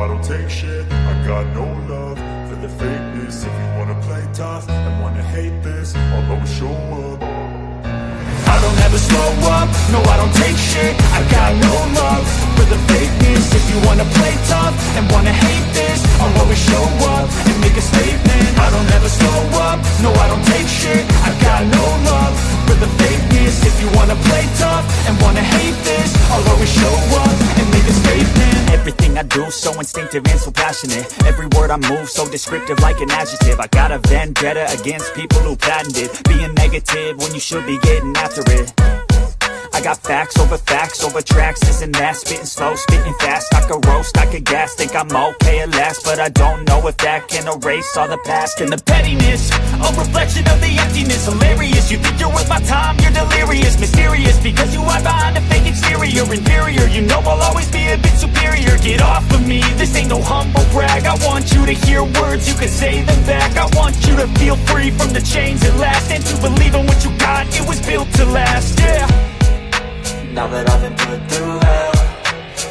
I don't take shit, I got no love for the fakeness. If you wanna play tough and wanna hate this, I'll always show up. I don't ever slow up, no I don't take shit, I got no love for the fakeness. If you wanna play tough and wanna hate this, I'll always show up and make a statement. I don't ever slow up, no I don't take shit, I got no love for the fakeness. If you wanna play tough and wanna hate this, I'll always show up and make a statement. Everything I do so instinctive and so passionate. Every word I move so descriptive like an adjective. I got a vendetta against people who patented being negative when you should be getting after it. I got facts over tracks, this and that. Spitting slow, spitting fast. I could roast, I could gas. Think I'm okay at last, but I don't know if that can erase all the past. And the pettiness, a reflection of the emptiness. Hilarious, you think you're worth my time, you're delirious. Mysterious, because you hide behind a fake exterior. Inferior, you know I'll always be a bit superior. Get off of me, this ain't no humble brag. I want you to hear words, you can say them back. I want you to feel free from the chains at last, and to believe in what you got, it was built to last, yeah. Now that I've been put through hell,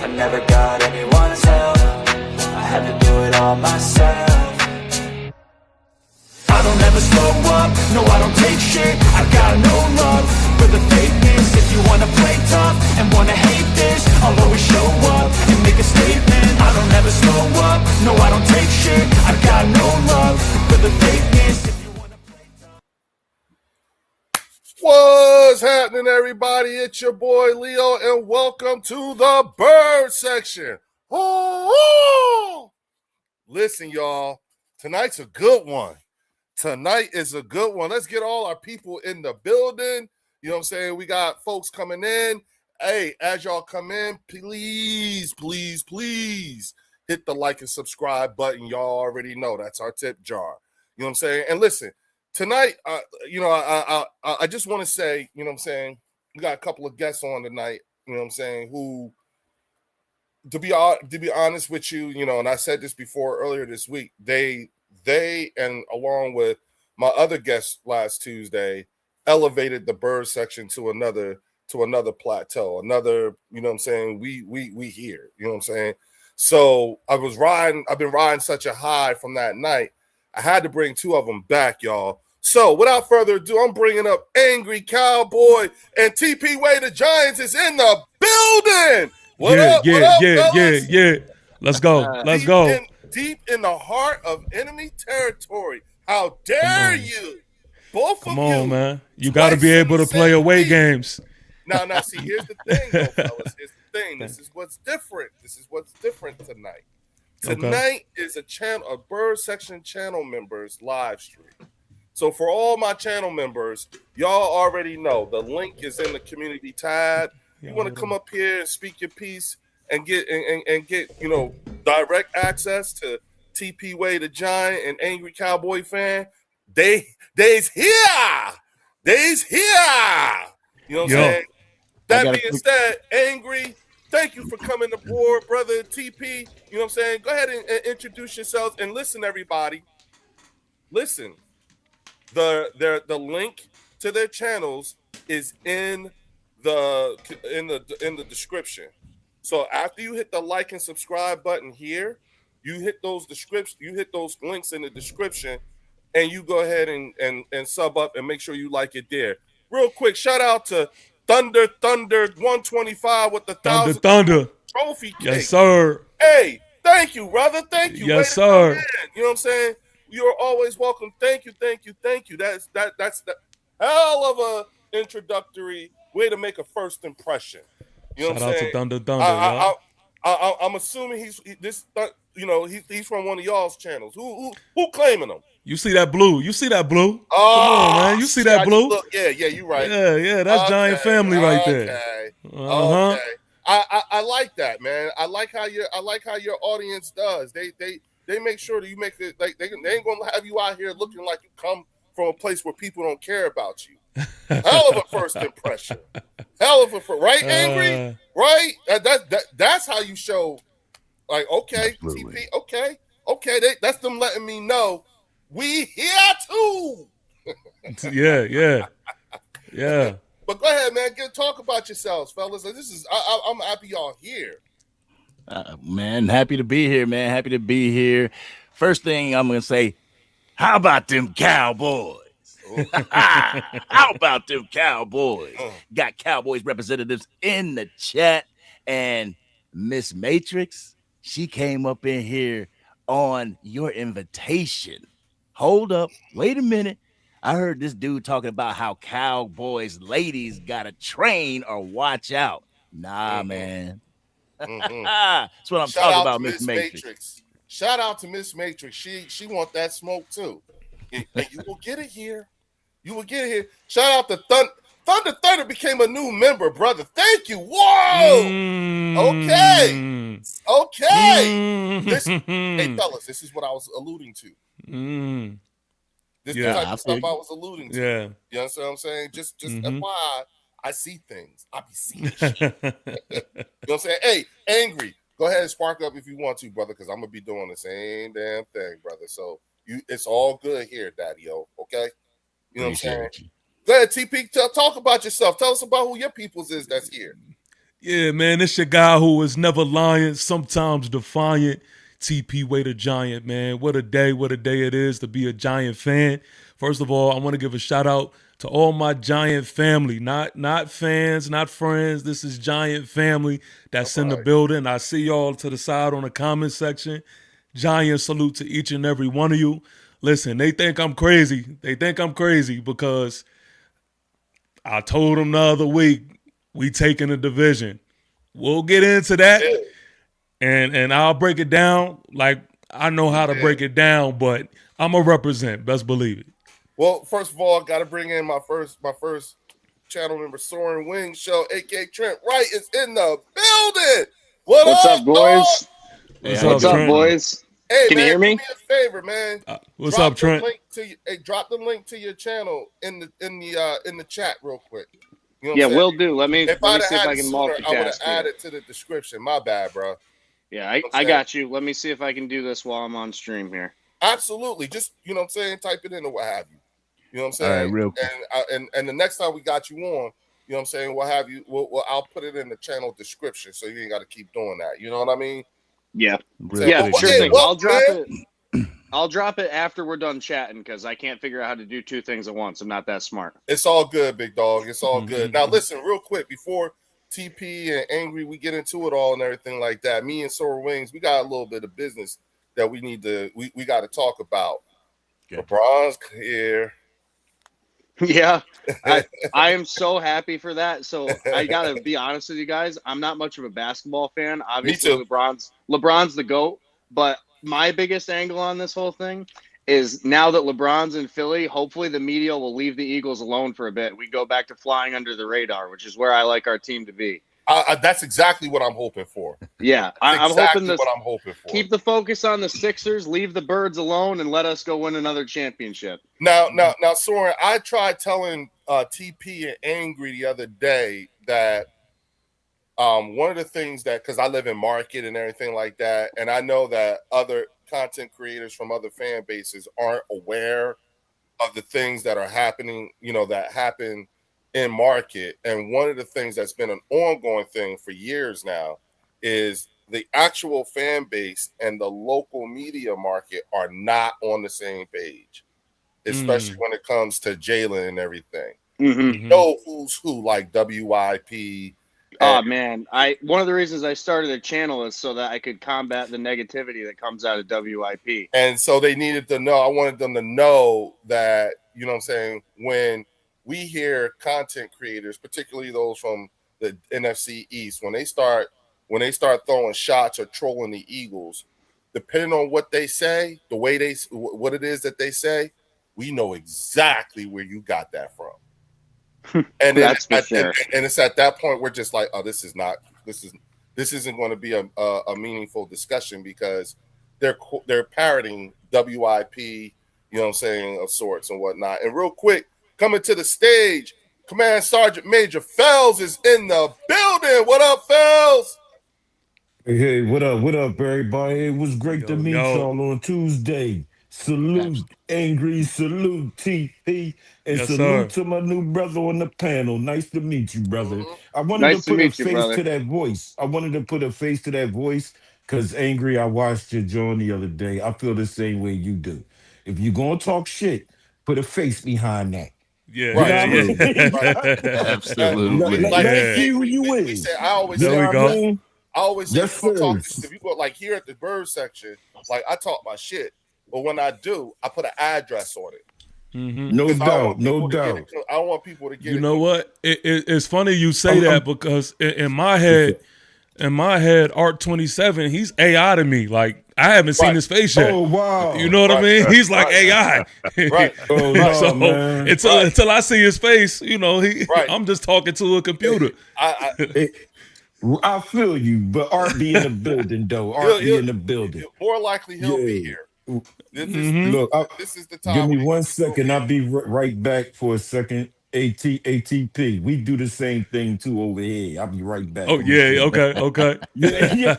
I never got anyone's help. I had to do it all myself. I don't ever slow up, no I don't take shit, I got no love for the fakeness. If you wanna play tough and wanna hate this, I'll always show up and make a statement. I don't ever slow up, no I don't take shit, I got no love for the fakeness. If you wanna play tough. What's happening, everybody? It's your boy Leo, and welcome to the Bird Section. Oh! Listen, y'all, tonight's a good one. Tonight is a good one. Let's get all our people in the building. You know what I'm saying? We got folks coming in. Hey, as y'all come in, please hit the like and subscribe button. Y'all already know that's our tip jar. You know what I'm saying? And listen, tonight, I just want to say, you know what I'm saying, we got a couple of guests on tonight, you know what I'm saying, who, to be honest with you, you know, and I said this before earlier this week, they and along with my other guests last Tuesday, elevated the Bird Section to another plateau, another, you know what I'm saying, we here, you know what I'm saying. So I've been riding such a high from that night. I had to bring two of them back, y'all. So without further ado, I'm bringing up Angry Cowboy, and TP Way the Giants is in the building. What up, fellas? Yeah. Let's go. Deep in the heart of enemy territory. How dare you? Both of you. Come on, man. You got to be able to play away games. Now, see, here's the thing, though, fellas. Here's the thing. This is what's different tonight. Tonight is a Bird Section channel members live stream. So for all my channel members, y'all already know the link is in the community tab. You want to come up here and speak your piece and get you know, direct access to TP Way the Giant and Angry Cowboy Fan. They's here. You know what I'm saying? That being said, Angry, thank you for coming aboard, brother TP. You know what I'm saying? Go ahead and introduce yourselves. And listen, everybody. Listen. The link to their channels is in the description. So after you hit the like and subscribe button here, you hit those links in the description, and you go ahead and sub up and make sure you like it there. Real quick, shout out to Thunder 125 with the Thunder trophy cake. Yes, sir. Hey, thank you, brother. Thank you. Yes, sir. You know what I'm saying? You're always welcome. Thank you. That's the hell of a introductory way to make a first impression. You know Shout what I'm out saying? to Thunder. I'm assuming he's from one of y'all's channels. Who claiming him? You see that blue? Oh, come on, man. You see that blue? Yeah, you're right. Yeah. That's Giant family right there. Okay. I like that, man. I like how your audience does. They make sure that you make it like they ain't gonna have you out here looking like you come from a place where people don't care about you. Hell of a first impression. Right, Angry? Right? That's how you show. Like, okay, Absolutely. TP, okay. That's them letting me know we here too. Yeah. But go ahead, man. Talk about yourselves, fellas. I'm happy y'all here. Man, happy to be here, man. Happy to be here. First thing I'm gonna say, how about them Cowboys? How about them Cowboys? Got Cowboys representatives in the chat, and Miss Matrix, she came up in here on your invitation. Hold up, wait a minute. I heard this dude talking about how Cowboys ladies gotta train or watch out. Nah, man. That's what I'm Shout talking out about, to Miss Miss Matrix. Matrix. Shout out to Miss Matrix. She want that smoke too, and you will get it here. You will get it here. Shout out to Thunder became a new member, brother. Thank you. Whoa. Okay. Okay. Listen, hey fellas, this is what I was alluding to. This is the type of stuff I was alluding to. Yeah. You understand what I'm saying? Just FYI, I see things. I be seeing shit. You know what I'm saying? Hey, Angry, go ahead and spark up if you want to, brother, because I'm gonna be doing the same damn thing, brother. So it's all good here, Daddy-O. Okay? You know what I'm saying? Go ahead, TP, talk about yourself. Tell us about who your peoples is that's here. Yeah, man, it's your guy who is never lying, sometimes defiant. TP Way the Giant, man. What a day it is to be a Giant fan. First of all, I want to give a shout out to all my Giant family, not fans, not friends. This is Giant family that's in the building. I see y'all to the side on the comment section. Giant salute to each and every one of you. Listen, they think I'm crazy. They think I'm crazy because I told them the other week we taking a division. We'll get into that, and I'll break it down like I know how to break it down, but I'm gonna represent. Best believe it. Well, first of all, I got to bring in my first channel member, Soaring Wing Show, aka Trent Wright, is in the building. What's up, boys? What's up, boys? Hey, can man, you hear me? Do me a favor, man. What's up, Trent? Drop the link to your channel in the chat real quick. You know yeah, will do. Let me see if I can multitask. I would have added to the description. My bad, bro. Yeah, I got you. Let me see if I can do this while I'm on stream here. Absolutely. Just, you know what I'm saying, type it in or what have you. You know what I'm saying? All right, real quick. And the next time we got you on, you know what I'm saying, what have you, I'll put it in the channel description so you ain't got to keep doing that. You know what I mean? Yeah. Yeah, sure thing. I'll drop it. I'll drop it after we're done chatting because I can't figure out how to do two things at once. I'm not that smart. It's all good, big dog. It's all good. Now, listen, real quick, before TP and Angry, we get into it all and everything like that. Me and Soar Wings, we got a little bit of business that we need to, we got to talk about. Okay. LeBron's here. Yeah, I am so happy for that. So I gotta be honest with you guys. I'm not much of a basketball fan. Obviously, LeBron's the GOAT. But my biggest angle on this whole thing is now that LeBron's in Philly, hopefully the media will leave the Eagles alone for a bit. We go back to flying under the radar, which is where I like our team to be. That's exactly what I'm hoping for. Yeah, I'm hoping for. Keep the focus on the Sixers, leave the Birds alone, and let us go win another championship. Now, Soren, I tried telling TP and Angry the other day that one of the things that, because I live in market and everything like that, and I know that other content creators from other fan bases aren't aware of the things that are happening, you know, that happen in market. And one of the things that's been an ongoing thing for years now is the actual fan base and the local media market are not on the same page, especially when it comes to Jalen and everything. You know who's who, like WIP. Oh man, one of the reasons I started a channel is so that I could combat the negativity that comes out of WIP. And so they needed to know, I wanted them to know that, you know what I'm saying, when we hear content creators, particularly those from the NFC East, when they start throwing shots or trolling the Eagles, depending on what they say, the way what it is that they say, we know exactly where you got that from. And that's for sure. And it's at that point we're just like, oh, this isn't going to be a meaningful discussion because they're parroting WIP, you know what I'm saying, of sorts and whatnot. And real quick, coming to the stage, Command Sergeant Major Fells is in the building. What up, Fells? Hey, what up, everybody? It was great to meet y'all on Tuesday. Salute Angry, salute TP, and Yes, salute sir. to my new brother on the panel. Nice to meet you, brother. Mhm. I wanted to Nice to put a meet you, face to brother. that voice. I wanted to put a face to that voice because Angry, I watched your joint the other day. I feel the same way you do. If you're gonna talk shit, put a face behind that. Yeah, You Right, know what yeah, Absolutely. I mean? right. Absolutely. Like Let me, us yeah. see who Angry, you we is. say, I always You There say, know we what I go. mean? I always say, if Yes, you gonna sir. talk, if you go like here at the bird section, like I talk my shit, but when I do, I put an address on it Hmm. No because I don't doubt, want no people to get it. doubt. I don't want people to get You it know confused. what? It's funny you say that I'm because what's up? in my head, Art 27, he's AI to me. Like I haven't seen Right, his face yet. Oh You wow. know what I right, mean? He's like right, AI. right, Oh right, no, So man. until right, until I see his face, right. I'm just talking to a computer. I It, I feel you, but Art be in the building though. Art be he'll in the building. more likely he'll be Yeah. here. This is Hmm. this is Look, the, this is the give time me where one he'll be second. I'll here. be right back for a second. ATP. We do the same thing too over here. I'll be right back. Oh I'm gonna yeah, stay. okay, okay. Yeah, yeah.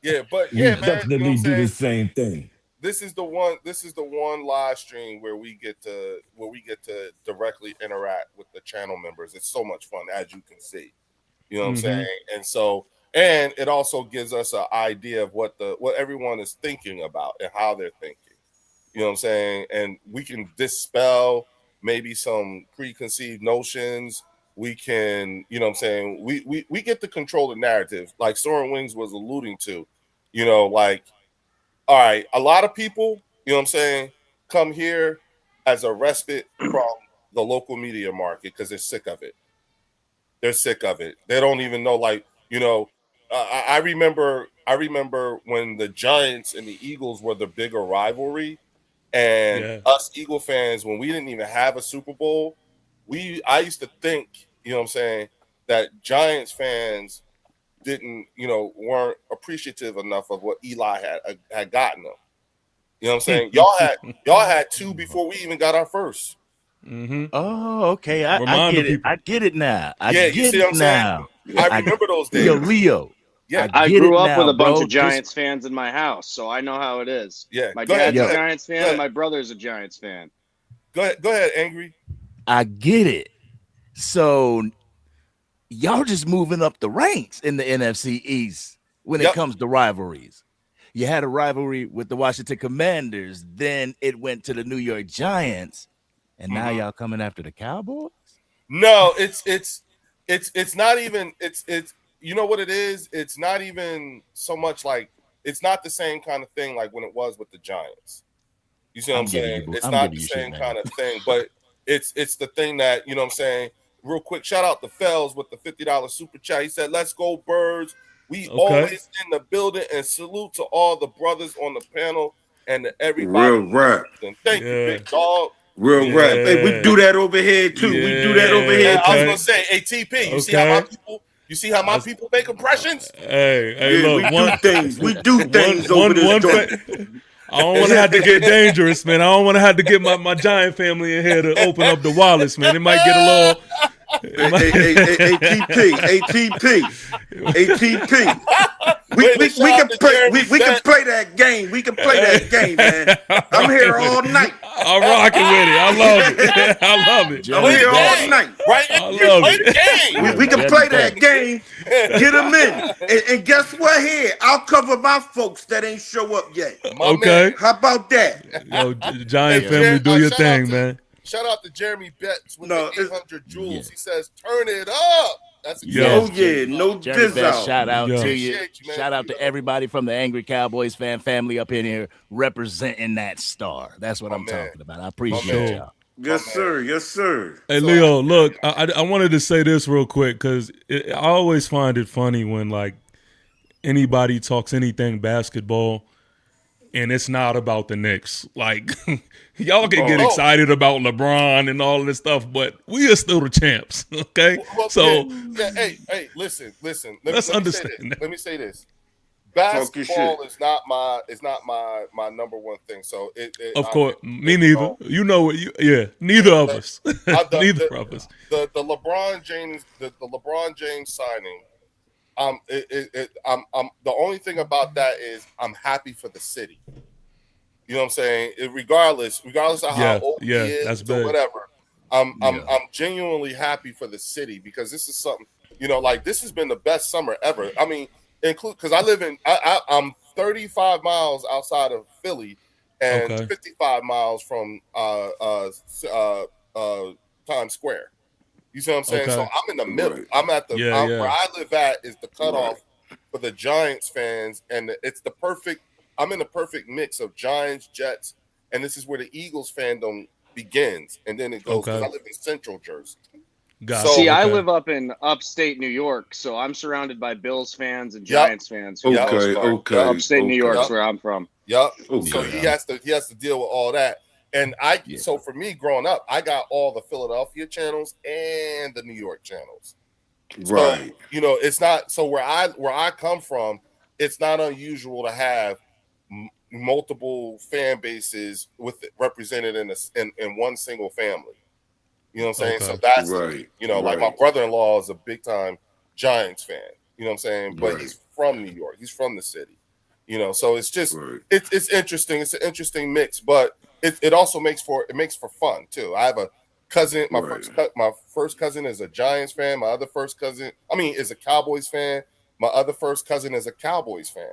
Yeah, but We yeah, man. You know what I'm definitely do the saying? same thing. This is the one live stream where we get to directly interact with the channel members. It's so much fun, as you can see. You know what I'm Hmm. saying? And it also gives us an idea of what everyone is thinking about and how they're thinking. You know what I'm saying? And we can dispel maybe some preconceived notions. We can, you know what I'm saying? We get to control the narrative, like Soren Wings was alluding to. Like, all right, a lot of people, you know what I'm saying, come here as a respite from the local media market because they're sick of it. They're sick of it. They don't even know, like, I remember when the Giants and the Eagles were the bigger rivalry, and Yeah. us Eagle fans, when we didn't even have a Super Bowl, I used to think, you know what I'm saying, that Giants fans didn't, weren't appreciative enough of what Eli had gotten them. You know what I'm saying? Y'all had two before we even got our first. Hmm. Oh, okay. I Remind the get it. people. I get it now. I Yeah, you get see it what I'm saying? now. I I remember those Yo, days. Leo. Yeah, I I get grew it up with now, a bunch bro. of Giants fans in my house, so I know how it is. yeah. My Go ahead, dad's go a Yo, ahead, Giants go fan, and ahead, my brother's a Giants fan. go ahead, Angry. I get it. So y'all just moving up the ranks in the NFC East when it Yep. comes to rivalries. You had a rivalry with the Washington Commanders, then it went to the New York Giants, and now Mhm. y'all coming after the Cowboys? No, it's not even it's you know what it is? It's not even so much like it's not the same kind of thing like when it was with the Giants. You see what I'm I'm giving saying? you It's I'm not giving the you shit, same man. kind of thing, but it's the thing that, you know what I'm saying? Real quick, shout out to Fells with the $50 super chat. He said, "Let's go Birds. We Okay. always in the building, and salute to all the brothers on the panel and to everybody Real rap. listening. Thank you, Yeah. big dog." Real You know what rap. I'm Hey, we saying? Yeah. do that over here too. We do that over Yeah. here And I was too. gonna Okay. say, ATP, Okay. you see how my That's, people make impressions? hey, Yeah, look, we do things. We do things over this one joint. I don't want to have to get dangerous, man. I don't want to have to get my giant family in here to open up the wallets, man. It might get a little. It A- A- A- A- ATP, ATP, ATP. We, Way to we, we shout can out to play Jeremy we can Betts. play that game. We can play that game, man. I'm I'm rocking here with all it. night. I'm rocking with it. I love it. I love it. I'm Play Jeremy the here all Betts. game, night. right? I You love play it. the game. We, Yo, we can Jeremy play that Betts. game. Get them in. And guess what here? I'll cover my folks that ain't show up yet. My man. Okay. How about that? Yo, Hey, giant Yo, family, do your shout out thing, to man. Jeremy Betts with the No, it's, 800 yeah. jewels. He says, "Turn it up." That's Yo, oh exactly Yes, yeah, no Jeremy diz Best, out. shout out to yo. you. appreciate you, man. Shout out to everybody from the Angry Cowboys fan family up in here representing that star. That's what My I'm man, talking about. I my For appreciate man, sure. y'all. my Yes, man. sir. Yes, sir. Hey, So Leo, look, I wanted to say this real quick because I always find it funny when, like, anybody talks anything basketball and it's not about the Knicks. Like, y'all can get Oh, oh, excited about LeBron and all this stuff, but we are still the champs, okay? well, yeah, So yeah. Hey, listen. Let let's me say this. understand that. Let me say this. talk your shit. Basketball is not my number one thing. So Of course, me it neither. You know what? Yeah, neither of the, us. Neither the, of us. the LeBron James signing. I'm the only thing about that is I'm happy for the city. You know what I'm saying? Regardless of how old he is that's or big. whatever, I'm genuinely happy for the city because this is something, like this has been the best summer ever. I mean, because I'm 35 miles outside of Philly and 55 miles from Times Square. You see what I'm saying? So I'm in the middle. Right. I'm at where I live at is the cutoff for the Giants fans, and it's the perfect. I'm in the perfect mix of Giants, Jets, and this is where the Eagles fandom begins, and then it goes because I live in Central Jersey. See, I live up in upstate New York, so I'm surrounded by Bills fans and Giants fans for the most part. Upstate New York is where I'm from. Yep. So he has to deal with all that. And so for me growing up, I got all the Philadelphia channels and the New York channels. Right. So, it's not so where I come from, it's not unusual to have multiple fan bases represented in one single family. You know what I'm saying? So that's like my brother-in-law is a big time Giants fan. You know what I'm saying? But he's from New York. He's from the city. So it's just it's interesting. It's an interesting mix, but it also makes for fun too. I have a cousin. My first cousin is a Giants fan. My other first cousin, is a Cowboys fan. My other first cousin is a Cowboys fan.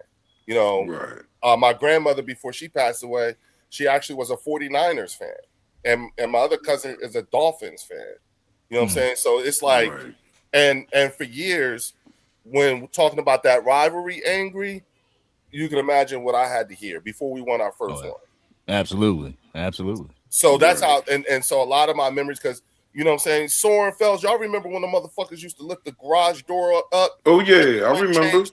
My grandmother, before she passed away, she actually was a 49ers fan, and my other cousin is a Dolphins fan. You know what I'm saying? So it's like, and for years, when we're talking about that rivalry, angry, you can imagine what I had to hear before we won our first one. Absolutely. So that's how, and so a lot of my memories, because you know what I'm saying, Soren Fells, y'all remember when the motherfuckers used to lift the garage door up? Oh yeah, I remember.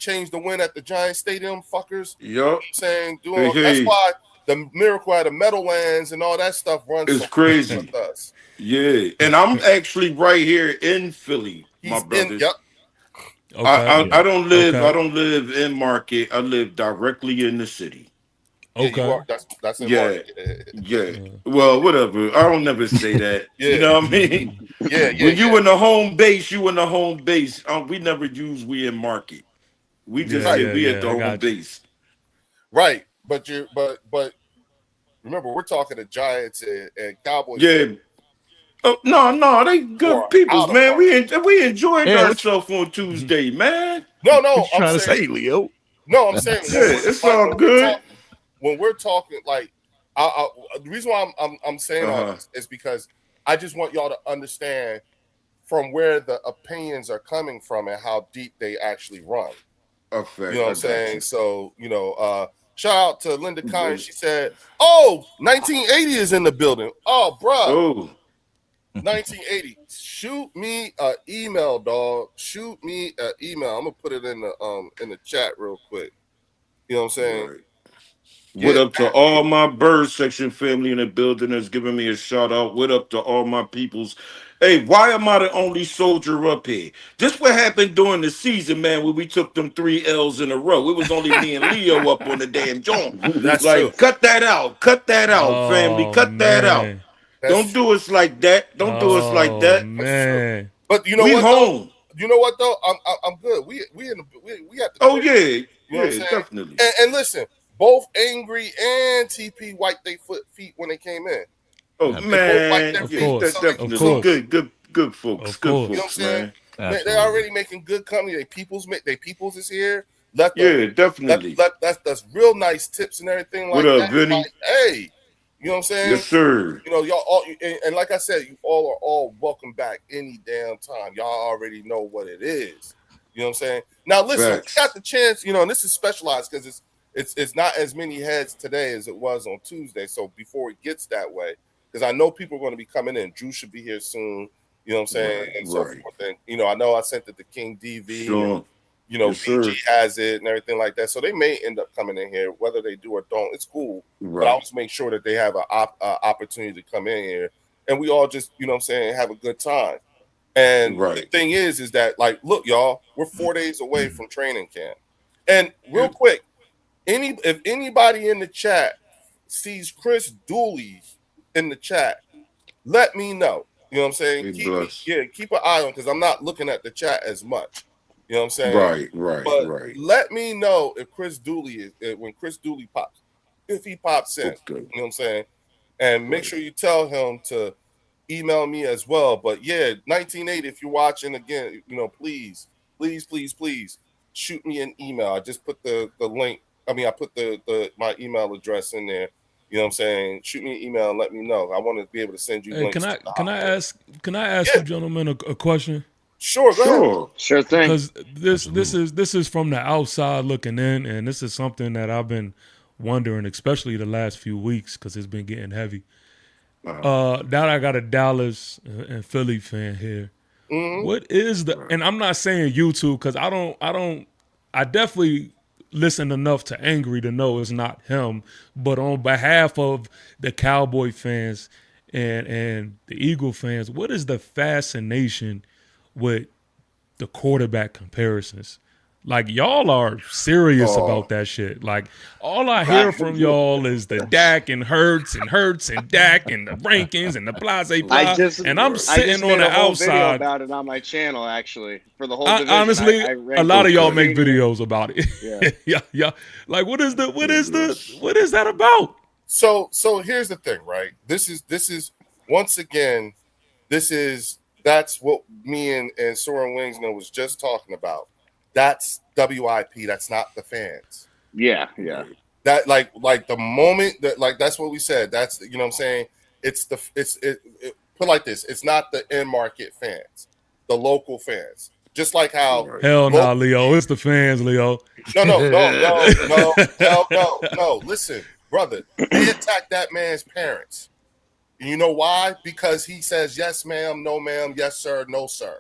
Change the wind at the Giant Stadium, fuckers. Yep. You know what I'm saying, that's why the Miracle at the Meadowlands and all that stuff runs. It's crazy with us. Yeah, and I'm actually right here in Philly, my brother. I don't live in Market. I live directly in the city. Okay, that's in Market. Yeah. Well, whatever. I don't never say that. You know what I mean? When you in the home base, you in the home base. We never use we in Market. We just say we at the home base. Right, but remember, we're talking to Giants and Cowboys. Yeah. Oh, no, they good people, man. We enjoyed ourselves on Tuesday, man. No, I'm trying to say, Leo. No, I'm saying it's all good. When we're talking, like, the reason why I'm saying all this is because I just want y'all to understand from where the opinions are coming from and how deep they actually run. Okay, you know what I'm saying? So, shout out to Linda Kine. She said, "Oh, 1980 is in the building." Oh, bro. 1980. Shoot me an email, dog. Shoot me an email. I'm gonna put it in the chat real quick. You know what I'm saying? What up to all my bird section family in the building that's giving me a shout out. What up to all my peoples. Hey, why am I the only soldier up here? This what happened during the season, man, when we took them 3 L's in a row. It was only me and Leo up on the damn joint. That's like, true. Cut that out, family. Cut that out. Don't do us like that. Don't do us like that. Man. But you know we what? Home. You know what though? I'm good. We have to. Oh yeah, you know what I'm saying? Definitely. And listen, both Angry and TP wiped their feet when they came in. Oh man, that's definitely. So good folks. Good folks, you know what I'm saying? man. They're already making good company. They peoples is here. Definitely. That's real nice tips and everything like what up, that. Vinny? Like, hey, you know what I'm saying? Yes, sir. Y'all all, and like I said, you all are all welcome back any damn time. Y'all already know what it is. You know what I'm saying? Now listen, we got the chance, and this is specialized because it's not as many heads today as it was on Tuesday. So before it gets that way, because I know people are going to be coming in. Drew should be here soon. You know what I'm saying? And so forth. And I know I sent it to King DV. Sure. BG has it and everything like that. So they may end up coming in here, whether they do or don't. It's cool. Right. But I always make sure that they have an opportunity to come in here. And we all just, have a good time. And the thing is that, like, look, y'all, we're 4 days away from training camp. And real quick, if anybody in the chat sees Chris Dooley in the chat, let me know. You know what I'm saying? Keep an eye on, because I'm not looking at the chat as much. You know what I'm saying? Right. Let me know if Chris Dooley when Chris Dooley pops. if he pops in. Okay. You know what I'm saying? And make sure you tell him to email me as well. But yeah, 1980, if you're watching again, please shoot me an email. I just put the link. I mean, I put the my email address in there. You know what I'm saying? Shoot me an email and let me know. I want to be able to send you links. Can I ask you gentlemen a question? Sure, go ahead. Sure thing. Because this is from the outside looking in, and this is something that I've been wondering, especially the last few weeks, because it's been getting heavy. Now I got a Dallas and Philly fan here. What is and I'm not saying YouTube, because I definitely listen enough to Angry to know it's not him, but on behalf of the Cowboy fans and the Eagle fans, what is the fascination with the quarterback comparisons? Like, y'all are serious about that shit. Like, all I hear from y'all is the Dak and Hurts and Dak and the rankings and the blase blah. And I'm sitting on the outside. Video about it on my channel, actually, for the whole division. Honestly, a lot of y'all make videos about it. Yeah. yeah. Like, what is that about? So here's the thing, right? This is once again, that's what me and Soren Wingsman was just talking about. That's WIP. That's not the fans. Yeah. That like the moment that that's what we said. That's what I'm saying. It's put like this. It's not the end market fans, the local fans. Just like how Leo. It's the fans, Leo. No. Listen, brother. They attacked that man's parents. And you know why? Because he says yes, ma'am, no, ma'am, yes, sir, no, sir.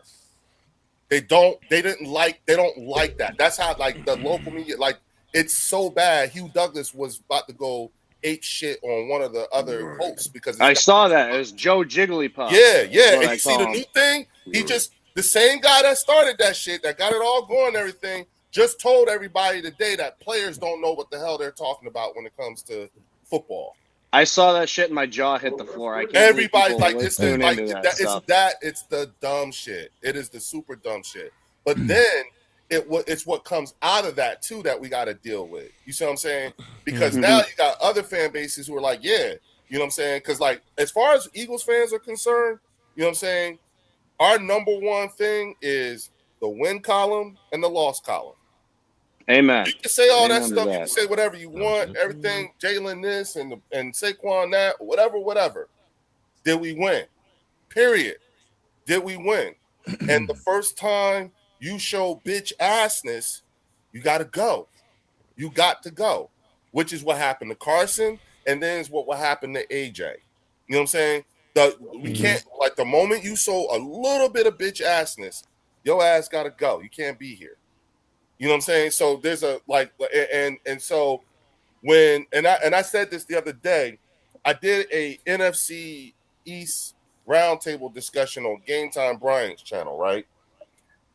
They don't like that. That's how the local media, it's so bad. Hugh Douglas was about to go ape shit on one of the other hosts because I saw that. It was Joe Jigglypuff. Yeah. And you see the new thing? He just the same guy that started that shit, that got it all going and everything, just told everybody today that players don't know what the hell they're talking about when it comes to football. I saw that shit and my jaw hit the floor. Everybody's like, it's the dumb shit. It is the super dumb shit. But then it's what comes out of that too that we got to deal with. You see what I'm saying? Because now you got other fan bases who are like, yeah, you know what I'm saying? Because as far as Eagles fans are concerned, you know what I'm saying? Our number one thing is the win column and the loss column. Amen. You can say all that stuff. You can say whatever you want. Everything, Jalen this and Saquon that, whatever. Did we win? Period. Did we win? And the first time you show bitch assness, you got to go. You got to go, which is what happened to Carson, and then is what happened to AJ. You know what I'm saying? We can't, the moment you show a little bit of bitch assness, your ass got to go. You can't be here. You know what I'm saying? So there's a and so when I said this the other day, I did a NFC East roundtable discussion on Game Time Brian's channel, right?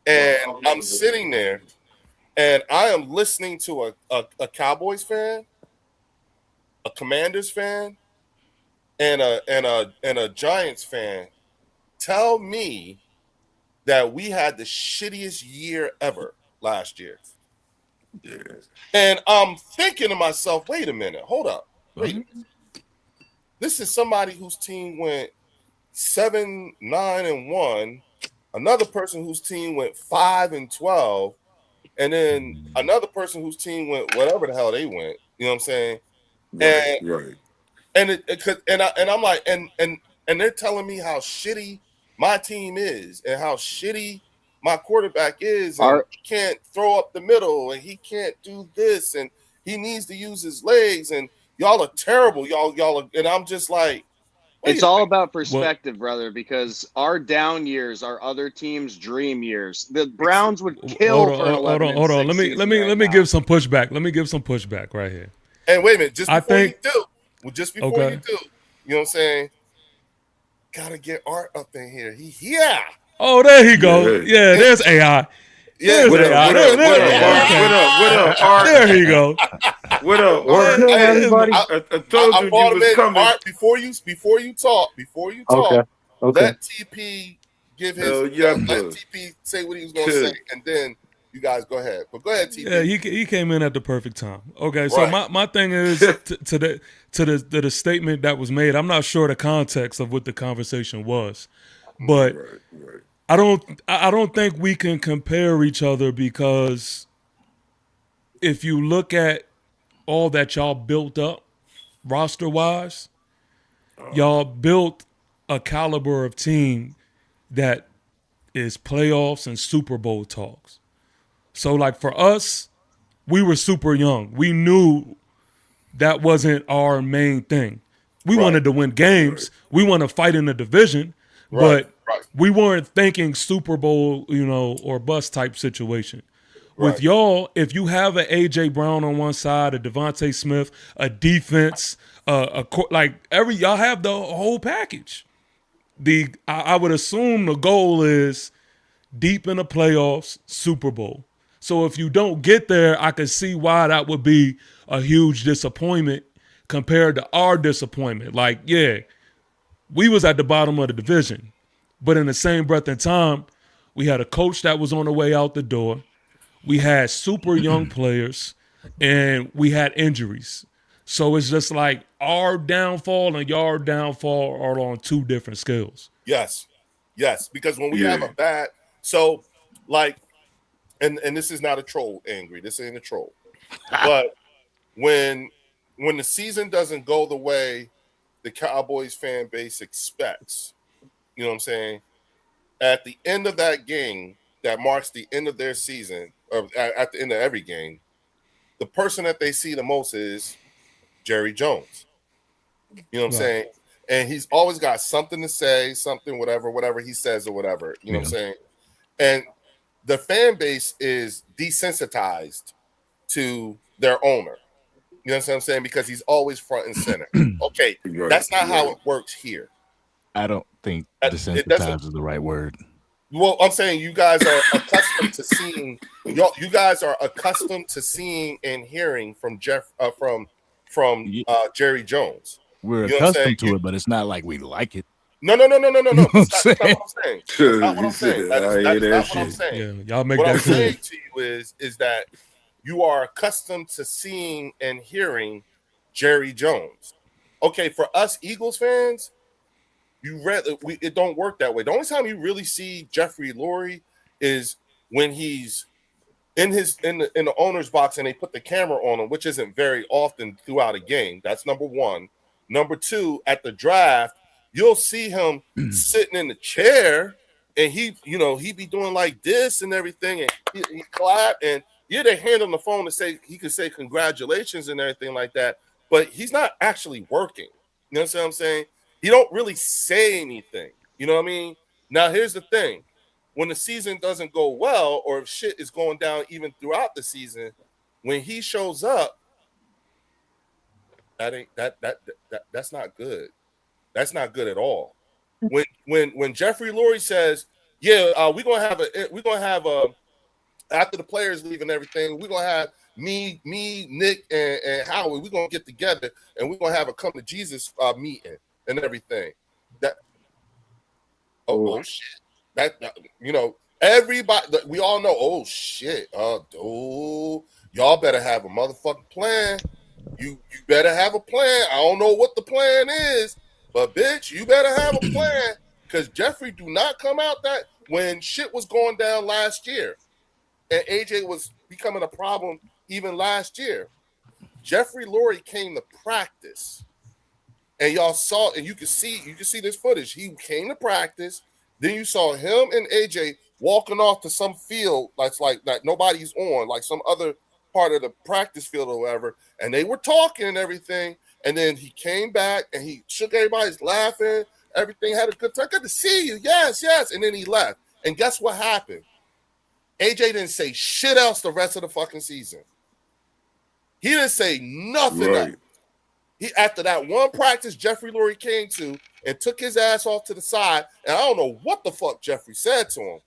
And I'm sitting there and I am listening to a Cowboys fan, a Commanders fan, and a Giants fan tell me that we had the shittiest year ever last year. And I'm thinking to myself, wait a minute, hold up. Wait. This is somebody whose team went 7-9-1, another person whose team went 5-12, and then another person whose team went whatever the hell they went. You know what I'm saying? Right. And I'm like, and they're telling me how shitty my team is and how shitty my quarterback is, and he can't throw up the middle, and he can't do this, and he needs to use his legs, and y'all are terrible. Y'all are, and I'm just like, it's all about perspective, brother, because our down years are other teams' dream years. The Browns would kill for an 11 Hold on. Let me give some pushback. Let me give some pushback right here. And wait a minute, just before you do, you do, you know what I'm saying? Gotta get Art up in here. Oh, there he go. Yeah, there's AI. Yeah, what up, Art? There he go. What up, Art? Everybody. I told you was coming. Art, before you talk, Okay. let TP give his let TP say what he was gonna say, and then You guys go ahead. But go ahead, TP. Yeah, he came in at the perfect time. Okay, so Right. my thing is to the statement that was made. I'm not sure the context of what the conversation was, but I don't think we can compare each other, because if you look at all that y'all built up roster wise, y'all built a caliber of team that is playoffs and Super Bowl talks. So like for us, we were super young. We knew that wasn't our main thing. We wanted to win games. We want to fight in the division, but we weren't thinking Super Bowl, or bust type situation. With y'all, if you have an A.J. Brown on one side, a Devontae Smith, a defense, y'all have the whole package. I would assume the goal is deep in the playoffs, Super Bowl. So if you don't get there, I can see why that would be a huge disappointment compared to our disappointment. Like, yeah, we was at the bottom of the division, but in the same breath and time, we had a coach that was on the way out the door. We had super young players, and we had injuries. So it's just like our downfall and your downfall are on two different scales. Yes. Because when we have a bad, so like, and this is not a troll, Angry. This ain't a troll. But when the season doesn't go the way the Cowboys fan base expects, you know what I'm saying? At the end of that game that marks the end of their season, or at the end of every game, the person that they see the most is Jerry Jones. You know what I'm saying? And he's always got something to say, something, whatever he says or whatever. You know what I'm saying? And the fan base is desensitized to their owner. You know what I'm saying? Because he's always front and center. Okay, that's not how it works here. I don't think desensitized is the right word. Well, I'm saying you guys are accustomed to seeing. You guys are accustomed to seeing and hearing from Jerry Jones. We're accustomed to it, but it's not like we like it. No. That's not what I'm saying. That's not what I'm saying. That's what I'm saying. Yeah, y'all make what that I'm clear. saying to you is that you are accustomed to seeing and hearing Jerry Jones. Okay, for us Eagles fans, it don't work that way. The only time you really see Jeffrey Lurie is when he's in the owner's box and they put the camera on him, which isn't very often throughout a game. That's number one. Number two, at the draft, you'll see him sitting in the chair and he be doing like this and everything, and he clap and they hand on the phone to say he could say congratulations and everything like that, but he's not actually working. You know what I'm saying? He don't really say anything. You know what I mean? Now, here's the thing. When the season doesn't go well, or if shit is going down even throughout the season, when he shows up, that's not good. That's not good at all. When Jeffrey Lurie says, "Yeah, we're gonna have a after the players leave and everything, we're gonna have me, Nick, and Howard. We're gonna get together and we're gonna have a come to Jesus meeting and everything." That shit. That everybody, we all know. Oh shit. Y'all better have a motherfucking plan. You better have a plan. I don't know what the plan is, but bitch, you better have a plan, because Jeffrey do not come out that when shit was going down last year and AJ was becoming a problem even last year. Jeffrey Lurie came to practice, and y'all saw, and you can see this footage. He came to practice. Then you saw him and AJ walking off to some field like nobody's on, like some other part of the practice field or whatever, and they were talking and everything. And then he came back and he shook everybody's laughing. Everything, had a good time. Good to see you. Yes. And then he left. And guess what happened? AJ didn't say shit else the rest of the fucking season. He didn't say nothing else. After that one practice Jeffrey Lurie came to and took his ass off to the side, and I don't know what the fuck Jeffrey said to him,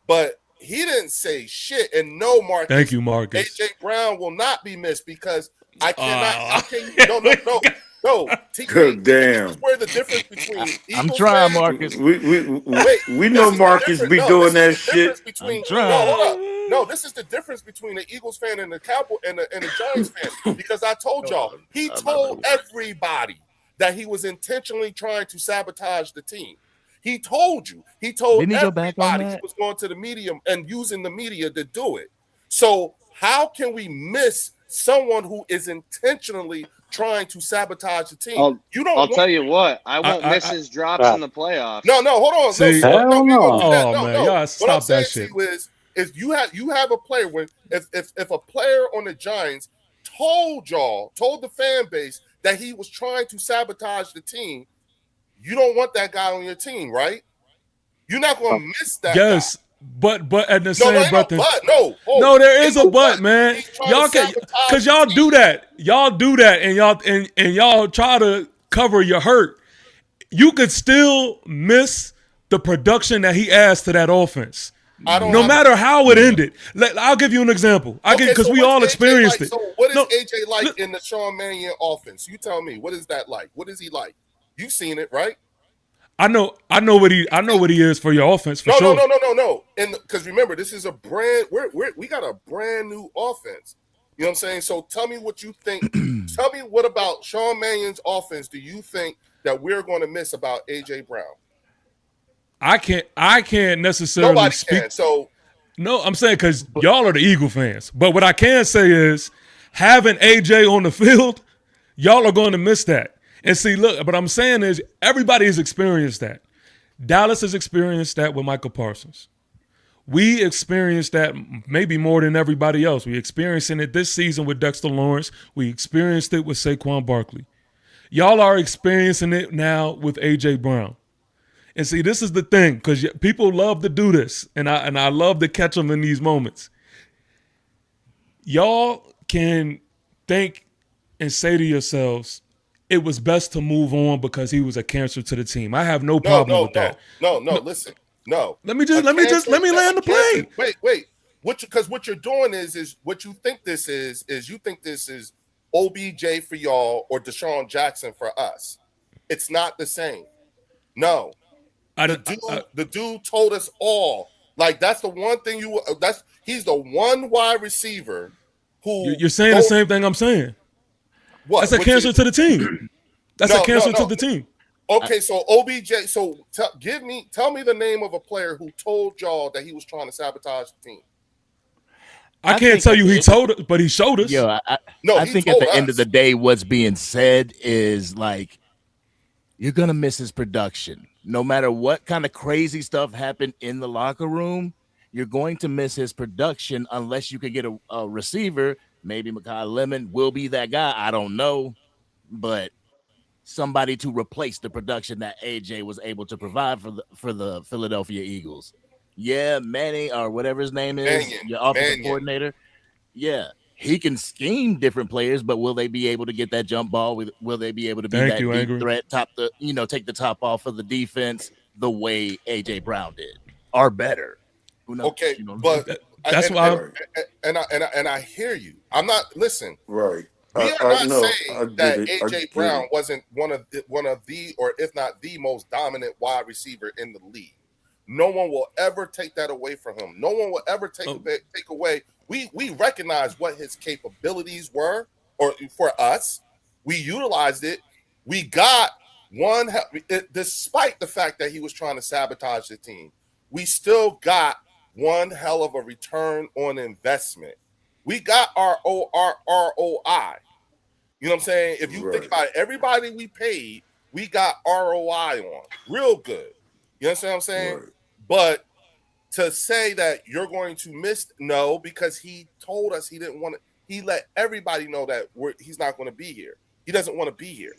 but he didn't say shit. And no, Marcus. Thank you, Marcus. AJ Brown will not be missed, because I cannot. No. No, Good this is damn. where the difference between I'm Eagles trying, fans. Marcus. Wait, We this know is the Marcus difference. be No, doing this is that the difference shit. I'm between. No, trying. hold up. No, this is the difference between the Eagles fan and the Cowboy and the Giants fan. Because I told y'all, he told everybody that he was intentionally trying to sabotage the team. He told you. He told Didn't he go back on everybody he that? was going to the media and using the media to do it. So how can we miss someone who is intentionally trying to sabotage the team? I'll tell you what, I won't miss his drops in the playoffs. No, hold on. See, no, we ain't gonna do that. oh No, man, no. y'all What I'm stop saying that to shit. you is you have a player when if a player on the Giants told the fan base that he was trying to sabotage the team, you don't want that guy on your team, right? You're not gonna miss that guy. Yes, but at the No, same ain't no breath, but. No, no, there is ain't a no but, man. He's trying Y'all to can, sabotage cause the y'all team. do that. Y'all do that, and y'all try to cover your hurt. You could still miss the production that he adds to that offense. No matter how it ended. I'll give you an example. Because we all experienced it. So what is No, AJ like in the Sean Mannion offense? You tell me. What is that like? What is he like? You've seen it, right? I know what he is for your offense for sure. No. And because remember, this is a brand. We got a brand new offense. You know what I'm saying? So tell me what you think. Tell me what about Sean Mannion's offense do you think that we're going to miss about AJ Brown? I can't necessarily Nobody speak. can. So no, I'm saying because y'all are the Eagle fans. But what I can say is having AJ on the field, y'all are going to miss that. And see, look, what I'm saying is everybody has experienced that. Dallas has experienced that with Michael Parsons. We experienced that maybe more than everybody else. We experiencing it this season with Dexter Lawrence. We experienced it with Saquon Barkley. Y'all are experiencing it now with A.J. Brown. And see, this is the thing, because people love to do this, and I love to catch them in these moments. Y'all can think and say to yourselves, it was best to move on because he was a cancer to the team. I have no problem with that. No. Listen, no. Let me land the plane. Wait. What you're doing is what you think this is you think this is OBJ for y'all or Deshaun Jackson for us. It's not the same. No. The dude told us all. Like that's the one thing he's the one wide receiver who you're saying the same thing I'm saying. What? That's a cancer to the team. That's a cancer to the team. Okay, so OBJ. So tell me the name of a player who told y'all that he was trying to sabotage the team. I can't tell you he told us, but he showed us. Yo, I think at the end of the day, what's being said is like, you're gonna miss his production. No matter what kind of crazy stuff happened in the locker room, you're going to miss his production unless you could get a receiver. Maybe Mekhi Lemon will be that guy. I don't know, but somebody to replace the production that AJ was able to provide for the Philadelphia Eagles. Yeah, Manny or whatever his name is, your offensive coordinator. Yeah, he can scheme different players, but will they be able to get that jump ball? Will they be able to be that deep threat, take the top off of the defense the way AJ Brown did, or better? Who knows? Okay, but that's why. And I hear you. I'm not. Listen. Right. We are not saying that AJ Brown wasn't one of the, or if not the most dominant wide receiver in the league. No one will ever take that away from him. No one will ever take away. We recognize what his capabilities were, or for us, we utilized it. We got one, despite the fact that he was trying to sabotage the team. We still got one hell of a return on investment. We got our ROI. You know what I'm saying? If you think about it, everybody we paid, we got ROI on. Real good. You understand what I'm saying? Right. But to say that you're going to miss, no, because he told us he didn't want to, he let everybody know that he's not going to be here. He doesn't want to be here.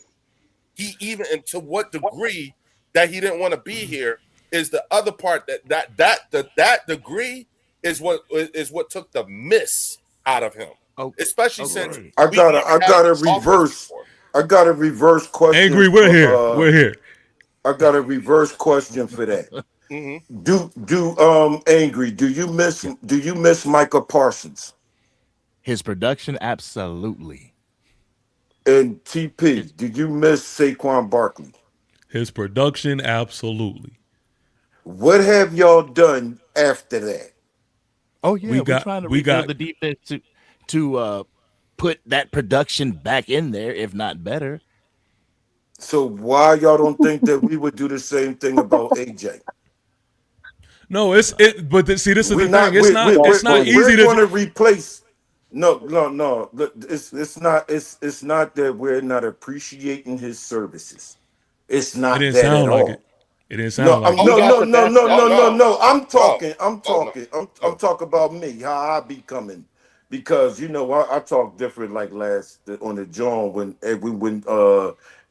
And to what degree that he didn't want to be here is the other part that degree is what took the miss out of him. Especially since I got a reverse question. Angry, we're here. I got a reverse question for that. Mm-hmm. Angry, do you miss Micah Parsons? His production, absolutely. And TP, did you miss Saquon Barkley? His production, absolutely. What have y'all done after that? Oh yeah, We we got trying to we rebuild got the defense to put that production back in there, if not better. So why y'all don't think that we would do the same thing about AJ? no, it's it. But see, this is We the thing. not It's we not. we It's we not we easy we're to. going to replace. No, no, no. Look, it's not that we're not appreciating his services. It's It not didn't that at sound like it. all. It didn't No, sound like I'm it. We no got no the no best no no no defense. no. No, I'm talking about me. How I be coming because I talk different like last on the John when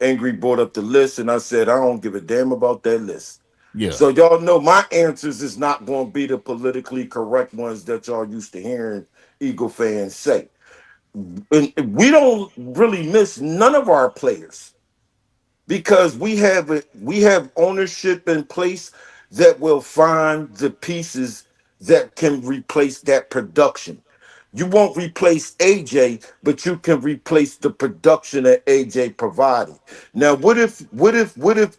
Angry brought up the list and I said I don't give a damn about that list. Yeah. So y'all know my answers is not going to be the politically correct ones that y'all used to hearing Eagle fans say. And we don't really miss none of our players because we have ownership in place that will find the pieces that can replace that production. You won't replace AJ, but you can replace the production that AJ provided. Now, what if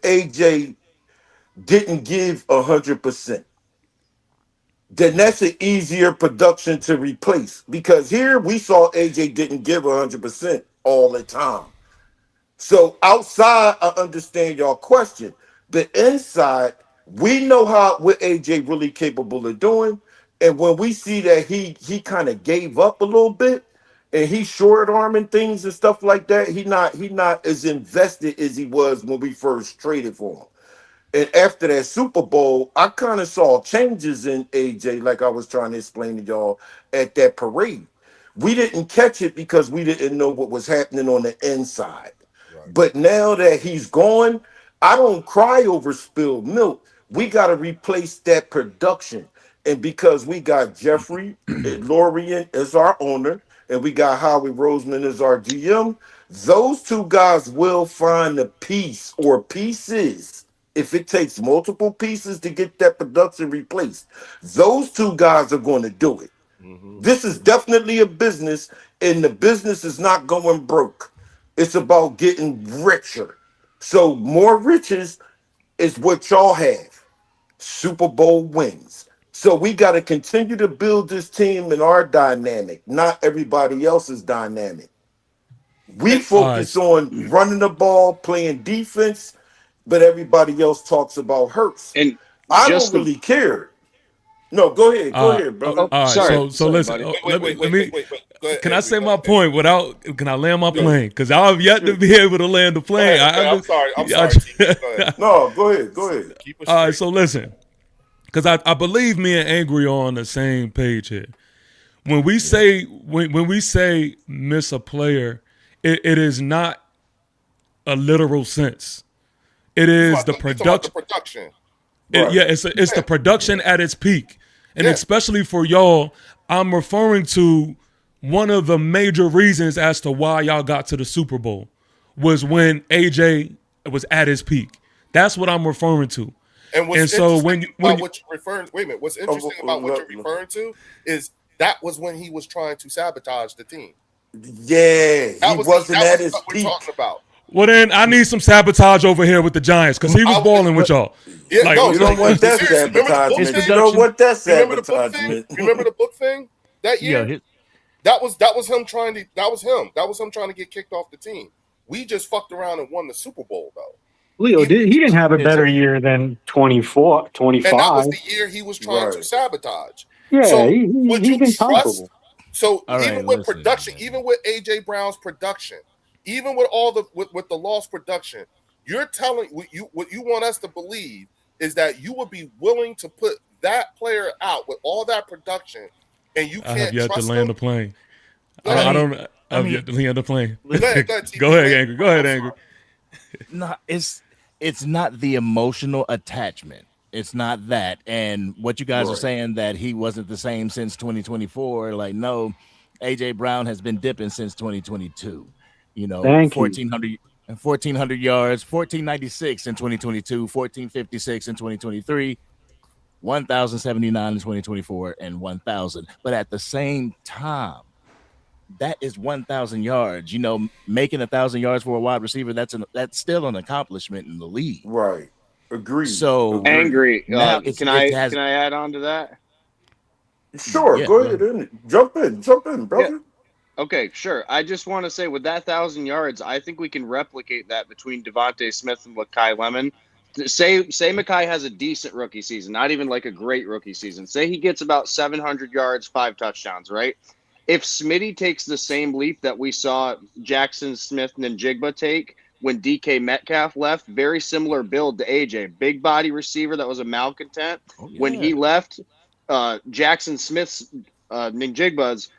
AJ didn't give 100%? Then that's an easier production to replace because here we saw AJ didn't give 100% all the time. So outside, I understand y'all question. The inside, we know what AJ really capable of doing. And when we see that he kind of gave up a little bit and he's short arming things and stuff like that, he not as invested as he was when we first traded for him. And after that Super Bowl, I kind of saw changes in AJ, like I was trying to explain to y'all at that parade. We didn't catch it because we didn't know what was happening on the inside. right. But now that he's gone, I don't cry over spilled milk. We got to replace that production. And because we got Jeffrey Lorian as our owner, and we got Howie Roseman as our GM, those two guys will find a piece or pieces if it takes multiple pieces to get that production replaced. Those two guys are going to do it. Mm-hmm. This is definitely a business, and the business is not going broke. It's about getting richer. So more riches is what y'all have. Super Bowl wins. So we got to continue to build this team in our dynamic, not everybody else's dynamic. We And All right. focus on running the ball, playing defense, but everybody else talks about Hurts. And I don't just the really care. No, go ahead. Go ahead, oh, brother. All right. sorry, So sorry, listen. buddy. wait, wait, Let wait, wait, me. wait, wait. Go ahead, Can I Angry. say Go my ahead, Angry. point without? Can I land my Sure, plane? Because I've yet to sure. be able to land the Go plane. ahead. I'm sorry. I'm sorry, TP. Go ahead. No, go ahead. Go ahead. Keep it all right. straight. So listen, because I believe me and Angry are on the same page here. When we say when we say miss a player, it is not a literal sense. It is the You talking about the production. production. Right. Yeah, it's the Yeah, production at its peak, and yeah. especially for y'all, I'm referring to one of the major reasons as to why y'all got to the Super Bowl was when AJ was at his peak. That's what I'm referring to. And And what's so interesting when about you, what you're referring, wait a minute, what's Oh, interesting about what you're referring to is that was when he was trying to sabotage the team. yeah, he wasn't That at was his what we're talking peak. about. well then I need some sabotage over here with the Giants because he was I, balling with y'all. yeah, Like no, You don't want that seriously. Remember the book his sabotagement. You thing? don't production. want that You remember the book thing? sabotagement. You remember the book thing that Yeah, year? That was him trying to. That was him. That was him trying to get kicked off the team. We just fucked around and won the Super Bowl though. Leo He, he didn't have a his better year than 24, and that 25. was the year he was trying to Right. sabotage. Yeah, So would he's you been trust? comparable. So all right. even with Listen, production, man. even with AJ Brown's production, even with all the with the lost production, you're telling what you want us to believe is that you would be willing to put that player out with all that production, and you I have can't yet to trust land them. the plane. Go Let ahead. I me don't. let I've me yet to land the plane. listen. Go ahead, Go TP. ahead, Land Angry. Go your plane. ahead, I'm Angry. sorry. No, it's not the emotional attachment. It's not that. And what you guys are Right. saying that he wasn't the same since 2024. Like, no, AJ Brown has been dipping since 2022. You know, Thank you. 1,400 yards, 1,496 in 2022, 1,456 in 2023, 1,079 in 2024, and 1,000. But at the same time, that is 1,000 yards. You know, making 1,000 yards for a wide receiver, that's still an accomplishment in the league. Right. Agreed. So Angry. now Can I add on to that? Sure, Yeah, go ahead. Jump in, Yeah. brother. Okay, sure. I just want to say with that 1,000 yards, I think we can replicate that between Devontae Smith and Makai Lemon. Say Makai has a decent rookie season, not even like a great rookie season. Say he gets about 700 yards, 5 touchdowns, right? If Smitty takes the same leap that we saw Jackson Smith and Njigba take when DK Metcalf left, very similar build to AJ, big body receiver that was a malcontent. Oh, yeah. When he left, Jackson Smith's Njigba's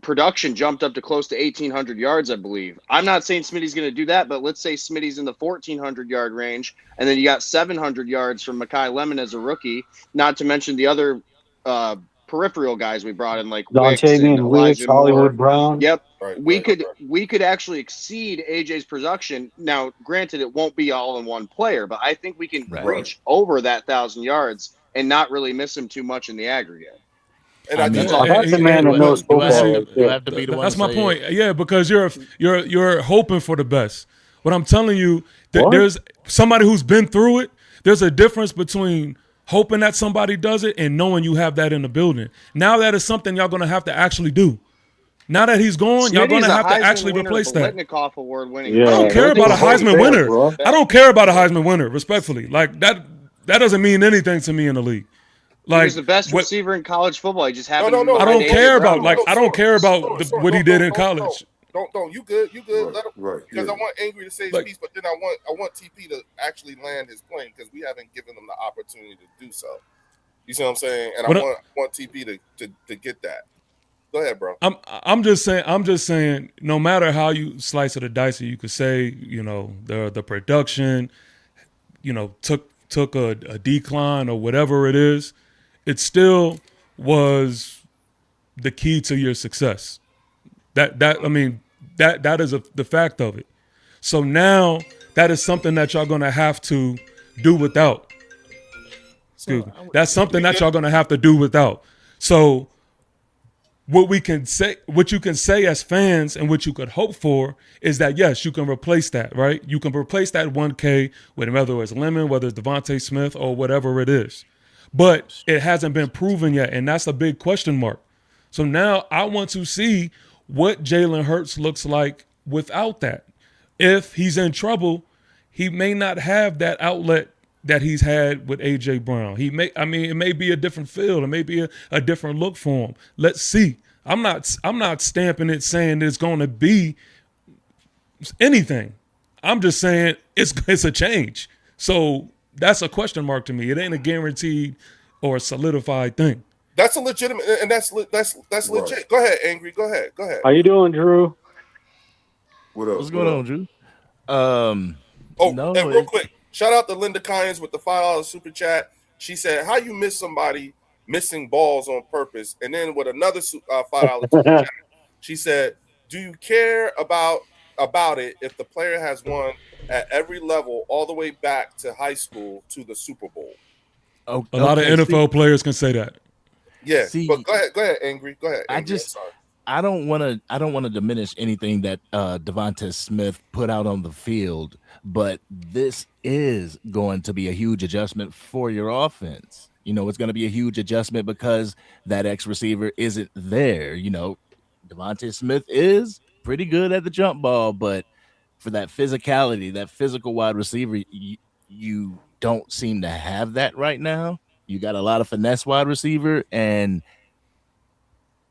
production jumped up to close to 1,800 yards, I believe. I'm not saying Smitty's going to do that, but let's say Smitty's in the 1,400-yard range, and then you got 700 yards from Makai Lemon as a rookie, not to mention the other peripheral guys we brought in, like Wicks and Elijah Moore. Hollywood Brown. Yep. Right, we could actually exceed AJ's production. Now, granted, it won't be all in one player, but I think we can reach over that 1,000 yards and not really miss him too much in the aggregate. And That's a man that knows football. You have to be the one. That's to my say point. it. Yeah, because you're hoping for the best. What I'm telling you, there's somebody who's been through it. There's a difference between hoping that somebody does it and knowing you have that in the building. Now that is something y'all gonna have to actually do. Now that he's gone, y'all gonna have to actually replace that. Award-winning. Yeah. I don't care about a Heisman winner. bro. I don't care about a Heisman winner, respectfully. Like that doesn't mean anything to me in the league. Like, he was the best receiver in college football. He just happened. I don't care about what he did in college. Don't. You good? Let him, Right. because I want Angry to say his piece, but then I want TP to actually land his plane because we haven't given him the opportunity to do so. You see what I'm saying? And I want TP to get that. Go ahead, bro. I'm just saying. No matter how you slice it or dice it, you could say the production, took a decline or whatever it is. It still was the key to your success. That is the fact of it. So now that is something that y'all gonna have to do without. Excuse me. That's something that y'all gonna have to do without. So what you can say as fans and what you could hope for is that yes, you can replace that, right? You can replace that 1K with whether it's Lemon, whether it's Devontae Smith or whatever it is. But it hasn't been proven yet, and that's a big question mark. So now I want to see what Jalen Hurts looks like without that. If he's in trouble, he may not have that outlet that he's had with A.J. Brown. It may be a different feel. It may be a different look for him. Let's see. I'm not stamping it saying it's going to be anything. I'm just saying it's a change. So that's a question mark to me. It ain't a guaranteed or solidified thing. That's a legitimate, and that's legit. Go ahead, Angry. Go ahead. How you doing, Drew? What's going on, Drew? And real quick, shout out to Linda Kynes with the $5 super chat. She said, "How you miss somebody missing balls on purpose?" And then with another $5 super chat, she said, "Do you care about it if the player has won at every level all the way back to high school to the Super Bowl?" A lot of NFL players can say that. Yeah, but go ahead, Angry. Go ahead. Angry. I don't want to diminish anything that Devontae Smith put out on the field, but this is going to be a huge adjustment for your offense. It's going to be a huge adjustment because that X receiver isn't there. Devontae Smith is pretty good at the jump ball, but for that physicality, that physical wide receiver, you don't seem to have that right now. You got a lot of finesse wide receiver, and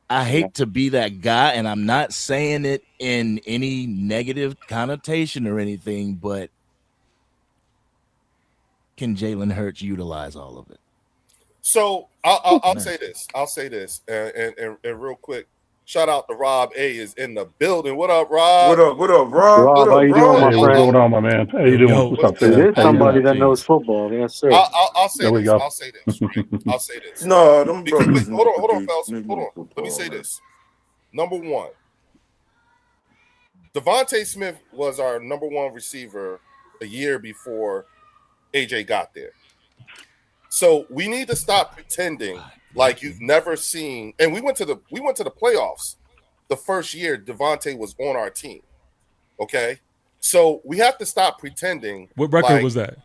I hate to be that guy, and I'm not saying it in any negative connotation or anything, but can Jalen Hurts utilize all of it? So I'll say this, and real quick, shout out to Rob A is in the building. What up, Rob? What up, Rob? Rob, how you doing, my Hey, friend? what's going on, my man? How you doing? What's up, It is somebody that knows. knows football. Yes, sir. I'll say There we this. go. I'll say this. I'll say this. No, them brothers. Hold on, fellas. Hold on. Let me say this. Number one, Devontae Smith was our number one receiver a year before AJ got there. So we need to stop pretending like you've never seen. And we went to the playoffs the first year Devontae was on our team. Okay, so we have to stop pretending. What record was that?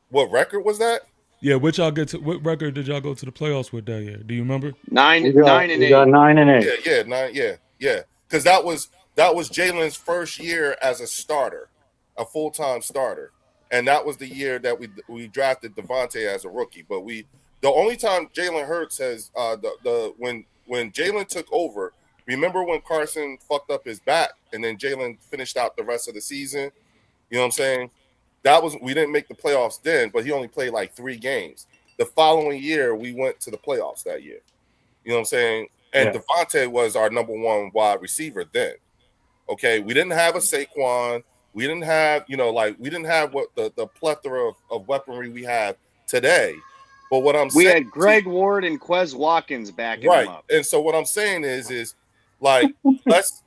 What record was that? Yeah, what record did y'all go to the playoffs with that year? Do you remember? 9 and 8. We got 9 and 8. Yeah, 9. Yeah. Because that was Jalen's first year as a starter, a full-time starter, and that was the year that we drafted Devontae as a rookie. But the only time Jalen Hurts has when Jalen took over. Remember when Carson fucked up his back and then Jalen finished out the rest of the season? You know what I'm saying? We didn't make the playoffs then, but he only played like 3 games. The following year, we went to the playoffs that year. You know what I'm saying? And Devontae was our number 1 wide receiver then. Okay, we didn't have a Saquon. We didn't have, we didn't have what the plethora of weaponry we have today. But what I'm saying, we had Greg Ward and Quez Watkins backing him up. And so what I'm saying is like because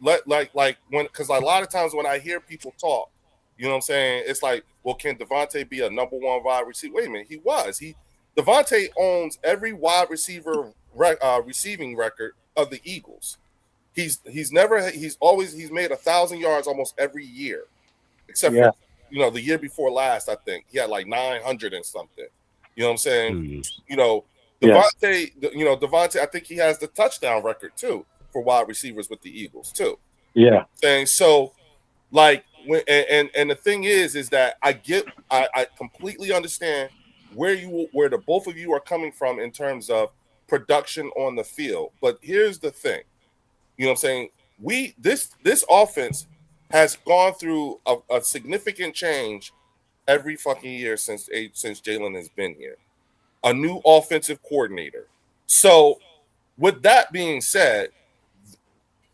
a lot of times when I hear people talk, you know what I'm saying, it's like, well, can Devontae be a number 1 wide receiver? Wait a minute, he was. Devontae owns every wide receiver receiving record of the Eagles. He's made 1,000 yards almost every year, except for the year before last. I think he had like 900 and something. You know what I'm saying? Devontae. I think he has the touchdown record too for wide receivers with the Eagles too. Yeah. And so, like, and the thing is that I completely understand where the both of you are coming from in terms of production on the field. But here's the thing, you know what I'm saying? This offense has gone through a significant change every fucking year since Jalen has been here. A new offensive coordinator. So with that being said,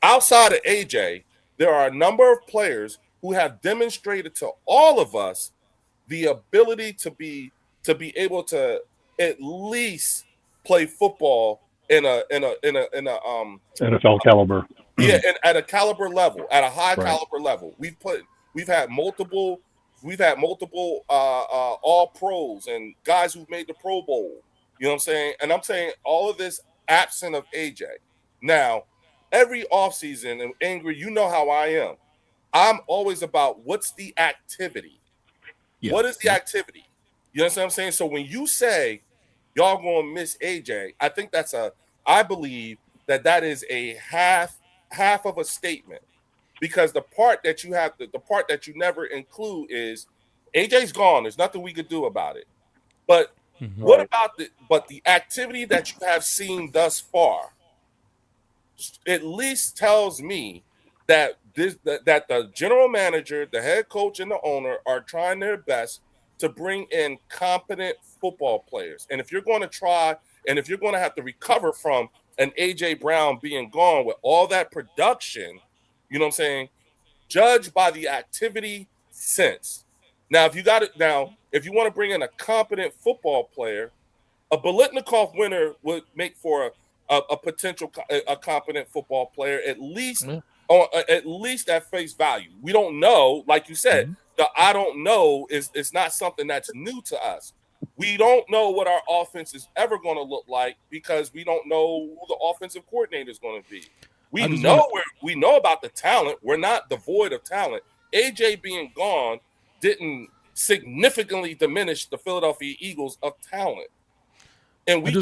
outside of AJ, there are a number of players who have demonstrated to all of us the ability to be able to at least play football in a NFL caliber. Yeah, and at a caliber level, at a high caliber level. We've had multiple all pros and guys who've made the Pro Bowl. You know what I'm saying? And I'm saying all of this absent of AJ. Now, every offseason, and Angry, you know how I am. I'm always about what's the activity. Yeah. What is the activity? You know what I'm saying? So when you say y'all gonna miss AJ, I think I believe that is a half of a statement, because the part that you never include is AJ's gone. There's nothing we could do about it. But what about the activity that you have seen thus far at least tells me that that the general manager, the head coach, and the owner are trying their best to bring in competent football players. And if you're going to have to recover from an AJ Brown being gone with all that production, you know what I'm saying, judge by the activity since. Now, if you want to bring in a competent football player, a Biletnikoff winner would make for a potential competent football player, at least at face value. We don't know, like you said, the I don't know is not something that's new to us. We don't know what our offense is ever going to look like because we don't know who the offensive coordinator is going to be. We know about the talent. We're not devoid of talent. AJ being gone didn't significantly diminish the Philadelphia Eagles of talent. And we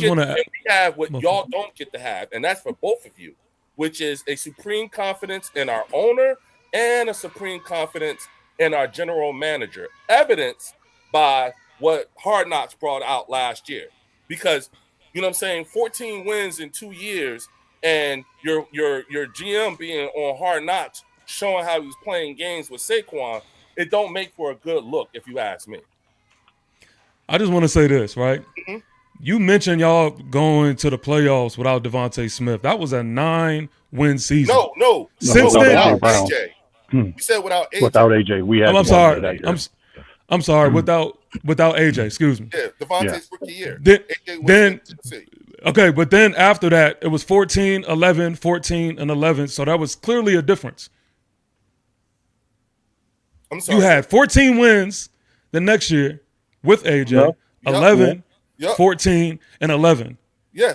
have what y'all don't get to have, and that's for both of you, which is a supreme confidence in our owner and a supreme confidence in our general manager, evidenced by what Hard Knocks brought out last year. Because, you know what I'm saying, 14 wins in 2 years, and your GM being on Hard Knocks showing how he was playing games with Saquon, it don't make for a good look, if you ask me. I just want to say this, right? Mm-hmm. You mentioned y'all going to the playoffs without Devontae Smith. That was a 9-win season. No. Since then, AJ. You said without AJ. Without AJ, we had. I'm sorry. I'm sorry. Without AJ, excuse me. Yeah, Devontae's rookie year. Okay, but then after that, it was 14, 11, 14, and 11. So that was clearly a difference. I'm sorry. You had 14 wins the next year with AJ, 11, 14, and 11. Yeah.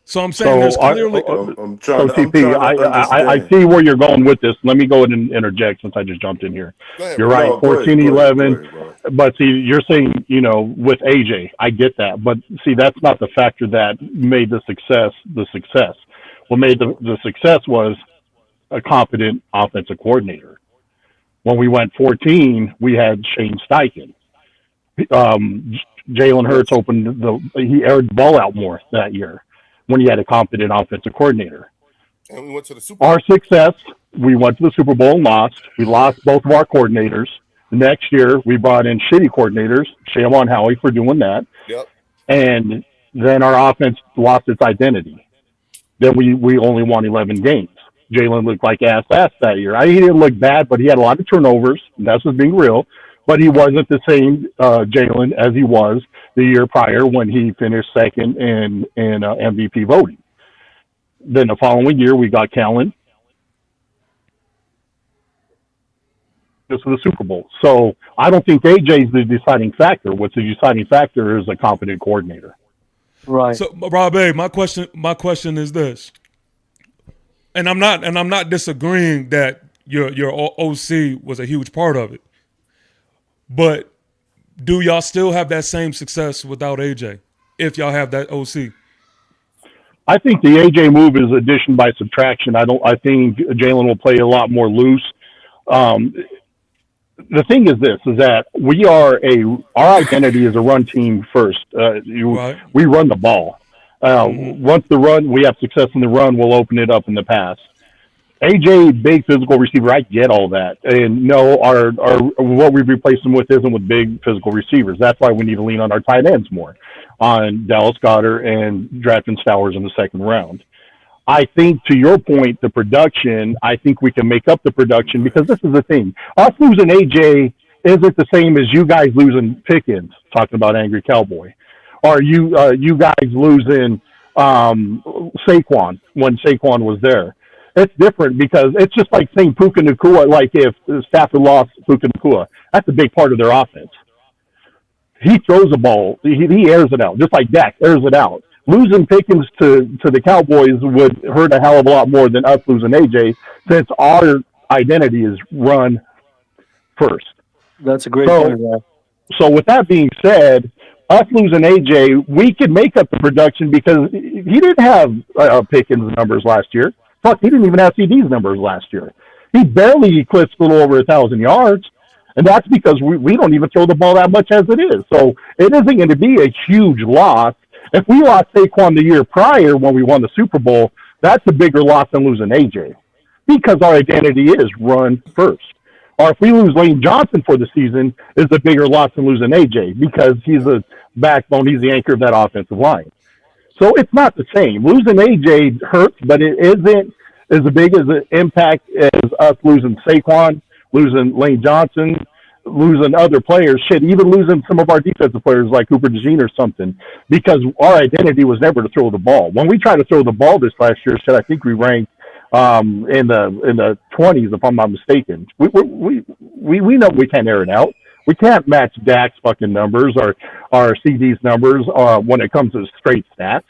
So I'm saying there's clearly. I'm so trying to TP, I understand. see where you're going with this. Let me go ahead and interject since I just jumped in here. Go ahead, You're bro. right, No, go ahead, 14, go ahead, go 11. ahead, bro. But see, you're saying, with AJ, I get that. But see, that's not the factor that made the success the success. What made the success was a competent offensive coordinator. When we went 14, we had Shane Steichen. Um, Jalen Hurts he aired the ball out more that year when he had a competent offensive coordinator. And we went to the Super Bowl. Our success, we went to the Super Bowl and lost. We lost both of our coordinators. The next year, we brought in shitty coordinators. Shame on Howie for doing that. Yep. And then our offense lost its identity. Then we only won 11 games. Jalen looked like ass that year. He didn't look bad, but he had a lot of turnovers. And that's just being real. But he wasn't the same Jalen as he was the year prior when he finished second in MVP voting. Then the following year, we got Callan. This is the Super Bowl. So I don't think AJ is the deciding factor. What's the deciding factor is a competent coordinator. Right. So Rob A, my question is this. And I'm not disagreeing that your OC was a huge part of it. But do y'all still have that same success without AJ if y'all have that OC? I think the AJ move is addition by subtraction. I think Jalen will play a lot more loose. The thing is that our identity is a run team first. Right. We run the ball. Once we have success in the run, we'll open it up in the pass. AJ, big physical receiver, I get all that. And no, our what we've replaced him with isn't with big physical receivers. That's why we need to lean on our tight ends more, on Dallas Goedert and drafting Stowers in the second round. I think, to your point, the production, I think we can make up the production because this is the thing. Us losing AJ isn't the same as you guys losing Pickens, talking about Angry Cowboy. Or you guys losing Saquon when Saquon was there. It's different because it's just like saying Puka Nacua, like if Stafford lost Puka Nacua. That's a big part of their offense. He throws the ball. He airs it out, just like Dak airs it out. Losing Pickens to the Cowboys would hurt a hell of a lot more than us losing AJ, since our identity is run first. That's a great point. So with that being said, us losing AJ, we could make up the production because he didn't have Pickens' numbers last year. Fuck, he didn't even have CD's numbers last year. He barely eclipsed a little over 1,000 yards. And that's because we don't even throw the ball that much as it is. So it isn't going to be a huge loss. If we lost Saquon the year prior when we won the Super Bowl, that's a bigger loss than losing AJ because our identity is run first. Or if we lose Lane Johnson for the season, is a bigger loss than losing AJ because he's a backbone. He's the anchor of that offensive line. So it's not the same. Losing AJ hurts, but it isn't as big as an impact as us losing Saquon, losing Lane Johnson, losing other players, even losing some of our defensive players like Cooper DeJean or something, because our identity was never to throw the ball. When we tried to throw the ball this last year, I think we ranked in the 20s, if I'm not mistaken. We know we can't air it out. We can't match Dak's fucking numbers or our CD's numbers when it comes to straight stats.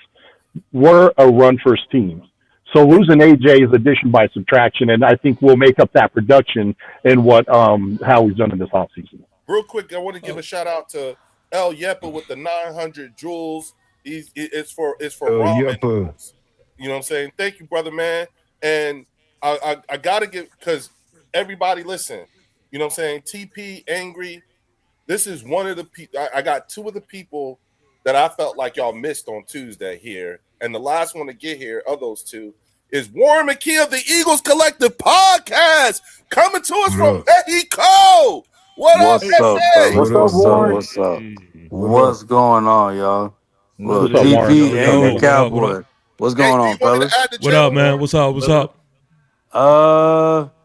We're a run-first team. So losing AJ is addition by subtraction, and I think we'll make up that production in what Howie's done in this offseason. Real quick, I want to give a shout-out to El Yepa with the 900 jewels. It's for ramen noodles. You know what I'm saying? Thank you, brother, man. And I got to give, because everybody listen. You know what I'm saying? TP, Angry. This is one of the people. I got two of the people that I felt like y'all missed on Tuesday here. And the last one to get here of those two is Warren McKee of the Eagles Collective Podcast, coming to us from Mexico. What's up, fellas? What's going on, y'all? Well, TP Angry Cowboy. What's going on, fellas? What up, man? What's up?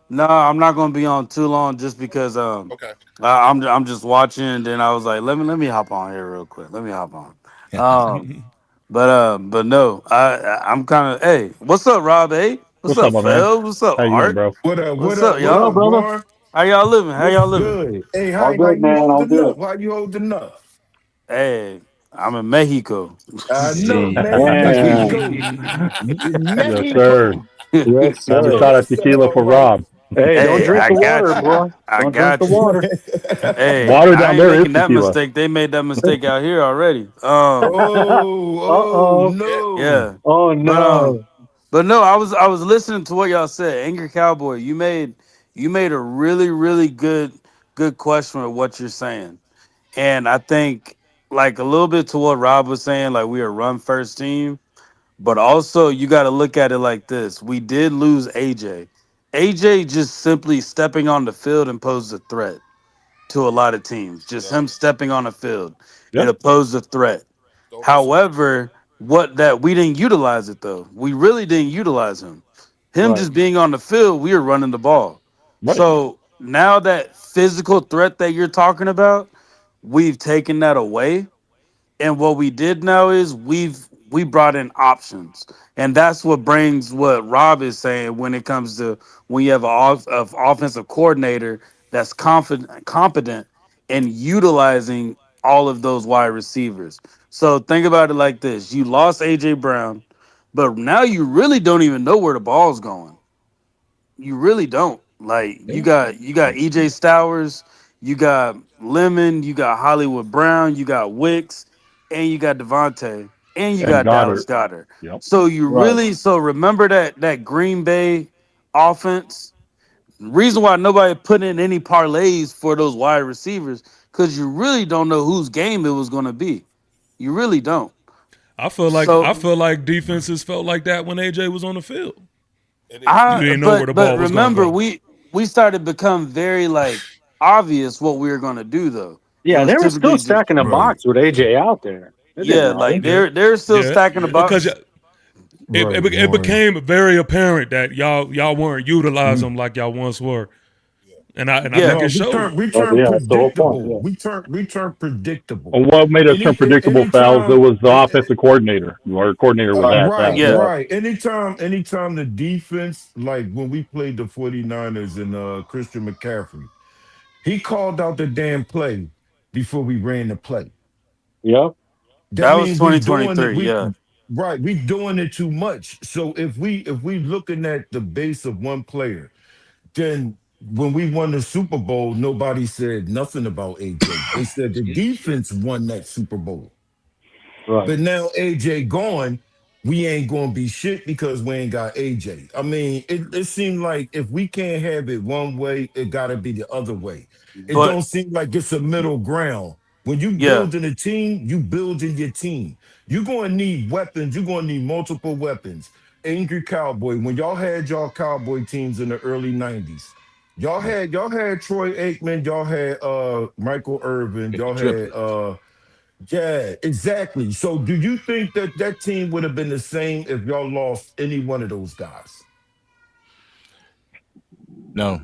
No, I'm not gonna be on too long just because okay. I'm just watching, and then I was like, let me hop on here real quick. Let me hop on. But no, I'm kind of. Hey, what's up, Rob? Hey, what's up, Phil? What's up, Art? Bro? What's up, y'all, brother? How y'all living? Good. Hey, how you holding up? How you holding up? Hey, I'm in Mexico. I know, See, man. Mexico. Yes, sir. Mexico. Yes, Have a sir. shot of Yes, sir. tequila All for right. Rob. Hey, don't Hey, drink I the water, got you. bro. I Don't drink the got you. water. Hey, Water I down ain't there is making that tequila. mistake. They made that mistake out here already. Oh, oh Uh-oh. Yeah. no. Yeah, Oh, but no. no, I was listening to what y'all said. Angry Cowboy, you made a really good question with what you're saying, and I think like a little bit to what Rob was saying, like we are run first team, but also you got to look at it like this: we did lose AJ. AJ just simply stepping on the field and posed a threat to a lot of teams. Just Yep. him stepping on the field, Yep. it posed a threat. Don't disagree. However, what that we didn't utilize it though. We really didn't utilize him. Him Right. just being on the field, we were running the ball. Right. So now that physical threat that you're talking about, we've taken that away. And what we did now is we brought in options. And that's what brings what Rob is saying when it comes to when you have an offensive coordinator that's confident competent in utilizing all of those wide receivers. So think about it like this. You lost AJ Brown, but now you really don't even know where the ball's going. You really don't. Like you got EJ Stowers, you got Lemon, you got Hollywood Brown, you got Wicks, and you got Devontae, and you And got Dallas Goddard. Goddard. Yep. So you Right. really remember that Green Bay offense. Reason why nobody put in any parlays for those wide receivers because you really don't know whose game it was going to be. You really don't. I So feel like defenses felt like that when AJ was on the field. And it, You I didn't know where the but ball was going to remember go. we started become very like obvious what we were gonna do though. It Yeah, was they were still typically just stacking the Right. box with AJ out there. It didn't yeah, like matter. Yeah, they're still yeah, stacking the because box. Right, it Warren. became very apparent that y'all weren't utilizing We, them like y'all once were, yeah. and I Yeah, think no, it showed. we Oh, turn yeah, that's the whole point. predictable. Yeah. We turn predictable. And what made us turn predictable, Fouls? It Anytime was the offensive coordinator. Our coordinator was Right. ass. right, yeah, Yeah. right. Anytime the defense, like when we played the 49ers and Christian McCaffrey, he called out the damn play before we ran the play. Yep. That that was means we doing it. 2023. Yeah, We doing it too much. So if we looking at the base of one player, then when we won the Super Bowl, nobody said nothing about AJ. They said the defense won that Super Bowl. Right. But now AJ gone, we ain't gonna be shit because we ain't got AJ. I mean, it seemed like if we can't have it one way, it gotta be the other way. It but don't seem like it's a middle ground. When you yeah, building a team, you building your team. You're gonna need weapons, you're gonna need multiple weapons. Angry Cowboy, when y'all had y'all cowboy teams in the early 90s, y'all had Troy Aikman, y'all had Michael Irvin, get the y'all had triplets. yeah, exactly. So, do you think that that team would have been the same if y'all lost any one of those guys? No,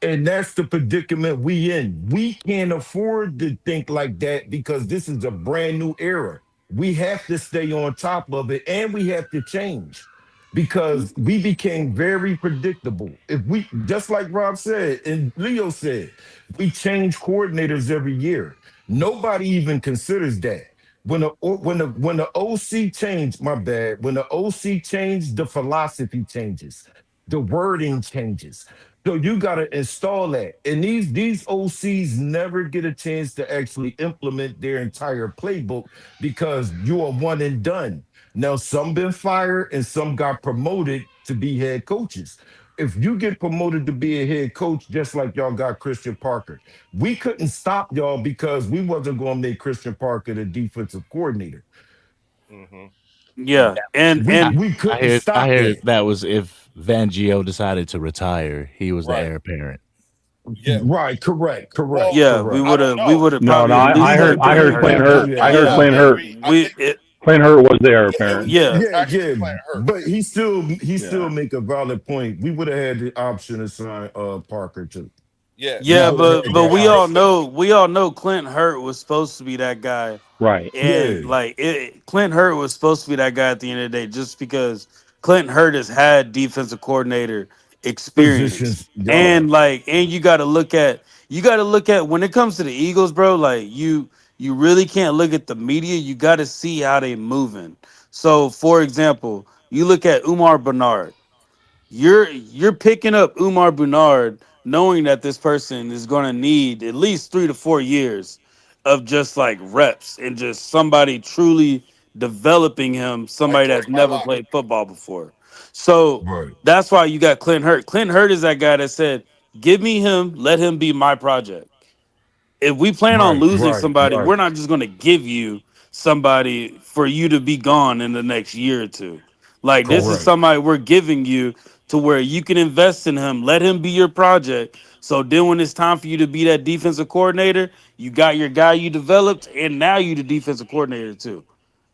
And that's the predicament we in. We can't afford to think like that because this is a brand new era. We have to stay on top of it and we have to change because we became very predictable. If we just like Rob said and Leo said, we change coordinators every year. Nobody even considers that. When the OC changed, my bad. When the OC changed, the philosophy changes, the wording changes. So you got to install that. And these OCs never get a chance to actually implement their entire playbook because you are one and done. Now some been fired and some got promoted to be head coaches. If you get promoted to be a head coach, just like y'all got Christian Parker, we couldn't stop y'all because we wasn't going to make Christian Parker the defensive coordinator. Mm-hmm. yeah, and We I, and we I couldn't heard. I stop heard that. that was if Van Gio decided to retire, he was the Right. heir apparent. Yeah. Right, correct, correct, Well, yeah, we correct. I would don't have we know. would have No, probably no, at We I least heard had don't I we Clint heard don't Clint Hurt. want to Hurt. do I that. heard Yeah, Clint Yeah. Hurt. Angry. I We think it, Clint Hurt was the heir yeah, apparent. yeah, it was Yeah, actually yeah, Clint Hurt. but he still Yeah. make a valid point. We would have had the option to sign Parker too. Yeah, We yeah, now would have the had but that here's the option. thing. we all know Clint Hurt was supposed to be that guy, Right. and Yeah, like Clint Hurt was supposed to be that guy at the end of the day, just because Clint Hurt has had defensive coordinator experience, positions. Yeah, and like and you got to look at when it comes to the Eagles, bro. Like you really can't look at the media. You got to see how they moving. So, for example, you look at Umar Bernard. You're picking up Umar Bernard knowing that this person is going to need at least 3 to 4 years of just like reps and just somebody truly developing him, Like somebody George that's never Mylock. played football before. So Right. that's why you got Clint Hurt. Clint Hurt is that guy that said, "Give me him, let him be my project." If we plan on Right. losing Right. somebody, Right. we're not just going to give you somebody for you to be gone in the next year or two. Like this is Correct. somebody we're giving you to where you can invest in him, let him be your project. So then when it's time for you to be that defensive coordinator, you got your guy you developed, and now you the defensive coordinator too.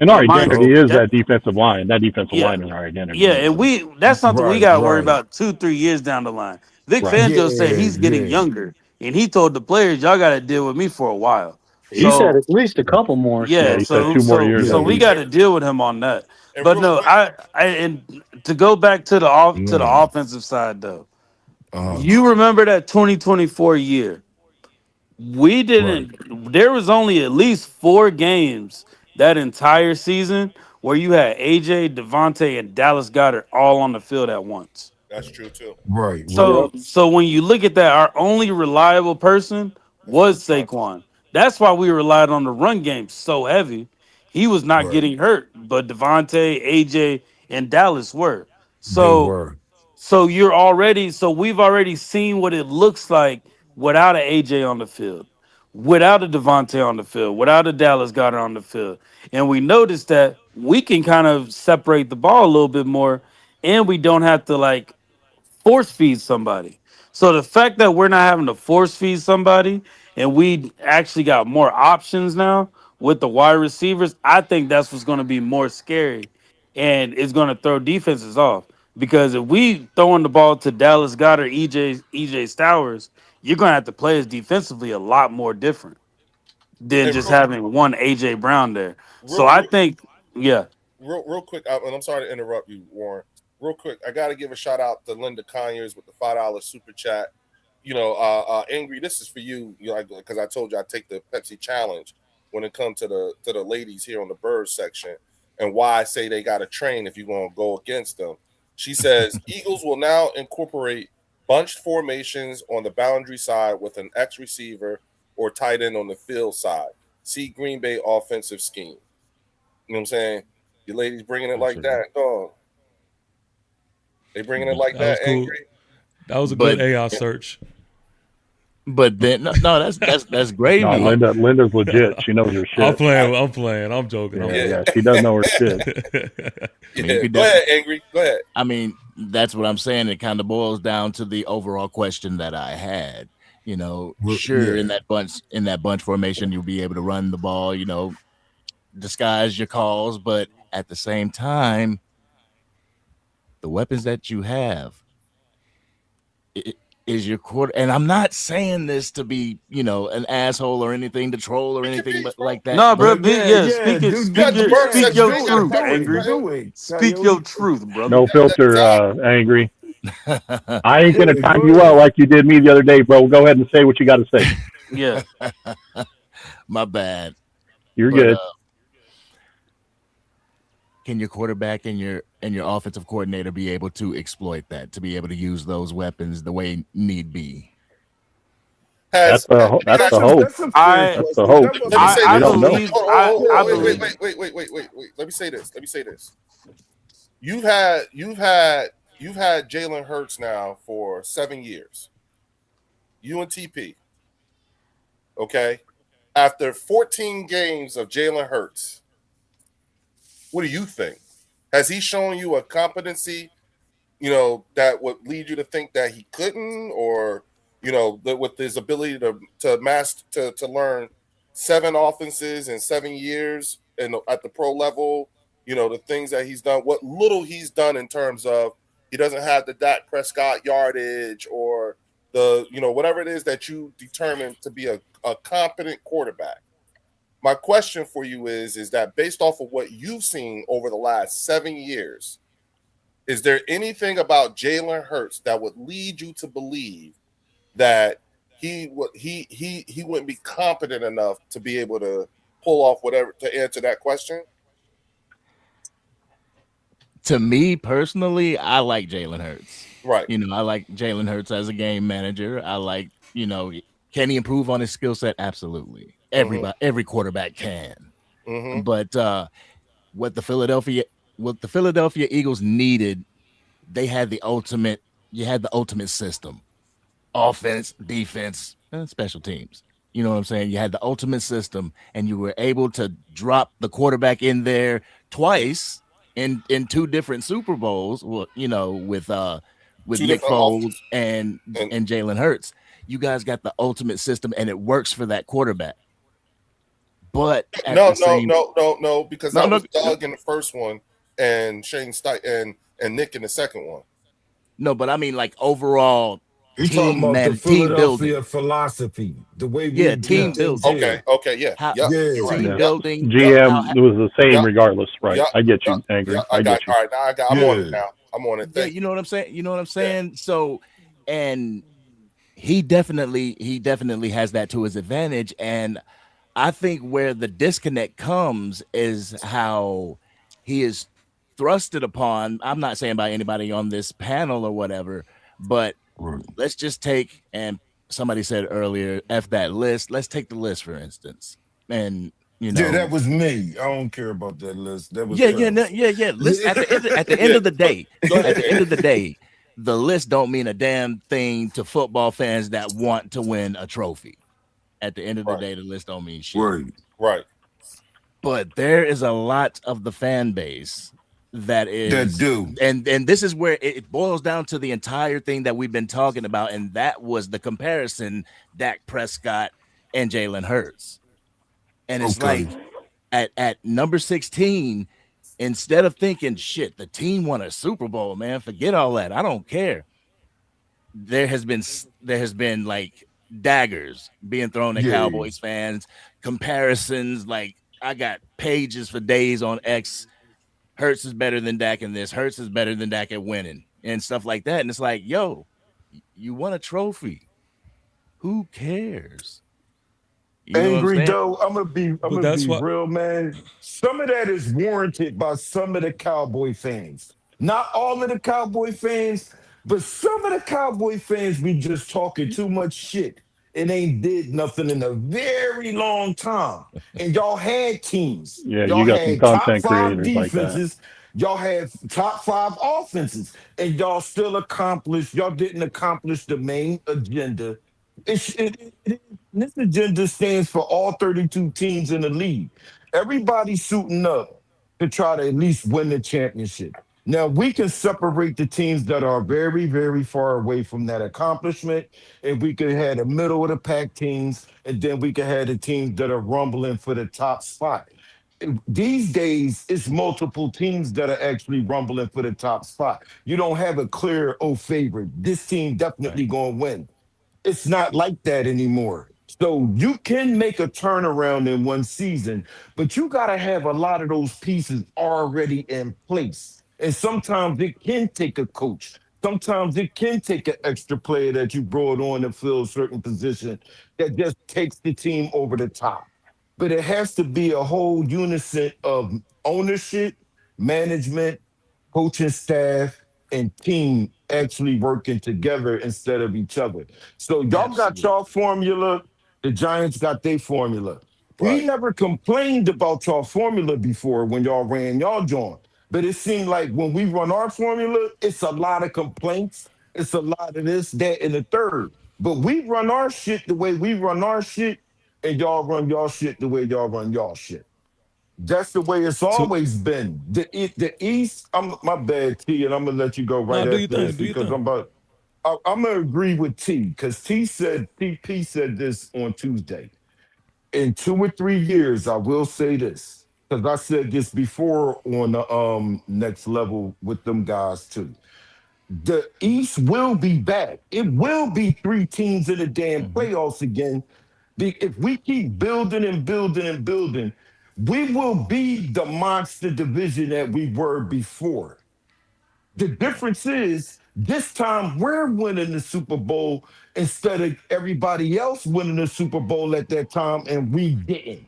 And our And mind identity So you, is that that defensive line. That defensive yeah, line is our identity yeah, and anyway. that's something we right. got to worry Right. about 2 3 years down the line. Vic Right. Fangio said Yeah. he's getting Yeah. younger, and he told the players, "Y'all got to deal with me for a while." He said So at least a couple more. Yeah, yeah, he said so 2 more years so at Yeah. we least. got to deal with him on that. And But real no, quick, and to go back to the to the Mm. offensive side though, Uh. you remember that 2024 year? We Right. didn't. There was only at least 4 games that entire season where you had AJ, Devontae, and Dallas Goddard all on the field at once. that's true too. Right. Right. Yep. So when you look at that, our only reliable person That's was Devontae. Saquon. That's why we relied on the run game so heavy. He was not Right. getting hurt, but Devontae, AJ, and Dallas were. They So were. so we've already seen what it looks like without an AJ on the field, without a Devontae on the field, without a Dallas Goddard on the field. And we noticed that we can kind of separate the ball a little bit more, and we don't have to like force feed somebody. So the fact that we're not having to force feed somebody and we actually got more options now with the wide receivers, I think that's what's going to be more scary, and it's going to throw defenses off. Because if we throwing the ball to Dallas Goddard, EJ Stowers, you're going to have to play us defensively a lot more different than Hey, just having one AJ Brown there. So real, I real, think, yeah, real quick, and I'm sorry to interrupt you, Warren. Real quick, I got to give a shout out to Linda Conyers with the $5 super chat. Angry, this is for you. Because I told you I take the Pepsi challenge when it comes to the ladies here on the bird section, and why I say they got to train if you're going to go against them. She says Eagles will now incorporate bunched formations on the boundary side with an X receiver or tight end on the field side. See Green Bay offensive scheme. You know what I'm saying? Your ladies bringing it like that, dog. They bringing it like That was that, cool. Angry. That was a But good AI search. but then no, that's No, gravy. Linda's legit. She knows her I'm shit. playing. I'm playing. I'm joking. I'm Yeah, Yeah. yeah, she does know her shit. I mean, you Yeah. could Go ahead, Angry. Go ahead. I mean, that's what I'm saying. It kind of boils down to the overall question that I had. Sure, Yeah. in that bunch formation, you'll be able to run the ball, disguise your calls, but at the same time, the weapons that you have is your quarter. And I'm not saying this to be, an asshole or anything, to troll or anything, but like that. no, bro, Yeah. speak it, Do, got the bird speak section. your You ain't got to truth, fight with angry. Israel. do it. Speak your truth, brother. No filter, Angry. I ain't gonna Yeah, time go you ahead. out like you did me the other day, bro. Go ahead and say what you got to say. Yeah. My bad. You're But good. can your quarterback and your offensive coordinator be able to exploit that, to be able to use those weapons the way need be? That's the hope. That's a fair That's the question. hope. That was Let me say I We this. don't know. believe Hold I on. believe Wait. Let me say this. You've had Jalen Hurts now for 7 years. You and TP. Okay. After 14 games of Jalen Hurts, what do you think? Has he shown you a competency, that would lead you to think that he couldn't, or, with his ability to master to learn 7 offenses in 7 years and at the pro level, the things that he's done, what little he's done in terms of he doesn't have the Dak Prescott yardage or the, whatever it is that you determine to be a competent quarterback. My question for you is that based off of what you've seen over the last 7 years, is there anything about Jalen Hurts that would lead you to believe that he wouldn't be competent enough to be able to pull off whatever to answer that question? To me personally, I like Jalen Hurts. Right. I like Jalen Hurts as a game manager. I like, can he improve on his skill set? Absolutely. Every quarterback can. But what the Philadelphia Eagles needed, they had the ultimate. You had the ultimate system: offense, defense, and special teams. You know what I'm saying? You had the ultimate system, and you were able to drop the quarterback in there twice in 2 different Super Bowls. Well, with Nick Foles and Jalen Hurts. You guys got the ultimate system, and it works for that quarterback. But no, because that was Doug in the first one, and Shane and Nick in the second one. No, but I mean, like, overall, He's talking about the Philadelphia philosophy, the way we team building. Okay, yeah. Team building. GM was the same regardless, right? I get you, Angry. I get you. All right, I'm on it now. I'm on it. You know what I'm saying? Yeah. So, and he definitely has that to his advantage. And I think where the disconnect comes is how he is thrusted upon. I'm not saying by anybody on this panel or whatever, but let's just take, and somebody said earlier, F that list. Let's take the list, for instance. And, yeah, that was me. I don't care about that list. That was List at the end of the day. At the end of the day, the list don't mean a damn thing to football fans that want to win a trophy. At the end of the day, the list don't mean shit. Right. But there is a lot of the fan base that do, and this is where it boils down to the entire thing that we've been talking about, and that was the comparison Dak Prescott and Jalen Hurts. And it's like at number 16, instead of thinking, shit, the team won a Super Bowl, man, forget all that, I don't care. There has been like daggers being thrown at Cowboys fans, comparisons. Like, I got pages for days on X. Hurts is better than Dak in this. Hurts is better than Dak at winning and stuff like that. And it's like, yo, you won a trophy. Who cares? Angry though, I'm gonna be real, man. Some of that is warranted by some of the Cowboy fans. Not all of the Cowboy fans, but some of the Cowboy fans be just talking too much shit and ain't did nothing in a very long time. And y'all had teams. Yeah, y'all you got had some content top 5 creators defenses. like that. Y'all had top 5 offenses, and y'all still accomplished. Y'all didn't accomplish the main agenda. This agenda stands for all 32 teams in the league. Everybody's suiting up to try to at least win the championship. Now, we can separate the teams that are very, very far away from that accomplishment, and we could have the middle of the pack teams, and then we could have the teams that are rumbling for the top spot. These days, it's multiple teams that are actually rumbling for the top spot. You don't have a clear, favorite. This team definitely going to win. It's not like that anymore. So you can make a turnaround in one season, but you got to have a lot of those pieces already in place. And sometimes it can take a coach. Sometimes it can take an extra player that you brought on to fill a certain position that just takes the team over the top. But it has to be a whole unison of ownership, management, coaching staff, and team actually working together instead of each other. So y'all got y'all formula. The Giants got their formula. We never complained about y'all formula before when y'all ran y'all joint. But it seemed like when we run our formula, it's a lot of complaints. It's a lot of this, that, and the third. But we run our shit the way we run our shit, and y'all run y'all shit the way y'all run y'all shit. That's the way it's always been. The East, my bad, T, and I'm gonna let you go right after this because I'm gonna agree with T because TP said this on Tuesday. In 2 or 3 years, I will say this because I said this before on the next level with them guys too. The East will be back. It will be 3 teams in the damn playoffs again. If we keep building and building and building, we will be the monster division that we were before. The difference is this time we're winning the Super Bowl instead of everybody else winning the Super Bowl at that time, and we didn't.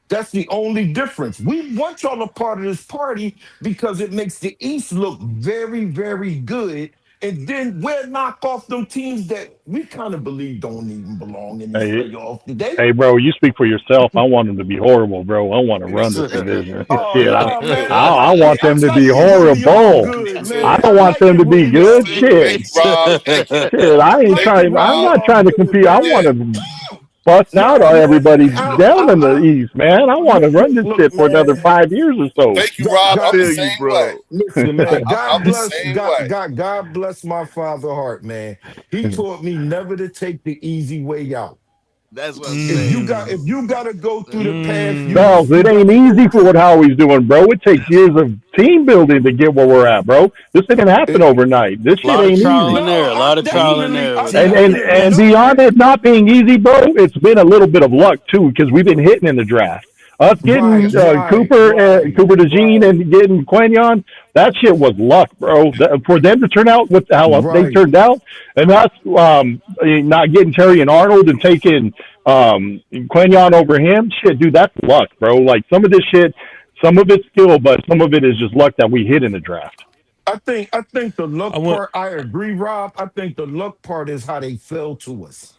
That's the only difference. We want y'all a part of this party because it makes the East look very, very good. And then we'll knock off them teams that we kind of believe don't even belong in this Hey, playoff today. hey, bro, you speak for yourself. I want them to be horrible, bro. I want to run this division. Oh Shit, no, man! I want I'm them to be telling you, Willie, y'all horrible. good, I man. I don't want like them it, to be Willie. good. Y'all Shit, Thank you, good. Rob. Thank you. shit. I ain't Like it, trying. I'm Rob. not Rob. trying to Y'all compete. I good. want Yeah. to bust out Yeah, on man. everybody down in the I, East, man. I want to run this look, shit for another man. 5 years or so. Thank you, God, Rob. I I'm God, the feel you, same way. bro. listen, man. I'm the same way. God bless my father heart, man. He taught me never to take the easy way out. That's what I'm saying, If bro. you gotta go through the path, Charles, you it ain't gotta go easy for through. what Howie's doing, bro. It takes years of team building to get where we're at, bro. This didn't happen It, overnight. This A shit lot of ain't trial easy. and no, error. A lot of trial and error I with And that. and definitely and know beyond that. it not being easy, bro, it's been a little bit of luck too, because we've been hitting in the draft. Us Right, getting right, Cooper, right, Cooper DeJean, right, and getting Quinion, that shit was luck, bro. For them to turn out with how they right. turned out, and us not getting Terry and Arnold and taking Quinion over him, shit, dude, that's luck, bro. Like some of this shit, some of it's skill, but some of it is just luck that we hit in the draft. I think the I luck want. part. I agree, Rob. I think the luck part is how they fell to us.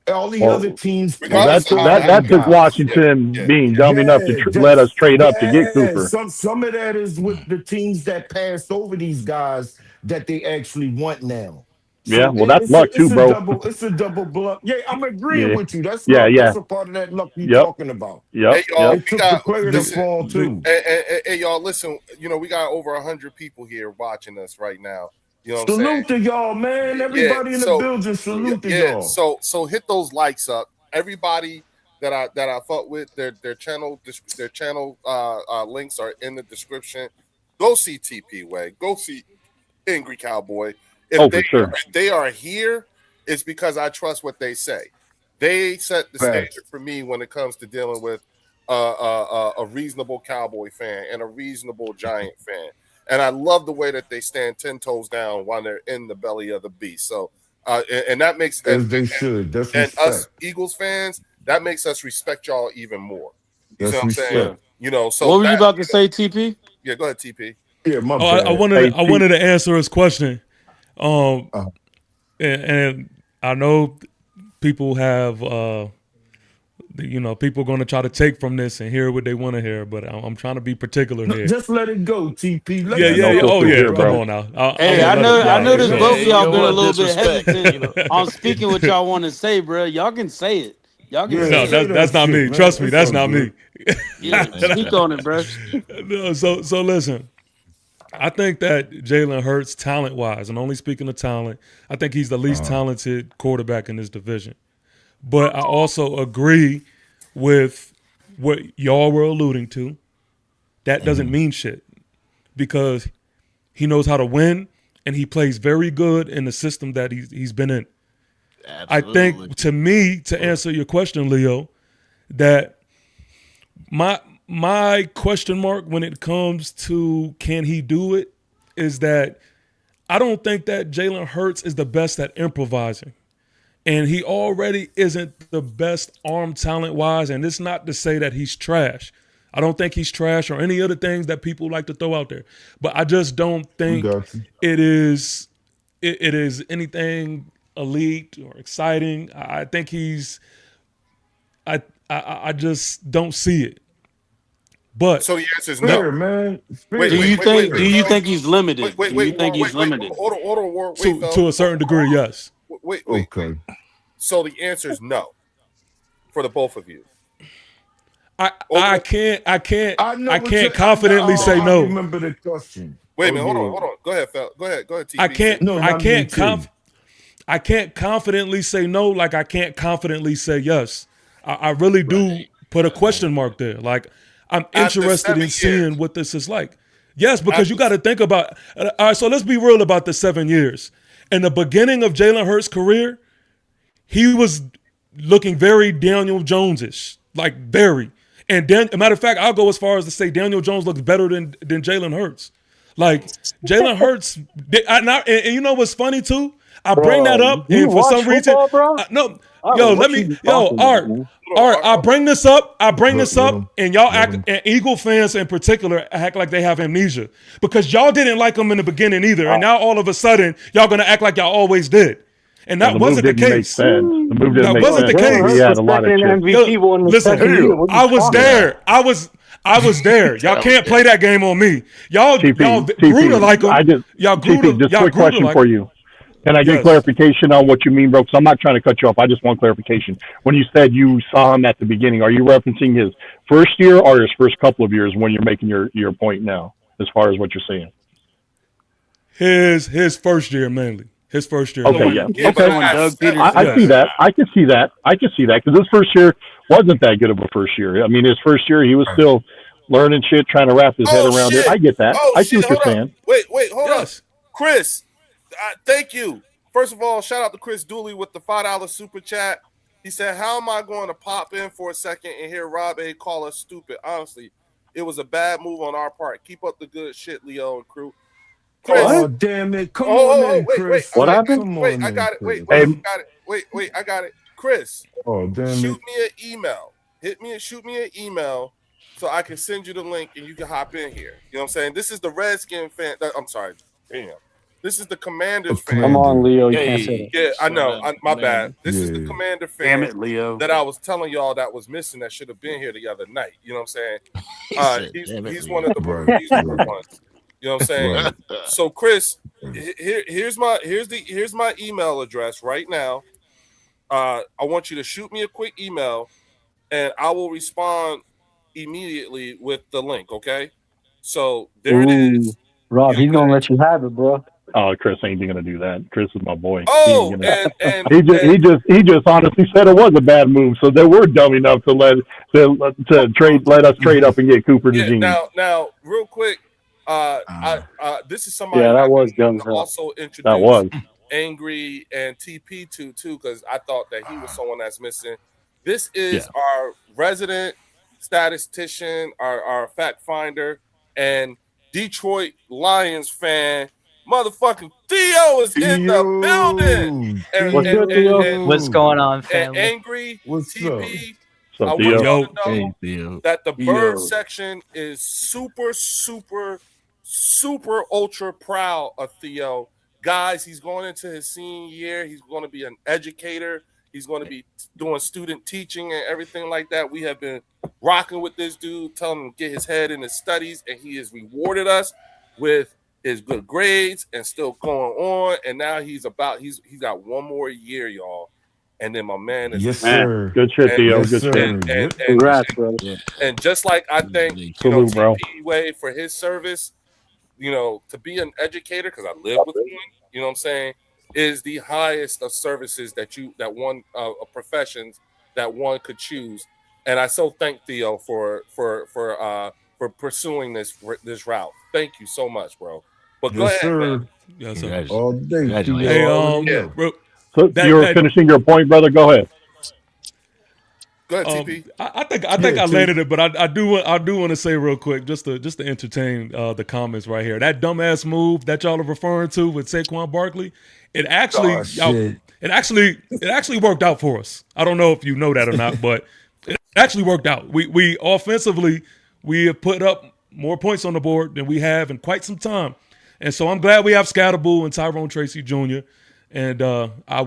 All the other Well, teams well, Regardless passed of over how them that took guys. yeah, Washington yeah, being yeah. dumb enough to Yeah, let us trade up to get yeah. Cooper. Some of that is with the teams that passed over these guys that they actually want now. Yeah, So well, that's luck too, bro. it's a double bluff. Yeah, I'm agreeing Yeah, with you. That's yeah, luck. yeah. That's a part of that luck you Yep, talking about. yep, Hey, y'all, yep. It we took the got, player to The, listen, fall the, too. hey, y'all, listen, we got over 100 people here watching us right now. You know what I'm saying? Salute to y'all, man. Yeah. Everybody in the So, building, yeah, salute to yeah. y'all. So hit those likes up. Everybody that I fuck with, their channel links are in the description. Go see TP Way. Go see Angry Cowboy. Oh, for sure. If they are here, it's because I trust what they say. They set the Facts. standard for me when it comes to dealing with a reasonable Cowboy fan and a reasonable Giant fan. And I love the way that they stand 10 toes down while they're in the belly of the beast. So, and that makes As they should. That's and us respect. Eagles fans, that makes us respect y'all even more. You see That's what I'm saying? yeah. respect. So What were you that about to say, TP? yeah, go ahead, TP. Yeah, my oh, I bad. wanted. Hey, I wanted to answer his question. Um, Uh, and I know people have. People are going to try to take from this and hear what they want to hear, but I'm trying to be particular no, here. just let it go, TP. Let Yeah, it yeah, yeah, no yeah. flow, Oh, filters good yeah. here, Come bro. brother. on now. I'm Hey, gonna I let it know, I fly know here. this Go both of ahead. Man, you y'all don't been a want little bit disrespect. hesitant on speaking what y'all want to say, bro. Y'all can say it. Y'all can Yeah, say No, it. say that's that not shit, me. man. Trust me, It's that's all not good. me. Yeah, speak on it, bro. No, so listen. I think that Jalen Hurts, talent wise, and only speaking of talent, I think he's the least talented quarterback in this division. But I also agree with what y'all were alluding to. That doesn't mean shit because he knows how to win and he plays very good in the system that he's been in. I Absolutely. think to answer your question, Leo, that my question mark when it comes to can he do it is that I don't think that Jalen Hurts is the best at improvising. And he already isn't the best arm talent wise. And it's not to say that he's trash. I don't think he's trash or any other things that people like to throw out there. But I just don't We think got you. it is anything elite or exciting. I think I just don't see it. But So the answer is no. Fair, man. Wait, Do Fair. wait, you wait, wait, think? Do wait, Fair. you fellas. think he's limited? Wait, Do you wait, think he's wait. limited? Hold on, War. Wait, fellas. to a certain degree, yes. Wait. Okay. So the answer is no for the both of you. I can't I know what you confidently say I no. remember the question. Wait a Oh minute, yeah. hold on. Go ahead, fella. Go ahead, I TP. can't No, I not me can't too. I can't confidently say no like I can't confidently say yes. I really do put a question mark there. Like I'm After interested 7 in years, seeing what this is like. Yes, because you after got to think about. All right, so let's be real about the 7 years. In the beginning of Jalen Hurts' career, he was looking very Daniel Jones-ish, like very. And then, a matter of fact, I'll go as far as to say Daniel Jones looks better than Jalen Hurts. Like Jalen Hurts, and you know what's funny too? I bring that up, Do you and for watch some reason, football, bro? no, I don't yo, know let what me, you be yo, talking about, man. Art, I bring this up, Let 'em- and y'all let act, 'em. and Eagle fans in particular act like they have amnesia because y'all didn't like them in the beginning either, and now all of a sudden y'all gonna act like y'all always did, and that the move wasn't the didn't make case. sense. The move didn't That make wasn't sense. the Jalen case. He Hurts had was a lot of second chips. MVP won the second year. What are you I was talking there. about? I was there. Y'all can't play that game on me. Y'all grew to like them. Y'all grew to just quick question like for them. you. Can I get Yes. clarification on what you mean, bro? Because I'm not trying to cut you off. I just want clarification. When you said you saw him at the beginning, are you referencing his first year or his first couple of years when you're making your point now, as far as what you're saying? His first year mainly. His first year. Okay, mainly. yeah. Okay. So when Doug Peterson, I see that. I can see that. Because his first year wasn't that good of a first year. I mean, his first year, he was still learning shit, trying to wrap his head around it. I get that. I see what you're saying. Wait, hold Yes. up. Chris, thank you. First of all, shout out to Chris Dooley with the $5 super chat. He said, how am I going to pop in for a second and hear Rob A call us stupid? Honestly, it was a bad move on our part. Keep up the good shit, Leo and crew. Chris. Oh, damn it. Come on in, Chris. What happened? Come Wait, on I got in, it. Wait, Chris. I got it. Chris, Oh, damn shoot it. me an email. Shoot me an email so I can send you the link and you can hop in here. You know what I'm saying? This is the Redskin fan. I'm sorry. Damn. This is the Commander's fan. Come on, Leo. You Hey, can't say that. Yeah, I know. My man. bad. This is the Yeah. Commander Damn fan it, Leo. that I was telling y'all that was missing that should have been here the other night. You know what I'm saying? said, "Damn it, He's Leo." one of the Right, he's one of the right. ones. You know what I'm saying? Right. So Chris, here's my email address right now. I want you to shoot me a quick email and I will respond immediately with the link, okay? So there it is. Rob, You know he's what I'm gonna let you have it, bro. Oh, Chris ain't gonna do that. Chris is my boy. Oh, He just honestly said it was a bad move. So they were dumb enough to let us trade up and get Cooper yeah, DeJean. now, real quick, this is somebody Yeah, that was I dumb. also That introduced was. Angry and TP to too, because I thought that he was someone that's missing. This is our resident statistician, our fact finder, and Detroit Lions fan. Motherfucking Theo is in the building. What's good, Theo? What's going on, And family? Angry What's TP. So I want Theo, y'all to know Hey, Theo. that the bird Yo. section is super, super, super ultra proud of Theo. Guys, he's going into his senior year. He's going to be an educator. He's going to be doing student teaching and everything like that. We have been rocking with this dude, telling him to get his head in his studies, and he has rewarded us with his good grades and still going on. And now he's got one more year, y'all. And then my man is Yes, sir. good shit, Theo. Yes, Good sir. shit. Congrats, brother. and just like I thank Salute, bro. TP Way for his service, to be an educator, because I live with one, you know what I'm saying, is the highest of services that one of professions that one could choose. And I so thank Theo for pursuing this route. Thank you so much, bro. But go Yes, ahead, sir. man. Yes, sir. All day. Congratulations. Hey, Theo. bro, So you were finishing your point, brother. Go ahead. Go ahead, TP. I think I landed it, but I do want to say real quick, just to entertain the comments right here. That dumbass move that y'all are referring to with Saquon Barkley, it actually it actually worked out for us. I don't know if you know that or not, but it actually worked out. We offensively we have put up more points on the board than we have in quite some time, and so I'm glad we have Scatterboo and Tyrone Tracy Jr. And I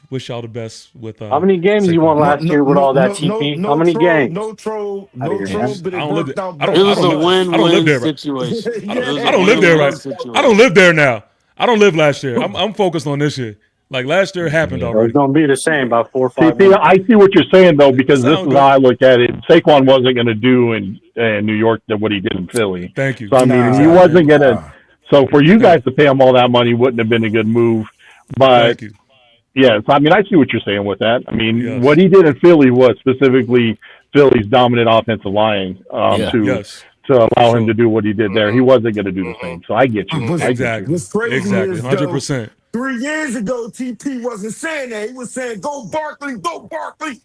wish y'all the best with. How many games you won last year with all that TP? How many games? No troll, Outta here, man. but it I don't live worked out. I don't- It was I don't a live- I don't live win-win there, right? situation. Yeah. It was a I don't live there, win-win right? situation. I don't live there now. I don't live last year. I'm focused on this year. Like last year happened It's already. gonna be the same about 4 or 5 See, months. I see what you're saying though, because this Sound is good. how I look at it. Saquon wasn't going to do in New York what he did in Philly. Thank you. So I mean, he wasn't going to. So for you guys to pay him all that money wouldn't have been a good move. But Thank you. yeah, so I mean, I see what you're saying with that. I mean, Yes. what he did in Philly was specifically Philly's dominant offensive line Yes. to allow him Sure. to do what he did there. He wasn't going to do the same. So I get you. I get Exactly. you. What's crazy Exactly. is, 100%. 3 years ago, TP wasn't saying that. He was saying, "Go Barkley, go Barkley."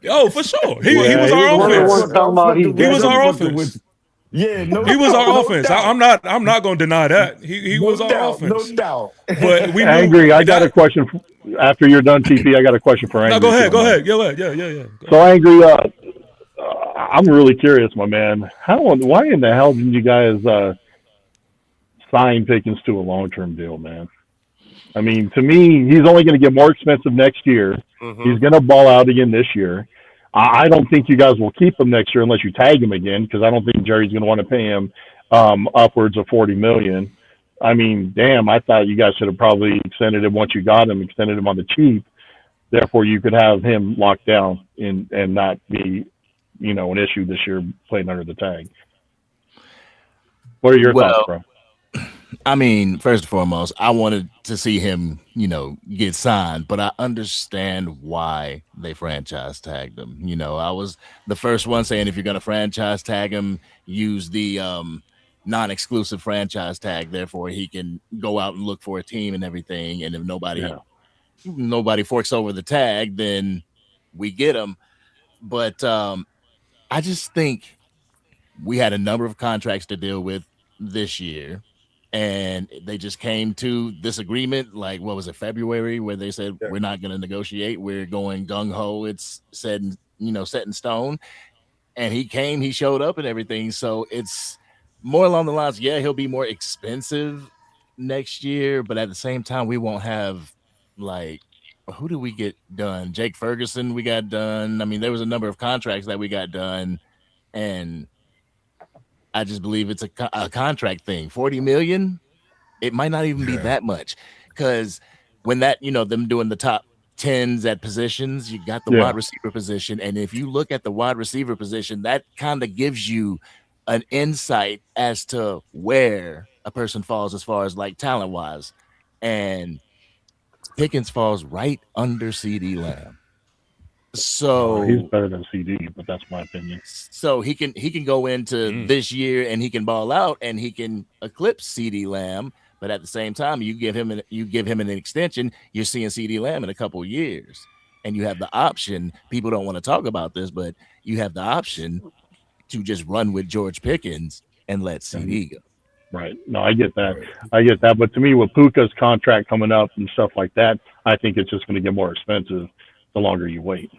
Oh, for sure. He Yeah, was he our was one of the offense. ones talking about he He was our fucking offense. with you. Yeah, no He was doubt, our no offense. doubt. I'm not going to deny that. He No was our doubt, no offense. doubt. But we knew Angry, I got a that. question. After you're done, TP, I got a question for No, Angry. go If you ahead. don't Go mind. ahead. Yeah. Go So ahead. Angry, I'm really curious, my man. Why in the hell didn't you guys sign Pickens to a long-term deal, man? I mean, to me, he's only going to get more expensive next year. Mm-hmm. He's going to ball out again this year. I don't think you guys will keep him next year unless you tag him again, because I don't think Jerry's going to want to pay him upwards of $40 million. I mean, damn, I thought you guys should have probably extended him once you got him, extended him on the cheap. Therefore, you could have him locked down and not be, an issue this year playing under the tag. What are your thoughts, bro? I mean, first and foremost, I wanted to see him, get signed, but I understand why they franchise tagged him. I was the first one saying if you're going to franchise tag him, use the non-exclusive franchise tag. Therefore, he can go out and look for a team and everything. And if nobody forks over the tag, then we get him. But I just think we had a number of contracts to deal with this year. And they just came to this agreement, like, what was it, February, where they said, we're not going to negotiate. We're going gung-ho. It's set in stone. And he showed up and everything. So it's more along the lines, he'll be more expensive next year. But at the same time, we won't have, like, who do we get done? Jake Ferguson, we got done. I mean, there was a number of contracts that we got done. And I just believe it's a contract thing. $40 million, it might not even be that much, because when that, them doing the top 10s at positions, you got the wide receiver position. And if you look at the wide receiver position, that kind of gives you an insight as to where a person falls as far as like talent wise. And Pickens falls right under CD Lamb. So he's better than CD, but that's my opinion. So he can go into this year and he can ball out and he can eclipse CD Lamb. But at the same time, you give him an extension, you're seeing CD Lamb in a couple of years. And you have the option. People don't want to talk about this, but you have the option to just run with George Pickens and let CD go. Right. No, I get that. But to me, with Puka's contract coming up and stuff like that, I think it's just going to get more expensive the longer you wait.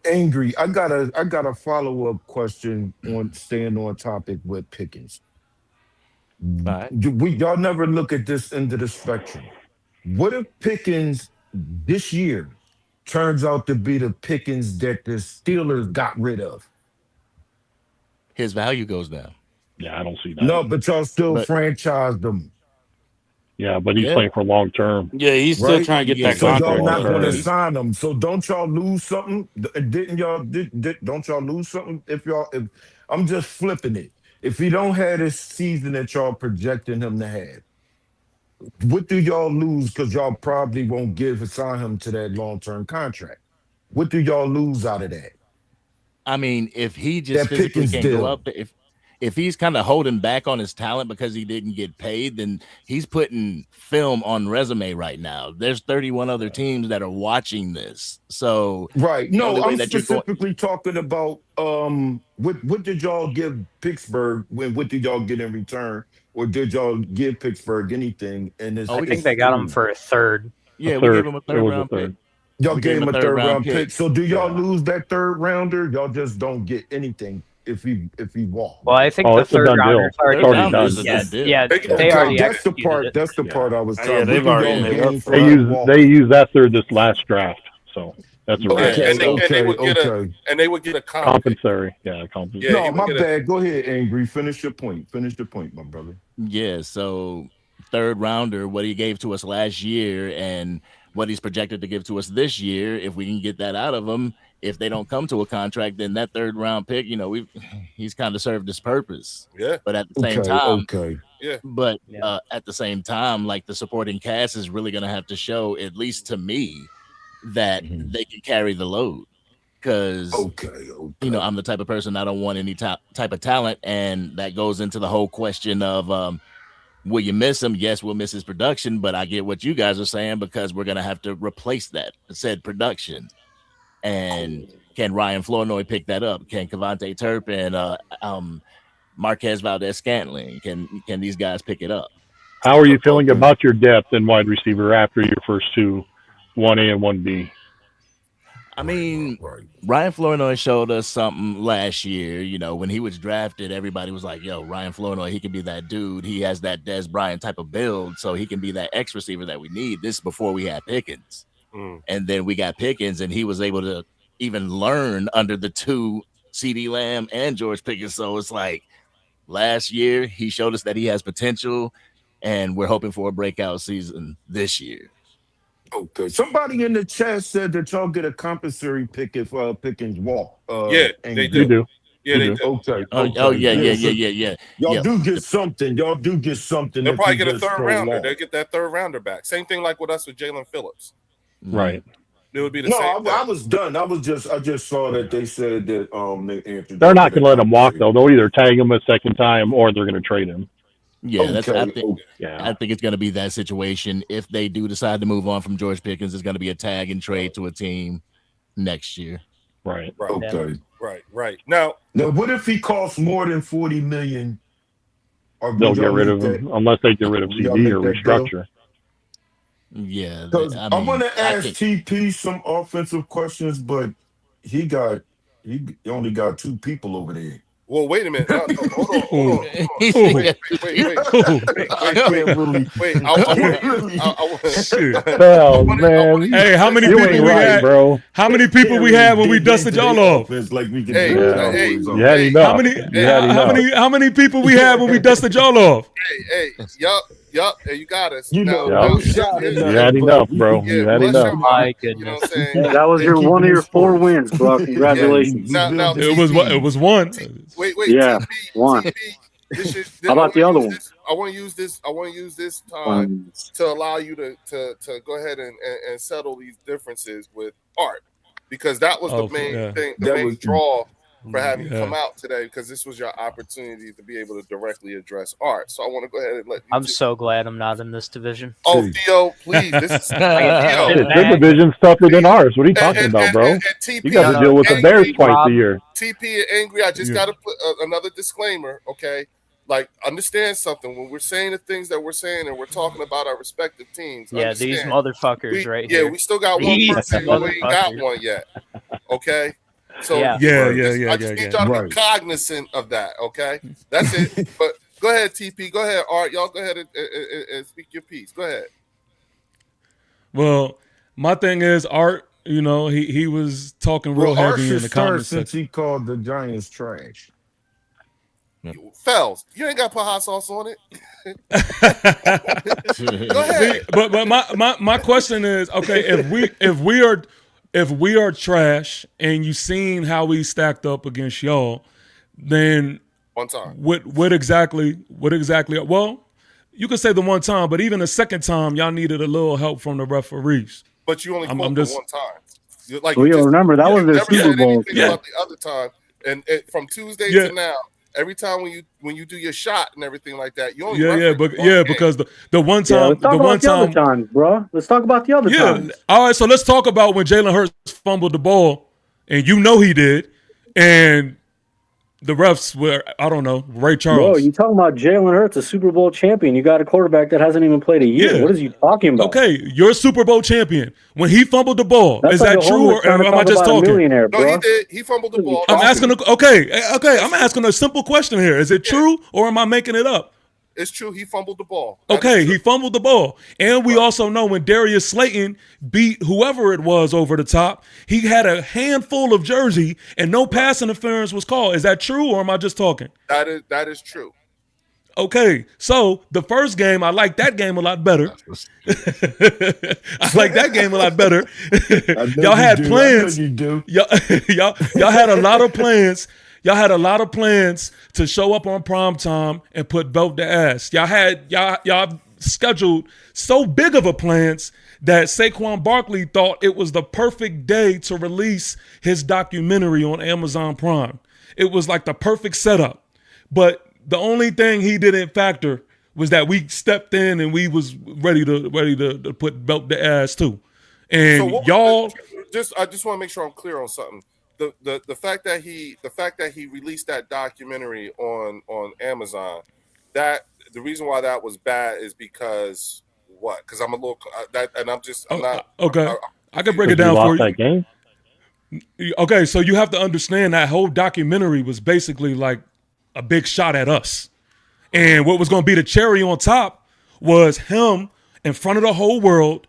Angry, I got a follow-up question on staying on topic with Pickens. Right. Y'all never look at this end of the spectrum. What if Pickens this year turns out to be the Pickens that the Steelers got rid of? His value goes down. Yeah, I don't see that. No, but y'all still franchised him. Yeah, but he's playing for long term. Yeah, he's still trying to get that contract. So y'all not going to sign him. So don't y'all lose something? Didn't y'all? Don't y'all lose something if I'm just flipping it? If he don't have this season that y'all projecting him to have, what do y'all lose? Because y'all probably won't sign him to that long-term contract. What do y'all lose out of that? I mean, if he just physically can't go up there, if he's kind of holding back on his talent because he didn't get paid, then he's putting film on resume right now. There's 31 other teams that are watching this. So right. No, I'm specifically talking about what did y'all give Pittsburgh what did y'all get in return? Or did y'all give Pittsburgh anything in this? I think they got him for a third. Yeah, we gave him a third round pick. Y'all gave him a third round pick. So do y'all lose that third rounder? Y'all just don't get anything if he walks. Well, I think the third rounder is already done. Yeah, they already. That's the part. That's the part I was talking. Yeah, they've already made up for it. They used that third this last draft, so that's right. And they would get a compensatory. Yeah, compensatory. No, my bad. Go ahead, Angry. Finish your point. Finish the point, my brother. Yeah. So third rounder, what he gave to us last year, and what he's projected to give to us this year. If we can get that out of him, if they don't come to a contract, then that third round pick, he's kind of served his purpose. Yeah. But at the same time, yeah. But at the same time, like the supporting cast is really going to have to show, at least to me, that they can carry the load. Because I'm the type of person, I don't want any type of talent, and that goes into the whole question of will you miss him? Yes, we'll miss his production, but I get what you guys are saying, because we're going to have to replace that said production. And can Ryan Flournoy pick that up? Can Cavante Turpin, Marquez Valdez-Scantling. Can these guys pick it up? How are you feeling about your depth in wide receiver after your first two, 1A and 1B? I mean, Ryan Flournoy showed us something last year. You know, when he was drafted, everybody was like, yo, Ryan Flournoy, he can be that dude. He has that Des Bryant type of build, so he can be that X receiver that we need. This is before we had Pickens. And then we got Pickens, and he was able to even learn under the two CeeDee Lamb and George Pickens. So it's like last year, he showed us that he has potential, and we're hoping for a breakout season this year. Okay. Somebody in the chat said that y'all get a compensatory pick if Pickens walk. Yeah, they do. Yeah, they do. Okay. Oh, yeah. Y'all do get something. Y'all do get something. They'll probably get a third rounder. They'll get that third rounder back. Same thing like with us with Jalen Phillips. Right. It would be the same. I was done. I just saw that they said that they're not going to let him walk though. They'll either tag him a second time or they're going to trade him. Yeah, I think it's going to be that situation. If they do decide to move on from George Pickens, it's going to be a tag and trade to a team next year. Right. Okay. Right. Now, what if he costs more than $40 million? They'll get rid of him unless they get rid of CD or restructure. Yeah, I want to ask TP some offensive questions, but he only got two people over there. Well, wait a minute. No, hold on. Wait. Hey, how many people we had, bro? How many people we had when we dusted y'all off? Like we can How many people we had when we dusted y'all off? Hey, yup. Hey, you got us. You had enough, bro. You had enough. My goodness. You know what I'm saying? That was one of your 4 wins, bro. Congratulations. Now, it was one. Wait. Yeah, TP, one. How about the other one? I want to use this time to allow you to go ahead and settle these differences with Art, because that was the main thing, the main draw for having you come out today, because this was your opportunity to be able to directly address Art. So I want to go ahead and let you. I'm so glad I'm not in this division. Oh, Theo, please. This is Theo. Your division's tougher than ours. What are you talking about, bro? TP, you got to deal with the Bears twice a year. TP and Angry, I just got to put another disclaimer, okay? Like, understand something. When we're saying the things that we're saying and we're talking about our respective teams. Yeah, these motherfuckers right here. Yeah, we still got one person, but we ain't got one yet. Okay? So I just need y'all to be cognizant of that, okay? That's it. But go ahead, TP. Go ahead, Art. Y'all go ahead and speak your piece. Go ahead. Well, my thing is, Art, you know, he was talking real heavy in the comments since he called the Giants trash. Fells, you ain't got to put hot sauce on it. Go ahead. But my question is, okay, if we are trash and you seen how we stacked up against y'all, then one time. What exactly? Well, you could say the one time, but even the second time, y'all needed a little help from the referees. But you only quote the one time. Like, remember that was their Super Bowl. About the other time, and from Tuesday to now. Every time when you do your shot and everything like that, you only because the one time other times, bro. Let's talk about the other times. All right, so let's talk about when Jalen Hurts fumbled the ball, and you know he did, and the refs were, I don't know, Ray Charles. Bro, you talking about Jalen Hurts, a Super Bowl champion. You got a quarterback that hasn't even played a year. What is he talking about? Okay, you're a Super Bowl champion. When he fumbled the ball, is that true, or am I just talking? No, he did. He fumbled the ball. I'm asking. I'm asking a simple question here. Is it true, or am I making it up? It's true. He fumbled the ball. Okay, he fumbled the ball. And we also know when Darius Slayton beat whoever it was over the top, he had a handful of jersey and no pass interference was called. Is that true, or am I just talking? That is true. Okay, so the first game, I like that game a lot better. Y'all had plans. Y'all had a lot of plans. Y'all had a lot of plans to show up on primetime and put belt to ass. Y'all scheduled so big of a plans that Saquon Barkley thought it was the perfect day to release his documentary on Amazon Prime. It was like the perfect setup. But the only thing he didn't factor was that we stepped in and we was ready to put belt to ass too. And so y'all I just want to make sure I'm clear on something. the fact that he released that documentary on Amazon, that the reason why that was bad is because what? Because I'm a little I'm not okay. I can break it down for you. That game? Okay, so you have to understand that whole documentary was basically like a big shot at us, and what was going to be the cherry on top was him in front of the whole world,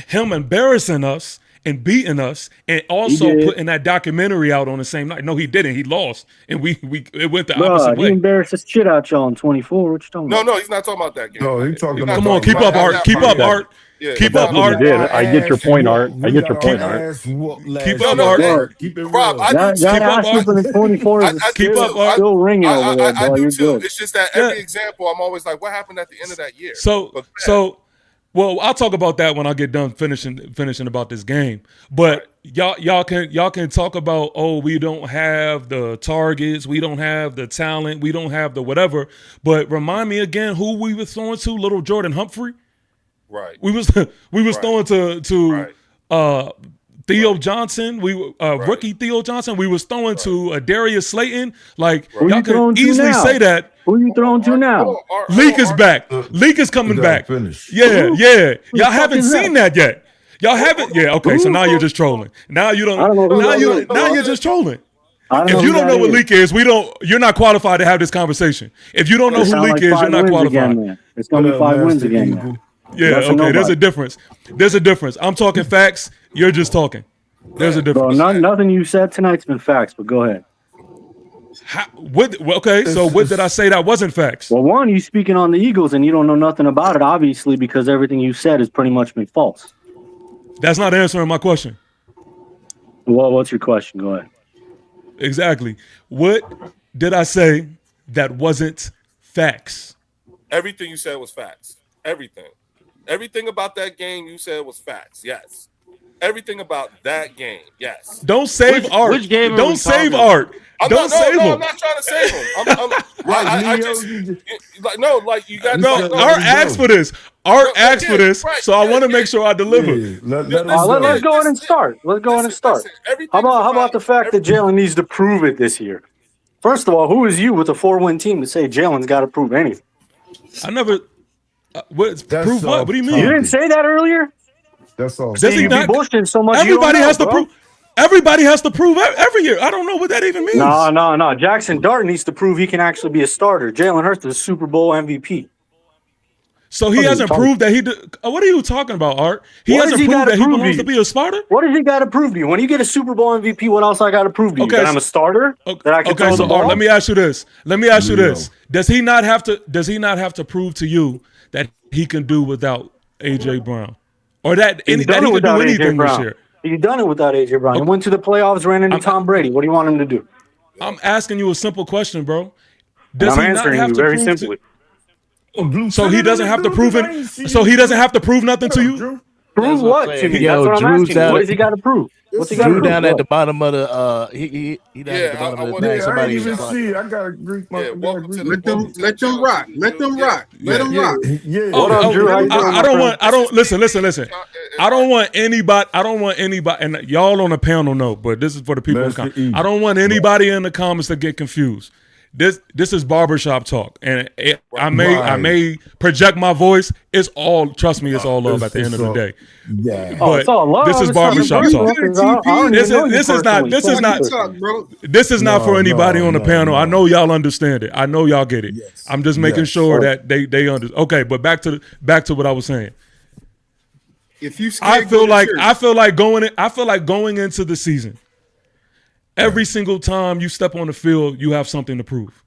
him embarrassing us and beating us, and also putting that documentary out on the same night. No, he didn't. He lost, and it went the opposite way. He embarrassed the shit out y'all in 24. What you talking about? No, he's not talking about that game. No, he's talking about. Come on, keep up, Art. Keep up, Art. Yeah, keep up, Art. I get your point, Art. I get your point, Art. Keep up, Art. Keep it real. Rob, I do keep up, Art. 24 is still ringing over there, boy. You're good. It's just that every example, I'm always like, what happened at the end of that year? Well, I'll talk about that when I get done finishing about this game. But y'all can talk about, oh, we don't have the targets, we don't have the talent, we don't have the whatever. But remind me again who we were throwing to, little Jordan Humphrey. Right. We was throwing to Theo Johnson, rookie Theo Johnson. We was throwing to Darius Slayton. Like y'all can easily say that. Who are you throwing to now? Leak is back. Leak is coming back. Yeah. Y'all haven't seen that yet. Y'all haven't. Yeah. Okay. So now you're just trolling. Now you don't. Now you're just trolling. If you don't know what Leak is, you're not qualified to have this conversation. If you don't know who Leak is, you're not qualified. It's gonna be 5 wins again. Man. Yeah. Okay. There's a difference. I'm talking facts. You're just talking. There's a difference. Bro, nothing you said tonight's been facts, but go ahead. So what did I say that wasn't facts? Well, one, you speaking on the Eagles and you don't know nothing about it, obviously, because everything you said has pretty much been false. That's not answering my question. Well, what's your question? Go ahead. Exactly. What did I say that wasn't facts? Everything you said was facts. Everything about that game you said was facts. Yes. Everything about that game. Yes. Don't save Art. Which game? Don't save Art. Don't save him. I'm not trying to save him. You got Art asked for this. Art asked for this, so I want to make sure I deliver. Let's go in and start. How about the fact that Jalen needs to prove it this year? First of all, who is you with a 4-win team to say Jalen's got to prove anything? I never. Prove what? What do you mean? You didn't say that earlier. That's all. Does he not? Bullshitting so much. Everybody has to prove. Everybody has to prove every year. I don't know what that even means. No. Jackson Dart needs to prove he can actually be a starter. Jalen Hurts is a Super Bowl MVP. So he hasn't proved that he did. What are you talking about, Art? He hasn't proved that he belongs to be a starter? What does he got to prove to you? When you get a Super Bowl MVP, what else I got to prove to you? That I'm a starter? That I can throw the ball? Art, let me ask you this. Does he not have to prove to you that he can do without A.J. Brown? Or that he can do anything this year? He's done it without A.J. Brown. He went to the playoffs, ran into Tom Brady. What do you want him to do? I'm asking you a simple question, bro. Does he not have to very simply? So he doesn't have to prove it. So he doesn't have to prove nothing to you. Prove what to me? That's what I'm asking you. What does he got to prove? What's he got to prove? Down at the bottom of the he down at the bottom of the thing. Somebody even see. I got to agree. Let them rock. Let them rock. Yeah. What up, Drew? Listen. I don't want anybody, and y'all on the panel know, but this is for the people in the comments. I don't want anybody in the comments to get confused. This is barbershop talk, and I may project my voice. It's all, trust me, it's all love at the end of the day. Yeah, but it's all love. This is barbershop talk. This is not for anybody on the panel. I know y'all understand it. I know y'all get it. Yes. I'm just making sure that they understand. Okay, but back to what I was saying. If you, I feel like going into the season. Every single time you step on the field, you have something to prove.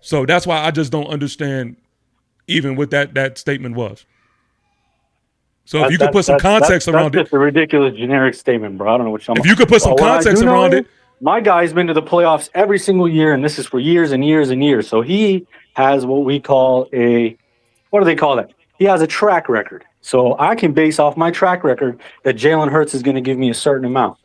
So that's why I just don't understand even what that statement was. So if you could put some context around it. That's just a ridiculous generic statement, bro. I don't know what you're talking about. If you could put some context around it. My guy's been to the playoffs every single year, and this is for years and years and years. So he has what we call what do they call that? He has a track record. So I can base off my track record that Jalen Hurts is going to give me a certain amount.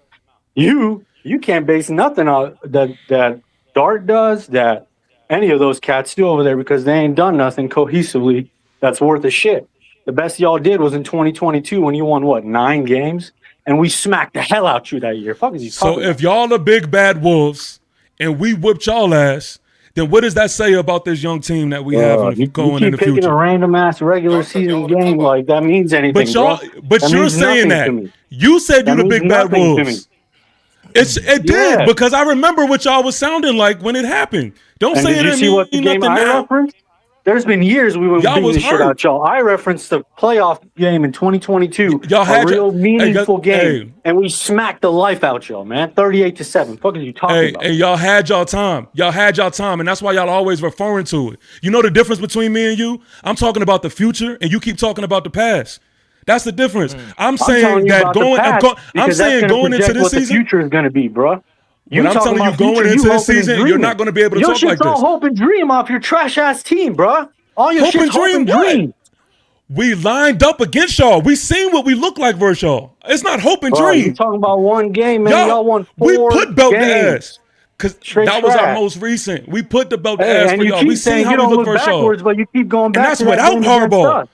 You can't base nothing on that Dart does, that any of those cats do over there, because they ain't done nothing cohesively that's worth a shit. The best y'all did was in 2022 when you won, 9 games? and we smacked the hell out you that year. Fuck is you talking So if y'all are big bad wolves and we whipped y'all ass, then what does that say about this young team that we have you going in the keep picking future? a random ass regular season game like that means anything, But y'all, bro. but That you're means saying nothing to that. me. You said you That the means big bad nothing to me. wolves. It did, because I remember what y'all was sounding like when it happened. Don't And say did it you didn't see what the mean game nothing I now. referenced? There's been years we were Y'all beating was the shit hurt. out y'all. I referenced the playoff game in 2022, Y'all had a real meaningful game, hey. and we smacked the life out y'all, man. 38-7. Fuck are you talking about? And y'all had y'all time. Y'all had y'all time, and that's why y'all always referring to it. You know the difference between me and you? I'm talking about the future, and you keep talking about the past. That's the difference. I'm saying that going into this what season. The future is going to be, bro. But I'm telling you, going into this season, you're not going to be able to talk like this. Your shit's all hope and dream off your trash ass team, bro. All your shit's hope and dream. We lined up against y'all. We seen what we look like versus y'all. It's not hope and dream. You talking about one game, man? Y'all won 4 we put belt games. to ass. Because that was our most recent. We put the belt to ass for y'all. We seen how we look versus y'all. But you keep going back. And that's without Harbaugh.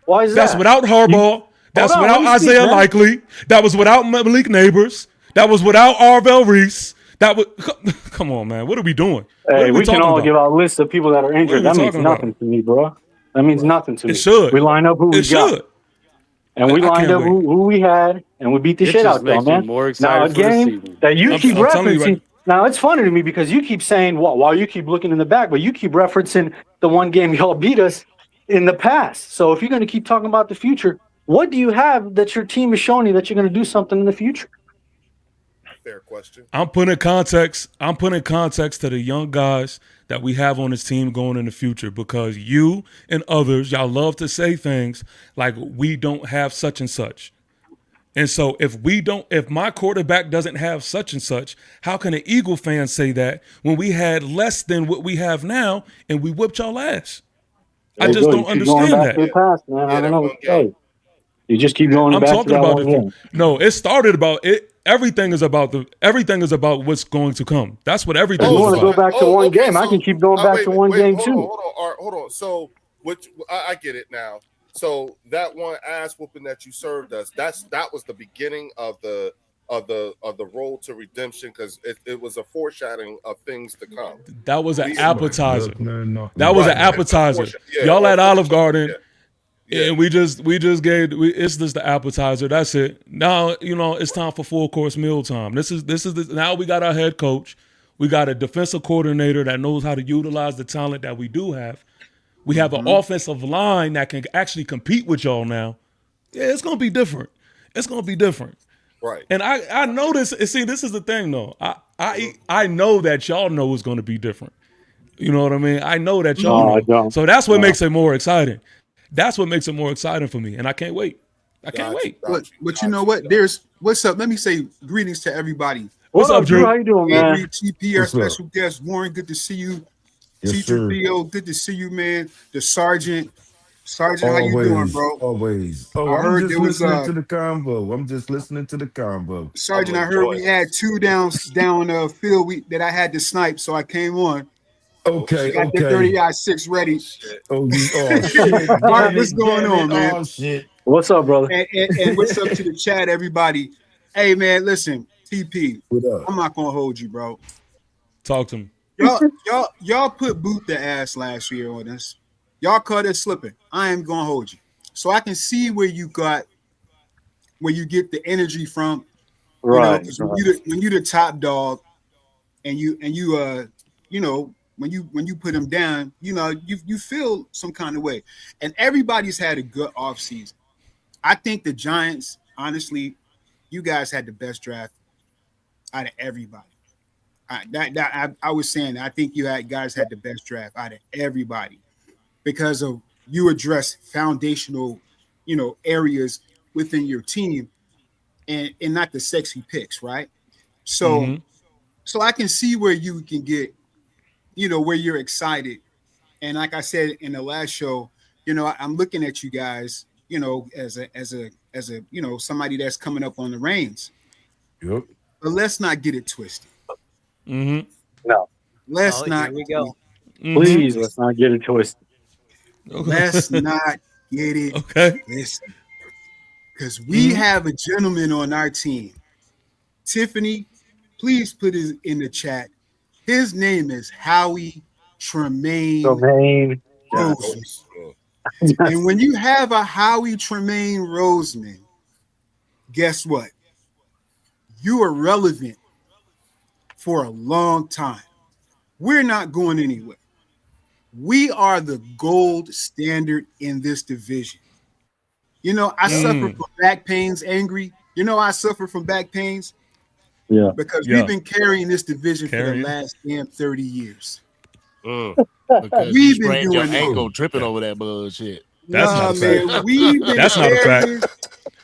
Why is that? That's without Harbaugh. That's without Isaiah Likely. That was without Malik Neighbors. That was without Arvell Reese. That was come on, man. What are we doing? Hey, we can all give out lists of people that are injured. That means nothing to me, bro. That means nothing to me. It should. We line up who we got. And we lined up who we had, and we beat the shit out of them, man. Now, a game that you keep referencing. Now, it's funny to me because you keep saying, while you keep looking in the back, but you keep referencing the one game y'all beat us in the past. So if you're going to keep talking about the future, what do you have that your team is showing you that you're going to do something in the future? Fair question. I'm putting context to the young guys that we have on this team going in the future, because you and others, y'all love to say things like we don't have such and such. And so if my quarterback doesn't have such and such, how can an Eagle fan say that when we had less than what we have now and we whipped y'all ass? I just don't understand that. Past, man. I don't know what to tell you. You just keep going back to that one game. No, it started about it. Everything is about what's going to come. That's what everything is about. You want to go back to one game? I can keep going back to one game too. Hold on. So, I get it now. So that one ass whooping that you served us, that was the beginning of the road to redemption, because it was a foreshadowing of things to come. That was an appetizer. That was an appetizer. Y'all at Olive Garden. Yeah. And we just gave it's just the appetizer. That's it. Now, it's time for full course meal time. This is now we got our head coach. We got a defensive coordinator that knows how to utilize the talent that we do have. We have an offensive line that can actually compete with y'all now. Yeah, it's gonna be different. It's gonna be different. Right. And I know this. See, this is the thing though. I know that y'all know it's gonna be different. You know what I mean? I know that y'all know. So that's what makes it more exciting. That's what makes it more exciting for me, and I can't wait. I can't wait. But you know what? What's up? Let me say greetings to everybody. What's up, Drew? How you doing, man? TP, our special guest, Warren. Good to see you. Yes, Teacher Theo, good to see you, man. The Sergeant, always, how you doing, bro? Always. I'm just listening to the convo. Sergeant, I heard we had 2 down field that I had to snipe, so I came on. Okay, got the 30-6 ready. Shit. All right, what's going on, man? Oh, shit. What's up, brother? And what's up to the chat, everybody? Hey, man, listen, TP, what up? I'm not gonna hold you, bro. Talk to me. Y'all put boot the ass last year on us. Y'all caught it slipping. I am gonna hold you, so I can see where you get the energy from. Right. When you the top dog, and you when you put them down, you feel some kind of way. And everybody's had a good offseason. I think the Giants, honestly, you guys had the best draft out of everybody. I was saying, I think guys had the best draft out of everybody because of you address foundational, areas within your team and not the sexy picks, right? So, so I can see where you can get, where you're excited. And like I said in the last show, I'm looking at you guys, as a somebody that's coming up on the reins. Yep. But let's not get it twisted. No. Let's not. Here we go. Please, let's not get it twisted. Let's not get it twisted. because we have a gentleman on our team. Tiffany, please put it in the chat. His name is Howie Tremaine Roseman. And when you have a Howie Tremaine Roseman, guess what? You are relevant for a long time. We're not going anywhere. We are the gold standard in this division. You know, I suffer from back pains, Angry. You know, I suffer from back pains. Yeah. Because we've been carrying this division for the last damn 30 years. Because we've you sprained been your doing ankle tripping over that bullshit. That's not a fact. We've been That's not a fact.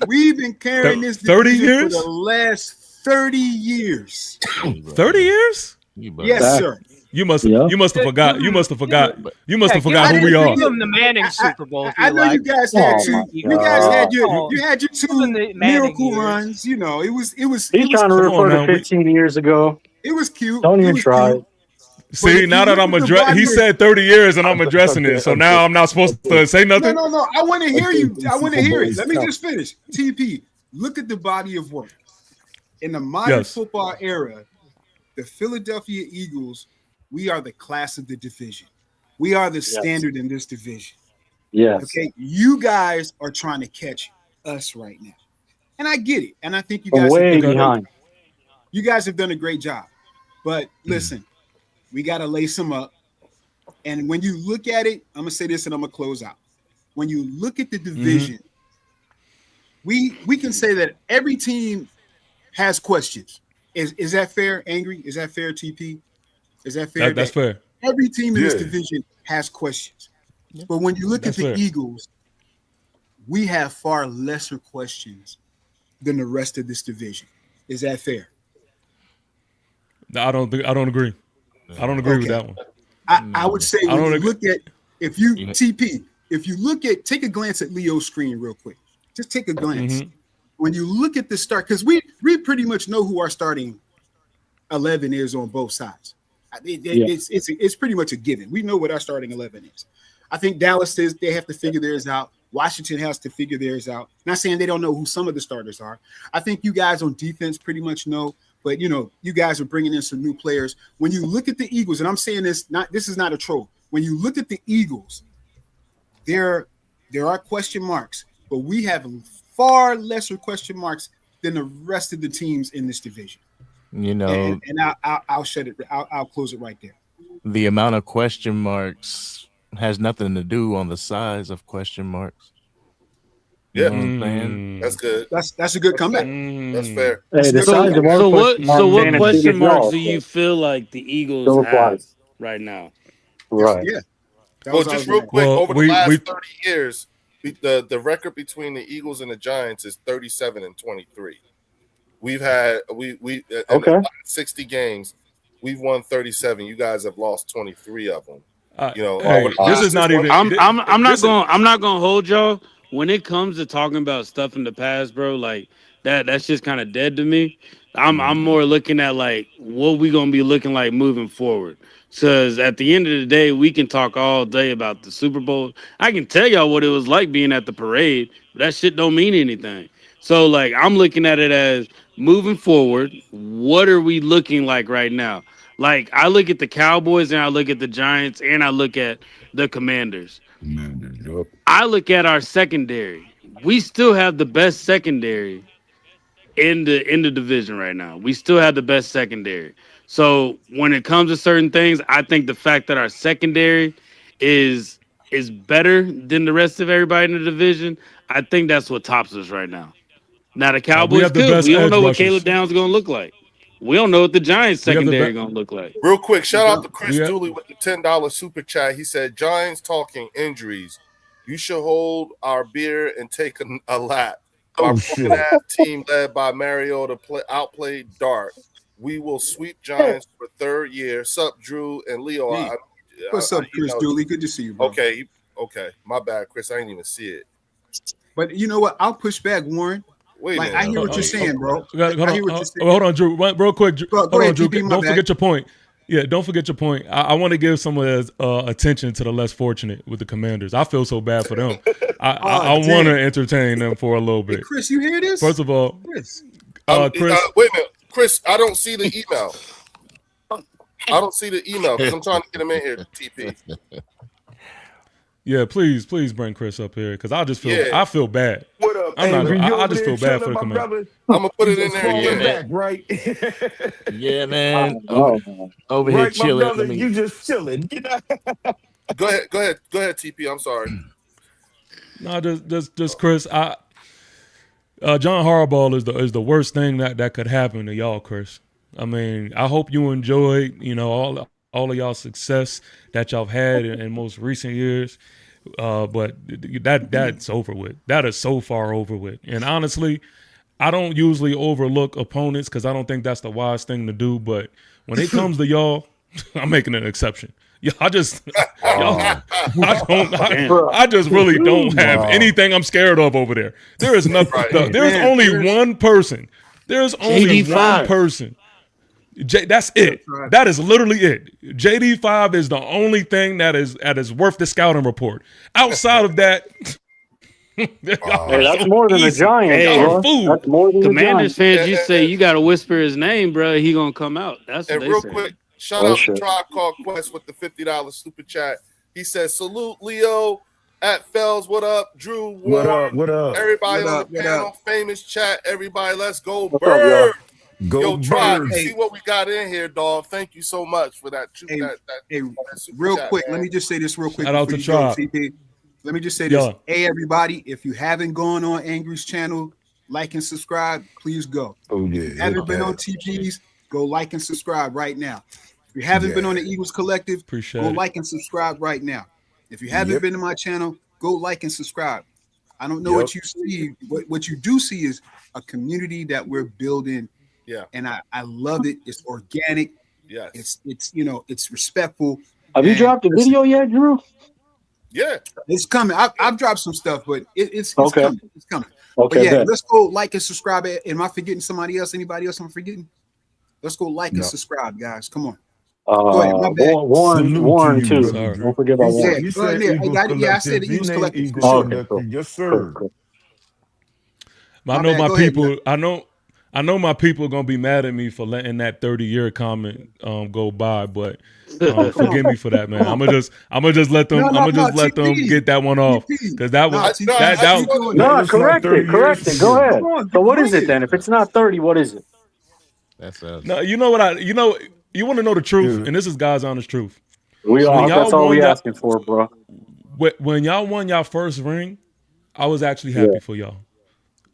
We've been carrying this 30 division years? for the last 30 years. 30 years? Yes, sir. You must have forgot. You must have forgot. You must have forgot who we are. Give him the Manning Super Bowl. I know you guys had two. You guys had your two miracle runs. You know, it was. He's trying to refer to 15 years ago. It was cute. Don't even try. Cute. See, now that I'm addressing, he said 30 years, and I'm addressing it. So now I'm not supposed to say nothing. No. I want to hear you. I want to hear it. Let me just finish. TP, look at the body of work in the modern football era. The Philadelphia Eagles. We are the class of the division. We are the standard in this division. Yes. Okay. You guys are trying to catch us right now. And I get it. And I think you guys way behind. You guys have done a great job. But listen, we got to lace them up. And when you look at it, I'm going to say this and I'm going to close out. When you look at the division, we can say that every team has questions. Is that fair, Angry? Is that fair, TP? Is that fair? That's fair. Every team in this division has questions. But when you look at the Eagles, we have far lesser questions than the rest of this division. Is that fair? I don't agree. I don't agree with that one. I would say when you look at if you look at take a glance at Leo's screen real quick. Just take a glance. When you look at the start, because we pretty much know who our starting 11 is on both sides. It's pretty much a given. We know what our starting 11 is. I think Dallas says they have to figure theirs out. Washington has to figure theirs out. Not saying they don't know who some of the starters are. I think you guys on defense pretty much know, but you know, you guys are bringing in some new players. When you look at the Eagles, and I'm saying this is not a troll. When you look at the Eagles, there are question marks, but we have far lesser question marks than the rest of the teams in this division. You know, and I'll shut it. I'll close it right there. The amount of question marks has nothing to do on the size of question marks. Yeah, that's good. That's a good comeback. That's fair. So what question marks do you feel like the Eagles have right now? Right. Yeah. Well, just real quick, over the last 30 years, the record between the Eagles and the Giants is 37-23. We've had in the last 60 games, we've won 37. You guys have lost 23 of them. You know, this is not even. I'm not gonna hold y'all when it comes to talking about stuff in the past, bro. Like that's just kind of dead to me. I'm more looking at like what we gonna be looking like moving forward. Because at the end of the day, we can talk all day about the Super Bowl. I can tell y'all what it was like being at the parade, but that shit don't mean anything. So like I'm looking at it as moving forward, what are we looking like right now? Like I look at the Cowboys and I look at the Giants and I look at the Commanders. I look at our secondary. We still have the best secondary in the division right now. We still have the best secondary. So when it comes to certain things, I think the fact that our secondary is better than the rest of everybody in the division, I think that's what tops us right now. Now the Cowboys good. We don't know what Caleb Downs is going to look like. We don't know what the Giants secondary going to look like. Real quick, shout out to Chris Dooley with the $10 super chat. He said, Giants talking injuries. You should hold our beer and take a lap. Our broken-ass team led by Mariota outplayed Dart. We will sweep Giants for third year. Sup, Drew and Leo. What's up, Chris Dooley? Good to see you, bro. Okay. My bad, Chris. I didn't even see it. But you know what? I'll push back, Warren. Wait, I hear what you're saying, bro. Hold on, Drew. Real quick. Hold on, Drew. Don't forget your point. Yeah, don't forget your point. I want to give some attention to the less fortunate with the Commanders. I feel so bad for them. I want to entertain them for a little bit. Hey, Chris, you hear this? First of all, Chris. Chris, wait a minute, Chris. I don't see the email. I don't see the email because I'm trying to get him in here. TP. Yeah, please bring Chris up here because I feel bad. What up, I'm Angry? not. I just feel bad for the my brother. I'm gonna put it in there Yeah, again. man. Back, right? Yeah, man. Oh, Over here Right, my chilling. brother. Let me- You just chilling. You know? Go ahead, TP. I'm sorry. No, just Chris. John Harbaugh is the worst thing that could happen to y'all, Chris. I mean, I hope you enjoyed, all of y'all success that y'all had in most recent years. But that's over with. That is so far over with. And honestly, I don't usually overlook opponents because I don't think that's the wise thing to do. But when it comes to y'all, I'm making an exception. Yeah, I just really don't have anything I'm scared of over there. There is nothing. There's only one person. There's only one person. That's it. That is literally it. JD5 is the only thing that is worth the scouting report. Outside of that, hey, that's more than a giant. Hey, bro. That's more than Commanders a giant. fans, you say you got to whisper his name, bro. He gonna come out. That's what And they real say. quick, shout out to Tribe Called Quest with the $50 super chat. He says, "Salute Leo at Fells. What up, Drew? Warren, What up? Everybody What on up? the What panel, up? famous chat. Everybody, let's go, What's Bird." up, Go Tribe, Birds. see what we got in here, dog. Thank you so much for that. Real chat, quick, man. let me just say this real quick. Shout out before to you go, Tribe. TP. Let me just say this. Yeah. Hey, everybody, if you haven't gone on Angry's channel, like and subscribe, please go. Oh, yeah. If you haven't been on TP's, go like and subscribe right now. If you haven't been on the Eagles Collective, Appreciate go it. like and subscribe right now. If you haven't been to my channel, go like and subscribe. I don't know what you see. What you do see is a community that we're building. Yeah. And I love it. It's organic. Yes. It's respectful. Have you dropped a video yet, Drew? Yeah. It's coming. I've dropped some stuff, but it's Okay. coming. It's coming. Okay, But yeah, bet. let's go like and subscribe. Am I forgetting somebody else? Anybody else I'm forgetting? Let's go like and subscribe, guys. Come on. Go ahead. My bad. Warren you, too. brother Drew. Don't forget about Warren. You said Eagles I said the Collective. Eagles He named Collective. Eagles For sure. Collective. Yes, sir. I know my people. I know my people are gonna be mad at me for letting that 30-year comment go by, but forgive me for that, man. I'm gonna just let them. Get that one off because that was No, correct it. Go ahead. So what is it then? If it's not 30, what is it? That's us. No, you know what you want to know the truth, and this is God's honest truth. That's all we asking for, bro. When y'all won y'all first ring, I was actually happy for y'all.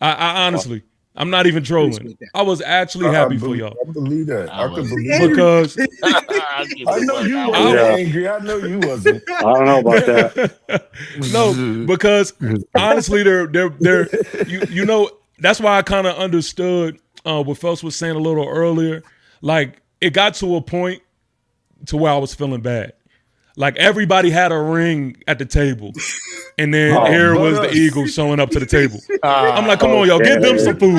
I honestly, I'm not even trolling. I was actually happy for y'all. I believe that. I can believe it. Because I know you wasn't angry. I know you wasn't. I don't know about that. No, because honestly, they're that's why I kind of understood what Phelps was saying a little earlier. Like it got to a point to where I was feeling bad. Like everybody had a ring at the table, and then here was the Eagles showing up to the table. I'm like, come on, y'all, get them some food.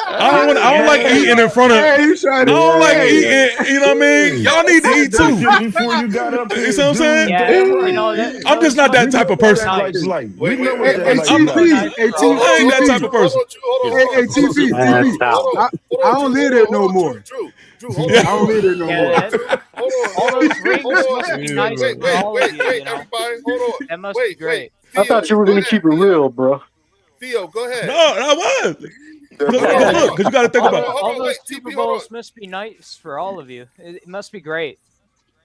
I don't like eating in front of. I don't like eating. You know what I mean? Y'all need to eat too. Before you got up here, you see what I'm saying? Yeah, I'm just not that type of person. I I ain't that type of person. Hey, TP. I don't live there no more. Drew, hold on. I don't live there no more. All those rings must be nice for all of you. Everybody, hold on. That must be great. I thought you were going to keep it real, bro. Theo, go ahead. No, I was. Look, because you got to think about it. All those Super Bowls must be nice for all of you. It must be great.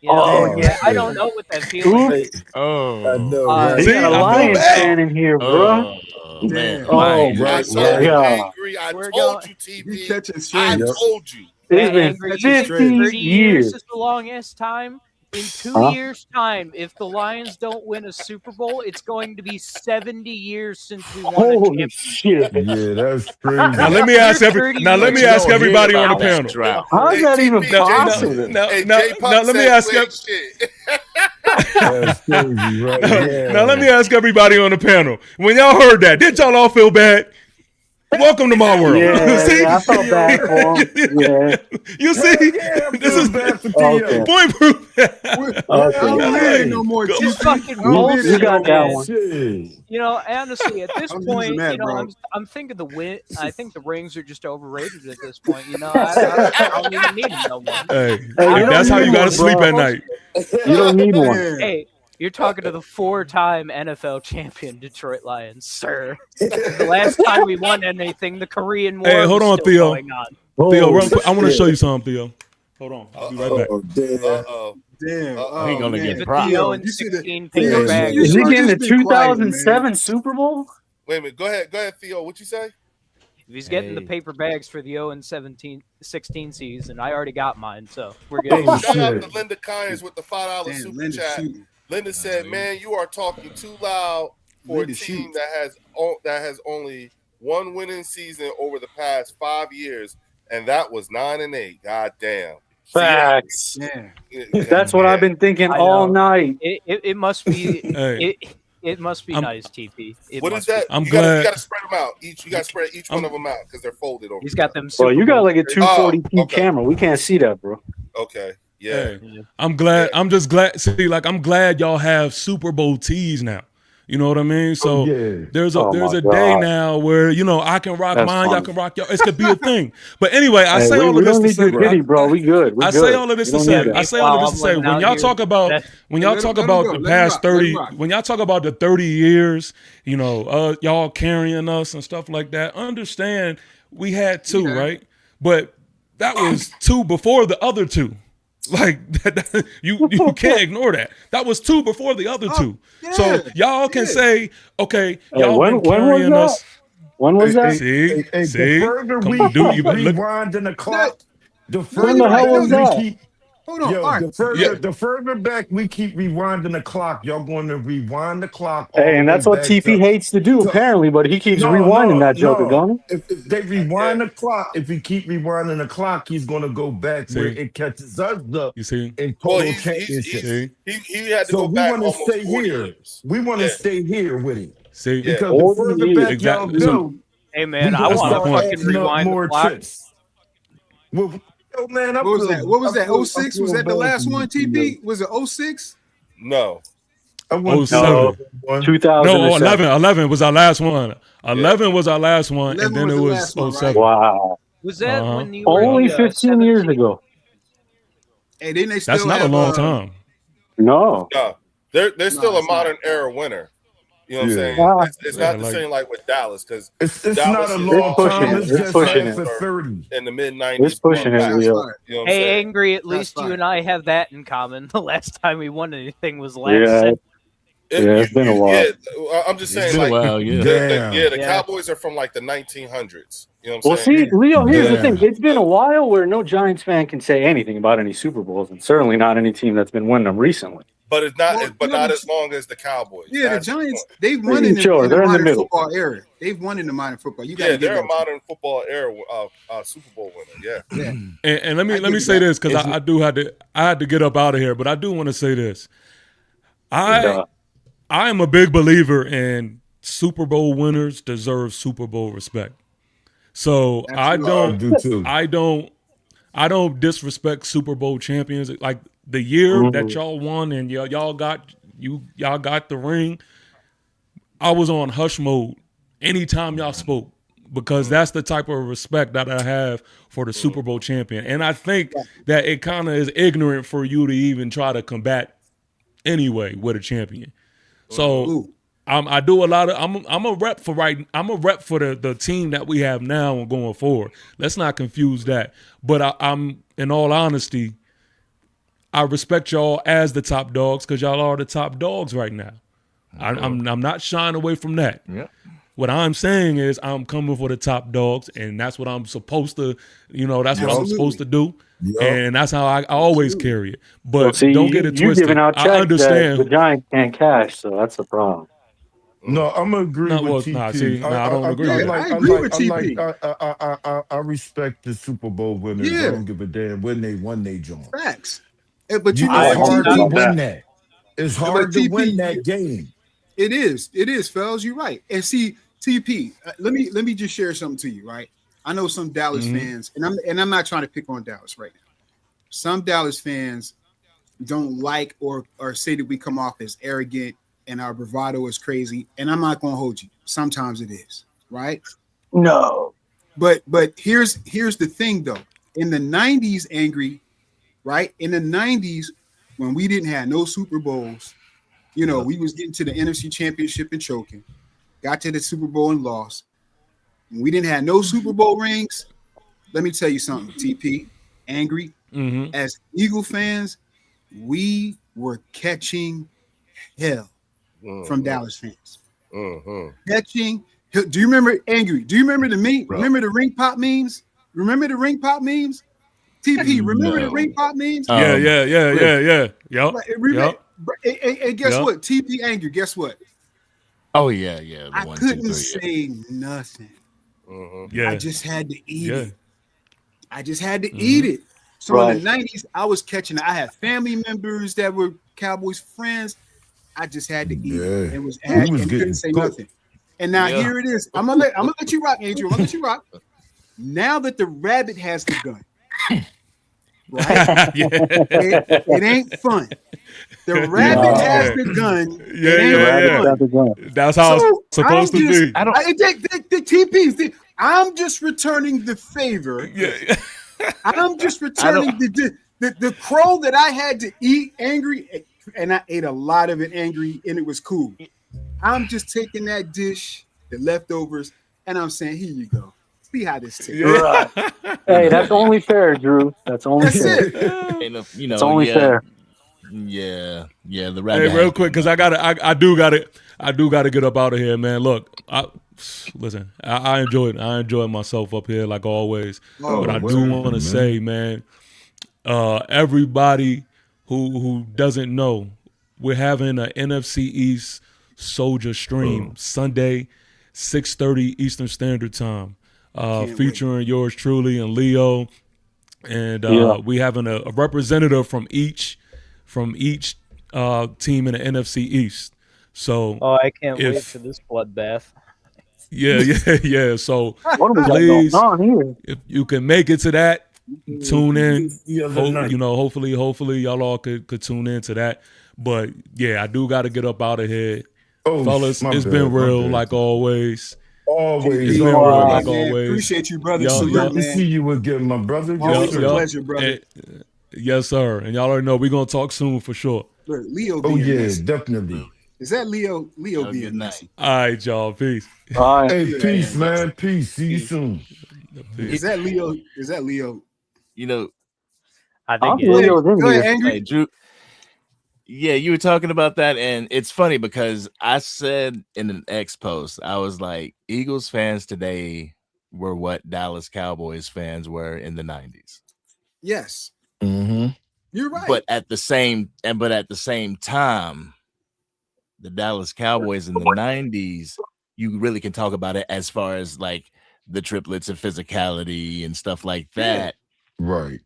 I don't know what that feeling is. I know. See, got a Lions fan in here, bro. Man. I'm so angry. I told you, TV. I told you. It's been 50 years. Is the longest time. In 2 years' time, if the Lions don't win a Super Bowl, it's going to be 70 years since we won a championship. Shit. Yeah, that's crazy. Now let me ask everybody on the panel. How is that even possible? Now let me ask That's crazy, right? Now let me ask everybody on the panel. When y'all heard that, did y'all all feel bad? Welcome to my world. Yeah, See? I felt bad for him. Yeah. You see? This is bad for Theo. point proof. I don't live here no more. Go Just TP. fucking I don't live You here got no that more. one. Shit. You know, honestly, at this I'm point, using that, you know, bro. I'm thinking the win. I think the rings are just overrated at this point. You know, I don't even need them no more. Hey, you if that's don't how need you got to one, sleep bro. at night. You don't need one. Man. Hey, you're talking to the 4-time NFL champion Detroit Lions, sir. The last time we won anything, the Korean War Hey, hold was on, still Theo. going on. Theo, real Oh, quick, I want to shit. show you something, Theo. Hold on. I'll be right back. Oh, damn. Uh-oh. Damn. Uh-oh. He gonna man. get Give it props. the Theo, 0-16 Theo, paper you- bag. you Is he should've getting the just been quiet, 2007 Super Bowl? Wait a minute. Go ahead, Theo. What you say? If he's getting the Hey. paper bags for the 0-16 season, I already got mine, so we're good. Oh, Shout out shit. to Linda Kynes with the $5 Damn, super Linda chat. shooting. Linda said, "Man, you are talking too loud for Linda a team shoots. that has only one winning season over the past 5 years, and that was 9-8. God damn." Facts. Yeah. That's what I've been thinking I all know. night. It must be Hey. it must be I'm- nice, TP. It What is must be. that? I'm you gotta glad- spread them out. You gotta spread each one of them out because they're folded over. He's got them. Bro, Super you got Bowl like a shirts. 240p okay. camera. We can't see that, bro. Okay. Yeah. Hey, I'm glad. I'm just glad. See, like I'm glad y'all have Super Bowl tees now. You know what I mean? So yeah. there's Oh a my day God. now where I can rock That's mine, y'all funny. can rock y'all. It could be a thing. But anyway, I Hey, say all we of this don't to need say, your pity, bro. We good. We I good. say all of this We to don't say, need that. I say all of this to say, Meanwhile, when I'm y'all living talk out about here. when y'all Let talk him about go. the Let him past rock. Let him 30, rock. when y'all talk about the 30 years, y'all carrying us and stuff like that. Understand we had two, Yeah. right? But that was two before the other two. Like you can't ignore that. That was two before the other two. So yeah, y'all can yeah. say, okay, Hey, y'all when been was carrying that? us. When was that? See, The see, further we come, dude, keep you better look. rewinding the clock, the No, When further the you're right. hell back was No, we that? keep. hold on. Yo, All right. Yeah. the further back we keep rewinding the clock, y'all going to rewind the clock all Hey, the and way that's what back TP to. hates to do, So, apparently, but he keeps no, rewinding no, that joker, no. don't he? If they rewind the clock, if we keep rewinding the clock, he's gonna go back where See, it catches us up you see, in Well, total he's championships. see, he had to So go we back want to almost stay 40 here. years. We want to Yeah. stay here with it see. Yeah. because the 40 further years. back y'all Exactly. So go, Hey we man, I gotta that's want my to start point. fucking adding up rewind the more clock. chips. Well, yo, man, I What was feel, that? What was I that? feel, I 06? Was feel that the bad last for one, you, TP? Was it 06? No. I went to 07. one. 2007. No, 11 was our last one. 11 was our last one, 11 and then was it the was last one, right? 07. Wow. Was that Uh-huh. when you were Only the 15 years 17? ago. Hey, then they That's still not a have long time. No. No. They're still a it's not. modern era winner. You know what I'm Yeah. saying? Ah, It's Yeah, not the like- same like with Dallas because It's Dallas not a is long pushing time. it. It's It's just pushing half it. of 30. in the mid It's 90s. pushing it, That's Leo. fine. You know what I'm Hey, saying? Angry, at least you fine. and I have that in common. The last time we won anything was last Yeah. century. It's been a while. Yeah, I'm just It's saying, been like, a while, yeah. the Yeah. Cowboys are from like the 1900s. You know what I'm Well, saying? see, Leo, here's the thing. Damn. It's been a while where no Giants fan can say anything about any Super Bowls, and certainly not any team that's been winning them recently. But it's not, Well, but you know, not the- as long as the Cowboys. Yeah, the That's Giants, point. they've won in Sure, the they're in the modern middle. football era. They've won in the modern football. You got to Yeah, give they're a that. modern football era Super Bowl winner. Yeah. Yeah. And let I me give you say that. this because I had to get up out of here, but I do want to say this. Yeah. I am a big believer in Super Bowl winners deserve Super Bowl respect. So Absolutely. I do too. I don't disrespect Super Bowl champions. Like the year Mhm. that y'all won and y'all got the ring, I was on hush mode anytime y'all spoke because that's the type of respect that I have for the Super Bowl champion. And I think that it kind of is ignorant for you to even try to combat anyway with a champion. So Ooh. I do a lot of I'm a rep for the team that we have now and going forward. Let's not confuse that. But I'm in all honesty, I respect y'all as the top dogs because y'all are the top dogs right now. I'm not shying away from that. Yeah. What I'm saying is I'm coming for the top dogs, and that's what I'm supposed to, that's what I'm supposed to do. Yep. And that's how I always carry it. But Well, see, don't get it you're twisted. giving out I checks that understand. the Giants can't cash, so that's the problem. No, I'm gonna agree No, with well, TP. nah, see, I don't agree with that. I agree with TP. I respect the Super Bowl winners. Yeah. I don't give a damn when they won they joint. Facts. But you know I It's what, hard to TP? win that. It's hard to TP, win that game. It is, fellas. You're right. And see, TP, let me just share something to you, right? I know some Dallas fans, and I'm not trying to pick on Dallas right now. Some Dallas fans don't like or say that we come off as arrogant and our bravado is crazy. And I'm not gonna hold you. Sometimes it is, right? No. But here's the thing though. In the 90s, Angry, right? In the 90s, when we didn't have no Super Bowls, we was getting to the NFC Championship and choking, got to the Super Bowl and lost. When we didn't have no Super Bowl rings, let me tell you something, TP, Angry. As Eagle fans, we were catching hell from Dallas fans. Catching. Do you remember, Angry? Do you remember the meme? Remember the ring pop memes? Remember the ring pop memes? TP, remember the ring pop memes? Yeah. Yep. And guess what? TP, Angry, guess what? Oh yeah. I couldn't say nothing. Yeah. I just had to eat it. I just had to eat it. So in the 90s, I was catching it. I had family members that were Cowboys friends. I just had to eat it. And couldn't say nothing. And now here it is. I'm gonna let you rock, Angel. I'm gonna let you rock. Now that the rabbit has the gun, right? It ain't fun. The rabbit has the gun. Yeah. That's how it's supposed to be. The TPs. I'm just returning the favor. Yeah. I'm just returning the crow that I had to eat, Angry, and I ate a lot of it, Angry, and it was cool. I'm just taking that dish, the leftovers, and I'm saying, here you go. See how this tastes. Right. Hey, that's only fair, Drew. That's only fair. It's only fair. Yeah. The rabbit. Hey, real quick, because I do gotta get up out of here, man. Look, listen, I enjoyed myself up here like always. But I do want to say, man, everybody who doesn't know, we're having an NFC East Soldier stream Sunday, 6:30 Eastern Standard Time, featuring yours truly and Leo, and we having a representative from each team in the NFC East. So, I can't wait for this bloodbath. Yeah. So please, if you can make it to that, tune in. Hopefully y'all all could tune in to that. But yeah, I do got to get up out of here. Fellas, it's been real like always. Always. It's been real like always. Appreciate you, brother. Good to see you again, my brother. Always a pleasure, brother. Yes, sir. And y'all already know we're going to talk soon for sure. Look, Leo. Definitely. Is that Leo? Leo being nice. All right, y'all. Peace. All right. Hey, peace, man. Peace. See you soon. Peace. Is that Leo? I think Leo. Go ahead, Angry. Hey, Drew. Yeah, you were talking about that, and it's funny because I said in an X post, I was like, Eagles fans today were what Dallas Cowboys fans were in the 90s. Yes. You're right. But at the same time, the Dallas Cowboys in the 90s, you really can talk about it as far as like the triplets of physicality and stuff like that. Right.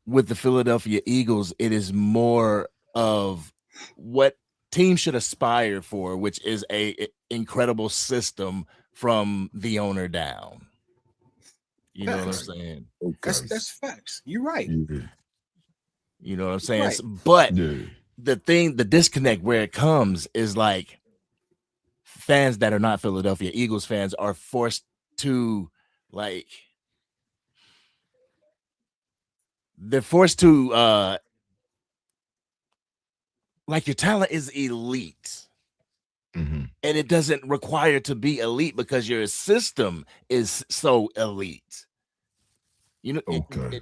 With the Philadelphia Eagles, it is more of what teams should aspire for, which is a incredible system from the owner down. You know what I'm saying? That's facts. You're right. You know what I'm saying? Right. But the disconnect where it comes is like fans that are not Philadelphia Eagles fans are forced to your talent is elite. And it doesn't require to be elite because your system is so elite. You know,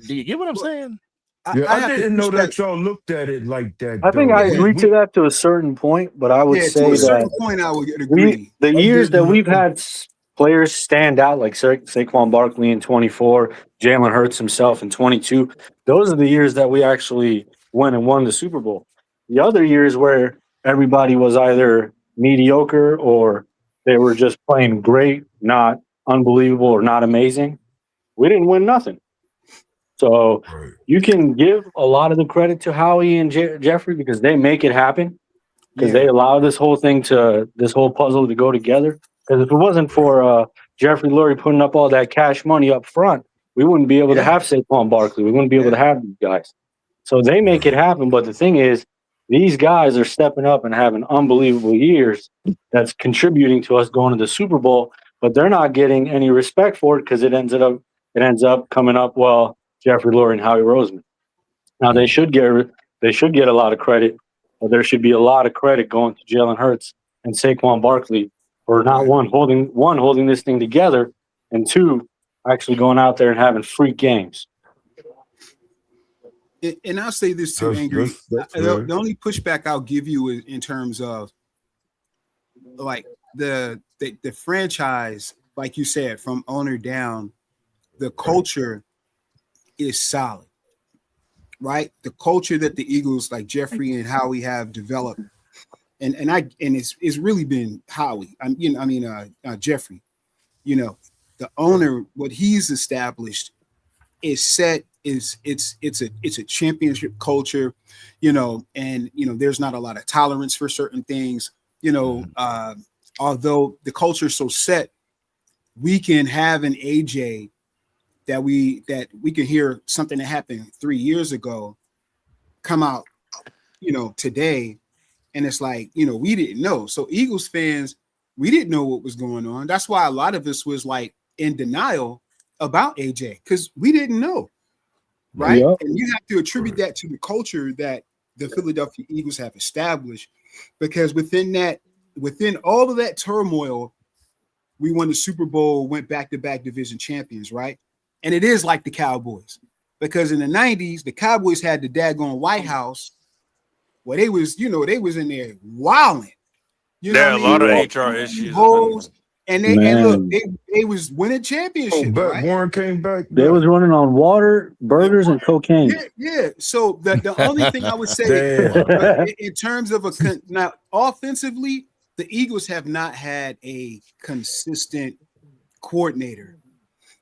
do you get what I'm saying? I didn't know that y'all looked at it like that. I think I agree to that to a certain point, but I would say to a certain that point, I would agree. the years that we've had players stand out, like Saquon Barkley in 24, Jalen Hurts himself in 22, those are the years that we actually went and won the Super Bowl. The other years where everybody was either mediocre or they were just playing great, not unbelievable or not amazing, we didn't win nothing. So you can give a lot of the credit to Howie and Jeffrey because they make it happen. because they allow this whole puzzle to go together. Because if it wasn't for Jeffrey Lurie putting up all that cash money up front, we wouldn't be able to have Saquon Barkley. We wouldn't be able to have these guys. So they make it happen. But the thing is, these guys are stepping up and having unbelievable years that's contributing to us going to the Super Bowl, but they're not getting any respect for it because it ends up coming up, well, Jeffrey Lurie and Howie Roseman. Now they should get a lot of credit, but there should be a lot of credit going to Jalen Hurts and Saquon Barkley for not holding this thing together, and two, actually going out there and having freak games. And I'll say this too, Angry. The only pushback I'll give you is in terms of like the franchise, like you said, from owner down, the culture is solid, right? The culture that the Eagles, like Jeffrey and Howie, have developed, and it's really been Howie. Jeffrey. You know, the owner, what he's established is set. It's a championship culture, you know, and you know there's not a lot of tolerance for certain things, you know. Although the culture is so set, we can have an AJ that we can hear something that happened 3 years ago come out, you know, today, and it's like, you know, we didn't know. So Eagles fans, we didn't know what was going on. That's why a lot of us was like in denial about AJ because we didn't know. Right. Yep. And you have to attribute that to the culture that the Philadelphia Eagles have established, because within all of that turmoil, we won the Super Bowl, went back-to-back division champions, right? And it is like the Cowboys, because in the 90s, the Cowboys had the daggone White House where they was in there wilding. You know, there are a lot of HR issues. And they was winning championships. But Warren came back. They was running on water, burgers, and cocaine. Yeah. So the only thing I would say in terms of now offensively, the Eagles have not had a consistent coordinator,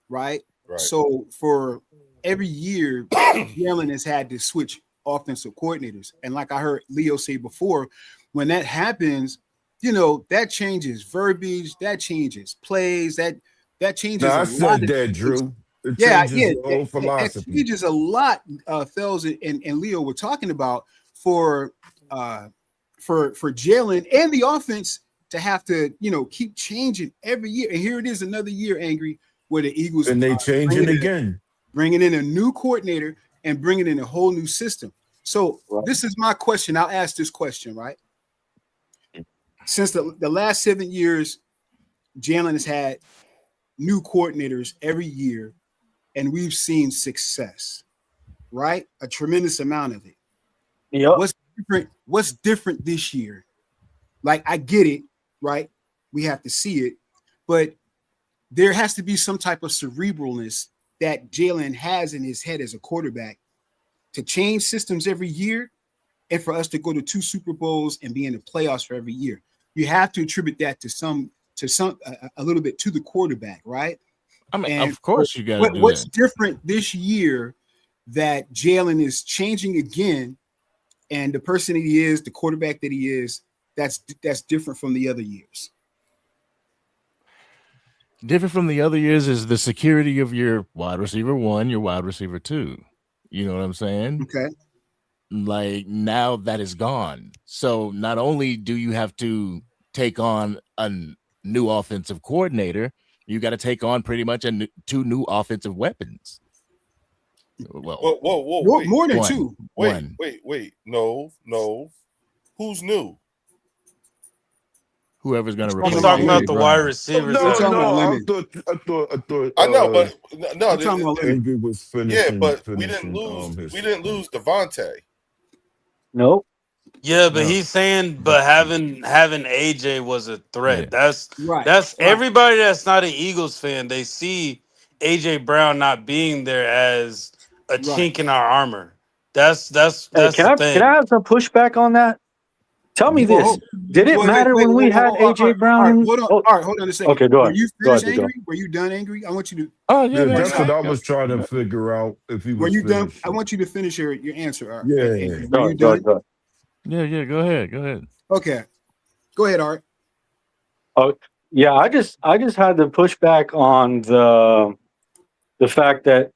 right? So for every year, Jalen has had to switch offensive coordinators, and like I heard Leo say before, when that happens, you know, that changes verbiage, that changes plays, that changes. I said that, Drew. It changes the whole philosophy. It changes a lot. Fells and Leo were talking about for Jalen and the offense to have to, you know, keep changing every year. And here it is, another year, Angry, where the Eagles and they changing again, bringing in a new coordinator and bringing in a whole new system. So this is my question. I'll ask this question, right? Since the last 7 years, Jalen has had new coordinators every year, and we've seen success, right? A tremendous amount of it. Yep. What's different this year? Like, I get it, right? We have to see it, but there has to be some type of cerebralness that Jalen has in his head as a quarterback to change systems every year, and for us to go to 2 Super Bowls and be in the playoffs for every year. You have to attribute that a little bit to the quarterback, right? I mean, and of course you got to do what's that. Different this year that Jalen is changing again, and the person that he is, the quarterback that he is, that's different from the other years. Different from the other years is the security of your wide receiver 1, your wide receiver 2. You know what I'm saying? Okay. Like, now that is gone. So not only do you have to take on a new offensive coordinator, you got to take on pretty much 2 new offensive weapons. Well, whoa, more than 2. Wait. No. Who's new? Whoever's going to replace. I'm talking about the wide receivers. I thought. I know, but no. Andrew was finishing. Yeah, but we didn't lose. We didn't lose Devontae. Nope. Yeah, but he's saying, but having AJ was a threat. Yeah. That's everybody that's not an Eagles fan. They see AJ Brown not being there as a chink in our armor. That's can I have some pushback on that? Tell me this. Did it matter when we had AJ Brown? All right, hold on a second. Okay, go ahead. Were you finished, Angry? Were you done, Angry? I want you to. Oh, yeah, that's what I was trying to figure out. If he was. Were you done? I want you to finish your answer. Yeah. Were you done? Yeah. Go ahead. Okay, go ahead, Art. Oh, yeah. I just had to push back on the fact that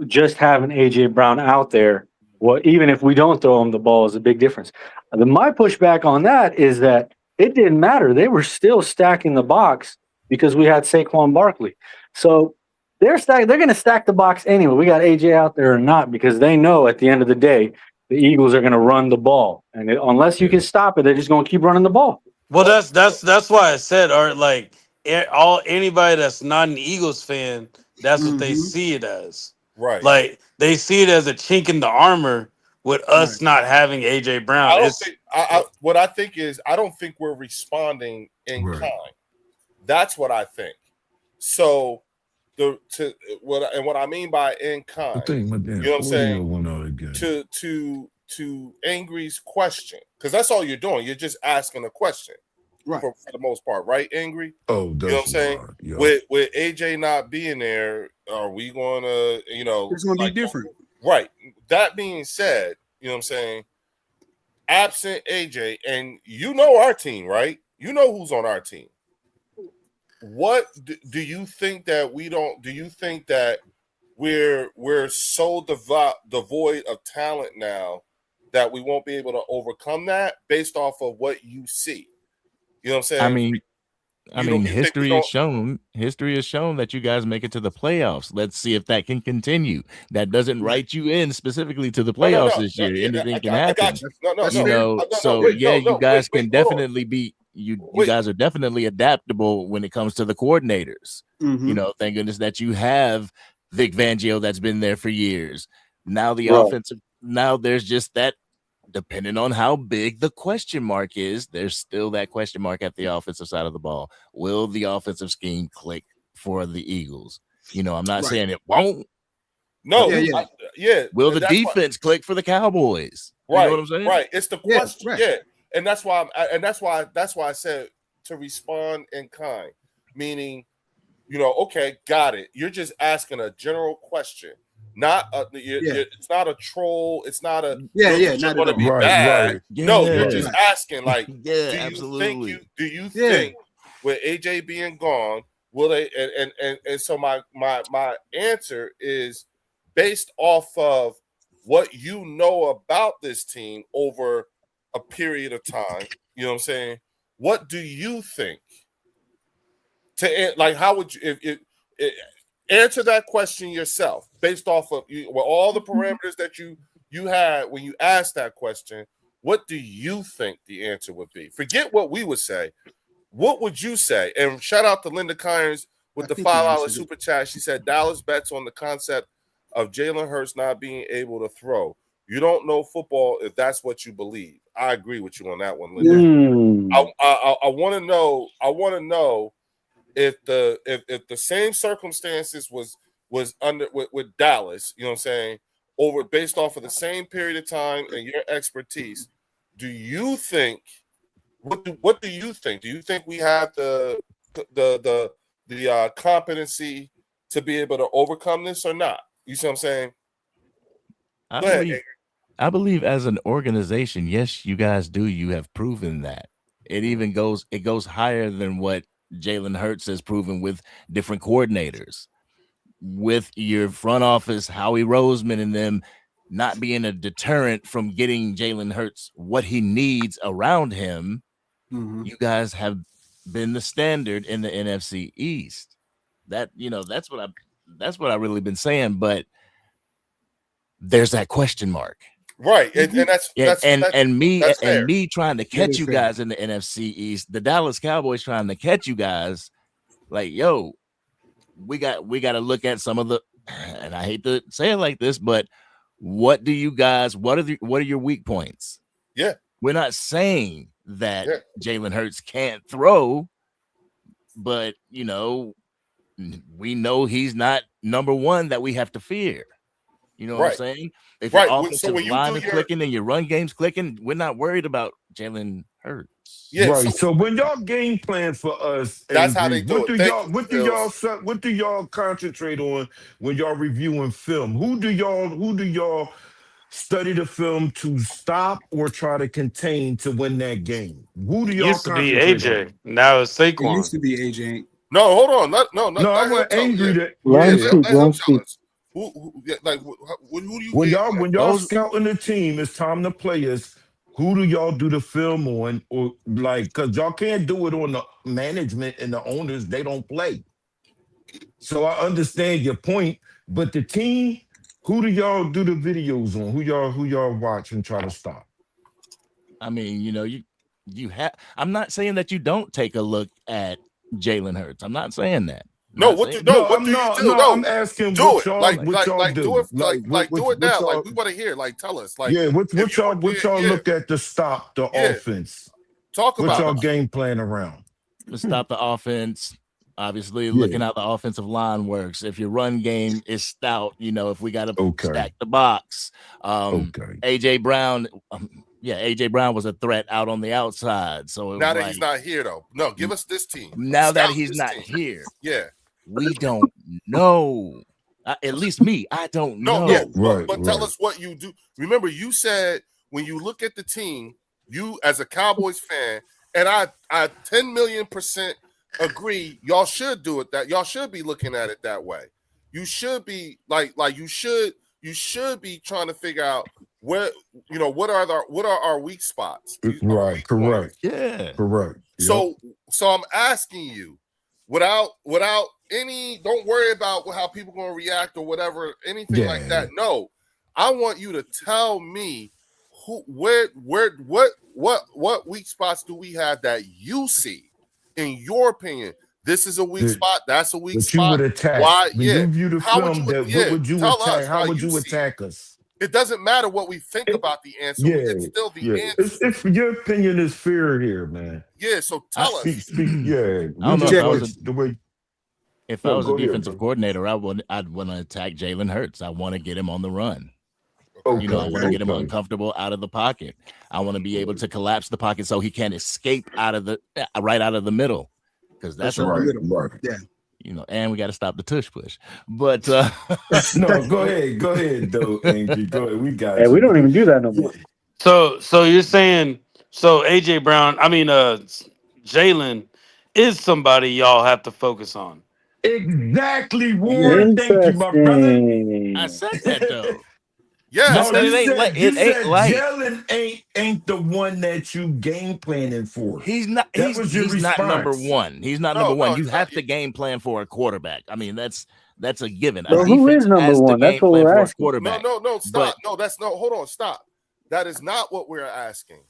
just having AJ Brown out there, well, even if we don't throw him the ball, is a big difference. My pushback on that is that it didn't matter; they were still stacking the box because we had Saquon Barkley. So they're going to stack the box anyway. We got AJ out there or not, because they know at the end of the day the Eagles are going to run the ball, and unless you can stop it, they're just going to keep running the ball. Well, that's why I said, Art, like anybody that's not an Eagles fan, that's what they see it as. Right. Like they see it as a chink in the armor with us not having AJ Brown. What I think is, I don't think we're responding in kind. That's what I think. So what I mean by in kind, you know what I'm saying? To Angry's question, because that's all you're doing. You're just asking a question, right? For the most part, right, Angry? Oh, you know what I'm saying? Yeah. With AJ not being there, are we going to, it's going to be different, right? That being said, you know what I'm saying? Absent AJ, and our team, right? You know who's on our team. What do you think that we don't? Do you think that we're so devoid of talent now that we won't be able to overcome that based off of what you see? You know what I'm saying? I mean, history has shown that you guys make it to the playoffs. Let's see if that can continue. That doesn't write you in specifically to the playoffs this year. Anything can happen. You guys can definitely be. You guys are definitely adaptable when it comes to the coordinators. Thank goodness that you have Vic Fangio that's been there for years. Now the offensive. Now there's just that. Depending on how big the question mark is, there's still that question mark at the offensive side of the ball. Will the offensive scheme click for the Eagles? I'm not saying it won't. No, Will the defense click for the Cowboys? Right. You know what I'm saying? Right. It's the question. Yeah. And that's why I said to respond in kind, meaning, okay, got it. You're just asking a general question. It's not a troll. It's not a not going to be bad. Right. Yeah, no, you're just asking, like, absolutely. Do you think with AJ being gone, will they? And so my answer is based off of what you know about this team over a period of time. You know what I'm saying? What do you think? How would you if answer that question yourself based off of all the parameters that you had when you asked that question? What do you think the answer would be? Forget what we would say. What would you say? And shout out to Linda Kynes with the $5 super chat. She said Dallas bets on the concept of Jalen Hurts not being able to throw. You don't know football if that's what you believe. I agree with you on that one, Linda. I want to know. I want to know if the same circumstances was under with Dallas. You know what I'm saying? Based off of the same period of time and your expertise, do you think? What do you think? Do you think we have the competency to be able to overcome this or not? You see what I'm saying? I believe as an organization, yes, you guys do. You have proven that. It goes higher than what Jalen Hurts has proven with different coordinators, with your front office, Howie Roseman and them not being a deterrent from getting Jalen Hurts what he needs around him. You guys have been the standard in the NFC East. That's what I've really been saying, but there's that question mark. Right. And me trying to catch you guys in the NFC East, the Dallas Cowboys trying to catch you guys, like, yo, we got to look at some of the, and I hate to say it like this, but what are your weak points? Yeah. We're not saying that Jalen Hurts can't throw, but we know he's not number one that we have to fear. You know what I'm saying? If your offensive line is clicking and your run game's clicking, we're not worried about Jalen Hurts. Yeah, right. So when y'all game plan for us, that's how they do it. What do y'all concentrate on when y'all reviewing film? Who do y'all study the film to stop or try to contain to win that game? Who do y'all Used to be concentrate on? AJ. Now it's It Saquon. used to be AJ. No, hold on. Let I him want tell. angry Yeah, that Let him let speak. Let him him tell speak. us. Who do you when get? y'all scouting the team, it's time to players. Who do y'all do the film on, or like, cause y'all can't do it on the management and the owners. They don't play. So I understand your point, but the team, who do y'all do the videos on? Who y'all watch and try to stop? I mean, you have. I'm not saying that you don't take a look at Jalen Hurts. I'm not saying that. No, what do you do? No, I'm asking do what it. y'all Like what y'all do do. it do it What now. Like y'all we want to hear. Like tell us. Like yeah, if you were what y'all yeah, look at to stop the yeah. offense? Talk What about y'all it. game plan around? To stop the offense. Obviously, Yeah. looking how the offensive line works. If your run game is stout, if we got to Okay. stack the box. Okay. AJ Brown, AJ Brown was a threat out on the outside. So it Now was that like, he's not here, though. No, give us this team. now that Scout he's this not team. here, Yeah. we don't know. At least me, I don't know. No, but tell us what you do. Remember, you said when you look at the team, you as a Cowboys fan, and I 10,000,000% agree. Y'all should do it that. Y'all should be looking at it that way. You should be like you should be trying to figure out where what are our weak spots. Our weak Correct. points. Yeah. Correct. So I'm asking you, without any, don't worry about how people gonna react or whatever, anything like that. No, I want you to tell me what weak spots do we have that you see, in your opinion. This is a weak spot. That's a weak But you spot. would attack. Why? When Yeah. you view the How would film, you? that Yeah. what would you Tell attack? us How would you you see it. attack us? It doesn't matter what we think about the answer. It's still the answer. If your opinion is fair here, man. Yeah. So tell us. Speak. Yeah. I don't know if I was the way. If I was a defensive coordinator, I'd want to attack Jalen Hurts. I want to get him on the run. Okay. I want to get him uncomfortable out of the pocket. I want to be able to collapse the pocket so he can't escape out of the middle, because that's right. Yeah. And we got to stop the tush push. But no, go ahead, though, Angie. Go ahead. We got we don't even do that no more. So you're saying AJ Brown, Jalen is somebody y'all have to focus on. Exactly, Warren. Thank you, my brother. I said that though. Yeah, I said it ain't like Jalen ain't the one that you game planning for. He's not. He's not number one. He's not number one. You have to game plan for a quarterback. I mean, that's a given. Well, who is number one? That's what we're asking. No, stop. Hold on, stop. That is not what we're asking.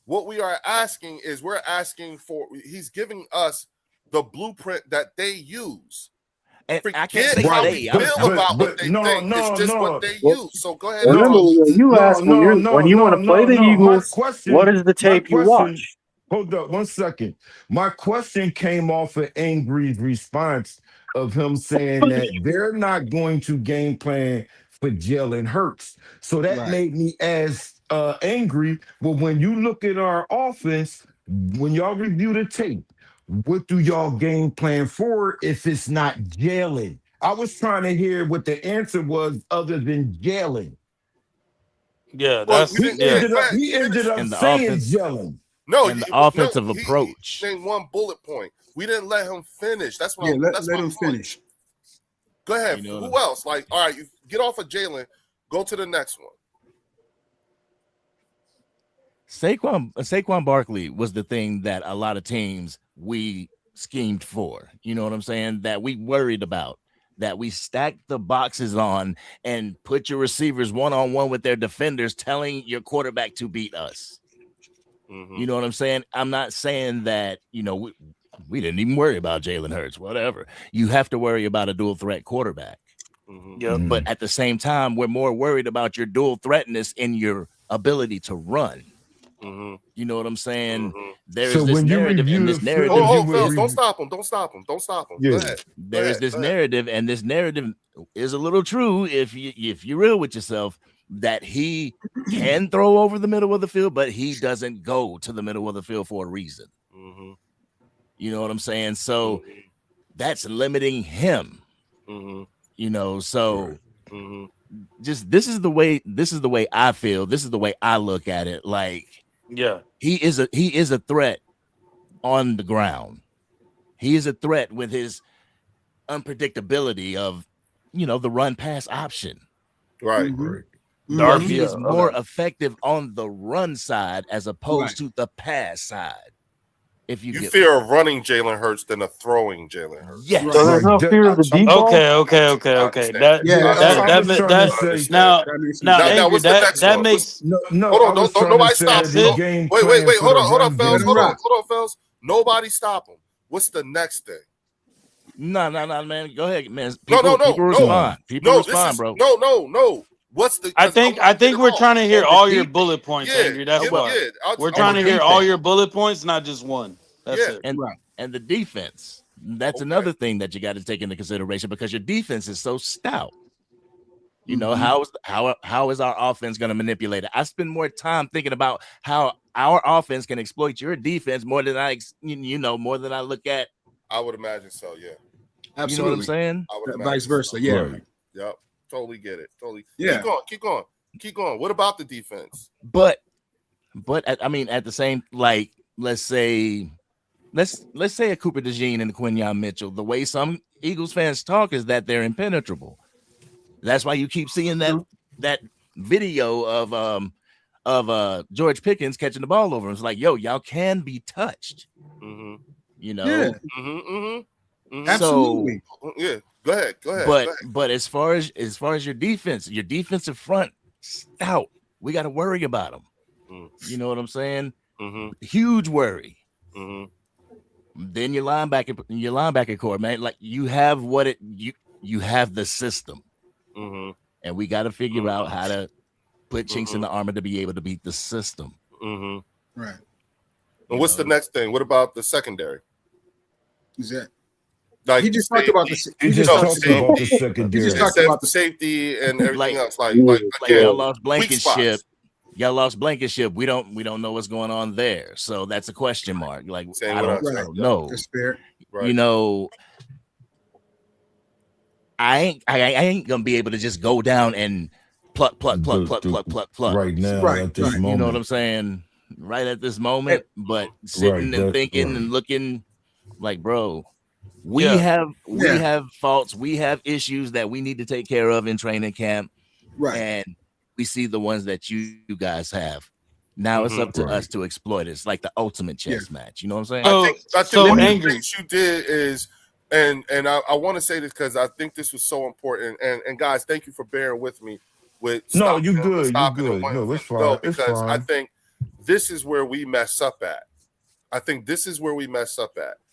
What we are asking is we're asking for. He's giving us the blueprint that they use. And I can't Forget say how they. we feel about what they think. It's just what they use. So go ahead. Remember, you asked when you want to play the Eagles. What is the tape you watch? Hold up 1 second. My question came off of Angry's response of him saying that they're not going to game plan for Jalen Hurts. So that made me ask Angry, well, when you look at our offense, when y'all review the tape, what do y'all game plan for if it's not Jalen? I was trying to hear what the answer was other than Jalen. Yeah, he ended up saying Jalen. No, the offensive approach. He named one bullet point. We didn't let him finish. That's what. Yeah, that's let him finish. Go ahead. Who else? Like, all right, you get off of Jalen. Go to the next one. Saquon Barkley was the thing that a lot of teams we schemed for. You know what I'm saying? That we worried about. That we stacked the boxes on and put your receivers one-on-one with their defenders, telling your quarterback to beat us. Mm-hmm. You know what I'm saying? I'm not saying that, we didn't even worry about Jalen Hurts, whatever. You have to worry about a dual threat quarterback. Mm-hmm. Yep. But at the same time, we're more worried about your dual threatness in your ability to run. Mm-hmm. You know what I'm saying? Mm-hmm. There's this narrative and this narrative. Phil, don't stop him. Don't stop him. Yeah. Go ahead. There's this narrative, and this narrative is a little true if you're real with yourself, that he can throw over the middle of the field, but he doesn't go to the middle of the field for a reason. Mm-hmm. You know what I'm saying? So that's limiting him. Mm-hmm. So just this is the way I feel. This is the way I look at it. Like, Yeah. he is a threat on the ground. He is a threat with his unpredictability of, the run pass option. Right. But he Yeah, is more okay. effective on the run side as opposed to the pass side. If you get fear of running Jalen Hurts than a throwing Jalen Hurts. Yes. So there's no fear of the deep ball? Okay. Now, Angry, what's the next that one? makes Hold on, don't nobody stop. Wait, hold on, fellas. Hold on, fellas. Nobody stop him. What's the next thing? No, man. Go ahead, man. No. People respond. People respond, bro. No. What's the? I think we're trying to hear all your bullet points, Angry. That's why. We're trying to hear all your bullet points, not just one. That's it. And the defense. That's another thing that you got to take into consideration, because your defense is so stout. You know, how is our offense going to manipulate it? I spend more time thinking about how our offense can exploit your defense more than more than I look at. I would imagine so. Yeah. Absolutely. You know what I'm saying? I would Vice versa. So. Yeah. Right. Yep. Totally get it. Totally. Yeah. Keep going. What about the defense? But I mean, at the same, like, let's say a Cooper DeJean and a Quinyon Mitchell, the way some Eagles fans talk is that they're impenetrable. That's why you keep seeing that video of George Pickens catching the ball over him. It's like, yo, y'all can be touched. You know? Yeah. Absolutely. So, yeah. Go ahead. But as far as your defense, your defensive front, stout. We got to worry about them. You know what I'm saying? Huge worry. Then your linebacker core, man. Like, you have you have the system, and we got to figure out how to put chinks in the armor to be able to beat the system. Right. And what's the next thing? What about the secondary? Is that? Like, he just talked about the secondary. He just talked about the safety and everything else. Like y'all lost Blankenship. Y'all lost Blankenship. We don't know what's going on there. So that's a question mark. Like, I don't know. That's fair. Right. You know, I ain't gonna be able to just go down and pluck right now at this moment. You know what I'm saying? Right at this moment, but sitting and thinking and looking like, bro, we have faults, we have issues that we need to take care of in training camp, and we see the ones that you guys have. Now it's up to us to exploit it. It's like the ultimate chess match. You know what I'm saying? I think one of the things you did is, and I want to say this because I think this was so important. And guys, thank you for bearing with me. You good. No, it's fine. Because I think this is where we mess up at.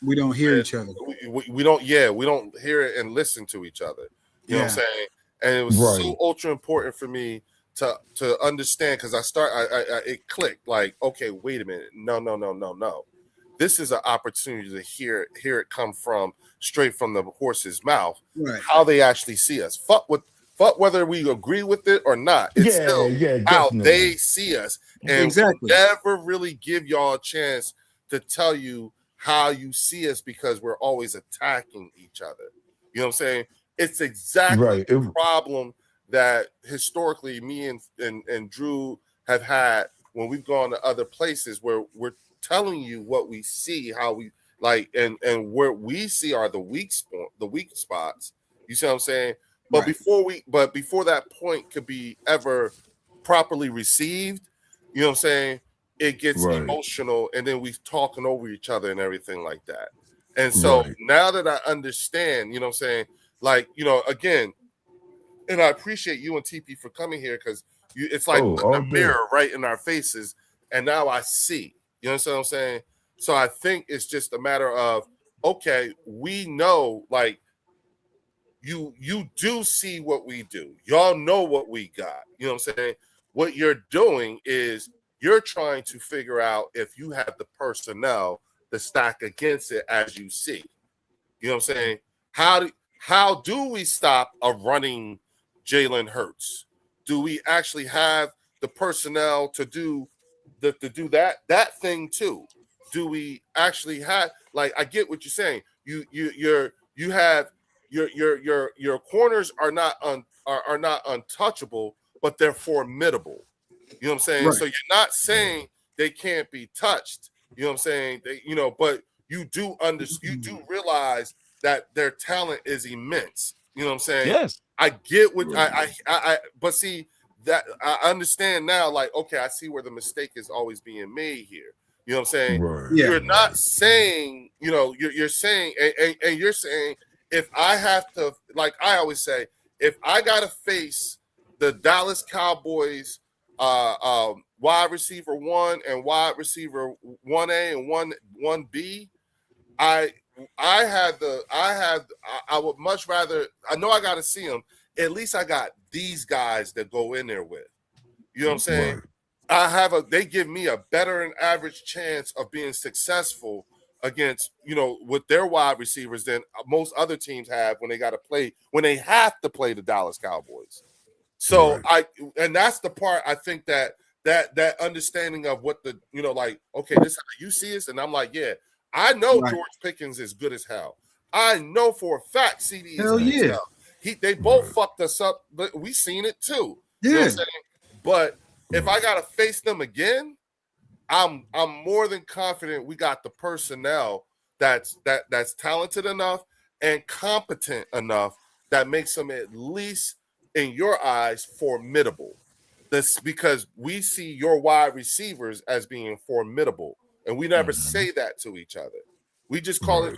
We don't hear each other. We don't hear it and listen to each other. You know what I'm saying? And it was so ultra important for me to understand, because it clicked. Like, okay, wait a minute. No. This is an opportunity to hear it come from straight from the horse's mouth. Right. How they actually see us. Fuck whether we agree with it or not. It's still how they see us. And we never really give y'all a chance to tell you how you see us, because we're always attacking each other. You know what I'm saying? It's exactly the problem that historically me and Drew have had when we've gone to other places, where we're telling you what we see, how we like, and where we see are the weak spots. You see what I'm saying? But before that point could be ever properly received, you know what I'm saying, it gets emotional, and then we talking over each other and everything like that. And so now that I understand, you know what I'm saying, like, you know, again, and I appreciate you and TP for coming here, because it's like a mirror right in our faces, and now I see. You understand what I'm saying? So I think it's just a matter of, okay, we know, like, you do see what we do. Y'all know what we got. You know what I'm saying? What you're doing is you're trying to figure out if you have the personnel to stack against it as you see. You know what I'm saying? How do we stop a running Jalen Hurts? Do we actually have the personnel to do that thing too? Do we actually have, like, I get what you're saying. You have your corners are not are not untouchable, but they're formidable. You know what I'm saying? Right. So you're not saying they can't be touched. You know what I'm saying? They, but you do realize that their talent is immense. You know what I'm saying? Yes. I get what but see that I understand now, like, okay, I see where the mistake is always being made here. You know what I'm saying? Right. Yeah. You're not saying, you're saying, and you're saying, if I have to, like I always say, if I got to face the Dallas Cowboys wide receiver 1 and wide receiver 1A and 1B, I would much rather, I know I got to see them. At least I got these guys that go in there with. You know what I'm saying? Right. They give me a better than average chance of being successful against, with their wide receivers than most other teams have when they have to play the Dallas Cowboys. So and that's the part I think that understanding of what the, like, okay, this is how you see it. And I'm like, yeah, I know George Pickens is good as hell. I know for a fact CD is good as hell. They both fucked us up, but we seen it too. Yeah. You know what I'm saying? But if I gotta face them again, I'm more than confident we got the personnel that's talented enough and competent enough that makes them at least in your eyes formidable. That's because we see your wide receivers as being formidable, and we never say that to each other. We just call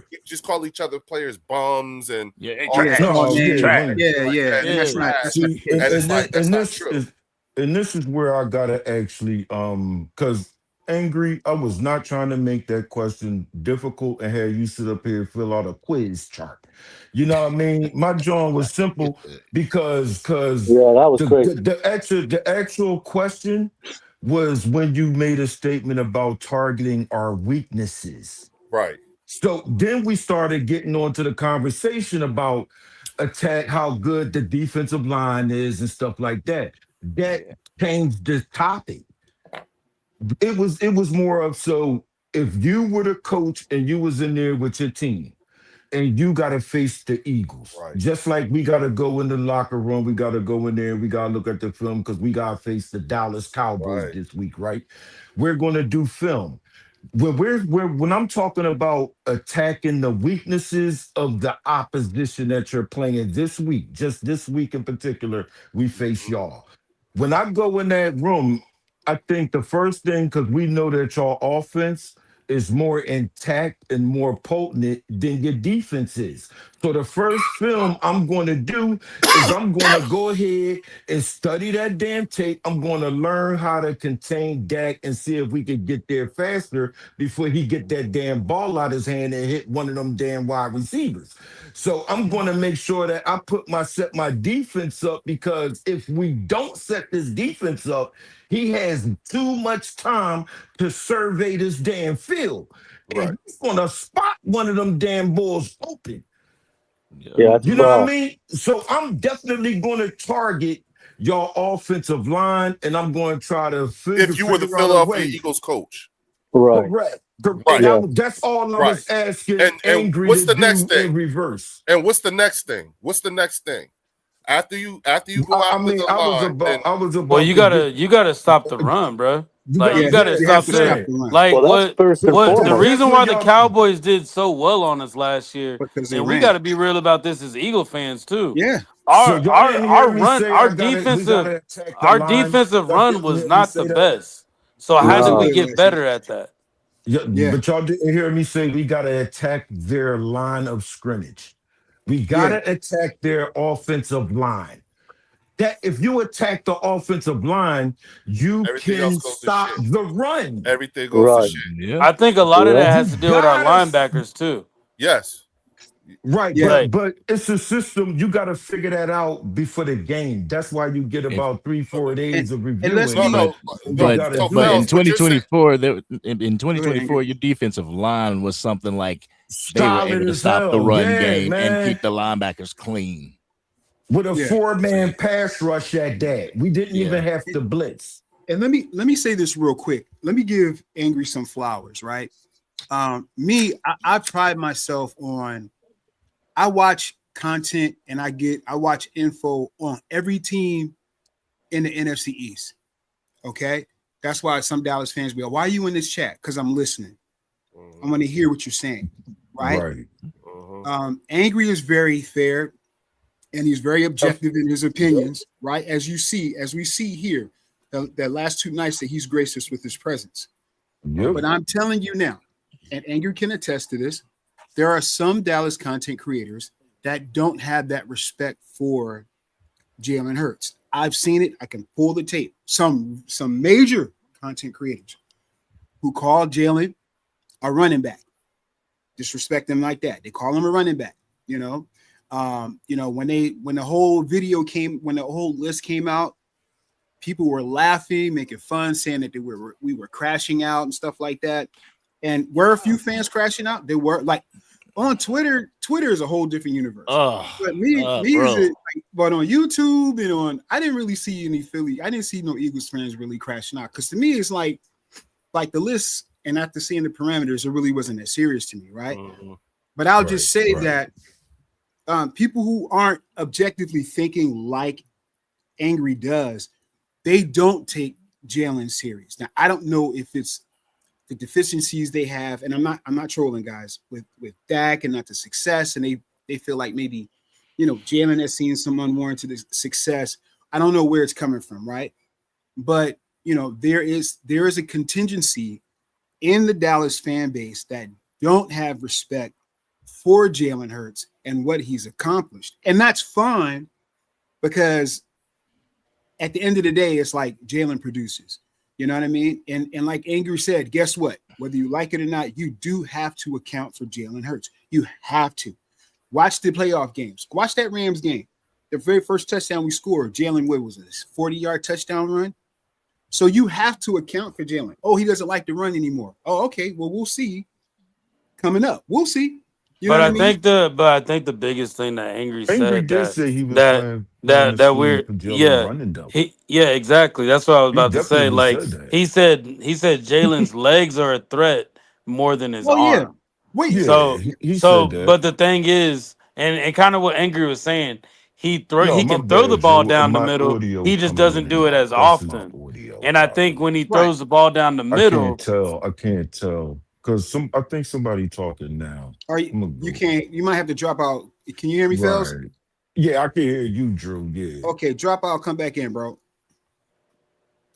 each other players bums and trash. Trash. That's right. See, And it's like that's not this true. this is where I gotta actually because Angry, I was not trying to make that question difficult and have you sit up here and fill out a quiz chart. You know what I mean? My drawing was simple because that was crazy. The actual question was when you made a statement about targeting our weaknesses. Right. So then we started getting onto the conversation about attack, how good the defensive line is and stuff like that. That changed the topic. It was more of, so if you were the coach and you was in there with your team and you got to face the Eagles, just like we got to go in the locker room, we got to go in there, we got to look at the film because we got to face the Dallas Cowboys this week, right? We're going to do film. When I'm talking about attacking the weaknesses of the opposition that you're playing this week, just this week in particular, we face y'all. When I go in that room, I think the first thing, because we know that y'all offense is more intact and more potent than your defense is. So the first film I'm going to do is I'm going to go ahead and study that damn tape. I'm going to learn how to contain Dak and see if we can get there faster before he get that damn ball out his hand and hit one of them damn wide receivers. So I'm going to make sure that I set my defense up, because if we don't set this defense up, he has too much time to survey this damn field. And he's going to spot one of them damn balls open. Yeah, you know what I mean? So I'm definitely going to target your offensive line, and I'm going to try to figure If you were the Philadelphia Eagles coach. Correct. Right. That's all I was asking. And Angry what's to the next do thing? in reverse. And what's the next thing? After you go after the line? Well, you gotta stop the run, bro. You gotta stop the run. Like, what the reason why the Cowboys did so well on us last year, and we got to be real about this as Eagle fans too. Yeah. Our run, our defensive run was not the best. So how did we get better at that? Yeah, but y'all didn't hear me say we got to attack their line of scrimmage. We got to attack their offensive line. That if you attack the offensive line, can stop the run. Everything goes to shit. Yeah. I think a lot of that has to do with our linebackers too. Yes. Right, but it's a system. You got to figure that out before the game. That's why you get about 3-4 days of reviewing. But in 2024, in 2024, your defensive line was something like they were able to stop the run game and keep the linebackers clean. With a 4-man pass rush at that, we didn't even have to blitz. And let me say this real quick. Let me give Angry some flowers, right? I pride myself on. I watch content and I watch info on every team in the NFC East. Okay, that's why some Dallas fans be like, "Why are you in this chat?" Because I'm listening. I want to hear what you're saying, right? Angry is very fair, and he's very objective in his opinions, right? As we see here, that last 2 nights that he's graced us with his presence. But I'm telling you now, and Angry can attest to this, there are some Dallas content creators that don't have that respect for Jalen Hurts. I've seen it. I can pull the tape. Some major content creators who call Jalen a running back, disrespect him like that. They call him a running back. When the whole list came out, people were laughing, making fun, saying that we were crashing out and stuff like that. And were a few fans crashing out? They were like on Twitter. Twitter is a whole different universe. But but on YouTube and I didn't really see any Philly. I didn't see no Eagles fans really crashing out because to me it's like the list. And after seeing the parameters, it really wasn't that serious to me, right? But I'll just say that people who aren't objectively thinking like Angry does, they don't take Jalen serious. Now I don't know if it's the deficiencies they have, and I'm not trolling guys with Dak and not the success, and they feel like maybe Jalen has seen some unwarranted success. I don't know where it's coming from, right? But there is a contingency in the Dallas fan base that don't have respect for Jalen Hurts and what he's accomplished, and that's fine because at the end of the day, it's like Jalen produces. You know what I mean? And like Angry said, guess what? Whether you like it or not, you do have to account for Jalen Hurts. You have to. Watch the playoff games. Watch that Rams game. The very first touchdown we scored, Jalen, what was this? 40-yard touchdown run? So you have to account for Jalen. Oh, he doesn't like to run anymore. Oh, okay. Well, we'll see. Coming up. We'll see. I think the biggest thing that Angry said did say he was playing running though. Exactly. That's what I was about to say. Like he said Jalen's legs are a threat more than his arm. He said that. But the thing is, and kind of what Angry was saying, he can throw the ball down the middle. He just doesn't do it as often. And I think when he throws the ball down the middle, I can't tell. Because I think somebody talking now. You can't. You might have to drop out. Can you hear me, Fells? Yeah, I can hear you, Drew. Yeah. Okay, drop out. Come back in, bro.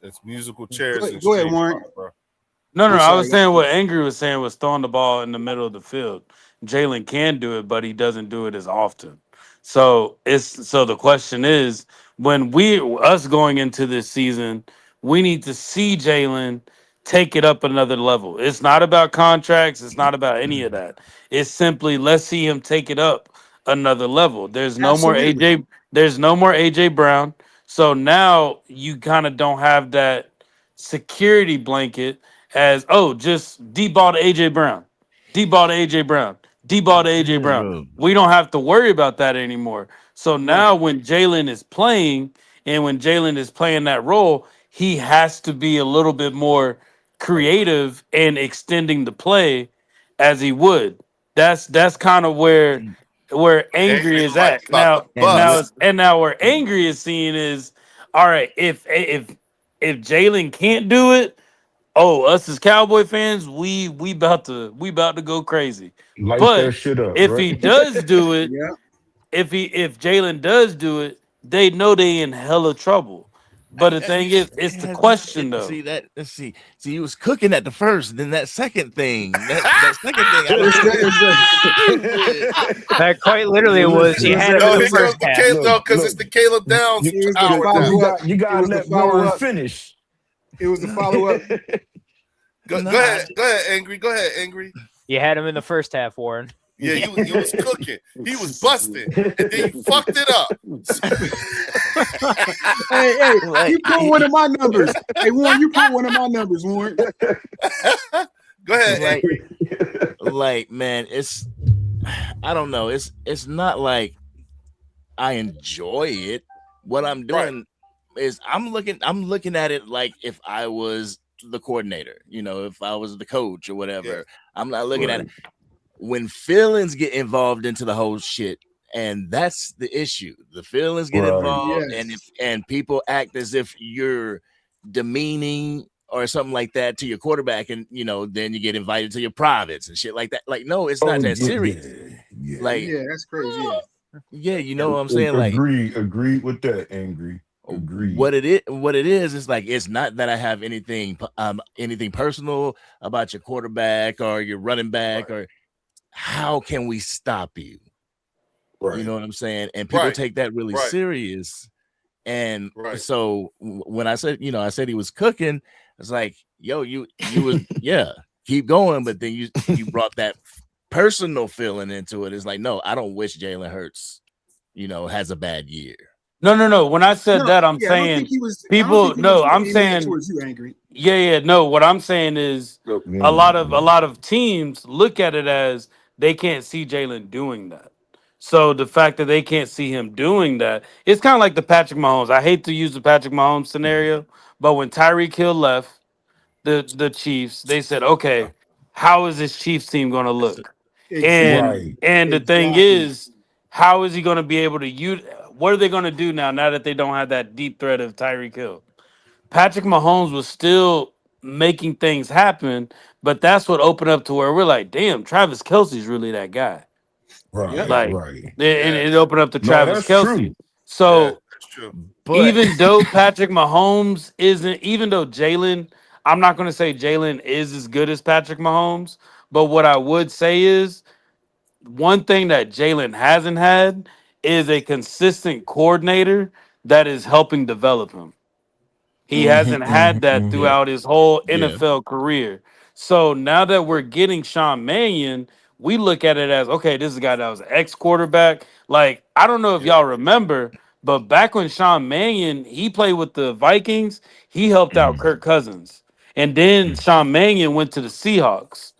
It's musical chairs. Go ahead, Warren. No. I was saying what Angry was saying was throwing the ball in the middle of the field. Jalen can do it, but he doesn't do it as often. So the question is, when us going into this season, we need to see Jalen take it up another level. It's not about contracts. It's not about any of that. It's simply let's see him take it up another level. There's no more AJ. There's no more AJ Brown. So now you kind of don't have that security blanket as just D-ball to AJ Brown, D-ball to AJ Brown, D-ball to AJ Brown. We don't have to worry about that anymore. So now when Jalen is playing and when Jalen is playing that role, he has to be a little bit more creative and extending the play as he would. That's kind of where Angry is at now. Now where Angry is seeing is, all right, if Jalen can't do it, us as Cowboy fans, we about to go crazy. Light but that shit up, if right? he does do it, if Jalen does do it, they know they in hella trouble. But the thing is, it's the question though. See, he was cooking at the first, then that second thing. That second thing. That quite literally was. He had it in the first half. Because it's the Caleb Downs. You got to let Warren finish. It was the follow up. Go ahead, Angry. Go ahead, Angry. You had him in the first half, Warren. Yeah, he was cooking. He was busted, and then you fucked it up. Hey, you pull one of my numbers. Hey, Warren, you pull one of my numbers, Warren. Go ahead. Man, I don't know. It's not like I enjoy it. What I'm doing is I'm looking at it like if I was the coordinator, if I was the coach or whatever. Yeah. I'm not looking at it. When feelings get involved into the whole shit, And that's the issue. The feelings get Right. involved, Yes. and people act as if you're demeaning or something like that to your quarterback, and then you get invited to your privates and shit like that. Like, no, it's not Oh that yeah, serious. yeah, yeah. Like, Yeah, that's crazy. Yeah. yeah, you know what I'm saying? Like, Agree with that, Angry. Agreed. what it is like, it's not that I have anything personal about your quarterback or your running back, or how can we stop you? You Right. know what I'm saying? And people Right. take that really Right. serious. And Right. so when I said, I said he was cooking, it's like, yo, you was, yeah, keep going. But then you brought that personal feeling into it. It's like, no, I don't wish Jalen Hurts, has a bad year. No. When I said No, that, I'm yeah, I don't think saying he was. I don't people. think he was No, I'm aiming it saying towards you, Angry. yeah. No, what I'm saying is a lot of teams look at it as they can't see Jalen doing that. So the fact that they can't see him doing that, it's kind of like the Patrick Mahomes. I hate to use the Patrick Mahomes scenario, but when Tyreek Hill left the Chiefs, they said, okay, how is this Chiefs team going to look? And Exactly. Right. and the thing Exactly. is, how is he going to be able to use? What are they going to do now that they don't have that deep threat of Tyreek Hill? Patrick Mahomes was still making things happen, but that's what opened up to where we're like, damn, Travis Kelsey's really that guy. Yep. Right. Yeah. Like, Right. it Yes. opened up to No, Travis that's true. Kelsey. Yeah. So That's true. But even though Patrick Mahomes isn't, even though Jalen, I'm not going to say Jalen is as good as Patrick Mahomes, but what I would say is one thing that Jalen hasn't had is a consistent coordinator that is helping develop him. He hasn't had that yeah, throughout his whole yeah, NFL career. So now that we're getting Sean Mannion, we look at it as okay, this is a guy that was an ex quarterback. Like, I don't know if Yeah. y'all remember, but back when Sean Mannion he played with the Vikings, he helped out Kirk Cousins. And then Sean Mannion went to the Seahawks.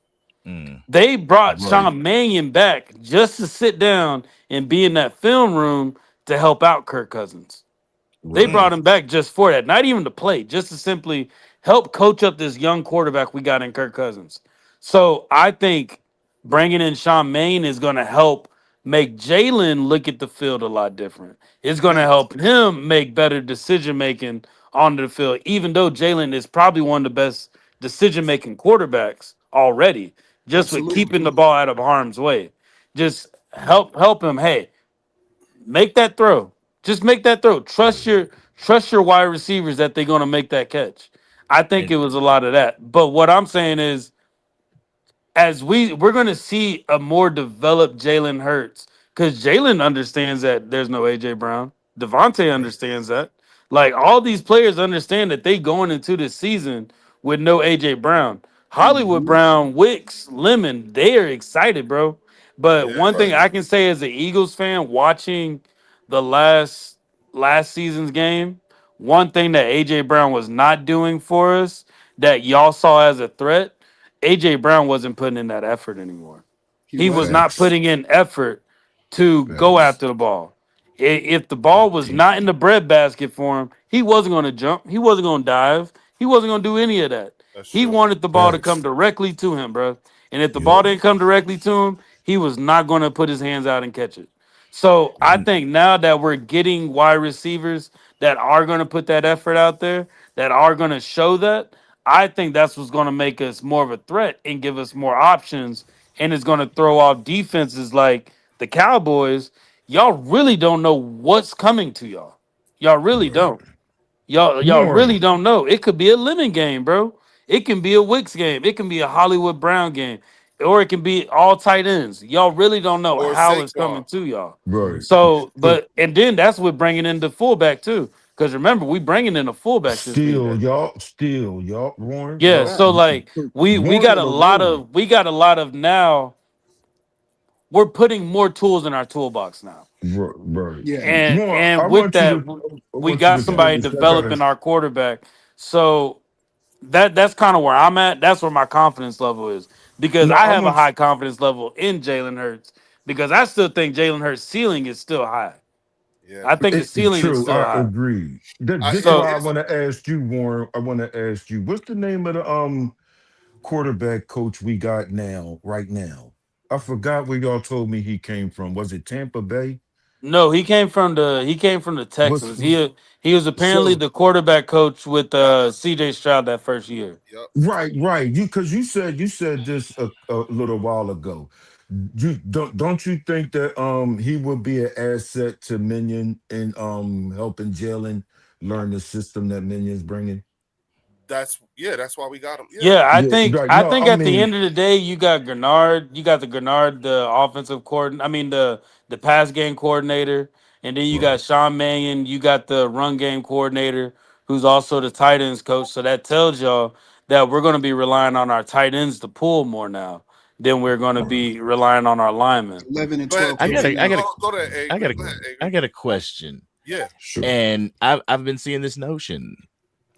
mm, They brought Right. Sean Mannion back just to sit down and be in that film room to help out Kirk Cousins. They Right. Mm. brought him back just for that, not even to play, just to simply help coach up this young quarterback we got in Kirk Cousins. So I think bringing in Sean Maine is going to help make Jalen look at the field a lot different. It's going to Facts. help him make better decision making on the field, even though Jalen is probably one of the best decision making quarterbacks already, just with Absolutely. keeping the ball out of harm's way. Just help him. Hey, make that throw. Just make that throw. Trust your wide receivers that they're gonna make that catch. I think and it was a lot of that. But what I'm saying is as we're gonna see a more developed Jalen Hurts because Jalen understands that there's no AJ Brown. Devontae understands that. Like all these players understand that they going into this season with no AJ Brown. Hollywood Hmm. Brown, Wicks, Lemon, they are excited, bro. But one Yes. thing Right. I can say as an Eagles fan, watching the last season's game, one thing that AJ Brown was not doing for us that y'all saw as a threat AJ Brown wasn't putting in that effort anymore. He He was wasn't. not Facts. putting in effort to go Facts. after the ball. If the ball was not in the breadbasket for him, he wasn't going to jump. He wasn't going to dive. He wasn't going to do any of that. That's He true. wanted the ball to come Facts. directly to him, bro. And if the ball Yep. didn't come directly to him, he was not going to put his hands out and catch it. So I think now that we're getting wide receivers that are going to put that effort out there, that are going to show that, I think that's what's going to make us more of a threat and give us more options. And it's going to throw off defenses like the Cowboys. Y'all really don't know what's coming to y'all. Y'all really Right. don't. Y'all really Warren. don't know. It could be a lemon game, bro. It can be a Wicks game. It can be a Hollywood Brown game, or it can be all tight ends. Y'all really don't know Or how it's Saquon. coming to y'all. Right. So, But but and then that's what bringing in the fullback too. Because remember, we bringing in a fullback this still, season. y'all, still, y'all, Warren, Yeah. y'all, So Facts. like we Warren got a on the lot road. of now. We're putting more tools in our toolbox now. Right. Right. Yeah. and Warren, I and with want you that to, I we want you got to somebody finish. I gotta. developing our quarterback. So that's kind of where I'm at. That's where my confidence level is because No, I I have a want. high confidence level in Jalen Hurts because I still think Jalen Hurts' ceiling is still high. Yeah. I think the It's ceiling is true. still I high. agree. This is It, So why I it's want to ask you, Warren. I want to ask you, what's the name of the quarterback coach we got now, right now? I forgot where y'all told me he came from. Was it Tampa Bay? No, he came from the What's Texans. He was apparently so the quarterback coach with C.J. Stroud that first year. Yep. right. You because you said this a little while ago. You don't you think that he would be an asset to Minion in helping Jalen learn the system that Minion's bringing? That's why we got him. Yeah. Yeah, I Yeah, think right. I No, think I at the mean, end of the day, you got Grenard, the offensive coordinator. I mean the pass game coordinator, and then you got right. Sean Mannion. You got the run game coordinator, who's also the tight ends coach. So that tells y'all that we're going to be relying on our tight ends to pull more now than we're going to be relying on our linemen. 11 and Go ahead, 12 I got a, I personnel. got a, Go ahead, I Angry. got a, Go ahead, I Angry. got a question, Yeah. Sure. and I've been seeing this notion: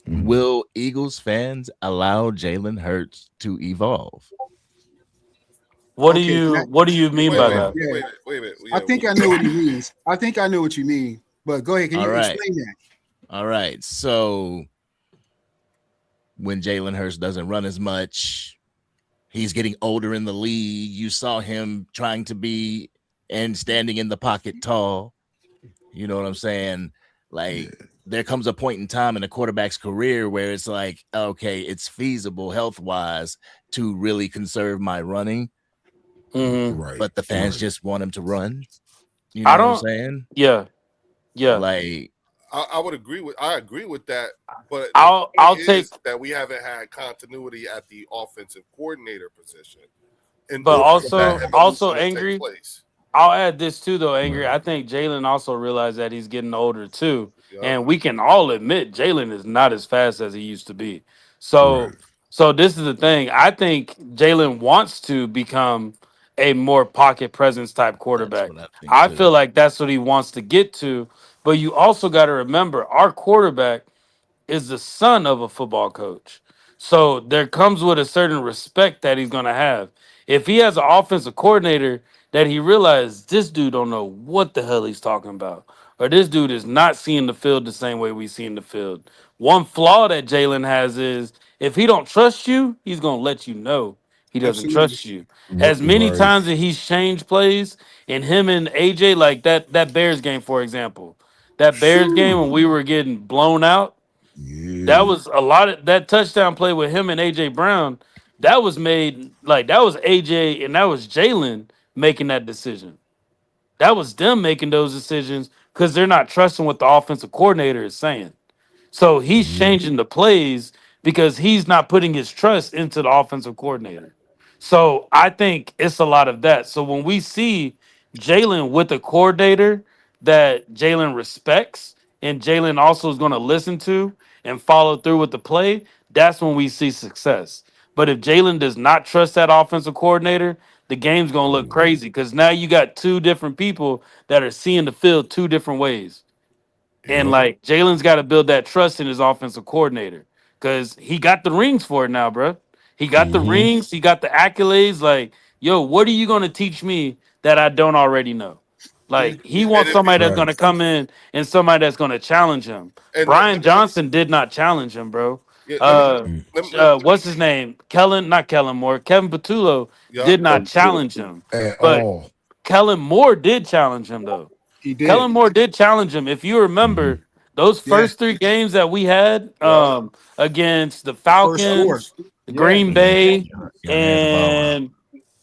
Mhm. will Eagles fans allow Jalen Hurts to evolve? Okay, What do you mean Wait a by minute. Uh, that? Wait a yeah. minute. Wait a minute. I Yeah. think I know what he means. I think I know what you mean. But go ahead. Can All you right, explain that? all right. So when Jalen Hurts doesn't run as much, he's getting older in the league. You saw him trying to be and standing in the pocket tall. You know what I'm saying? yeah. Like, there comes a point in time in a quarterback's career where it's like, okay, it's feasible health wise to really conserve my running, Hmm. Right. but the fans Right. just want him to run. You know I what I'm don't. saying? Yeah, yeah. Like, I agree with that, but the point I'll take. is that we haven't had continuity at the offensive coordinator position in But order for Right. that also, Right. evolution also to take angry. place. I'll add this too, though, Angry. Right. I think Jalen also realized that he's getting older too, Yep. and we can all admit Jalen is not as fast as he used to be. Right. So, so this is the thing. I think Jalen wants to become a more pocket presence type that's quarterback. what I think I too. feel like that's what he wants to get to. But you also got to remember, our quarterback is the son of a football coach. So there comes with a certain respect that he's gonna have. If he has an offensive coordinator that he realizes this dude don't know what the hell he's talking about, or this dude is not seeing the field the same way we see in the field. One flaw that Jalen has is if he don't trust you, he's gonna let you know he doesn't Absolutely. trust you. As many Right. times that he's changed plays, and him and AJ, like that Bears game, for example. That Bears game Shoo. when we were getting blown out, that Yeah. was a lot of that touchdown play with him and AJ Brown. That was made like that was AJ and that was Jalen making that decision. That was them making those decisions because they're not trusting what the offensive coordinator is saying. So he's Mhm. changing the plays because he's not putting his trust into the offensive coordinator. So I think it's a lot of that. So when we see Jalen with a coordinator that Jalen respects and Jalen also is going to listen to and follow through with the play, that's when we see success. But if Jalen does not trust that offensive coordinator, the game's going to look Oh, crazy because now you got two different people that are seeing the field two different ways. And yep. like Jalen's got to build that trust in his offensive coordinator because he got the rings for it now, bro. He got the Hmm. rings, he got the accolades. Like, yo, what are you gonna teach me that I don't already know? Yeah. Like, he And wants if you somebody that's Right. gonna come in and somebody that's gonna challenge him. and Brian Johnson did not challenge him, bro. yeah, Uh, Mm. what's his name? Not Kellen Moore. Kevin Patullo yep. did not challenge him, At but all. Kellen Moore did challenge him though. He did. Kellen Moore did challenge him. If you Hmm. remember those Yeah. first three games that we had Yep. against the The first Yep. four. Falcons, the Yeah. Green Yeah. Bay, Y'all had the ball out.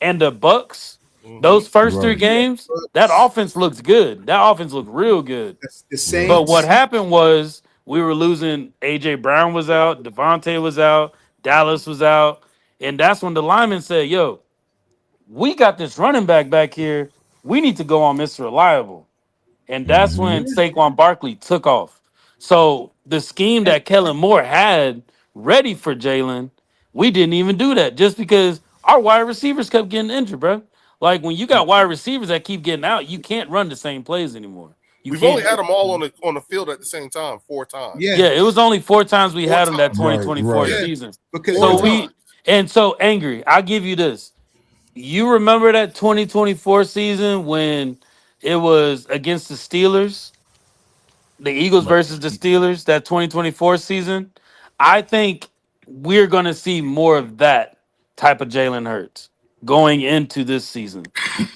and the Bucks, Hmm. those first three Right. games, that offense looks good. That offense looked real good. That's the Right. But what Saints. happened was we were losing. AJ Brown was out, Devontae was out, Dallas was out, and that's when the lineman said, "Yo, we got this running back here. We need to go on Mr. Reliable." And that's Hmm. when Saquon Barkley took off. So the scheme And that Kellen Moore had ready for Jalen, we didn't even do that just because our wide receivers kept getting injured, bro. Like when you got wide receivers that keep getting out, you can't run the same plays anymore. You We've only can't. had them all on the field at the same time 4 times. yeah, Yeah, it was only four times we Four had him that times. Right. 2024 Right. yeah. season. Because Four So because we times. and so angry. I'll give you this. You remember that 2024 season when it was against the Steelers? The Eagles But versus the Steelers, that 2024 season, I think we're going to see more of that type of Jalen Hurts. going into this season,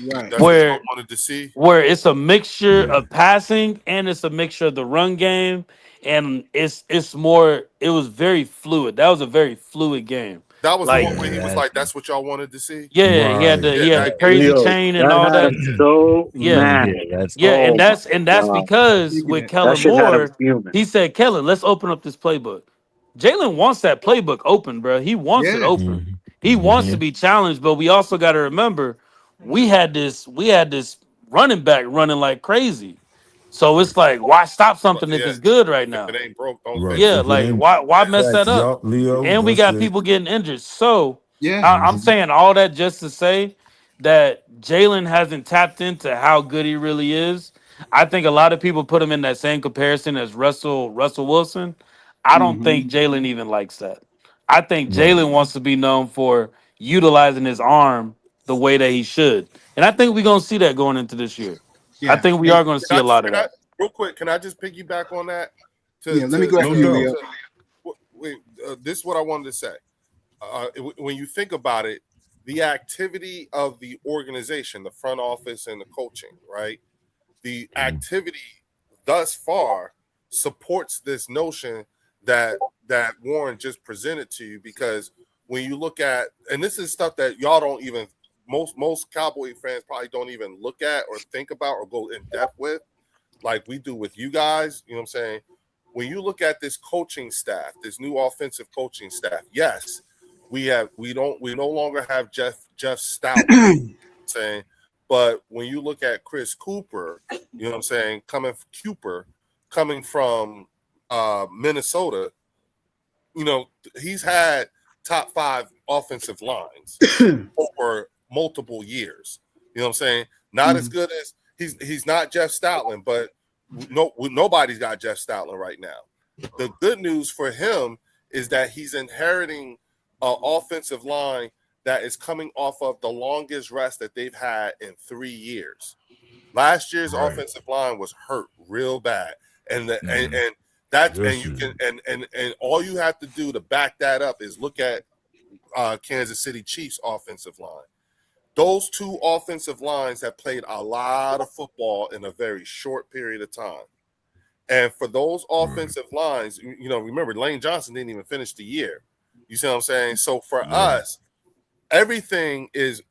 Right. That's what y'all where wanted to see. it's a mixture Yeah. of passing and it's a mixture of the run game, and it's more. It was very fluid. That was a very fluid game. That was the Like, one where he was like, "That's what y'all wanted to see." yeah, Right. he Yeah, had the that crazy Leo, chain and that all had that. him so Yeah, mad. Yeah, that's yeah, Oh my and that's god, because Speaking with of, that Kellen shit had him Moore, fuming. he said, "Kellen, let's open up this playbook." Jalen wants that playbook open, bro. He wants it yeah. open. He wants to be challenged, but we also got to remember we had this running back running like crazy. So it's like, why stop something if yeah. it's good right If it now? ain't broke, don't Right. fix Yeah, it. If it like ain't why mess that facts, up? y'all, Leo, And we that's got it. people getting injured. So Yeah. I'm saying all that just to say that Jalen hasn't tapped into how good he really is. I think a lot of people put him in that same comparison as Russell Wilson. I don't Mm-hmm. think Jalen even likes that. I think Right. Jalen wants to be known for utilizing his arm the way that he should. And I think we're gonna see that going into this year. I Yeah. think we And are gonna see a lot of that. Real quick? Can I just piggyback on that? yeah, let me go No after you, doubt. Leo. Wait, this is what I wanted to say. When you think about it, the activity of the organization, the front office, and the coaching, right? The activity thus far supports this notion that Warren just presented to you, because when you look at, and this is stuff that y'all don't even, most Cowboy fans probably don't even look at or think about or go in depth with, like we do with you guys. You know what I'm saying? When you look at this coaching staff, this new offensive coaching staff, yes, we no longer have Jeff Stout saying, but when you look at Chris Cooper, you know what I'm saying, coming from Minnesota, you know, he's had top 5 offensive lines over multiple years. You know what I'm saying? Not as good as he's not Jeff Stoutland, but nobody's got Jeff Stoutland right now. The good news for him is that he's inheriting an offensive line that is coming off of the longest rest that they've had in 3 years. Last year's offensive line was hurt real bad, and that's Yes, and you can and all you have to do to back that up is look at Kansas City Chiefs offensive line. Those 2 offensive lines have played a lot of football in a very short period of time. And for those offensive lines, you know, remember Lane Johnson didn't even finish the year. You see what I'm saying? So for us, everything is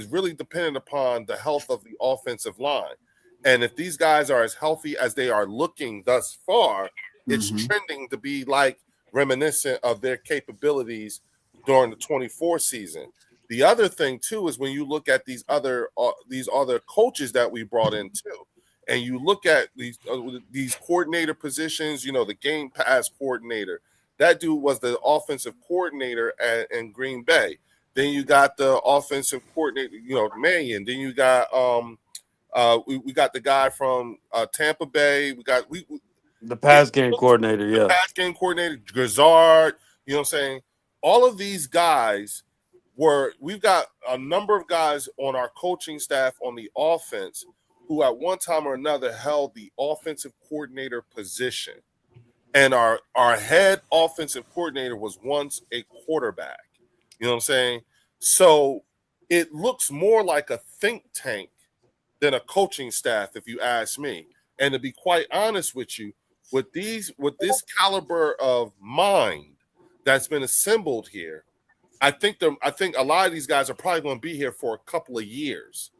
really dependent upon the health of the offensive line. And if these guys are as healthy as they are looking thus far, it's trending to be like reminiscent of their capabilities during the 24 season. The other thing too is when you look at these other coaches that we brought in too, and you look at these coordinator positions, you know, the game pass coordinator, that dude was the offensive coordinator in Green Bay. Then you got the offensive coordinator, you know, Mannion. Then you got we got the guy from Tampa Bay. We got The pass game coordinator, the yeah. pass game coordinator, Grizzard. You know what I'm saying? All of these guys we've got a number of guys on our coaching staff on the offense who at one time or another held the offensive coordinator position. And our head offensive coordinator was once a quarterback. You know what I'm saying? So it looks more like a think tank than a coaching staff, if you ask me. And to be quite honest with you, with this caliber of mind that's been assembled here, I think a lot of these guys are probably going to be here for a couple of years,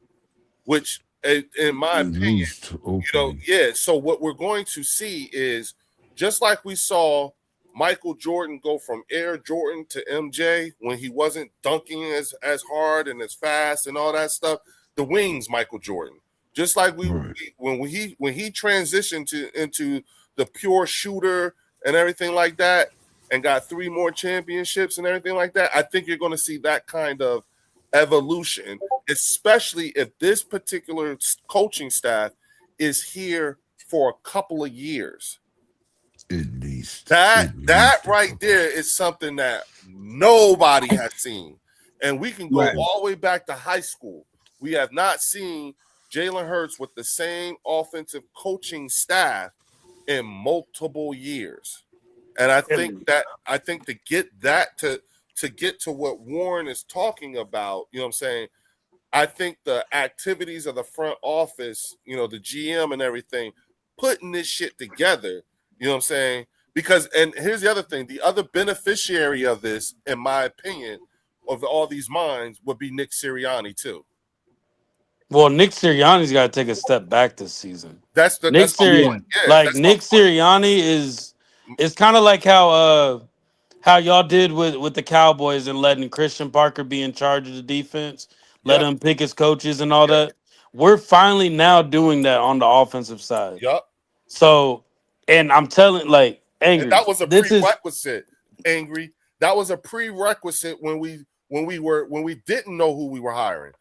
which, in my opinion, you know, So what we're going to see is, just like we saw Michael Jordan go from Air Jordan to MJ when he wasn't dunking as hard and as fast and all that stuff. The wings, Michael Jordan. Just like when he transitioned into the pure shooter and everything like that, and got 3 more championships and everything like that, I think you're going to see that kind of evolution, especially if this particular coaching staff is here for a couple of years. At least. That right there is something that nobody has seen. And we can go all the way back to high school. We have not seen Jalen Hurts with the same offensive coaching staff in multiple years. And I think to get that to get to what Warren is talking about, you know what I'm saying? I think the activities of the front office, you know, the GM and everything, putting this shit together, you know what I'm saying? Because, and here's the other thing, the other beneficiary of this, in my opinion, of all these minds would be Nick Sirianni too. Well, Nick Sirianni's got to take a step back this season. That's my point. Yeah, Nick Sirianni is, it's kind of like how y'all did with the Cowboys and letting Christian Parker be in charge of the defense, let him pick his coaches and all that. We're finally now doing that on the offensive side. Yep. So, and I'm telling, like, Angry, and that was a prerequisite. Angry. That was a prerequisite when we didn't know who we were hiring.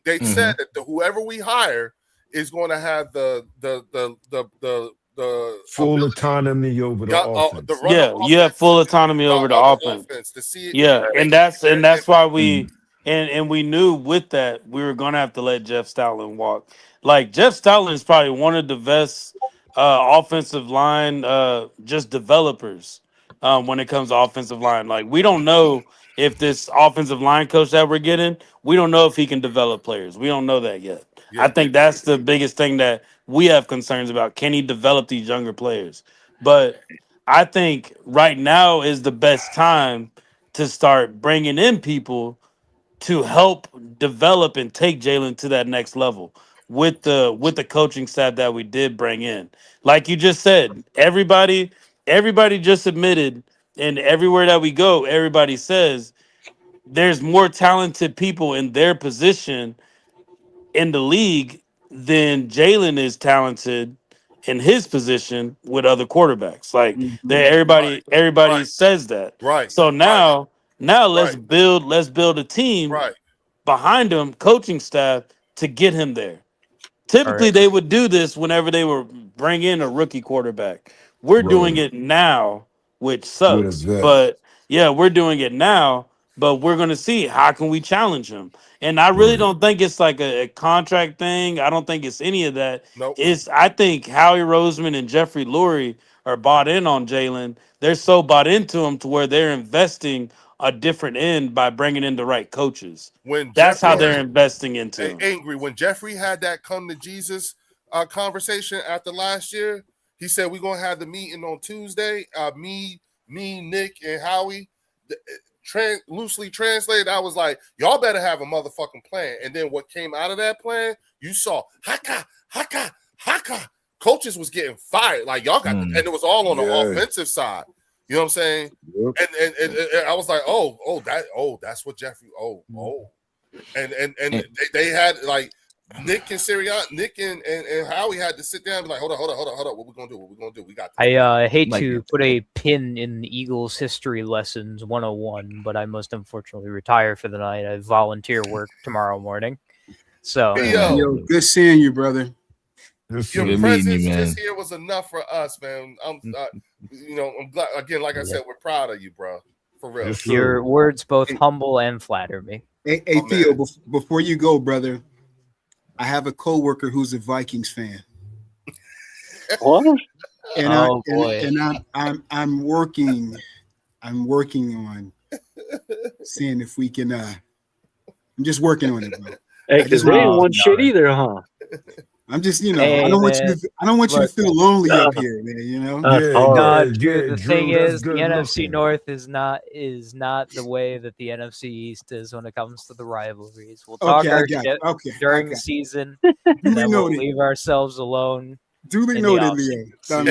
They said that whoever we hire is going to have the full autonomy over the offense. You have full autonomy over the offense. To see it. Yeah, and that's why we and we knew with that we were gonna have to let Jeff Stoutland walk. Like, Jeff Stoutland is probably one of the best offensive line just developers when it comes to offensive line. Like, we don't know if this offensive line coach that we're getting, we don't know if he can develop players. We don't know that yet. Yeah. I think that's the biggest thing that we have concerns about. Can he develop these younger players? But I think right now is the best time to start bringing in people to help develop and take Jalen to that next level with the coaching staff that we did bring in. Like you just said, everybody just admitted, and everywhere that we go, everybody says there's more talented people in their position in the league than Jalen is talented in his position with other quarterbacks. Like, everybody says that. Right. So now let's build a team behind him, coaching staff, to get him there. Typically, they would do this whenever they were bring in a rookie quarterback. We're doing it now, which sucks. But yeah, we're doing it now. But we're gonna see how can we challenge him. And I really don't think it's like a contract thing. I don't think it's any of that. Nope. I think Howie Roseman and Jeffrey Lurie are bought in on Jalen. They're so bought into him to where they're investing a different end by bringing in the right coaches. That's how they're investing into him. Angry. When Jeffrey had that come to Jesus conversation after last year, he said we're gonna have the meeting on Tuesday. Me, Nick, and Howie. Loosely translated, I was like, y'all better have a motherfucking plan. And then what came out of that plan, you saw haka. Coaches was getting fired. Like, y'all got and it was all on the offensive side. You know what I'm saying? Yep. And I was like, that's what Jeffrey. And they had like Nick and Sirianni, Nick and Howie had to sit down and be like, hold on. What we gonna do? We got this. I hate to put a pin in the Eagles history lessons 101, but I must unfortunately retire for the night. I volunteer work tomorroro morning. So good seeing you, brother. Your presence just here was enough for us, man. I'm glad, again, like I said, we're proud of you, bro. For real. Your words both humble and flatter me. Hey, Theo, before you go, brother, I have a coworker who's a Vikings fan. What? And I'm working on seeing if we can. I'm just working on it, bro. Hey, because they ain't won shit either, huh? I'm just, I don't want you to feel lonely up here, man. The thing is, the NFC North is not the way that the NFC East is when it comes to the rivalries. We'll talk our shit during the season, and then we'll leave ourselves alone. Duly noted, Leo. I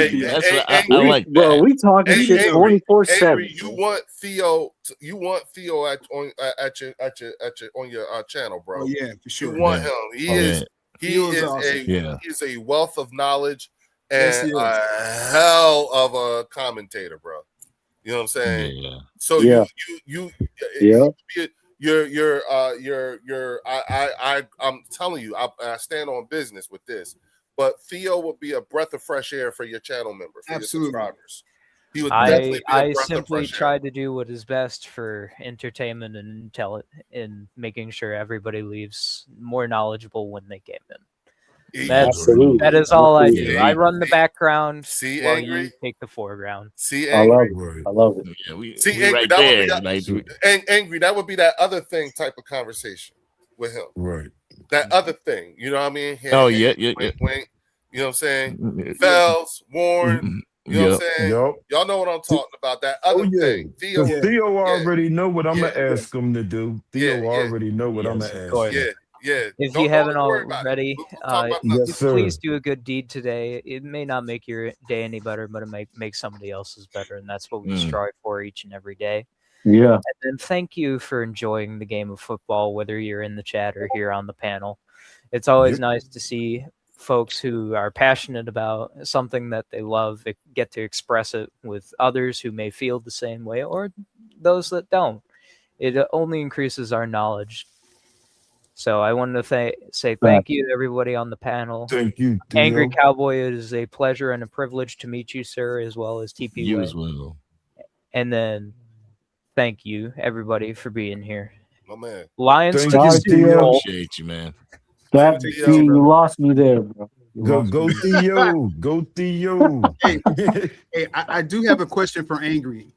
like that. Bro, we talking shit 24/7. You want Theo at your on your channel, bro. Oh yeah, for sure. You want him. He is a wealth of knowledge and a hell of a commentator, bro. You know what I'm saying? Yeah. So I'm telling you, I stand on business with this. But Theo would be a breath of fresh air for your channel members, for your subscribers. He would definitely be I simply tried to do what is best for entertainment and making sure everybody leaves more knowledgeable when they came in. Absolutely. That is all I do. Yeah, I run the background while Angry? you take the foreground. See, I Angry? love it. Yeah, we Angry, right that there. would be Angry, that would be that other thing type of conversation with him. Right. That other thing. You know what I mean? Oh, yeah. Wink, wink. You know what I'm saying? Fells, Warren. You know what I'm saying? Yep. Y'all know what I'm talking about. That other thing. Theo, Theo already know what I'm Yeah. gonna ask him to do. Theo already know what I'm gonna ask him. Yeah. If you haven't already, Yes, sir. please do a good deed today. It may not make your day any better, but it might make somebody else's better, and that's what we strive for each and every day. Yeah. And then thank you for enjoying the game of football, whether you're in the chat or here on the panel. It's always nice to see folks who are passionate about something that they love get to express it with others who may feel the same way or those that don't. It only increases our knowledge. So I wanted to say thank you to everybody on the panel. Thank you, Theo. Angry Cowboy, it is a pleasure and a privilege to meet you, sir, as well as TP. You as well. And then thank you, everybody, for being here. My man. Lions Thank to you, the Super Theo. Bowl. Appreciate you, man. You lost me there, bro. Go Theo. Go Theo. Hey, I do have a question for Angry.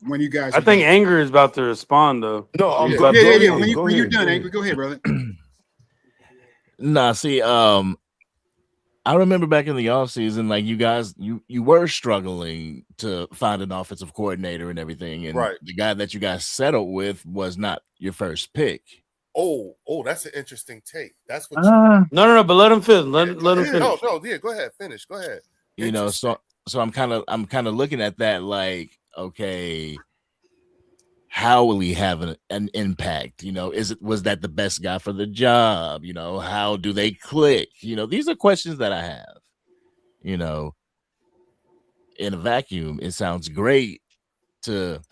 When you guys I think Angry is about to respond though. No, I'm yeah. When you're done, Angry, go ahead, brother. Nah, see, I remember back in the offseason, like you guys, you were struggling to find an offensive coordinator and everything, and the guy that you guys settled with was not your first pick. Oh, that's an interesting take. That's what. No, but let him finish. Let him finish. No, yeah, go ahead, finish. Go ahead. You know, so I'm kind of looking at that like, okay, how will he have an impact? You know, was that the best guy for the job? You know, how do they click? You know, these are questions that I have. You know, in a vacuum, it sounds great to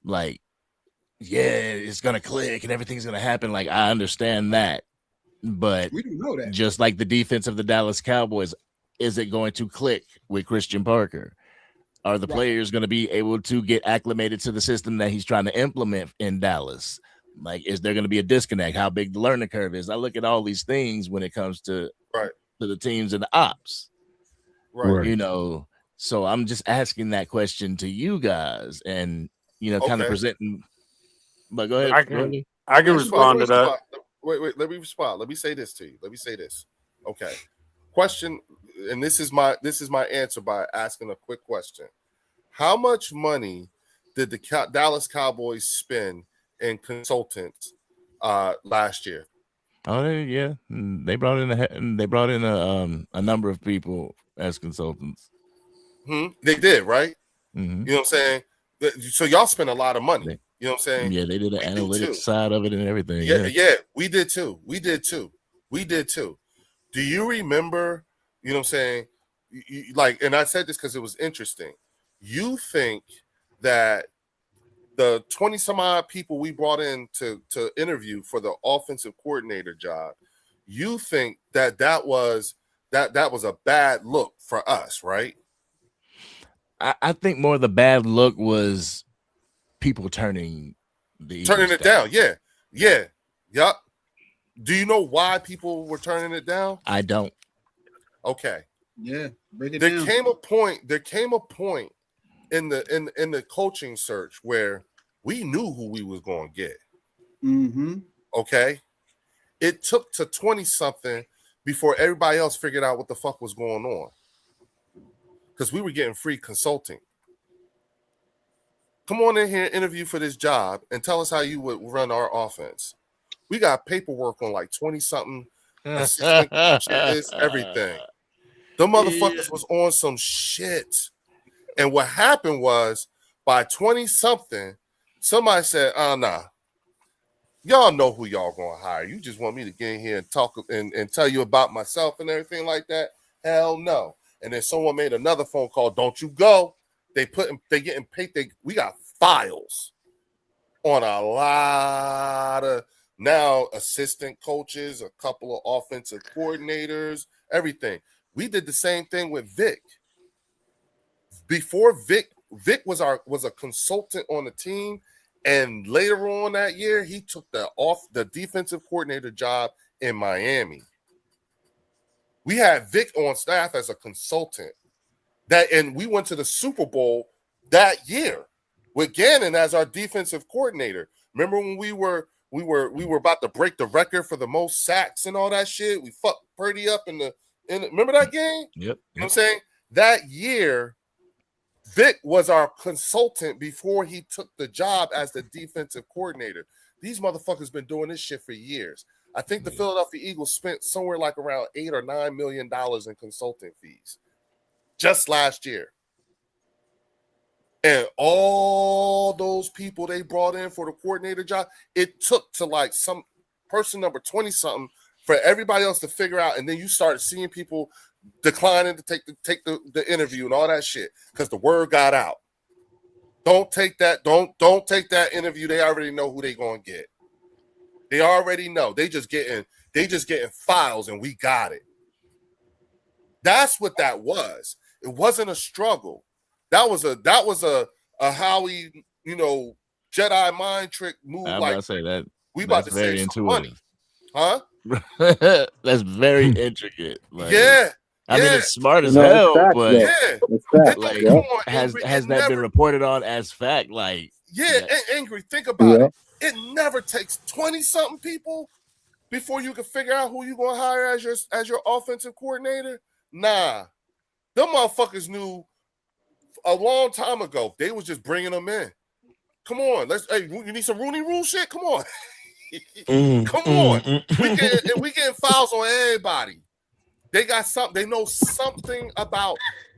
like, yeah, it's gonna click and everything's gonna happen. Like, I understand that, but we don't know that. Just like the defense of the Dallas Cowboys, is it going to click with Christian Parker? Are the players going to be able to get acclimated to the system that he's trying to implement in Dallas? Like, is there going to be a disconnect? How big the learning curve is? I look at all these things when it comes to the teams and the ops. Right. You know, so I'm just asking that question to you guys and, you know, kind of presenting. But go ahead. I can respond to that. Wait, let me respond. Let me say this to you. Okay. Question, and this is my answer by asking a quick question. How much money did the Dallas Cowboys spend in consultants last year? Oh, yeah, they brought in a number of people as consultants. They did, right? Mm-hmm. You know what I'm saying? So y'all spent a lot of money. You know what I'm saying? Yeah, they did the analytics side of it and everything. Yeah, we did too. Do you remember, you know what I'm saying, like, and I said this because it was interesting. You think that the 20 some odd people we brought in to interview for the offensive coordinator job, you think that was a bad look for us, right? I think more of the bad look was people turning it down. Yep. Do you know why people were turning it down? I don't. Okay. Yeah. Break it there down. came a point in the coaching search where we knew who we was going to get. Mm-hmm. Okay. It took to 20 something before everybody else figured out what the fuck was going on. Because we were getting free consulting. Come on in here and interview for this job and tell us how you would run our offense. We got paperwork on like 20 something assistant coaches, everything. The motherfuckers was on some shit. And what happened was by 20 something, somebody said, nah, y'all know who y'all gonna hire. You just want me to get in here and talk and tell you about myself and everything like that? Hell no. And then someone made another phone call. Don't you go. They getting paid. We got files on a lot of now assistant coaches, a couple of offensive coordinators, everything. We did the same thing with Vic. Before Vic was a consultant on the team, and later on that year, he took the defensive coordinator job in Miami. We had Vic on staff as a consultant. And we went to the Super Bowl that year with Gannon as our defensive coordinator. Remember when we were about to break the record for the most sacks and all that shit? We fucked Purdy up in remember that game? Yep. You know what I'm saying? That year, Vic was our consultant before he took the job as the defensive coordinator. These motherfuckers been doing this shit for years. I think the Philadelphia Eagles spent somewhere like around $8 or $9 million in consulting fees just last year. And all those people they brought in for the coordinator job, it took to like some person number 20-something for everybody else to figure out. And then you started seeing people declining to take the interview and all that shit because the word got out. Don't take that. Don't take that interview. They already know who they gonna get. They already know. They just getting files and we got it. That's what that was. It wasn't a struggle. That was a Howie, Jedi mind trick move. I'm about to say that we about to very save some money. Huh? That's very intricate. I mean, it's smart as No, it's hell, fact, but though. It's fact, like, yeah. has that been reported on as fact? Like, Angry. Think about it. It never takes 20-something people before you can figure out who you gonna hire as your offensive coordinator. Nah, them motherfuckers knew a long time ago. They was just bringing them in. Come on, you need some Rooney Rule shit? Come on. Come on. We getting fouls on everybody. They got something. They know something about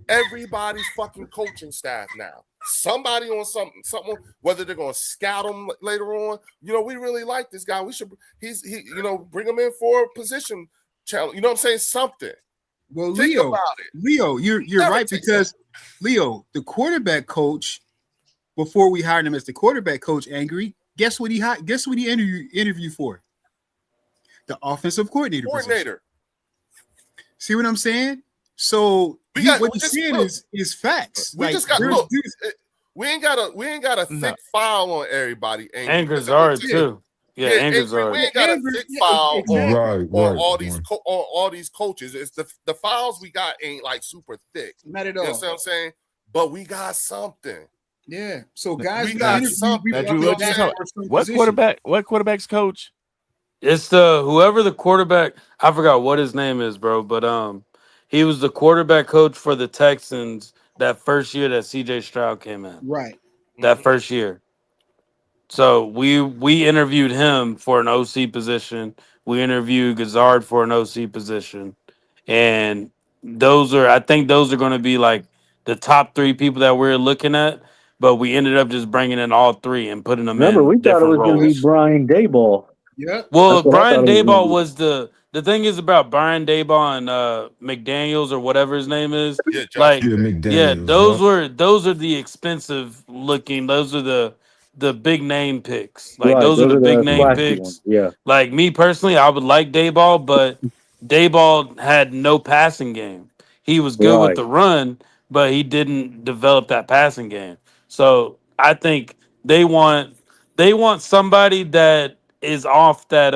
everybody's fucking coaching staff now. Somebody on something, whether they're going to scout him later on. We really like this guy. We should, bring him in for a position challenge. You know what I'm saying? Something. Well, Think about it. Leo, you're right because Leo, the quarterback coach, before we hired him as the quarterback coach, Angry, guess what he interviewed for? The offensive coordinator. Position. See what I'm saying? So what he's saying is facts. We just got look. We ain't got a thick file on everybody. Anger's hard too. Yeah, Anger's hard. We ain't got a thick file on all these coaches. It's the files we got ain't like super thick. Not at all. You know what I'm saying? But we got something. Yeah. So guys, we got something. What quarterback's coach? It's whoever the quarterback. I forgot what his name is, bro. But he was the quarterback coach for the Texans that first year that CJ Stroud came in. Right. That first year. So we interviewed him for an OC position. We interviewed Gazard for an OC position, and I think those are going to be like the top three people that we're looking at. But we ended up just bringing in all three and putting them in. We thought it was going to be Brian Daboll. Yeah. Well, Brian Daboll was the thing is about Brian Daboll and McDaniels or whatever his name is. McDaniels. Those are the expensive looking. Those are the big name picks. Like those are the big name picks. Ones. Yeah. Like me personally, I would like Daboll, but Daboll had no passing game. He was good with the run, but he didn't develop that passing game. So I think they want somebody that is off that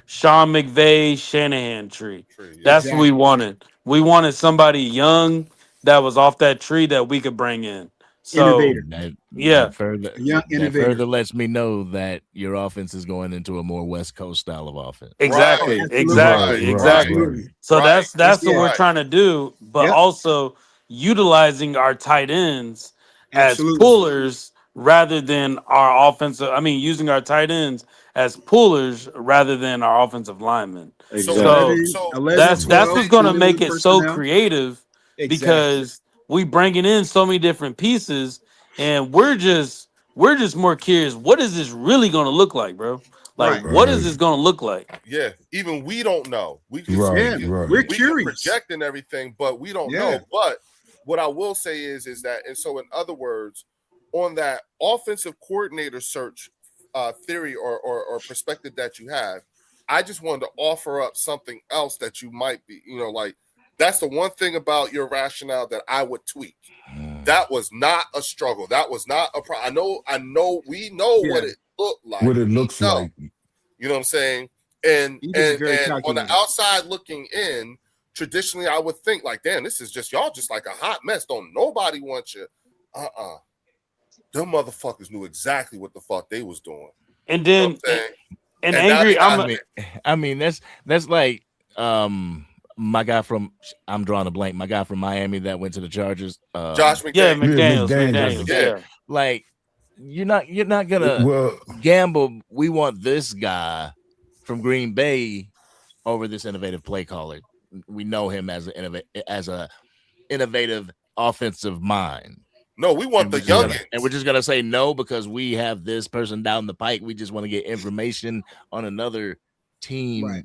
Sean McVay Shanahan tree. That's what we wanted. We wanted somebody young that was off that tree that we could bring in. So That further lets me know that your offense is going into a more West Coast style of offense. Exactly. So that's what we're trying to do, but also utilizing our tight ends as pullers rather than our offensive. I mean, using our tight ends as pullers rather than our offensive linemen. So that's what's going to make it so creative because we bringing in so many different pieces, and we're just more curious. What is this really going to look like, bro? Like, what is this going to look like? Yeah, even we don't know. We can, we're curious, projecting everything, but we don't know. But what I will say is that, and so in other words, on that offensive coordinator search theory or perspective that you have, I just wanted to offer up something else that you might be, like that's the one thing about your rationale that I would tweak. That was not a struggle. That was not a problem. I know. We know what it looked like. What it looks like. You know what I'm saying? And on the outside looking in, traditionally I would think like, damn, this is just y'all just like a hot mess. Don't nobody want you. Them motherfuckers knew exactly what the fuck they was doing. And then, you know and angry, I mean, that's like my guy from, I'm drawing a blank, my guy from Miami that went to the Chargers. Josh McDaniels. Yeah, McDaniels. Yeah. Like you're not gonna gamble. We want this guy from Green Bay over this innovative play caller. We know him as a innovative offensive mind. No, we want the youngins. And we're just gonna say no because we have this person down the pike. We just want to get information on another team. Right.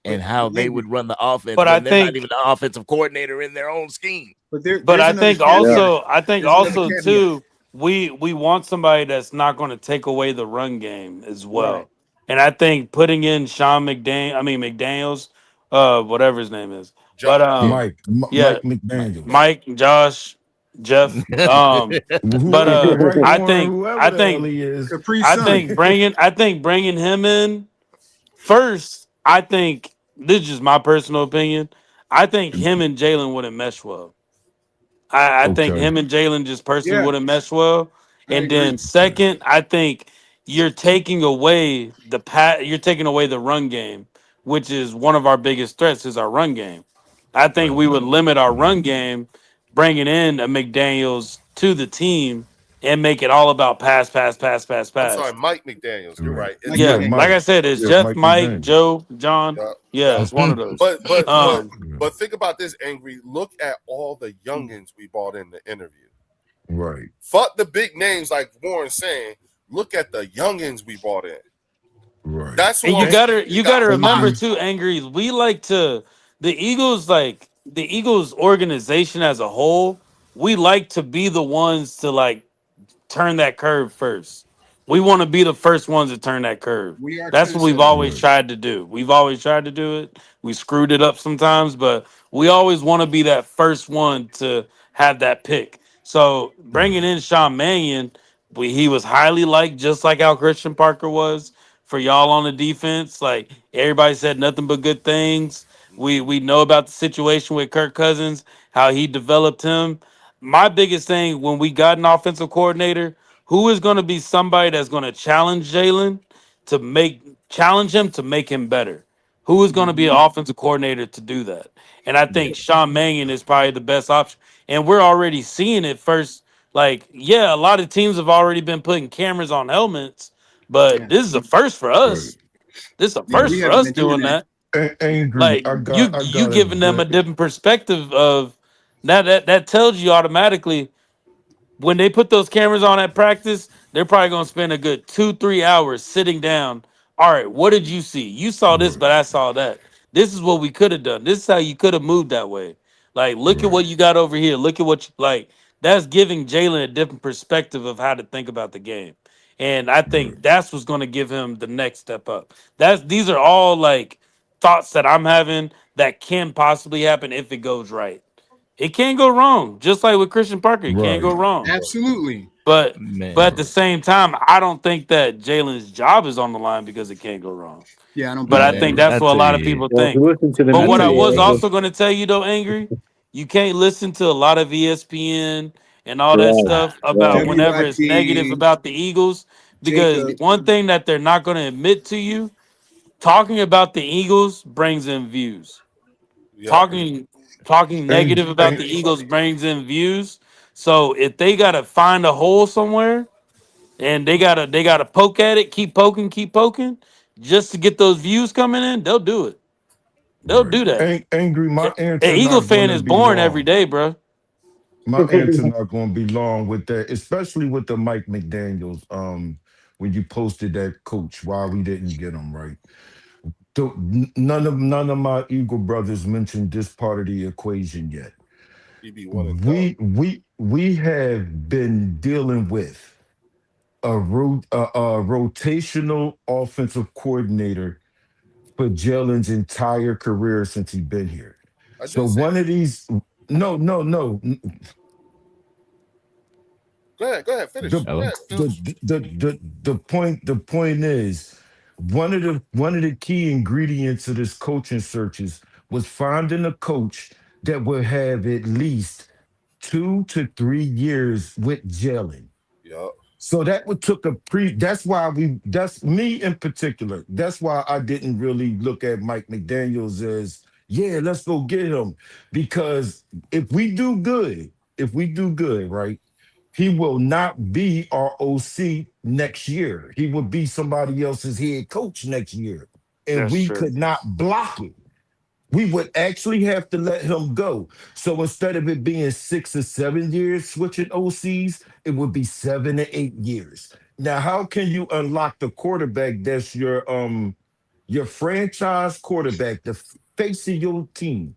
And how they would run the offense, but I think they're not even the offensive coordinator in their own scheme. But I think also too, we want somebody that's not going to take away the run game as well. Right. And I think putting in McDaniels, whatever his name is, Mike McDaniels, Mike, Josh, Jeff. I think bringing him in first. I think this is just my personal opinion. I think him and Jalen wouldn't mesh well. I think him and Jalen just personally wouldn't mesh well. And then second, I think you're taking away the run game, which is one of our biggest threats is our run game. I think we would limit our run game, bringing in a McDaniels to the team and make it all about pass. I'm sorry, Mike McDaniels. You're right. Like I said, it's Jeff, Mike, Joe, John. Yeah, it's one of those. But think about this, Angry. Look at all the youngins we brought in the interview. Right. Fuck the big names like Warren's saying. Look at the youngins we brought in. Right. That's and you gotta remember too, Angry. We like to the Eagles organization as a whole. We like to be the ones to turn that curve first. We want to be the first ones to turn that curve. That's what we've always tried to do. We've always tried to do it. We screwed it up sometimes, but we always want to be that first one to have that pick. So bringing in Sean Mannion, he was highly liked, just like how Christian Parker was for y'all on the defense. Like everybody said nothing but good things. We know about the situation with Kirk Cousins, how he developed him. My biggest thing when we got an offensive coordinator, who is going to be somebody that's going to challenge Jalen challenge him to make him better? Who is going to be an offensive coordinator to do that? And I think Sean Mannion is probably the best option. And we're already seeing it first. A lot of teams have already been putting cameras on helmets, but this is a first for us. This is a first for us doing that. Angry. You giving them a different perspective of that tells you automatically when they put those cameras on at practice, they're probably gonna spend a good 2-3 hours sitting down. All right, what did you see? You saw this, but I saw that. This is what we could have done. This is how you could have moved that way. Look at what you got over here. Look at what that's giving Jalen a different perspective of how to think about the game. And I think that's what's gonna give him the next step up. These are all thoughts that I'm having that can possibly happen if it goes right. It can't go wrong. Just like with Christian Parker, it can't go wrong. Absolutely. But at the same time, I don't think that Jalen's job is on the line because it can't go wrong. Yeah, I don't. But I think that's what a lot of people think. But what I was also going to tell you though, Angry, you can't listen to a lot of ESPN and all that stuff about whenever it's negative about the Eagles, because one thing that they're not going to admit to you, talking about the Eagles brings in views. Talking negative about the Eagles brings in views. So if they gotta find a hole somewhere and they gotta poke at it, keep poking, just to get those views coming in, they'll do it. They'll do that. Angry, my answer. An Eagle fan is born every day, bro. My answer not going to be long with that, especially with the Mike McDaniels. When you posted that coach, why we didn't get him right. None of my Eagle brothers mentioned this part of the equation yet. We have been dealing with a rotational offensive coordinator for Jalen's entire career since he's been here. So one of these, no. Go ahead, finish. The point is one of the key ingredients of this coaching search is was finding a coach that would have at least 2 to 3 years with Jalen. Yep. So that would took a that's why that's me in particular. That's why I didn't really look at Mike McDaniels as, yeah, let's go get him. Because if we do good, right, he will not be our OC next year. He will be somebody else's head coach next year. And That's we true. could not block it. We would actually have to let him go. So instead of it being 6 or 7 years switching OCs, it would be 7 to 8 years. Now, how can you unlock the quarterback that's your franchise quarterback, the face of your team?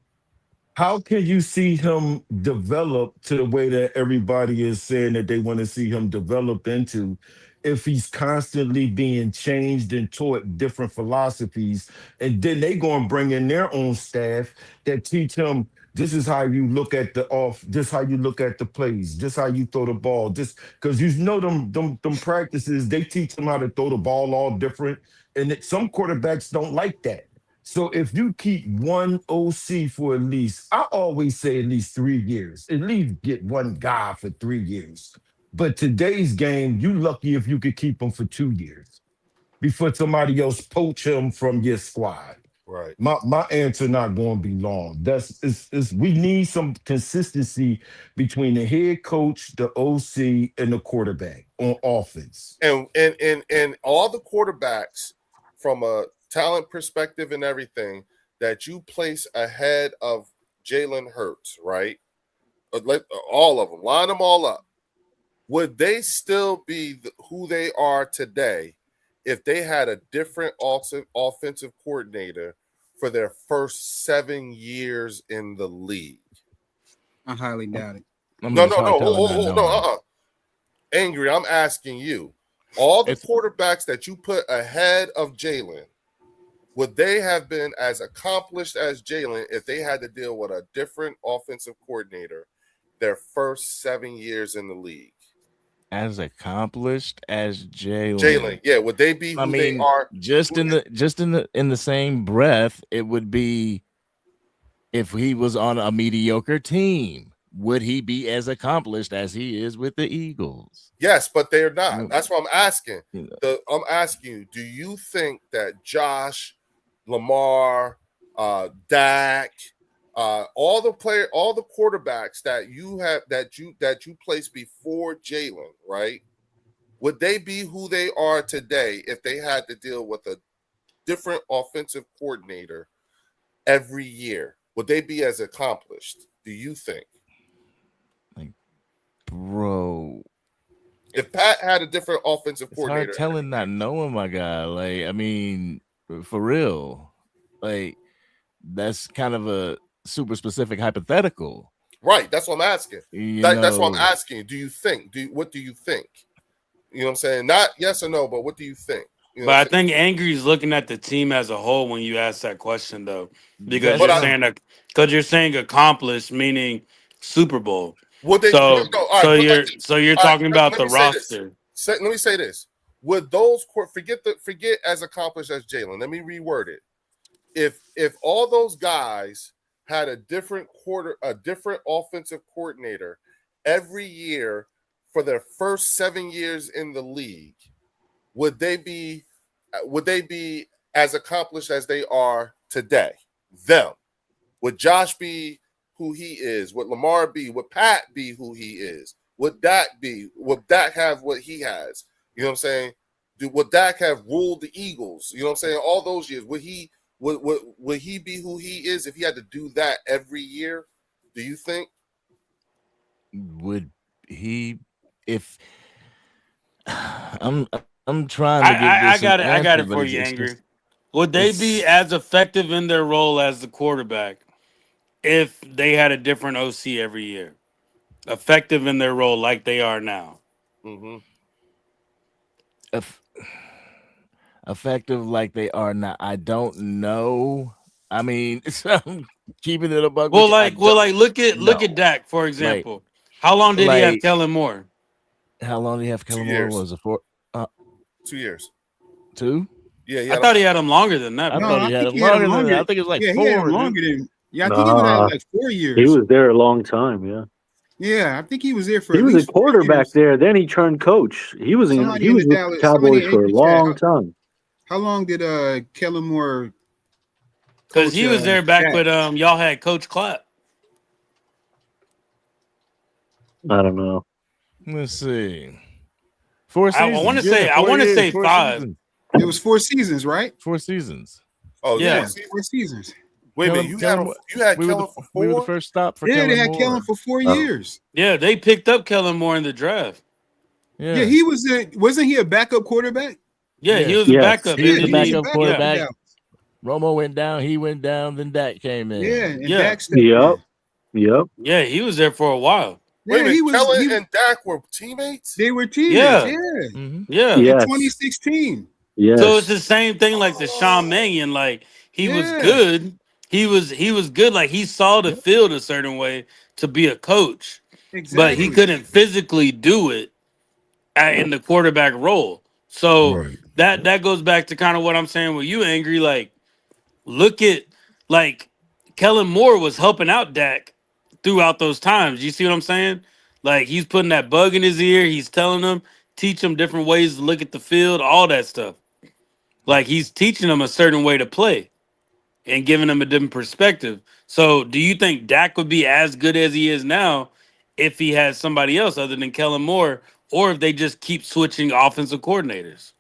How can you see him develop to the way that everybody is saying that they want to see him develop into if he's constantly being changed and taught different philosophies? And then they go and bring in their own staff that teach him this is how you look at this how you look at the plays, this how you throw the ball, this because you know them practices, they teach them how to throw the ball all different. And some quarterbacks don't like that. So if you keep one OC for at least, I always say at least 3 years, at least get one guy for 3 years. But today's game, you lucky if you could keep him for 2 years before somebody else poach him from your squad. Right. My answer not going to be long. It's we need some consistency between the head coach, the OC, and the quarterback on offense. And all the quarterbacks from a talent perspective and everything that you place ahead of Jalen Hurts, right? All of them, line them all up. Would they still be who they are today if they had a different offensive coordinator for their first 7 years in the league? I highly doubt it. No. Angry, I'm asking you. All the quarterbacks that you put ahead of Jalen, would they have been as accomplished as Jalen if they had to deal with a different offensive coordinator their first 7 years in the league? As accomplished as Jalen, yeah, would they be who they are? Just in the same breath, it would be if he was on a mediocre team, would he be as accomplished as he is with the Eagles? Yes, but they're not. That's what I'm asking. I'm asking you, do you think that Josh, Lamar, Dak, all the quarterbacks that you have that you placed before Jalen, right? Would they be who they are today if they had to deal with a different offensive coordinator every year? Would they be as accomplished? Do you think? Bro, if Pat had a different offensive coordinator, it's hard telling not knowing, my guy. Like, I mean, for real, like that's kind of a super specific hypothetical, right? That's what I'm asking. That's what I'm asking. Do you think? What do you think? You know what I'm saying? Not yes or no, but what do you think? You know but I think Angry's looking at the team as a whole when you ask that question, though, because you're saying accomplished, meaning Super Bowl. Would they? So you're talking about the roster. Let me say this: would those forget as accomplished as Jalen? Let me reword it. If all those guys had a different offensive coordinator every year for their first 7 years in the league, would they be as accomplished as they are today? Would Josh be who he is? Would Lamar be? Would Pat be who he is? Would Dak be? Would Dak have what he has? You know what I'm saying? Would Dak have ruled the Eagles? You know what I'm saying? All those years, would he be who he is if he had to do that every year? Do you think? Would he? If I'm trying to get this. I got it for you, Angry. Would they be as effective in their role as the quarterback if they had a different OC every year? Effective in their role like they are now. Mm-hmm. Effective like they are now. I don't know. I mean, I'm keeping it a buck. Look at Dak, for example. How long did he have Kellen Moore? How long did he have Kellen Moore? Was it 4? 2 years. 2? Yeah, I thought he had him longer than that. I Bro. thought he had him longer than that. I think it was like yeah, 4. he had him longer than. Yeah, I think he was at like 4 years. He was there a long time. Yeah. Yeah, I think he was there for. He at was least a quarterback 4 years. there. Then he turned coach. He was with the Cowboys for a long time. How long did Kellen Moore? Because he was there back with y'all had Coach Clapp. I don't know. Let's see. 4 seasons. I want to say. I want to say 5. Seasons. It was 4 seasons, right? 4 seasons. Oh yeah, 4 seasons. Wait a minute, you had Kellen for 4? We were the first stop for Kellen Kellen they had Moore. Kellen for 4 years. Yeah, they picked up Kellen Moore in the draft. Yeah, he was. Wasn't he a backup quarterback? Yeah, he was a backup. He was a backup quarterback. Yeah. Romo went down. He went down. Then Dak came in. Yeah, and Yeah. Dak stepped in. Yep. Yeah, he was there for a while. Wait a minute, he was, Kellen and Dak were teammates? They were teammates. Yeah. Yeah. Mm-hmm. Yeah. In Yes. 2016. Yes. So it's the same thing like the Sean Mannion. Like he was good. He was good. Like he saw the field a certain way to be a coach, but he couldn't physically do it in the quarterback role. So that goes back to kind of what I'm saying with you, Angry. Like, look at like Kellen Moore was helping out Dak throughout those times. You see what I'm saying? Like he's putting that bug in his ear. He's telling him, teach him different ways to look at the field, all that stuff. Like he's teaching him a certain way to play and giving him a different perspective. So do you think Dak would be as good as he is now if he had somebody else other than Kellen Moore, or if they just keep switching offensive coordinators?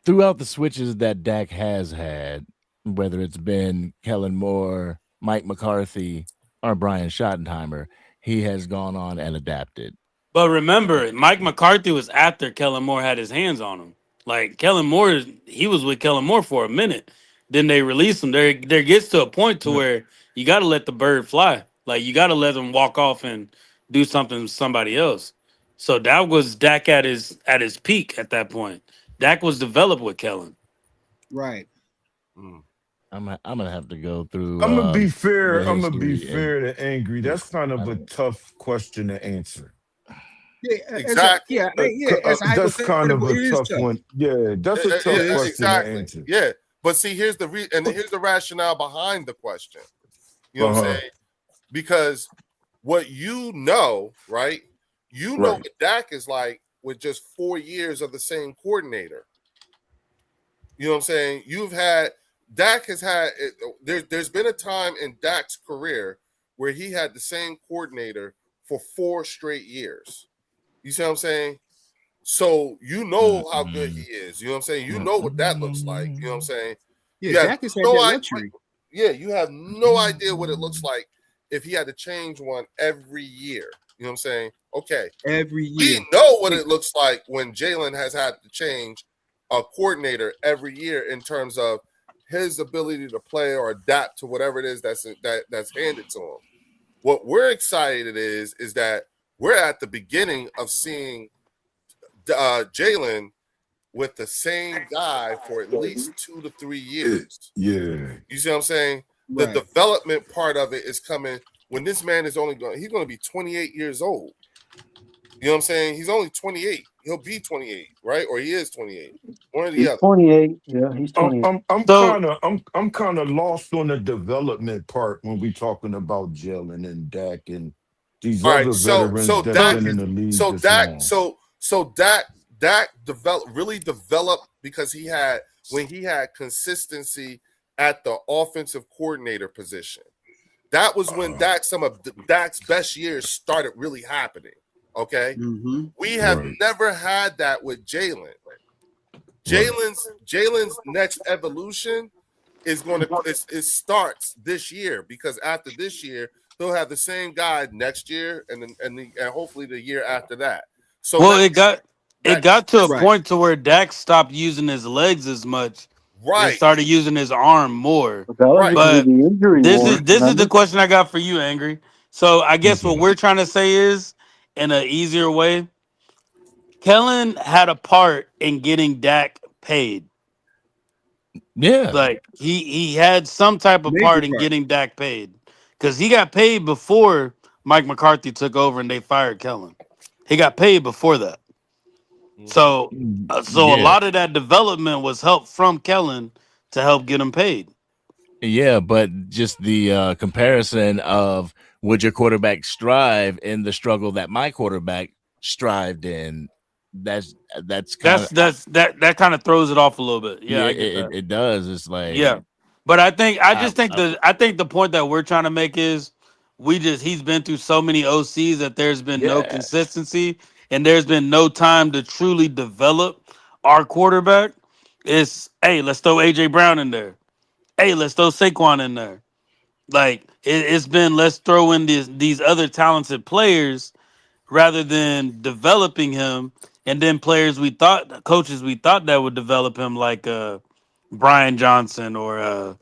Throughout the switches that Dak has had, whether it's been Kellen Moore, Mike McCarthy, or Brian Schottenheimer, he has gone on and adapted. But remember, Mike McCarthy was after Kellen Moore had his hands on him. Like Kellen Moore, he was with Kellen Moore for a minute. Then they released him. There gets to a point to where you got to let the bird fly. Like you got to let him walk off and do something with somebody else. So that was Dak at his peak at that point. Dak was developed with Kellen. Right. I'm gonna have to go through. I'm gonna be fair. the I'm gonna be history fair to Angry. That's kind of a tough question to answer. Yeah, exactly. That's kind of a tough one. Yeah, that's a tough question to answer. Yeah, but see, here's the rationale behind the question. You know what I'm saying? Because what you know, right? You know what Dak is like with just 4 years of the same coordinator. You know what I'm saying? Dak has had. There's been a time in Dak's career where he had the same coordinator for 4 straight years. You see what I'm saying? So you know how good he is. You know what I'm saying? You know what that looks like. You know what I'm saying? Yeah, Dak has had that luxury. Yeah, you have no idea what it looks like if he had to change one every year. You know what I'm saying? Okay. Every year. We know what it looks like when Jalen has had to change a coordinator every year in terms of his ability to play or adapt to whatever it is that's handed to him. What we're excited is that we're at the beginning of seeing Jalen with the same guy for at least 2 to 3 years. Yeah. You see what I'm saying? The development part of it is coming when this man is he's going to be 28 years old. You know what I'm saying? He's only 28. He'll be 28, right? Or he is 28. One or the other. 28. Yeah, he's 28. I'm kind of lost on the development part when we talking about Jalen and Dak and these other veterans that's been in the league. So Dak really developed because when he had consistency at the offensive coordinator position. That was when some of Dak's best years started really happening. Okay, we have never had that with Jalen. Jalen's next evolution is going to it starts this year, because after this year he'll have the same guy next year and hopefully the year after that. So it got to a point to where Dak stopped using his legs as much. And started using his arm more. But this is the question I got for you, Angry. So I guess what we're trying to say is, in an easier way, Kellen had a part in getting Dak paid. Yeah. Like he had some type of part in getting Dak paid. Because he got paid before Mike McCarthy took over and they fired Kellen. He got paid before that. So, a Yeah. lot of that development was help from Kellen to help get him paid. Yeah, but just the comparison of would your quarterback strive in the struggle that my quarterback strived in? That kind of throws it off a little bit. Yeah, I get that. It does. It's like Yeah, but I think the point that we're trying to make is he's been through so many OCs that there's been no consistency and there's been no time to truly develop our quarterback. It's hey, let's throw AJ Brown in there. Hey, let's throw Saquon in there. Like it's been let's throw in these other talented players rather than developing him, and then coaches we thought that would develop him, like Brian Johnson or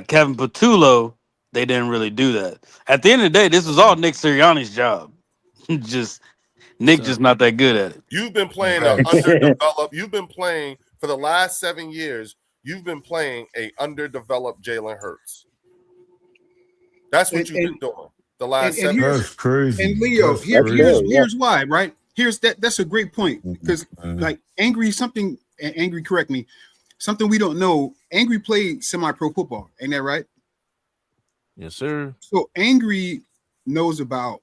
Kevin Patullo. They didn't really do that. At the end of the day, this was all Nick Sirianni's job. just not that good at it. You've been playing underdeveloped. You've been playing for the last 7 years. You've been playing a underdeveloped Jalen Hurts. That's what you've been doing the last 7 years. That's crazy. And Leo, here's why, right? That's a great point, because like Angry, correct me, something we don't know. Angry played semi-pro football, ain't that right? Yes, sir. So Angry knows about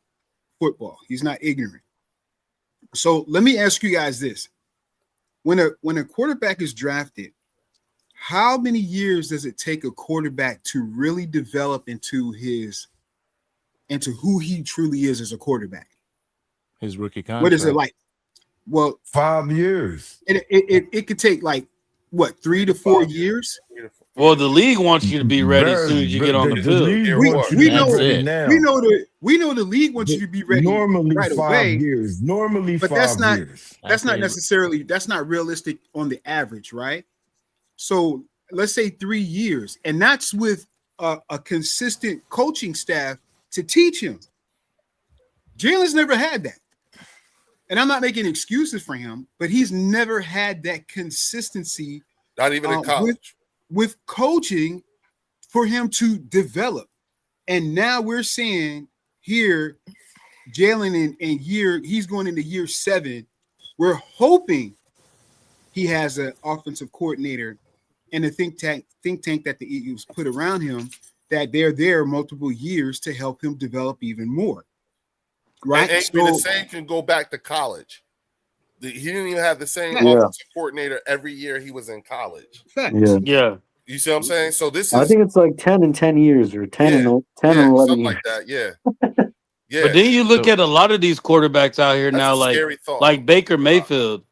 football. He's not ignorant. So let me ask you guys this: when a quarterback is drafted, how many years does it take a quarterback to really develop into who he truly is as a quarterback? His rookie contract. What is it like? Well, 5 years. It could take like what, 3 to 4 years? Well, the league wants you to be ready as soon as you get on the field. We know the league wants you to be ready Normally right 5 away. years. Normally but 5 years. That's not realistic on the average, right? So let's say 3 years, and that's with a consistent coaching staff to teach him. Jalen's never had that. And I'm not making excuses for him, but he's never had that consistency. Not even in college. With coaching for him to develop. And now we're seeing here, Jalen he's going into year 7. We're hoping he has an offensive coordinator and a think tank that the Eagles put around him, that they're there multiple years to help him develop even more. Right? And the same can go back to college. He didn't even have the same offensive coordinator every year he was in college. Yeah. You see what I'm saying? So I think it's like 10 and 10 years or 10 and 11 something years. like that. Yeah. But then you look at a lot of these quarterbacks out here now, like Baker Mayfield.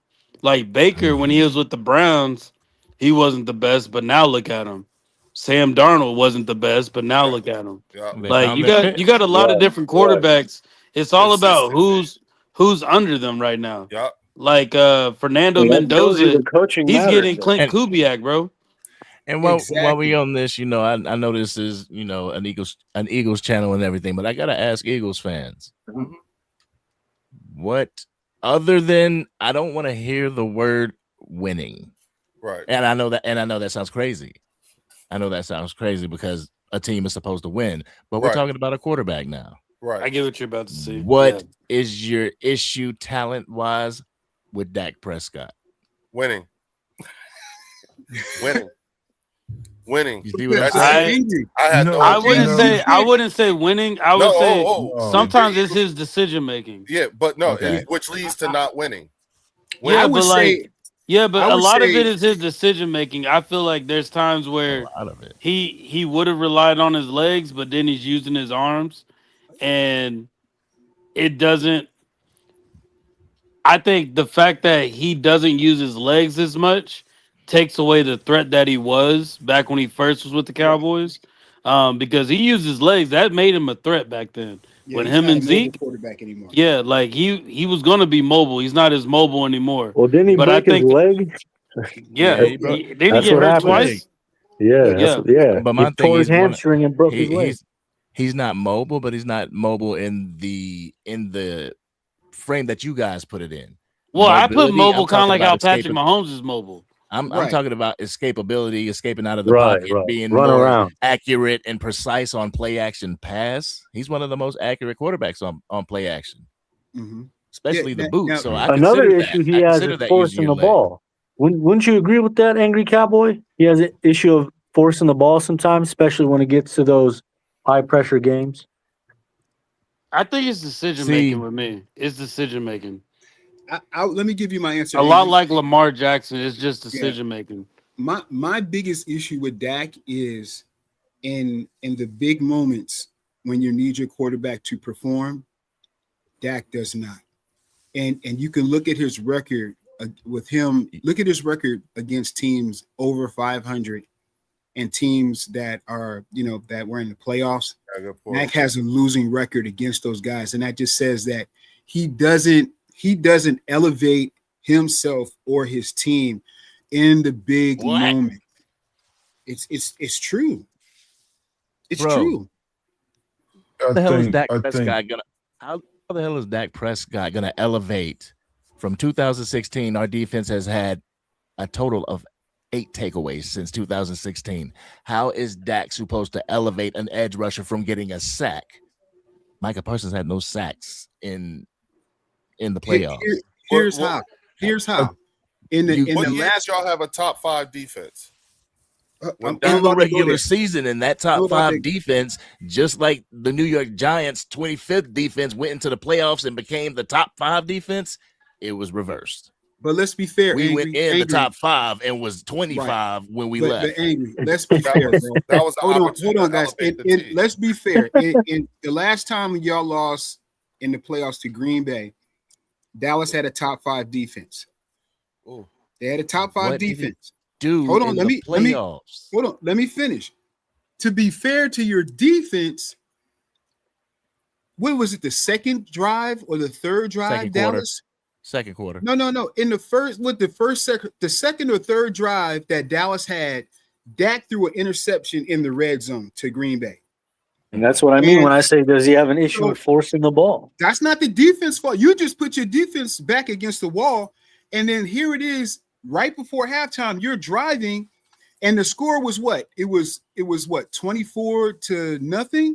Like Baker, when he was with the Browns, he wasn't the best, but now look at him. Sam Darnold wasn't the best, but now look at him. Like you got a lot of different quarterbacks. It's all about who's under them right now. Like Fernando Mendoza, he's getting Clint Kubiak, bro. And while we on this, I know this is an Eagles channel and everything, but I gotta ask Eagles fans, what other than, I don't want to hear the word winning, right? And I know that sounds crazy. I know that sounds crazy because a team is supposed to win, but we're talking about a quarterback now. Right. I get what you're about to see. What is your issue talent wise with Dak Prescott? Winning. Winning. You see what I'm saying? I wouldn't say winning. I would say sometimes it's his decision making. Yeah, but no, which leads to not winning. Yeah, but a lot of it is his decision making. I feel like there's times where he would have relied on his legs, but then he's using his arms, and it doesn't. I think the fact that he doesn't use his legs as much takes away the threat that he was back when he first was with the Cowboys, because he used his legs. That made him a threat back then. With him and Zeke, quarterback anymore. Yeah, like he was gonna be mobile. He's not as mobile anymore. Well, didn't he break his leg? Yeah, didn't he get hurt twice? Yeah. But my he tore his hamstring and broke his leg. He's not mobile, but he's not mobile in the frame that you guys put it in. Well, I put mobile kind of like how Patrick Mahomes is mobile. I'm talking about escapability, escaping out of the pocket, being run more around, accurate and precise on play action pass. He's one of the most accurate quarterbacks on play action. Mm-hmm. especially the boot. So I another consider issue that. he I has consider is that forcing using the your leg. ball. Wouldn't you agree with that, Angry Cowboy? He has an issue of forcing the ball sometimes, especially when it gets to those high pressure games. I think it's decision making with me. It's decision making. Let me give you my answer. A lot Angry. like Lamar Jackson. It's just Yeah. decision making. My biggest issue with Dak is in the big moments when you need your quarterback to perform, Dak does not. And you can look at his record with him. Look at his record against teams over 500 and teams that are, that were in the playoffs. Dak has a losing record against those guys, and that just says that he doesn't elevate himself or his team in the big moment. It's true. It's true. How the hell is Dak Prescott gonna elevate? From 2016, our defense has had a total of 8 takeaways since 2016. How is Dak supposed to elevate an edge rusher from getting a sack? Micah Parsons had no sacks in the playoffs. Here's how. In the last, y'all have a top 5 defense. In the regular season, in that top 5 defense, just like the New York Giants' 25th defense went into the playoffs and became the top 5 defense, it was reversed. But let's be fair. We went in the top 5 and was 25 when we left. But Angry, let's be fair, bro. Hold on, guys. Let's be fair. In the last time y'all lost in the playoffs to Green Bay, Dallas had a top 5 defense. Ooh. They had a top 5 defense. Hold on, let me finish. To be fair to your defense, what was it? The second drive or the third drive? Dallas. Second quarter. No. In the second or third drive that Dallas had, Dak threw an interception in the red zone to Green Bay. And that's what I mean when I say, does he have an issue with forcing the ball? That's not the defense fault. You just put your defense back against the wall, and then here it is right before halftime. You're driving, and the score was what? It was what, 24-0?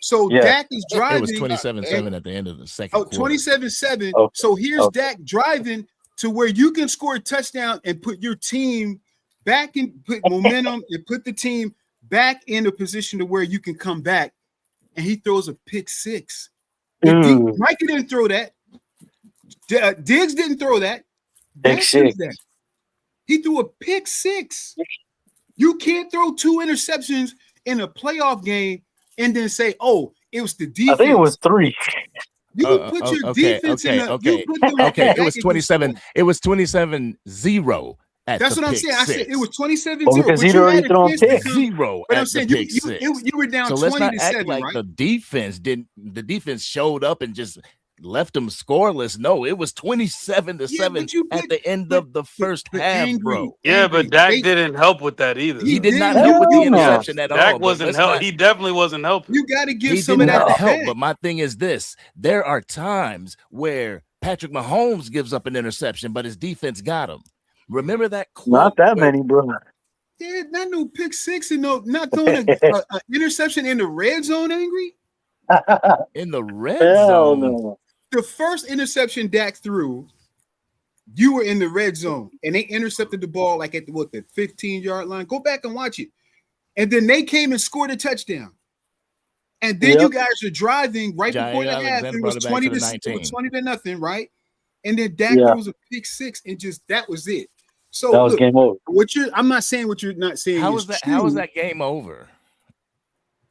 So Dak is driving. It was 27-7 at the end of the second quarter. 27-7. Okay. So here's Dak driving to where you can score a touchdown and put your team back in, put momentum and put the team back in a position to where you can come back. And he throws a pick 6. Micah didn't throw that. Diggs didn't throw that. Pick 6. He threw a pick 6. You can't throw 2 interceptions in a playoff game and then say, "Oh, it was the defense." I think it was 3. You put your defense in. It was 27. It was 27-0. That's what I'm saying. I said it was 27-0. Because he'd already thrown pick 0. But I'm saying you were down 20-7, like right? The defense didn't. The defense showed up and just left them scoreless. No, it was 27-7 at the end of the first half, bro. Yeah, but Dak didn't help with that either. He did not help with the interception at all. Dak wasn't help. He definitely wasn't helping. You got to give some of that help. But my thing is this: there are times where Patrick Mahomes gives up an interception, but his defense got him. Remember that quote? Not that many, bro. Yeah, not no pick 6 and not throwing an interception in the red zone. Angry in the red zone. No. The first interception Dak threw, you were in the red zone, and they intercepted the ball like at the 15-yard line. Go back and watch it. And then they came and scored a touchdown. And then you guys are driving right before the half. It was 20-0, right? And then Dak throws a pick 6, and just that was it. So that was game over. I'm not saying what you're not saying. How was that game over?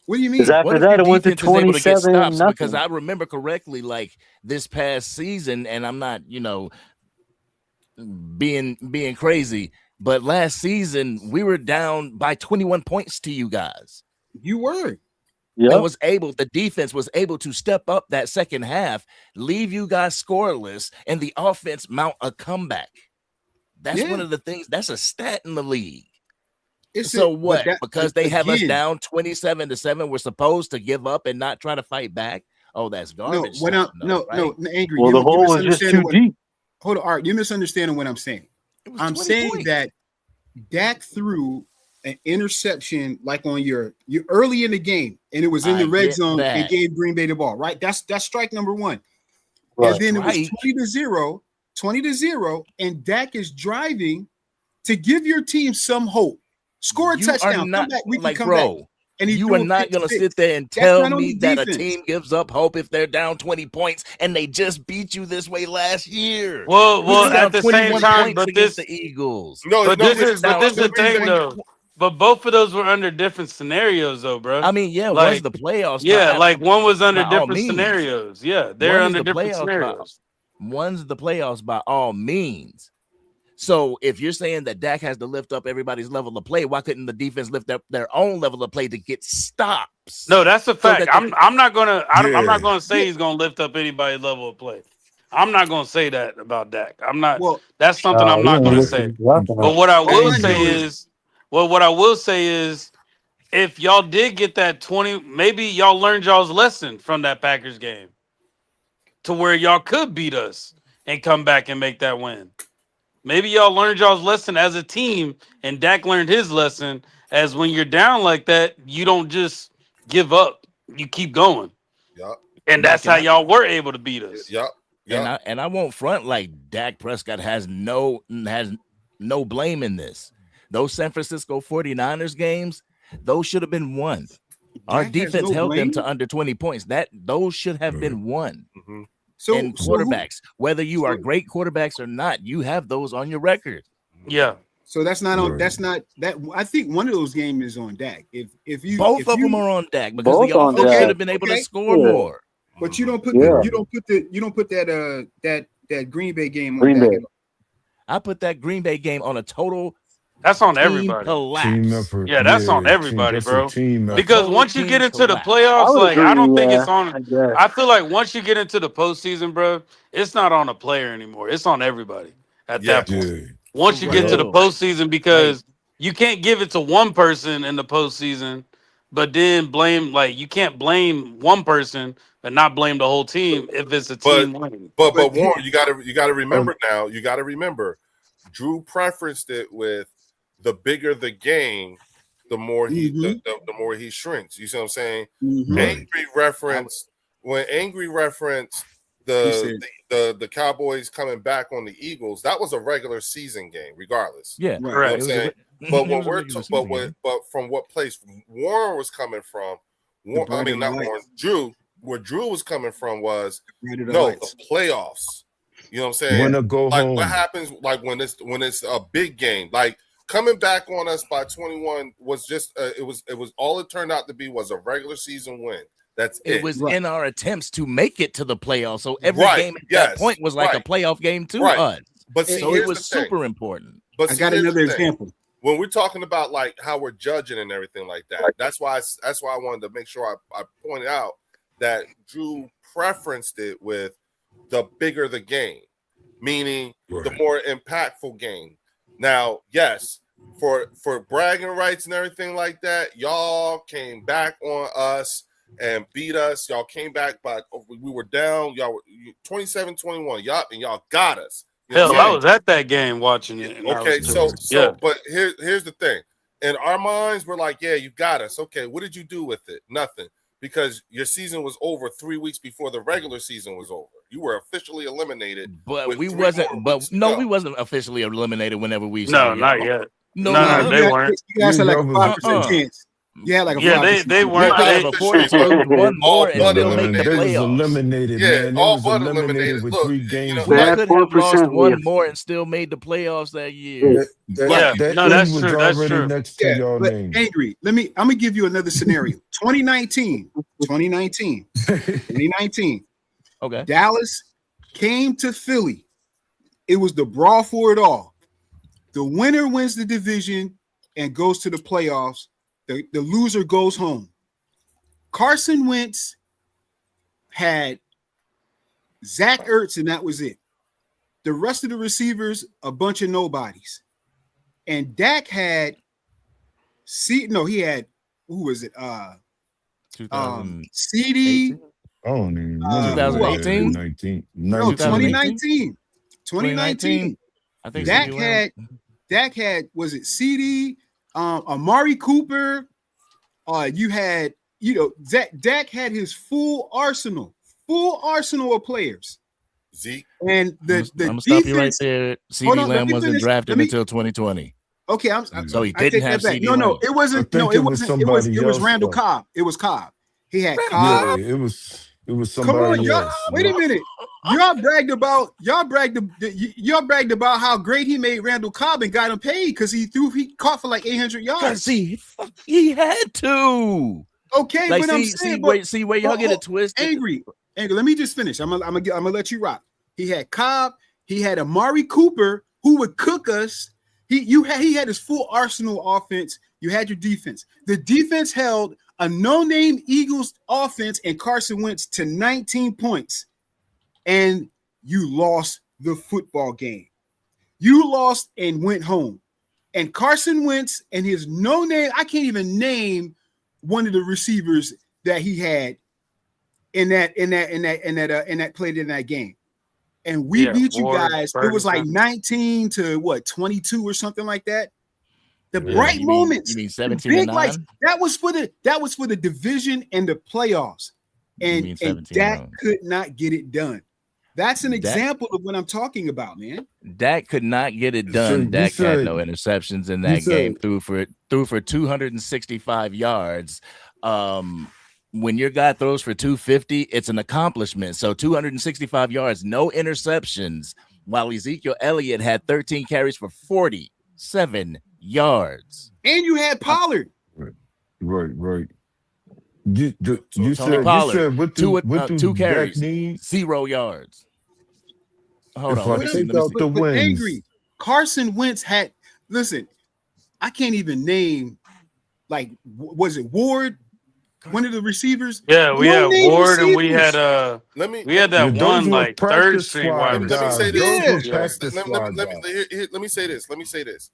What do you mean? Because after that, it went to 27-0. Because I remember correctly, like this past season, and I'm not, being crazy, but last season we were down by 21 points to you guys. You were. Yeah. The defense was able to step up that second half, leave you guys scoreless, and the offense mount a comeback. That's one of the things. That's a stat in the league. Because they have us down 27-7, we're supposed to give up and not try to fight back? Oh, that's garbage. No, Angry. Well, the hole was just too deep. Hold on, Art. You're misunderstanding what I'm saying. I'm saying that Dak threw an interception like on your early in the game, and it was in the red zone and gave Green Bay the ball. Right? That's strike number 1. and then it was 20-0, and Dak is driving to give your team some hope. Score a touchdown. Come back. We can come back. And you are not going to sit there and tell me that a team gives up hope if they're down 20 points and they just beat you this way last year. Well, at the same time, but this the Eagles. This is the thing though. But both of those were under different scenarios, though, bro. I mean, yeah, one's the playoffs. Yeah, like one was under different scenarios. Yeah, they're under different scenarios. One's the playoffs by all means. So if you're saying that Dak has to lift up everybody's level of play, why couldn't the defense lift up their own level of play to get stops? No, that's a fact. So I'm not gonna say he's gonna lift up anybody's level of play. I'm not gonna say that about Dak. I'm not. Well, that's something I'm not gonna say. But what I will say is, if y'all did get that 20, maybe y'all learned y'all's lesson from that Packers game, to where y'all could beat us and come back and make that win. Maybe y'all learned y'all's lesson as a team, and Dak learned his lesson as when you're down like that, you don't just give up. You keep going. Yep. And that's how y'all were able to beat us. Yep. And I won't front like Dak Prescott has no blame in this. Those San Francisco 49ers games, those should have been won. Our defense held them to under 20 points. Those should have been won. Mm-hmm. And quarterbacks, whether you are great quarterbacks or not, you have those on your record. Yeah. So that's not on. That's not that. I think one of those games is on Dak. If you both of them are on Dak because the offense should have been able to score more. But you don't put that Green Bay game on Dak. I put that Green Bay game on a total. That's on everybody. Yeah, that's on everybody, bro. Because once you get into the playoffs, like I don't think it's on. I feel like once you get into the postseason, bro, it's not on a player anymore. It's on everybody at that point. Once you get to the postseason, because you can't give it to one person in the postseason, but then you can't blame one person and not blame the whole team if it's a team winning. But Warren, you gotta remember now. You gotta remember, Drew preferenced it with. The bigger the game, the more he the more he shrinks. You see what I'm saying? Mm-hmm. Angry reference the Cowboys coming back on the Eagles. That was a regular season game, regardless. Yeah, right. You know what I'm saying? But from what place Warren was coming from? Drew. Where Drew was coming from was the playoffs. You know what I'm saying? When to go home. What happens? Like when it's a big game, like. Coming back on us by 21 was just it was all it turned out to be was a regular season win. That's it. It was in our attempts to make it to the playoffs. So every game at that point was like a playoff game to us. But see, so it was super important. But I got another example. When we're talking about like how we're judging and everything like that, that's why I wanted to make sure I pointed out that Drew preferenced it with the bigger the game, meaning the more impactful game. Now, yes, for bragging rights and everything like that, y'all came back on us and beat us. Y'all came back, but we were down. Y'all were 27-21. Y'all got us. Hell, I was at that game watching it. Okay, but here's the thing. In our minds, we're like, yeah, you got us. Okay, what did you do with it? Nothing. Because your season was over 3 weeks before the regular season was over. You were officially eliminated. But we wasn't officially eliminated whenever we not yet. No, they weren't. You guys had like a 5% chance. Yeah, like a 5%. They weren't. One more and still make the playoffs. Eliminated, man. All but eliminated with 3 games. I could have lost one more and still made the playoffs that year. That's true. That's true. Next to your name. Angry. I'm gonna give you another scenario. 2019. Okay. Dallas came to Philly. It was the brawl for it all. The winner wins the division and goes to the playoffs. The loser goes home. Carson Wentz had Zach Ertz, and that was it. The rest of the receivers, a bunch of nobodies. And Dak had he had who was it? CD. I don't even know. 2018? No, 2019. 2019. I think Dak had was it CD? Amari Cooper, you had, Dak had his full arsenal of players. Zeke. I'm And the gonna stop you right defense. there. Hold CD on, let Lamb me wasn't finish. drafted until 2020. Okay, So he I didn't take have that back. CD No, Lamb. it wasn't. I No, think it it was wasn't. somebody It was else. Randall Cobb. It was Cobb. He had Yeah, Cobb. it was Come on, somebody y'all. else. Wait a minute. Y'all bragged about how great he made Randall Cobb and got him paid because he caught for like 800 yards. See, he had to. Okay, Like, but I'm saying, see where y'all get it twisted. Angry. Let me just finish. I'm gonna let you rock. He had Cobb. He had Amari Cooper who would cook us. He had his full arsenal offense. You had your defense. The defense held a no-name Eagles offense and Carson Wentz to 19 points, and you lost the football game. You lost and went home. And Carson Wentz and his no-name, I can't even name one of the receivers that he had in that played in that game. And we beat you guys. It was like 19 to 22 or something like that. The bright moments. You mean 17 big and 9? lights. That was for the division and the playoffs. And Dak could not get it done. That's an example of what I'm talking about, man. Dak could not get it done. Dak had no interceptions in that game. Threw for 265 yards. When your guy throws for 250, it's an accomplishment. So 265 yards, no interceptions, while Ezekiel Elliott had 13 carries for 47 yards. And you had Pollard. Right. You Tony Pollard, what two carries, Dak need? 0 yards. Hold If on. I take out the wins. Angry. Carson Wentz had, listen, I can't even name, like, was it Ward? One of the receivers? Yeah, we had Ward and we had we had that one like third string wide Let me say receiver. Let me say this.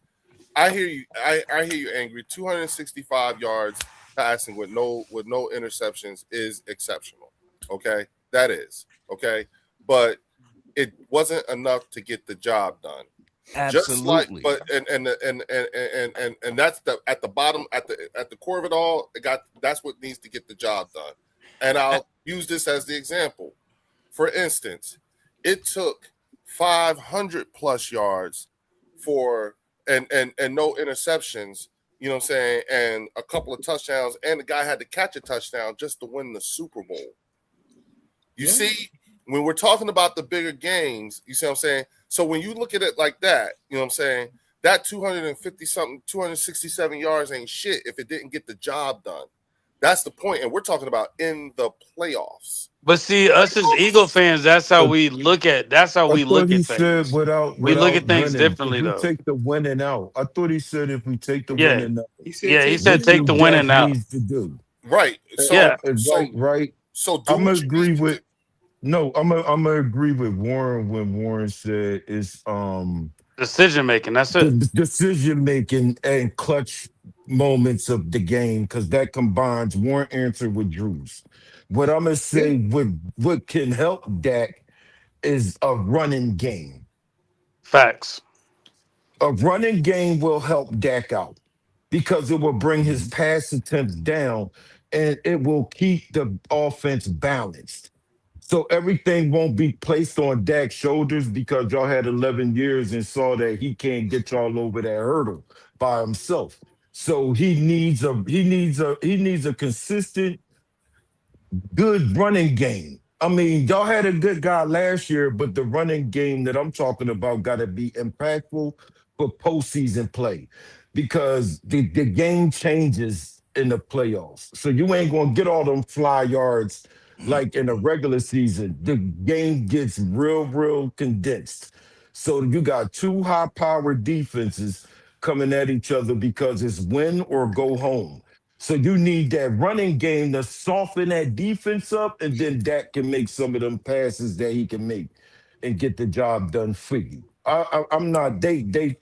I hear you. I hear you, Angry. 265 yards passing with no interceptions is exceptional. Okay, that is okay, but it wasn't enough to get the job done. Absolutely. Just like, but and that's at the bottom, at the core of it all. That's what needs to get the job done. And I'll use this as the example. For instance, it took 500 plus yards for and no interceptions. You know what I'm saying? And a couple of touchdowns, and the guy had to catch a touchdown just to win the Super Bowl. You see, when we're talking about the bigger games, you see what I'm saying? So when you look at it like that, you know what I'm saying? That 267 yards ain't shit if it didn't get the job done. That's the point. And we're talking about in the playoffs. But see, us as Eagle fans, that's how we look at. That's how we look at things. We look at things differently, though. Take the winning out. I thought he said if we take the winning out. He said take the winning out. Needs to do. Right. So right. So I'm gonna agree with. No, I'm gonna agree with Warren when Warren said it's decision making. That's it. Decision making and clutch moments of the game, because that combines. Warren answered with Drew's. What I'm gonna say, what can help Dak is a running game. Facts. A running game will help Dak out because it will bring his pass attempts down and it will keep the offense balanced. So everything won't be placed on Dak's shoulders because y'all had 11 years and saw that he can't get y'all over that hurdle by himself. So he needs a consistent, good running game. I mean, y'all had a good guy last year, but the running game that I'm talking about got to be impactful for postseason play because the game changes in the playoffs. So you ain't going to get all them fly yards like in a regular season. The game gets real condensed. So you got two high-powered defenses coming at each other because it's win or go home. So you need that running game to soften that defense up, and then Dak can make some of them passes that he can make and get the job done for you. I'm not. They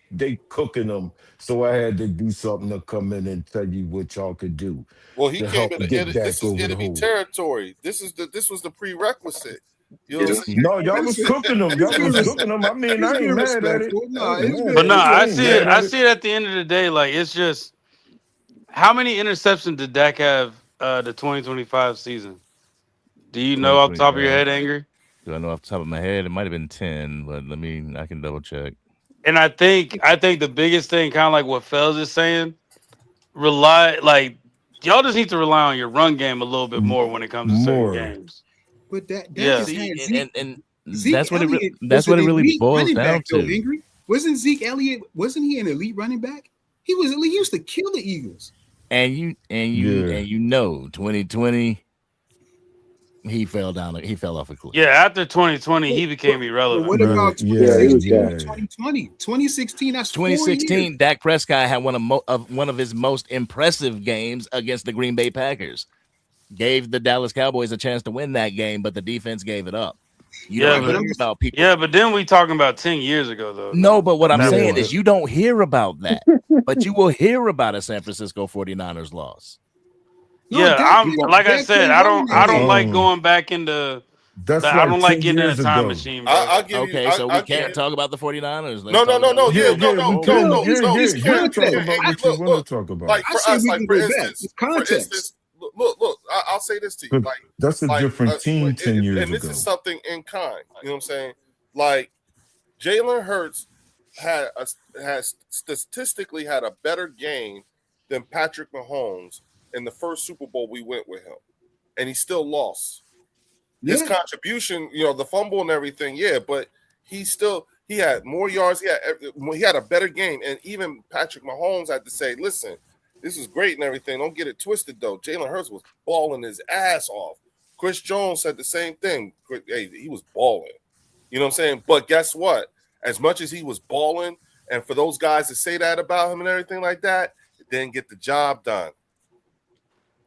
cooking them, so I had to do something to come in and tell you what y'all could do. Well, he came to in. This is enemy territory. This was the prerequisite. You know no, y'all was cooking them. Y'all was cooking them. I mean, I ain't mad at it. But no, I see it. I see it at the end of the day. Like, it's just, how many interceptions did Dak have the 2025 season? Do you know off the top of your head, Angry? Do I know off the top of my head? It might have been 10, but I can double check. And I think the biggest thing, kind of like what Fells is saying, y'all just need to rely on your run game a little bit more when it comes to certain games. But Dak has See, had Zeke. and Zeke that's what Elliott that's what it really boils running down back, though, to. Ingrid. Wasn't Zeke Elliott? Wasn't he an elite running back? He was elite. He used to kill the Eagles. And you 2020, he fell down. He fell off a cliff. Yeah, after 2020, he became irrelevant. What about 2016, 2020, 2016? That's 2016. Dak Prescott had one of his most impressive games against the Green Bay Packers. Gave the Dallas Cowboys a chance to win that game, but the defense gave it up. But then we talking about 10 years ago, though. No, but what I'm saying is you don't hear about that, but you will hear about a San Francisco 49ers loss. I said, I don't like going back into. I don't like getting in a time machine. Bro. I'll give okay, you, so we can't talk about the 49ers. No. Yeah, we can. No. You can talk about what you want to talk about. Like for us, for instance, look. I'll say this to you. Like that's a different team 10 years ago. And this is something in kind. You know what I'm saying? Like Jalen Hurts has statistically had a better game than Patrick Mahomes in the first Super Bowl we went with him, and he still lost. His contribution, the fumble and everything, but he had more yards. He had a better game, and even Patrick Mahomes had to say, "Listen, this is great and everything. Don't get it twisted, though. Jalen Hurts was balling his ass off." Chris Jones said the same thing. Hey, he was balling. You know what I'm saying? But guess what? As much as he was balling, and for those guys to say that about him and everything like that, it didn't get the job done.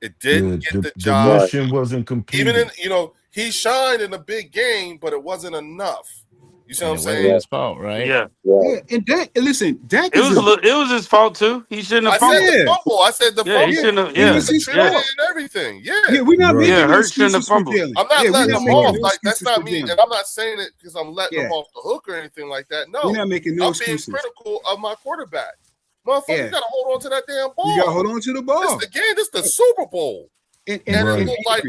It didn't get the job. The mission wasn't complete. Even in, he shined in a big game, but it wasn't enough. You see what I'm saying? His fault, right? Yeah. And Dak, listen, Dak. It was his fault too. He shouldn't have fumbled. I said the fumble. He shouldn't have. Yeah, and everything. Yeah, we're not making Hurts shouldn't have fumbled. I'm not letting him off. Like that's not me, and I'm not saying it because I'm letting him off the hook or anything like that. No, we're not making no I'm excuses. being critical of my quarterback. Motherfucker, you gotta hold on to that damn ball. You gotta hold on to the ball. This is the Super Bowl. And it looked like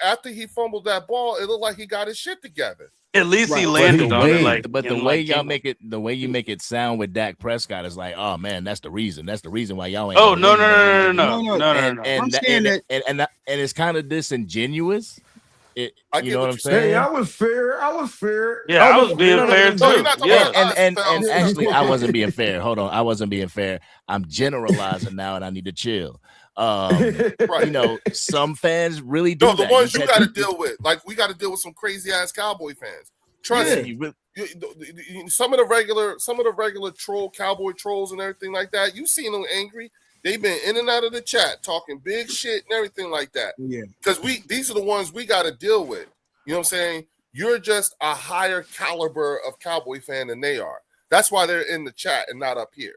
after he fumbled that ball, it looked like he got his shit together. At least he landed on it. But the way y'all make it, the way you make it sound with Dak Prescott is like, oh man, that's the reason. That's the reason why y'all ain't. Oh no. And it's kind of disingenuous. You know what I'm saying? Hey, I was fair. Yeah, I was being fair too. And actually, I wasn't being fair. Hold on, I wasn't being fair. I'm generalizing now, and I need to chill. Some fans really do. No, the ones you got to deal with. Like we got to deal with some crazy ass Cowboy fans. Trust me. Some of the regular troll Cowboy trolls and everything like that. You seen them angry. They've been in and out of the chat talking big shit and everything like that. Yeah. Because these are the ones we got to deal with. You know what I'm saying? You're just a higher caliber of Cowboy fan than they are. That's why they're in the chat and not up here.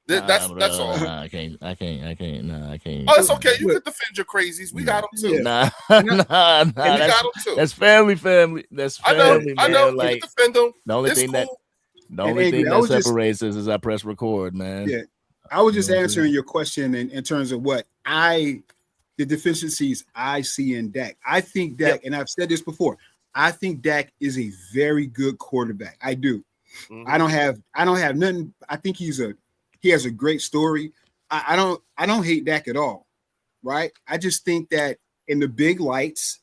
That's all. I can't. Oh, it's okay. You can defend your crazies. We got them too. Nah. We got them too. That's family. That's family. I know. Like, you can defend them. The only thing that separates us is I press record, man. Yeah. I was just answering your question in terms of the deficiencies I see in Dak. I think Dak, and I've said this before, I think Dak is a very good quarterback. I do. Mm-hmm. I don't have nothing. I think he has a great story. I don't hate Dak at all, right? I just think that in the big lights,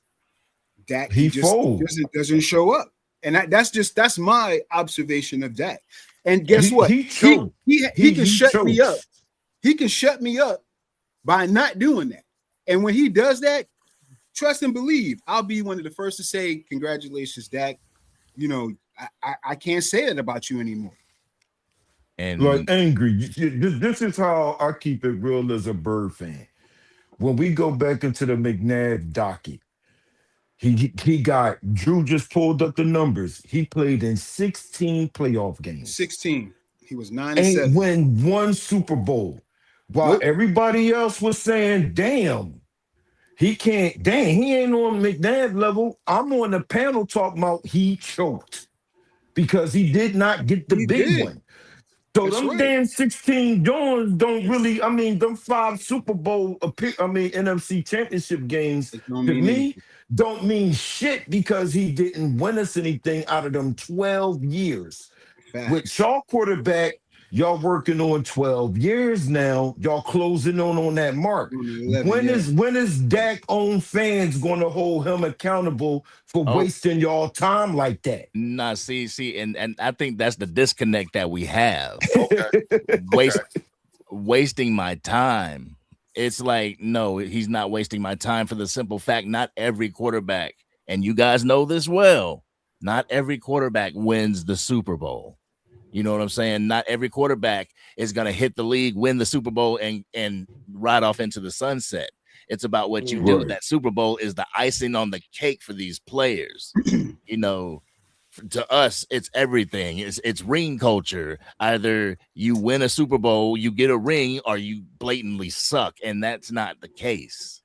Dak doesn't show up, and that's my observation of Dak. And guess what? He can shut me up. He can shut me up by not doing that. And when he does that, trust and believe, I'll be one of the first to say, "Congratulations, Dak." I can't say that about you anymore. And like angry. This is how I keep it real as a Bird fan. When we go back into the McNabb docket, he got Drew just pulled up the numbers. He played in 16 playoff games. 16. He was 9-7. Ain't win one Super Bowl. While everybody else was saying, damn, he ain't on McNabb level. I'm on the panel talking about he choked because he did not get the big one. So That's them right. damn 16 Jones don't really. I mean, them 5 Super Bowl, NFC Championship games It don't to mean me anything. don't mean shit because he didn't win us anything out of them 12 years. With Facts. y'all quarterback, y'all working on 12 years now. Y'all closing on that mark. On the 11, When is Dak own fans going to hold him accountable for Oh. wasting y'all time like that? Nah, see, and I think that's the disconnect that we have. Okay. Wasting my time. It's like, no, he's not wasting my time for the simple fact not every quarterback, and you guys know this well, not every quarterback wins the Super Bowl. You know what I'm saying? Not every quarterback is going to hit the league, win the Super Bowl, and ride off into the sunset. It's about what you do. Right. That Super Bowl is the icing on the cake for these players. You know, to us, it's everything. It's ring culture. Either you win a Super Bowl, you get a ring, or you blatantly suck, and that's not the case.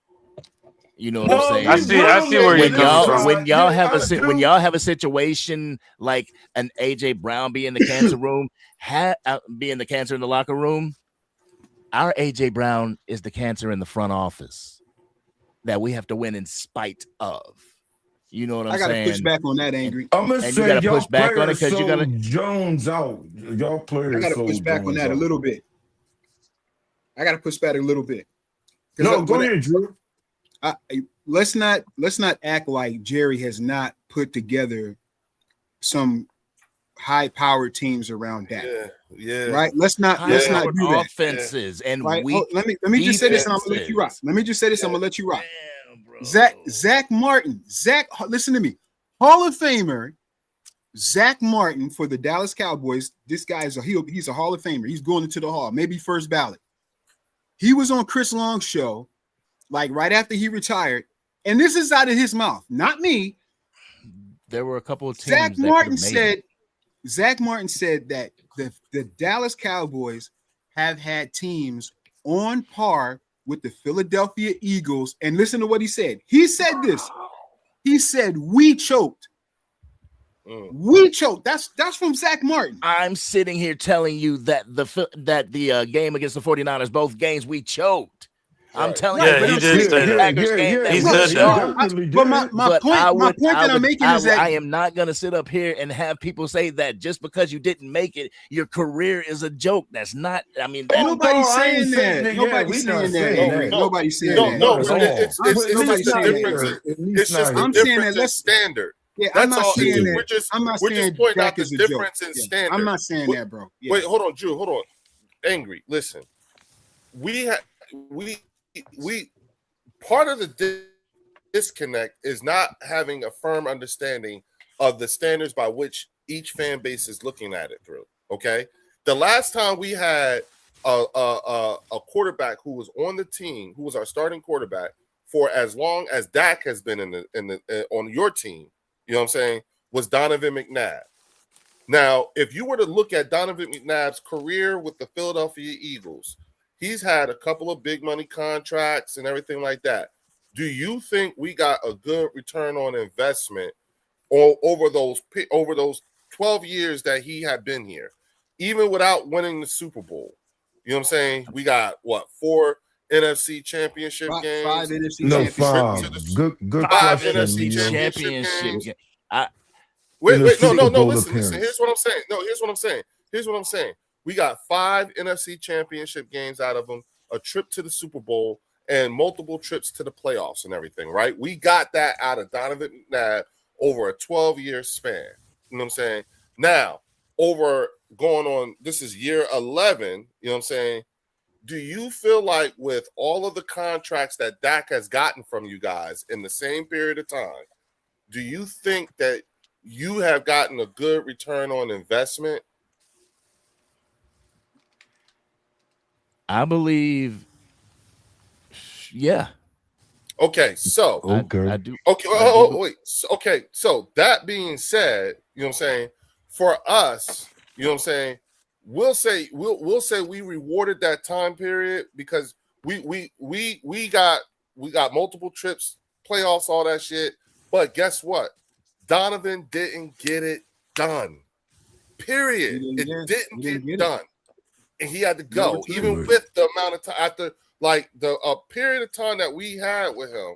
You know what I'm saying? I see where you're coming from. When y'all have a situation like an AJ Brown be in the cancer room, being the cancer in the locker room, our AJ Brown is the cancer in the front office that we have to win in spite of. You know what I'm saying? I gotta push back on that, Angry. I'm gonna And say you gotta y'all push back on it players because you gotta sold Jones out. Y'all I players gotta sold push back on Jones that a out. little bit. I gotta push back a little bit. No, go ahead, Drew. Let's not act like Jerry has not put together some high-powered teams around that. Yeah. Right. Let's not do that. Offenses and right. weak. Let me just say this, and I'm gonna let you rock. Let me just say this, I'm gonna let you rock. Zach Martin. Listen to me. Hall of Famer Zach Martin for the Dallas Cowboys. This guy is he's a Hall of Famer. He's going into the Hall, maybe first ballot. He was on Chris Long's show, like right after he retired, and this is out of his mouth, not me. There were a couple of teams. Zach Martin said that the Dallas Cowboys have had teams on par with the Philadelphia Eagles. And listen to what he said. He said this. He said, we choked. We choked. That's from Zach Martin. I'm sitting here telling you that the game against the 49ers, both games we choked. I'm telling you, he did say that. He said that. But my point that I'm making is that I am not going to sit up here and have people say that just because you didn't make it, your career is a joke. That's not. I mean, nobody's saying that. Nobody's saying that. Nobody's saying that. No, it's just the difference. It's just the difference in standard. Yeah, that's I'm not all. saying that. We're just pointing out the difference in standard. I'm not saying that, bro. Yeah. Wait, hold on, Drew. Hold on. Angry. Listen, we part of the disconnect is not having a firm understanding of the standards by which each fan base is looking at it through. Okay, the last time we had a quarterback who was on the team, who was our starting quarterback for as long as Dak has been on your team, you know what I'm saying, was Donovan McNabb. Now, if you were to look at Donovan McNabb's career with the Philadelphia Eagles, he's had a couple of big money contracts and everything like that. Do you think we got a good return on investment over those 12 years that he had been here, even without winning the Super Bowl? You know what I'm saying? We got what, 4 NFC championship games? 5 NFC championships. 5. Good 5 question. NFC championship games. Wait, no. Listen. Here's what I'm saying. We got 5 NFC championship games out of them, a trip to the Super Bowl, and multiple trips to the playoffs and everything, right? We got that out of Donovan McNabb over a 12-year span. You know what I'm saying? Now, this is year 11, you know what I'm saying? Do you feel like with all of the contracts that Dak has gotten from you guys in the same period of time, do you think that you have gotten a good return on investment? I believe, yeah. Okay, so I do. Okay, wait. Okay, so that being said, you know what I'm saying, for us, you know what I'm saying, we'll say we rewarded that time period because we got multiple trips, playoffs, all that shit. But guess what? Donovan didn't get it done. Period. It didn't get done. and he had to go, even with the amount of time after like the period of time that we had with him.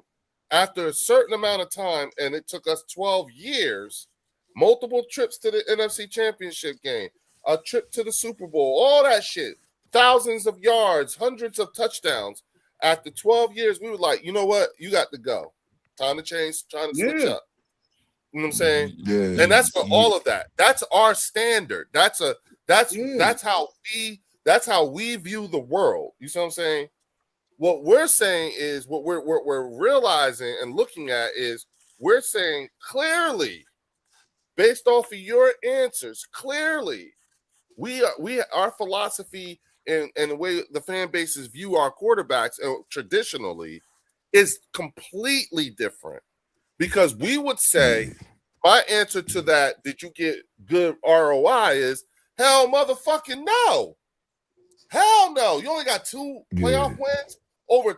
After a certain amount of time, and it took us 12 years, multiple trips to the NFC Championship game, a trip to the Super Bowl, all that shit, thousands of yards, hundreds of touchdowns. After 12 years, we were like, you know what? You got to go. Time to change, trying to switch up. You know what I'm saying? Yeah. And that's for all of that. That's our standard. That's how we view the world. You see what I'm saying? What we're saying is what we're realizing and looking at is we're saying clearly, based off of your answers, clearly, our philosophy and the way the fan bases view our quarterbacks traditionally is completely different. Because we would say, my answer to that, did you get good ROI, is hell motherfucking no. Hell no. You only got 2 playoff wins over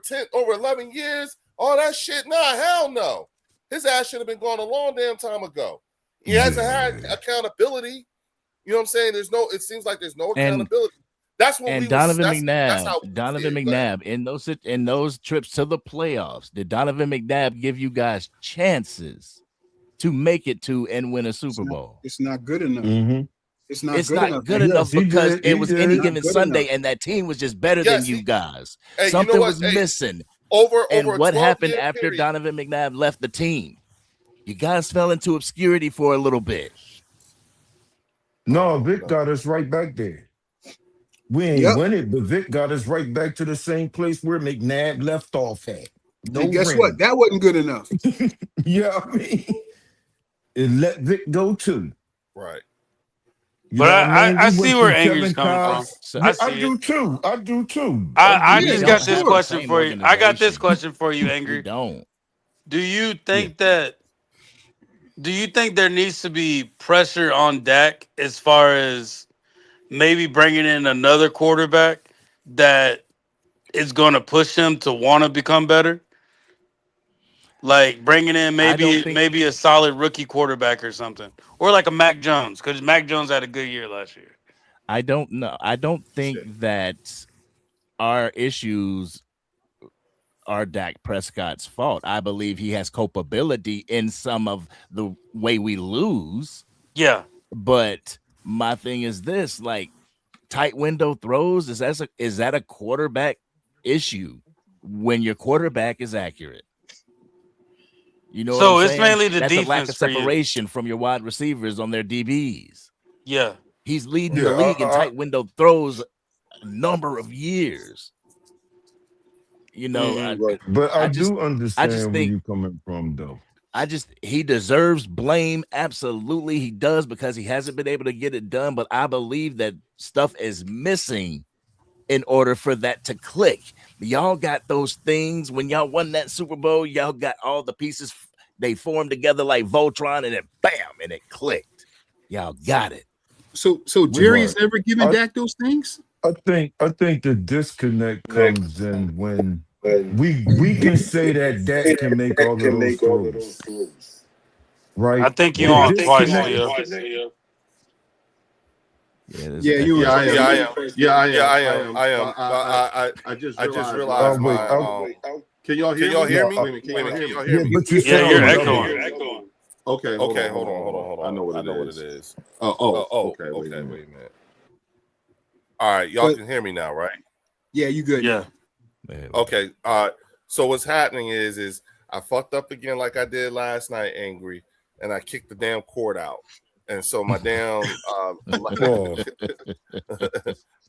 11 years. All that shit. Nah, hell no. His ass should have been gone a long damn time ago. He hasn't had accountability. You know what I'm saying? It seems like there's no accountability. That's what we Donovan was, McNabb. Donovan McNabb in those trips to the playoffs. Did Donovan McNabb give you guys chances to make it to and win a Super Bowl? It's not good enough. Mm-hmm. It's not good enough because it was any given Sunday, enough. and that team was just better than you guys. Hey, Something you know was missing. And what happened after Donovan McNabb left the team? You guys fell into obscurity for a little bit. No, Vic got us right back there. We ain't win it, but Vic got us right back to the same place where McNabb left off at. No, and guess what? That wasn't good enough. Yeah, I mean, it let Vic go too. Right. But I see where Angry's coming from. I do too. I do too. I just got this question for you. I got this question for you, Angry. Do you think there needs to be pressure on Dak as far as maybe bringing in another quarterback that is going to push him to want to become better? Like bringing in maybe a solid rookie quarterback or something, or like a Mac Jones, because Mac Jones had a good year last year. I don't know. I don't think that our issues are Dak Prescott's fault. I believe he has culpability in some of the way we lose. Yeah. But my thing is this, like tight window throws, is that a quarterback issue when your quarterback is accurate? You know, so what I'm it's saying? Mainly the That's defense. A lack of separation from your wide receivers on their DBs. Yeah, he's leading the league in tight window throws a number of years. You know, but I do understand where you're coming from, though. He deserves blame. Absolutely, he does, because he hasn't been able to get it done. But I believe that stuff is missing in order for that to click. Y'all got those things when y'all won that Super Bowl. Y'all got all the pieces. They formed together like Voltron, and then bam, and it clicked. Y'all got it. So Jerry has never given Dak those things? I think the disconnect comes in when we can say that Dak can make all of those throws. Right? I think you on twice, Leo. I am. I just realized my. Can y'all hear me? Can y'all hear me? Yeah, you're echoing. Okay, hold on. I know what it is. Okay, wait a minute. All right, y'all can hear me now, right? Yeah, you good? Yeah. Okay. So what's happening is I fucked up again like I did last night, Angry, and I kicked the damn cord out. And so my damn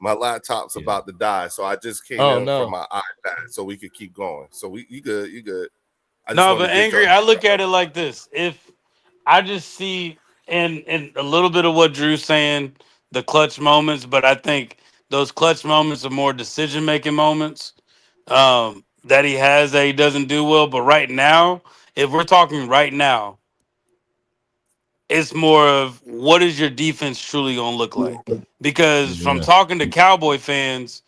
my laptop's about to die. So I just came in from my iPad so we could keep going. So you good. No, but Angry, I look at it like this. If I just see and a little bit of what Drew's saying, the clutch moments, but I think those clutch moments are more decision-making moments that he has that he doesn't do well. But right now, if we're talking right now, it's more of what is your defense truly going to look like? Because from talking to Cowboy fans,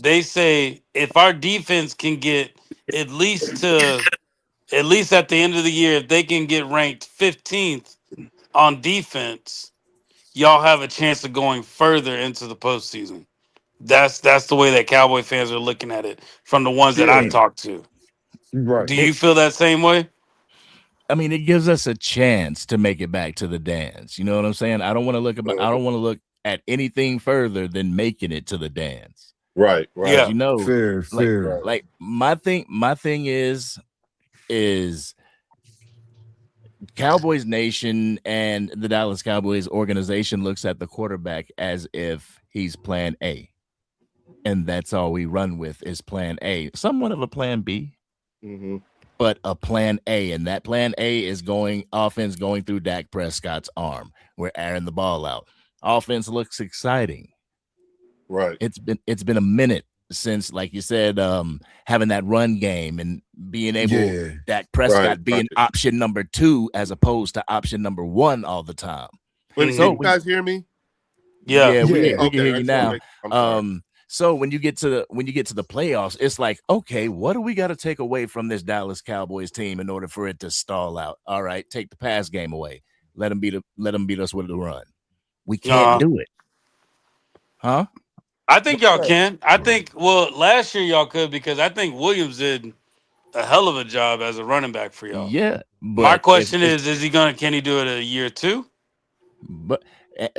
they say if our defense can get at least at the end of the year, if they can get ranked 15th on defense, y'all have a chance of going further into the postseason. That's the way that Cowboy fans are looking at it from the ones that I Yeah. talked to. Right. Do you feel that same way? I mean, it gives us a chance to make it back to the dance. You know what I'm saying? I don't want to look at anything further than making it to the dance. Right. Yeah. You know, Fair. like my thing is Cowboys Nation and the Dallas Cowboys organization looks at the quarterback as if he's plan A. And that's all we run with is plan A. Somewhat of a plan B. Mm-hmm. But a plan A, and that plan A is offense going through Dak Prescott's arm. We're airing the ball out. Offense looks exciting. Right. It's been a minute since, like you said, having that run game and being able Dak Prescott being option number 2 as opposed to option number 1 all the time. Can you guys hear me? Yeah, we can Okay, hear you now. I'm sorry. So when you get to the playoffs, it's like, okay, what do we got to take away from this Dallas Cowboys team in order for it to stall out? All right, take the pass game away. Let them beat us with the run. We can't do it, huh? I think y'all can. I think last year y'all could because I think Williams did a hell of a job as a running back for y'all. Yeah. My question is he can he do it a year 2? But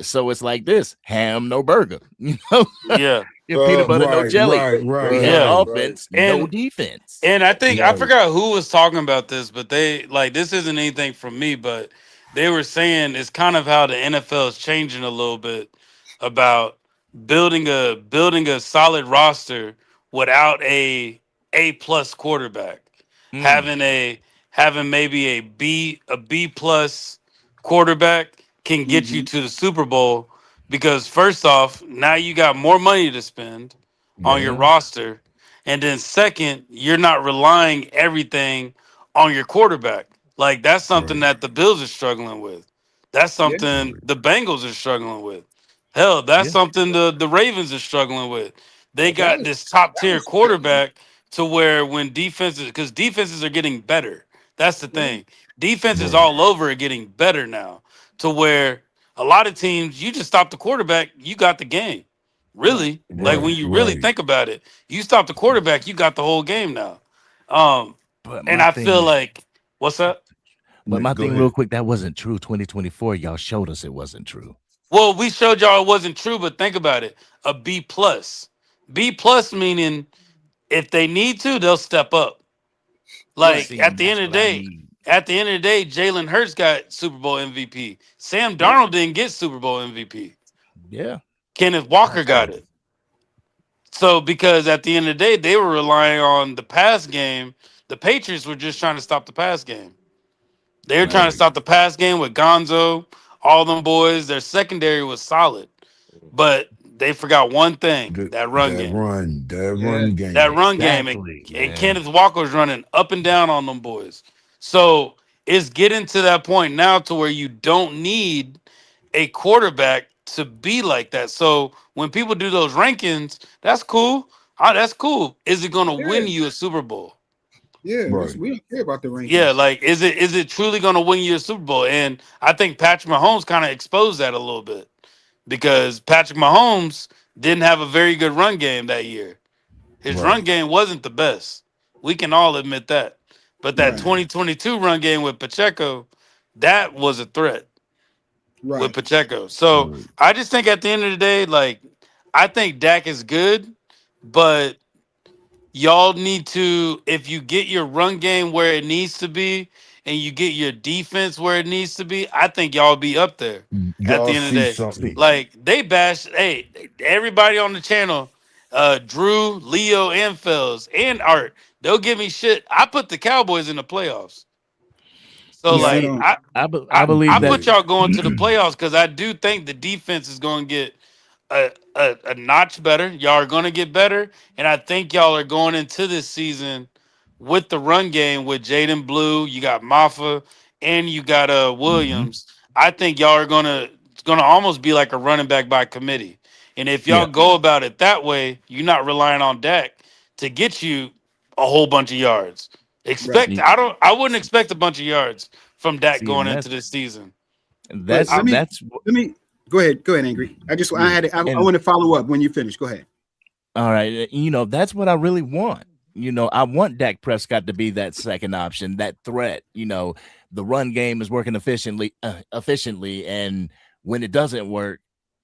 so it's like this: ham, no burger. You know? Yeah. Peanut butter, no jelly. Right. We have offense, no defense. And I think I forgot who was talking about this, but they this isn't anything from me, but they were saying it's kind of how the NFL is changing a little bit about building a solid roster without a plus quarterback. Having maybe a B plus quarterback can get you to the Super Bowl because first off, now you got more money to spend on your roster. And then second, you're not relying everything on your quarterback. Like that's something that the Bills are struggling with. That's something the Bengals are struggling with. Hell, that's something the Ravens are struggling with. They got this top tier quarterback to where when because defenses are getting better. That's the thing. Defenses all over are getting better now to where a lot of teams, you just stop the quarterback, you got the game. Really? Like when you really think about it, you stop the quarterback, you got the whole game now. And I feel like, what's up? But my thing real quick, that wasn't true. 2024, y'all showed us it wasn't true. Well, we showed y'all it wasn't true, but think about it. A B plus. B plus meaning if they need to, they'll step up. Like at the end of the day, Jalen Hurts got Super Bowl MVP. Sam Darnold didn't get Super Bowl MVP. Yeah. Kenneth Walker got it. So because at the end of the day, they were relying on the pass game. The Patriots were just trying to stop the pass game. They were trying to stop the pass game with Gonzo, all them boys. Their secondary was solid. But they forgot one thing, that run game. That run game. And Kenneth Walker was running up and down on them boys. So it's getting to that point now to where you don't need a quarterback to be like that. So when people do those rankings, that's cool. That's cool. Is it going to win you a Super Bowl? Yeah, we don't care about the rankings. Yeah, like is it truly going to win you a Super Bowl? And I think Patrick Mahomes kind of exposed that a little bit because Patrick Mahomes didn't have a very good run game that year. His run game wasn't the best. We can all admit that. But that 2022 run game with Pacheco, that was a threat with Pacheco. So I just think at the end of the day, like I think Dak is good, but y'all need to, if you get your run game where it needs to be and you get your defense where it needs to be, I think y'all be up there at the end of the day. Like they bashed, everybody on the channel, Drew, Leo, and Fells, and Art, they'll give me shit. I put the Cowboys in the playoffs. So I believe I put y'all going to the playoffs because I do think the defense is going to get a notch better. Y'all are going to get better. And I think y'all are going into this season with the run game with Jaden Blue. You got Maffa and you got Williams. I think y'all are it's going to almost be like a running back by committee. And if y'all go about it that way, you're not relying on Dak to get you a whole bunch of yards. I wouldn't expect a bunch of yards from Dak going into this season. Let me go ahead, Angry. I want to follow up when you finish. Go ahead. All right, that's what I really want. I want Dak Prescott to be that second option, that threat. The run game is working efficiently, and when it doesn't work,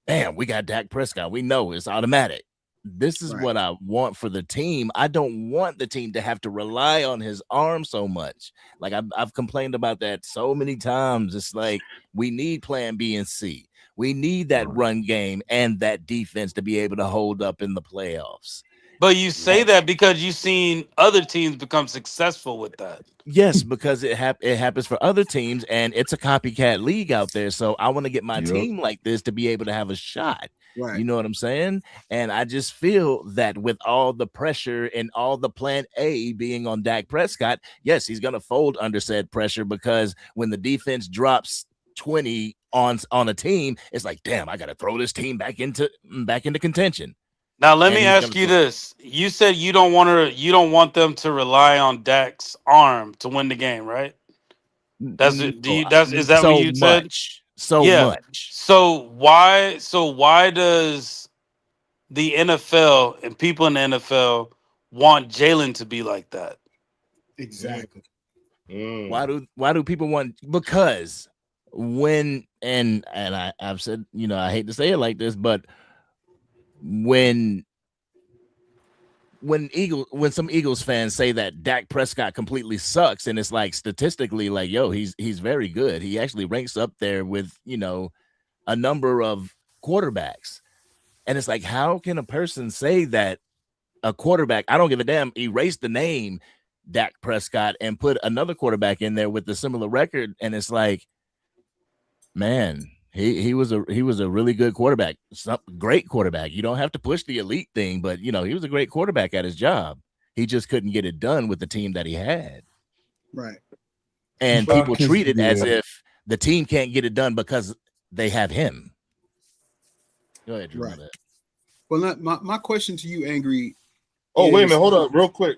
bam, we got Dak Prescott. We know it's automatic. This is what I want for the team. I don't want the team to have to rely on his arm so much. Like I've complained about that so many times. It's like we need plan B and C. We need that run game and that defense to be able to hold up in the playoffs. But you say that because you've seen other teams become successful with that. Yes, because it happens for other teams, and it's a copycat league out there. So I want to get my team like this to be able to have a shot. Right. You know what I'm saying? And I just feel that with all the pressure and all the plan A being on Dak Prescott, yes, he's going to fold under said pressure, because when the defense drops 20 on a team, it's like, damn, I got to throw this team back into contention. Now let me ask you this: you said you don't want them to rely on Dak's arm to win the game, right? Is that so what you said? So much. So why does the NFL and people in the NFL want Jalen to be like that? Exactly. Why do people want? Because when I've said, I hate to say it like this, but when some Eagles fans say that Dak Prescott completely sucks, and it's like statistically, like, yo, he's very good. He actually ranks up there with, a number of quarterbacks. And it's like, how can a person say that a quarterback, I don't give a damn, erase the name Dak Prescott and put another quarterback in there with a similar record? And it's like, man, he was a really good quarterback, great quarterback. You don't have to push the elite thing, but he was a great quarterback at his job. He just couldn't get it done with the team that he had. Right. And people treat it as if the team can't get it done because they have him. Go ahead, Drew. Right. Well, my question to you, Angry. Oh, wait a minute. Hold up. Real quick.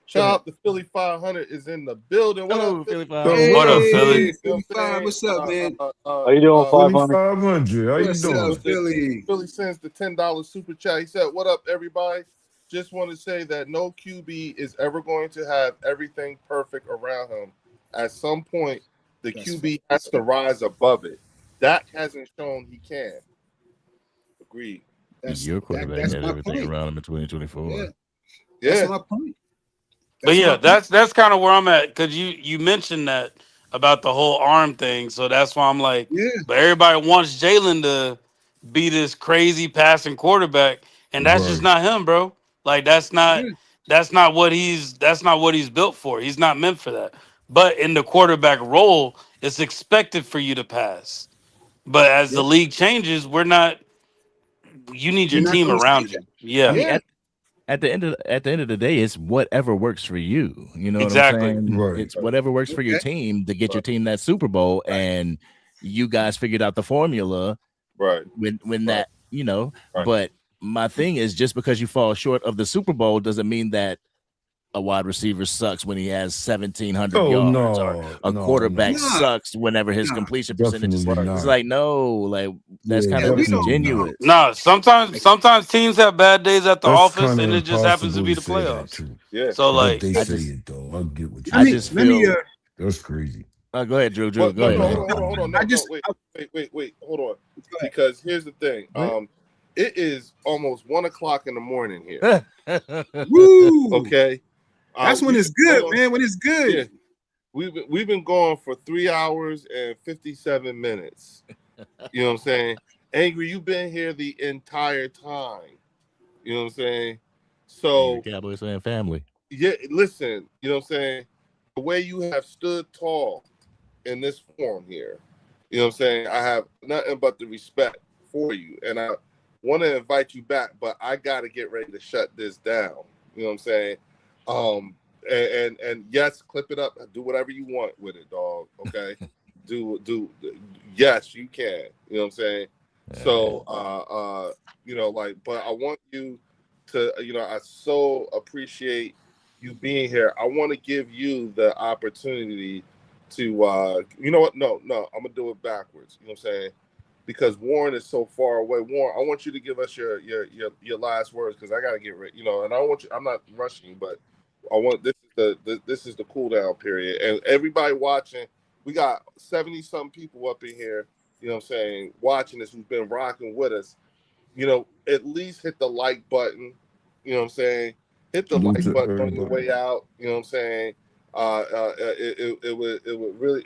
Shout out to Philly 500 is in the building. What up, Philly 500? Hey, what up, Philly? What's up, man? How you doing, 500? How you What's doing? up, Philly? Philly sends the $10 super chat. He said, "What up, everybody? Just want to say that no QB is ever going to have everything perfect around him. At some point, the QB has to rise above it. Dak hasn't shown he can." Agreed. Your quarterback had everything around him in 2024. Yeah. That's my point. But yeah, that's kind of where I'm at, because you mentioned that about the whole arm thing, so that's why I'm like, but everybody wants Jalen to be this crazy passing quarterback, and that's just not him, bro. Like that's not what he's built for. He's not meant for that. But in the quarterback role, it's expected for you to pass. But as the league changes, you need your team around you. Yeah. I mean, at the end of the day, it's whatever works for you. You know exactly. what I'm saying? Right. It's whatever works for your team to get your team that Super Bowl, and you guys figured out the formula. Right. When that, but my thing is, just because you fall short of the Super Bowl doesn't mean that a wide receiver sucks when he has 1,700 yards, or a quarterback sucks whenever his completion percentage is. It's like, that's kind of disingenuous. No, sometimes teams have bad days at the office, and it just happens to be the playoffs. Yeah. So like, they say it though. I'll get what you. I just feel that's crazy. Go ahead, Drew. Go ahead. Hold on. Wait. Hold on. Because here's the thing. It is almost 1:00 in the morning here. Woo! Okay. That's when it's good, man. When it's good. Yeah. We've been going for 3 hours and 57 minutes. You know what I'm saying? Angry, you've been here the entire time. You know what I'm saying? So Cowboys fan family. Yeah, listen, you know what I'm saying? The way you have stood tall in this forum here, you know what I'm saying? I have nothing but the respect for you. And I want to invite you back, but I gotta get ready to shut this down. You know what I'm saying? And yes, clip it up, do whatever you want with it, dog. Okay. do yes, you can. You know what I'm saying? So but I want you to, I so appreciate you being here. I want to give you the opportunity to you know what? No, I'm gonna do it backwards. You know what I'm saying? because Warren is so far away. Warren, I want you to give us your last words because I got to get ready. You know, and I don't want you. I'm not rushing, but I want this is the cool down period, and everybody watching. We got 70-some people up in here. You know what I'm saying? Watching this, who's been rocking with us. You know, at least hit the like button. You know what I'm saying? Hit the Salute like to button on your everybody. way out. You know what I'm saying? It would really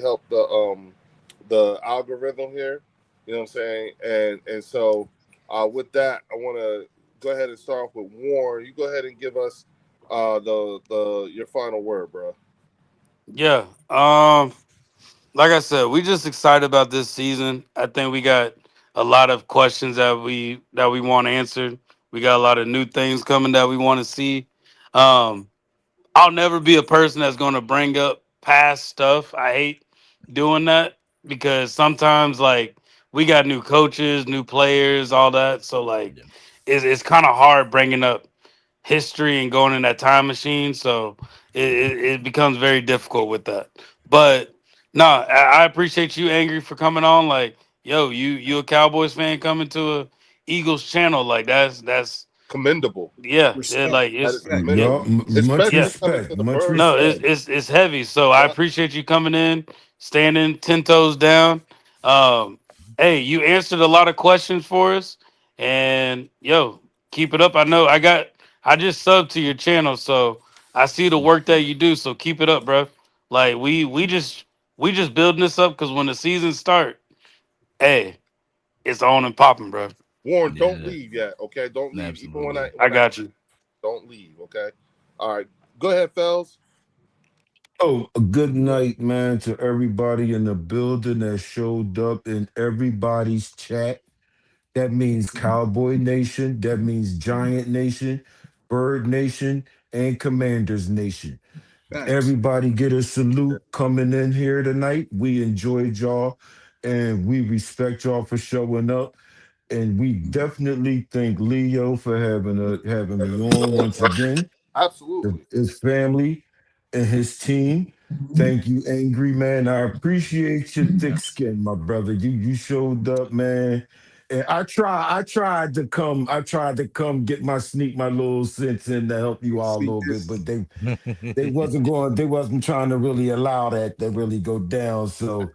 help the algorithm here. You know what I'm saying? And so with that, I want to go ahead and start off with Warren. You go ahead and give us your final word, bro. Yeah. Like I said, we just excited about this season. I think we got a lot of questions that we want answered. We got a lot of new things coming that we want to see. I'll never be a person that's going to bring up past stuff. I hate doing that because sometimes like we got new coaches, new players, all that. So like it's kind of hard bringing up history and going in that time machine. So it becomes very difficult with that. But no, I appreciate you, Angry, for coming on. Like, yo, you a Cowboys fan coming to a Eagles channel. Like that's Commendable. yeah, Respect. like That is it's commendable. Yo, much Especially yeah. coming to respect. the Much bird No, section. respect. it's heavy. So I Yeah. appreciate you coming in, standing 10 toes down. Hey, you answered a lot of questions for us, and yo, keep it up. I just subbed to your channel, so I see the work that you do. So keep it up, bro. Like we just building this up because when the season start, hey, it's on and popping, bro. Warren, don't leave yet, okay? Don't leave. Even I when I got you. don't leave, okay? All right. Go ahead, fellas. Oh, a good night, man, to everybody in the building that showed up in everybody's chat. That means Cowboy Nation. That means Giant Nation, Bird Nation, and Commanders Nation. Facts. Everybody get a salute coming in here tonight. We enjoyed y'all and we respect y'all for showing up. And we definitely thank Leo for having me on once again. Absolutely. His family and his team. Thank you, Angry Man. I appreciate your thick skin, my brother. You showed up, man. And I tried to come get my little sense in to help you out a Sneak little bit, this. but they wasn't trying to really allow that to really go down. So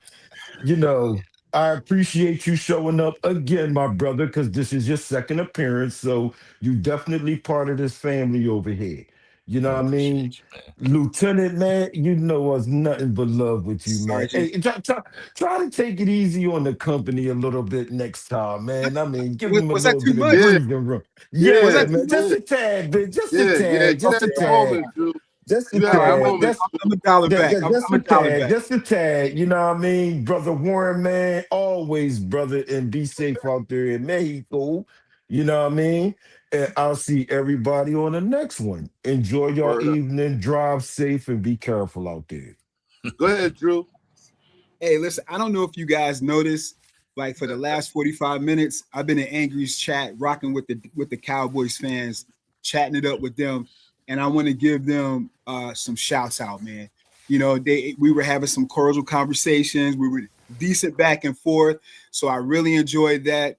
I appreciate you showing up again, my brother, because this is your second appearance. So you definitely part of this family over here. You know what I mean? Lieutenant, man, you know us nothing but love with you, man. Sergeant. Hey, try to take it easy on the company a little bit next time, man. I mean, give them a Was that little too bit of much? Yeah, breathing room. Was Yeah, yeah, that too man, much? just a tad bit, just a yeah. tad, You just had a your tad. moment, Drew. Just a You All had right, your I'm tad. moment. Just I'm a dollar back. just I'm a a dollar tad, back. just a tad. You know what I mean, brother Warren, man. Always, brother, and be safe out there in Mexico. You know what I mean. And I'll see everybody on the next one. Enjoy your Word up. evening. Drive safe and be careful out there. Go ahead, Drew. Hey, listen, I don't know if you guys noticed, like for the last 45 minutes, I've been in Angry's chat, rocking with the Cowboys fans, chatting it up with them, and I want to give them some shouts out, man. You know, we were having some cordial conversations, we were decent back and forth, so I really enjoyed that.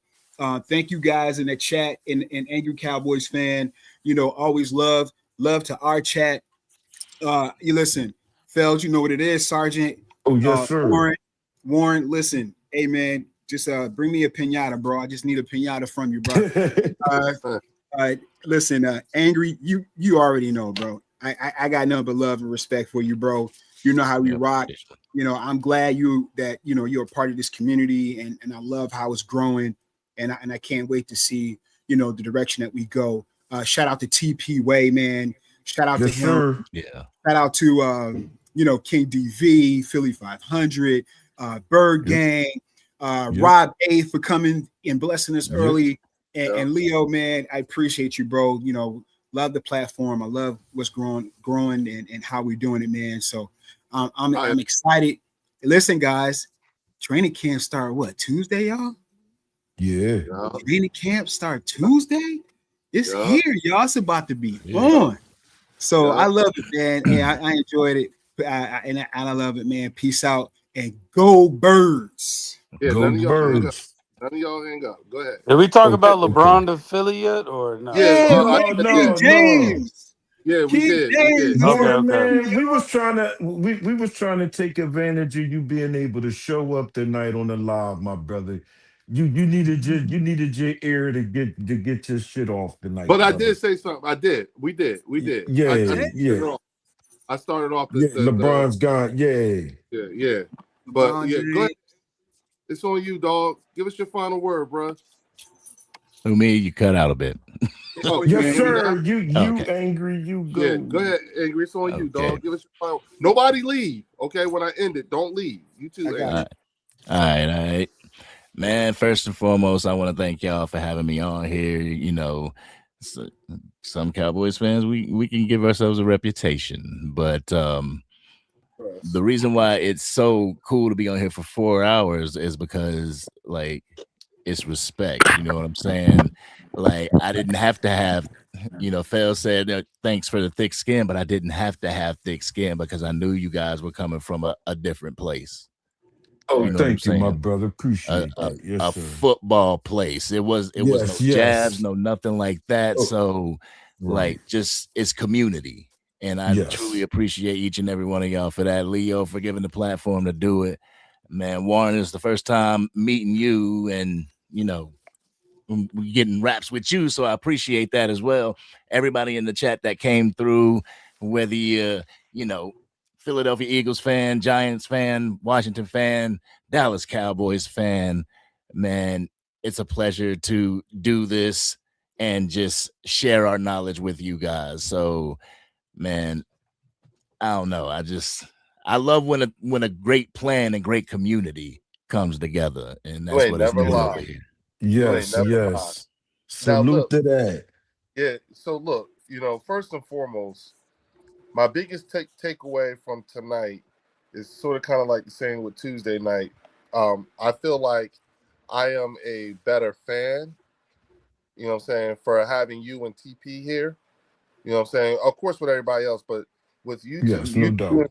Thank you guys in the chat and Angry Cowboys fan. You know, always love to our chat. You listen, Feld, you know what it is, Sergeant. Oh, yes, sir. Warren, listen, hey man, just bring me a pinata, bro. I just need a pinata from you, bro. Uh, listen, Angry, you already know, bro. I got nothing but love and respect for you, bro. You know how we rock. You know, I'm glad that you're a part of this community, and I love how it's growing, and I can't wait to see the direction that we go. Shout out to TP Way, man. Shout out to Yes, him. sir. Shout out to King DV, Philly 500, Bird Yep. Gang, Yep. Rob A for coming and blessing us Yep. early, and Leo, man, I appreciate you, bro. You know, love the platform. I love what's growing and how we're doing it, man. So I'm excited. Listen, guys, training camp start what, Tuesday, y'all? Yeah. Training camp start Tuesday. It's here, y'all. It's about to be fun. So I love it, man. And I enjoyed it. And I love it, man. Peace out. and go Birds. Yeah, Go none of y'all hang up. Birds. None of y'all hang up. Go ahead. Did we talk Okay, about LeBron okay. to Philly yet, or no? Yeah, Yeah, man, No, King no. James. Yeah, we King did. James, Okay, Yeah, okay. man. We was trying to take advantage of you being able to show up tonight on the live, my brother. You needed your ear to get your shit off tonight, But I brother. did say something. I did. We did. Yeah, I yeah, started off yeah. the LeBron's gone. Yeah. yeah. But LeBron yeah, go ahead. James. It's on you, dog. Give us your final word, bro. Who me? You cut out a bit. Oh, Yes, you hear me now? sir. You Okay. angry? You Yeah, go. go ahead, Angry. It's on you, Okay. dog. Give us your final. Nobody leave. Okay, when I end it, don't leave. You too, I got Angry. it. All right. Man, first and foremost, I want to thank y'all for having me on here. You know, some Cowboys fans, we can give ourselves a reputation, but the reason why it's so cool to be on here for 4 hours is because like it's respect. You know what I'm saying? Like I didn't have to have, Phil said thanks for the thick skin, but I didn't have to have thick skin because I knew you guys were coming from a different place. Oh, You know what I'm thank you, my saying? brother. A, Appreciate a, that. Yes, a sir. football place. It was no Yes, jabs, yes. no nothing like that. Oh, So right. like just it's community. And I truly Yes. appreciate each and every one of y'all for that. Leo for giving the platform to do it. Man, Warren, is the first time meeting you and we getting raps with you, so I appreciate that as well. Everybody in the chat that came through, whether you Philadelphia Eagles fan, Giants fan, Washington fan, Dallas Cowboys fan, man, it's a pleasure to do this and just share our knowledge with you guys. So, man, I don't know. I love when a great plan and great community comes together, and You that's ain't what it's never been Yeah. over lied. here. You ain't Yes, never lied. yes. Now Salute look, to that. yeah. So look, first and foremost, my biggest takeaway from tonight is sort of kind of like the same with Tuesday night. I feel like I am a better fan, what I'm saying, for having you and TP here. You know what I'm saying? Of course with everybody else, but with Yes, you no two doubt. in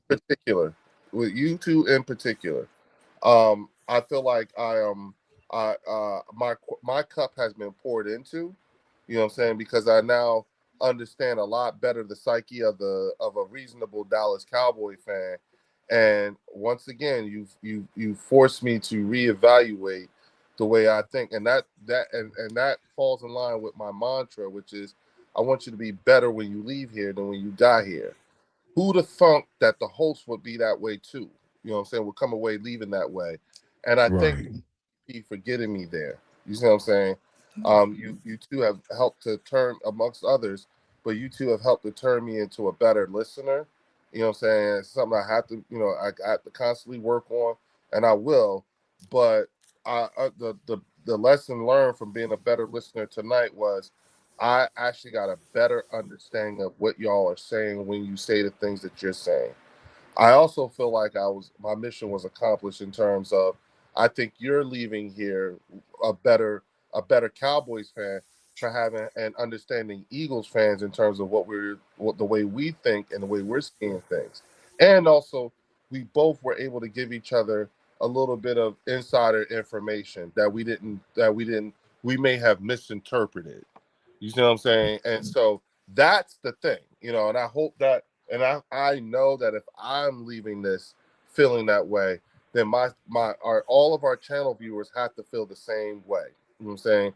particular, I feel like my cup has been poured into. You know what I'm saying? Because I now understand a lot better the psyche of a reasonable Dallas Cowboy fan. And once again, you forced me to reevaluate the way I think, and that falls in line with my mantra, which is I want you to be better when you leave here than when you die here. Who'd have thunk that the host would be that way too? You know what I'm saying? Would come away leaving that way. And I thank Right. you for getting me there. You see what I'm saying? You two have helped to turn, amongst others, but you two have helped to turn me into a better listener. You know what I'm saying? It's something I have to, I have to constantly work on, and I will. But the lesson learned from being a better listener tonight was I actually got a better understanding of what y'all are saying when you say the things that you're saying. I also feel like my mission was accomplished in terms of I think you're leaving here a better a better Cowboys fan for having and understanding Eagles fans in terms of what the way we think and the way we're seeing things. And also we both were able to give each other a little bit of insider information that we may have misinterpreted. You see what I'm saying? And so that's the thing, and I hope that, and I know that if I'm leaving this feeling that way, then all of our channel viewers have to feel the same way. You know what I'm saying?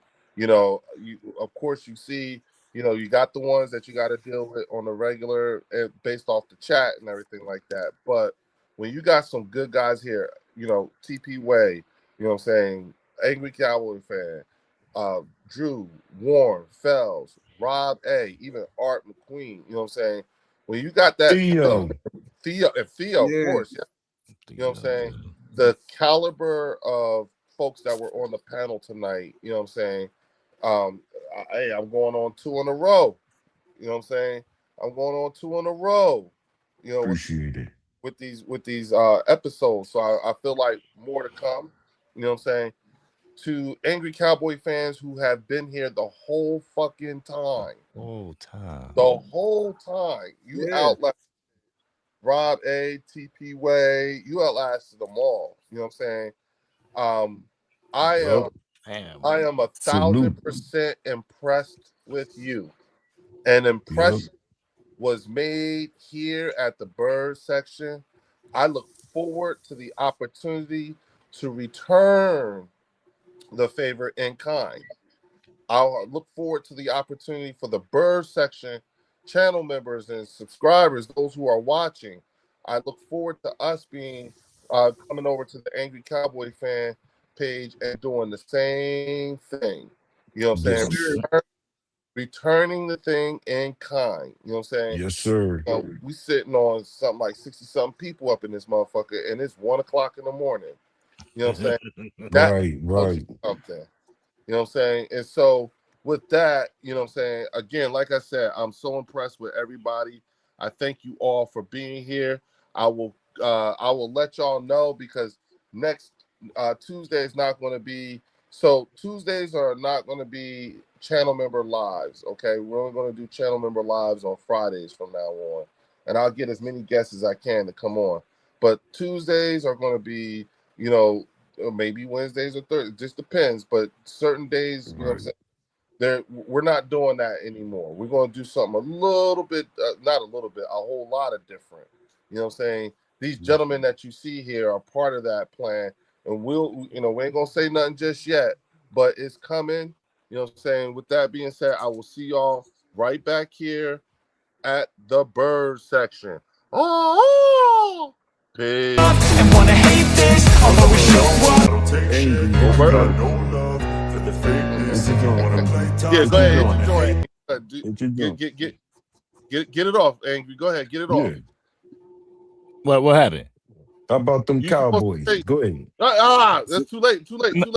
Of course you see, you got the ones that you got to deal with on the regular based off the chat and everything like that. But when you got some good guys here, TP Way, you know what I'm saying, Angry Cowboy fan, Drew, Warren, Fells, Rob A, even Art McQueen, you know what I'm saying? When you got that Theo. Theo, of Yeah. course, yeah. You know what I'm saying? The caliber of folks that were on the panel tonight, you know what I'm saying? Hey, I'm going on 2 in a row. You know what I'm saying? I'm going on 2 in a row. With Appreciate it. these episodes. So I feel like more to come. You know what I'm saying? To angry Cowboy fans who have been here the whole fucking time. Whole time. The whole time. You Yeah. outlast. Rob A, TP Way, you outlasted them all. You know what I'm saying? I am 1,000% impressed with you. An impression was made here at the Bird section. I look forward to the opportunity to return the favor in kind. I'll look forward to the opportunity for the Bird section channel members and subscribers, those who are watching. I look forward to us being coming over to the Angry Cowboy fan page and doing the same thing. You know what I'm saying? Returning the thing in kind. You know what I'm saying? Yes, sir. We sitting on something like 60-something people up in this motherfucker, and it's 1 o'clock in the morning. You know what I'm saying? Right. Something. You know what I'm saying? And so with that, you know what I'm saying? Again, like I said, I'm so impressed with everybody. I thank you all for being here. I will let y'all know because next Tuesday is not going to be. So Tuesdays are not going to be channel member lives. Okay, we're only going to do channel member lives on Fridays from now on, and I'll get as many guests as I can to come on. But Tuesdays are going to be, you know, maybe Wednesdays or Thursdays, just depends. But certain days, you know what I'm saying, we're not doing that anymore. We're going to do something a little bit, not a little bit, a whole lot of different. You know what I'm saying? These gentlemen that you see here are part of that plan, and we ain't gonna say nothing just yet, but it's coming. You know what I'm saying? With that being said, I will see y'all right back here at the Bird section. Oh, peace. And wanna hate this, I'll always show up. I don't take shit. I got no love for the fakeness. If you wanna play tough, yeah, go ahead. Get it off, Angry. Go ahead, get it off. What happened? How about them Cowboys? Go ahead. That's too late.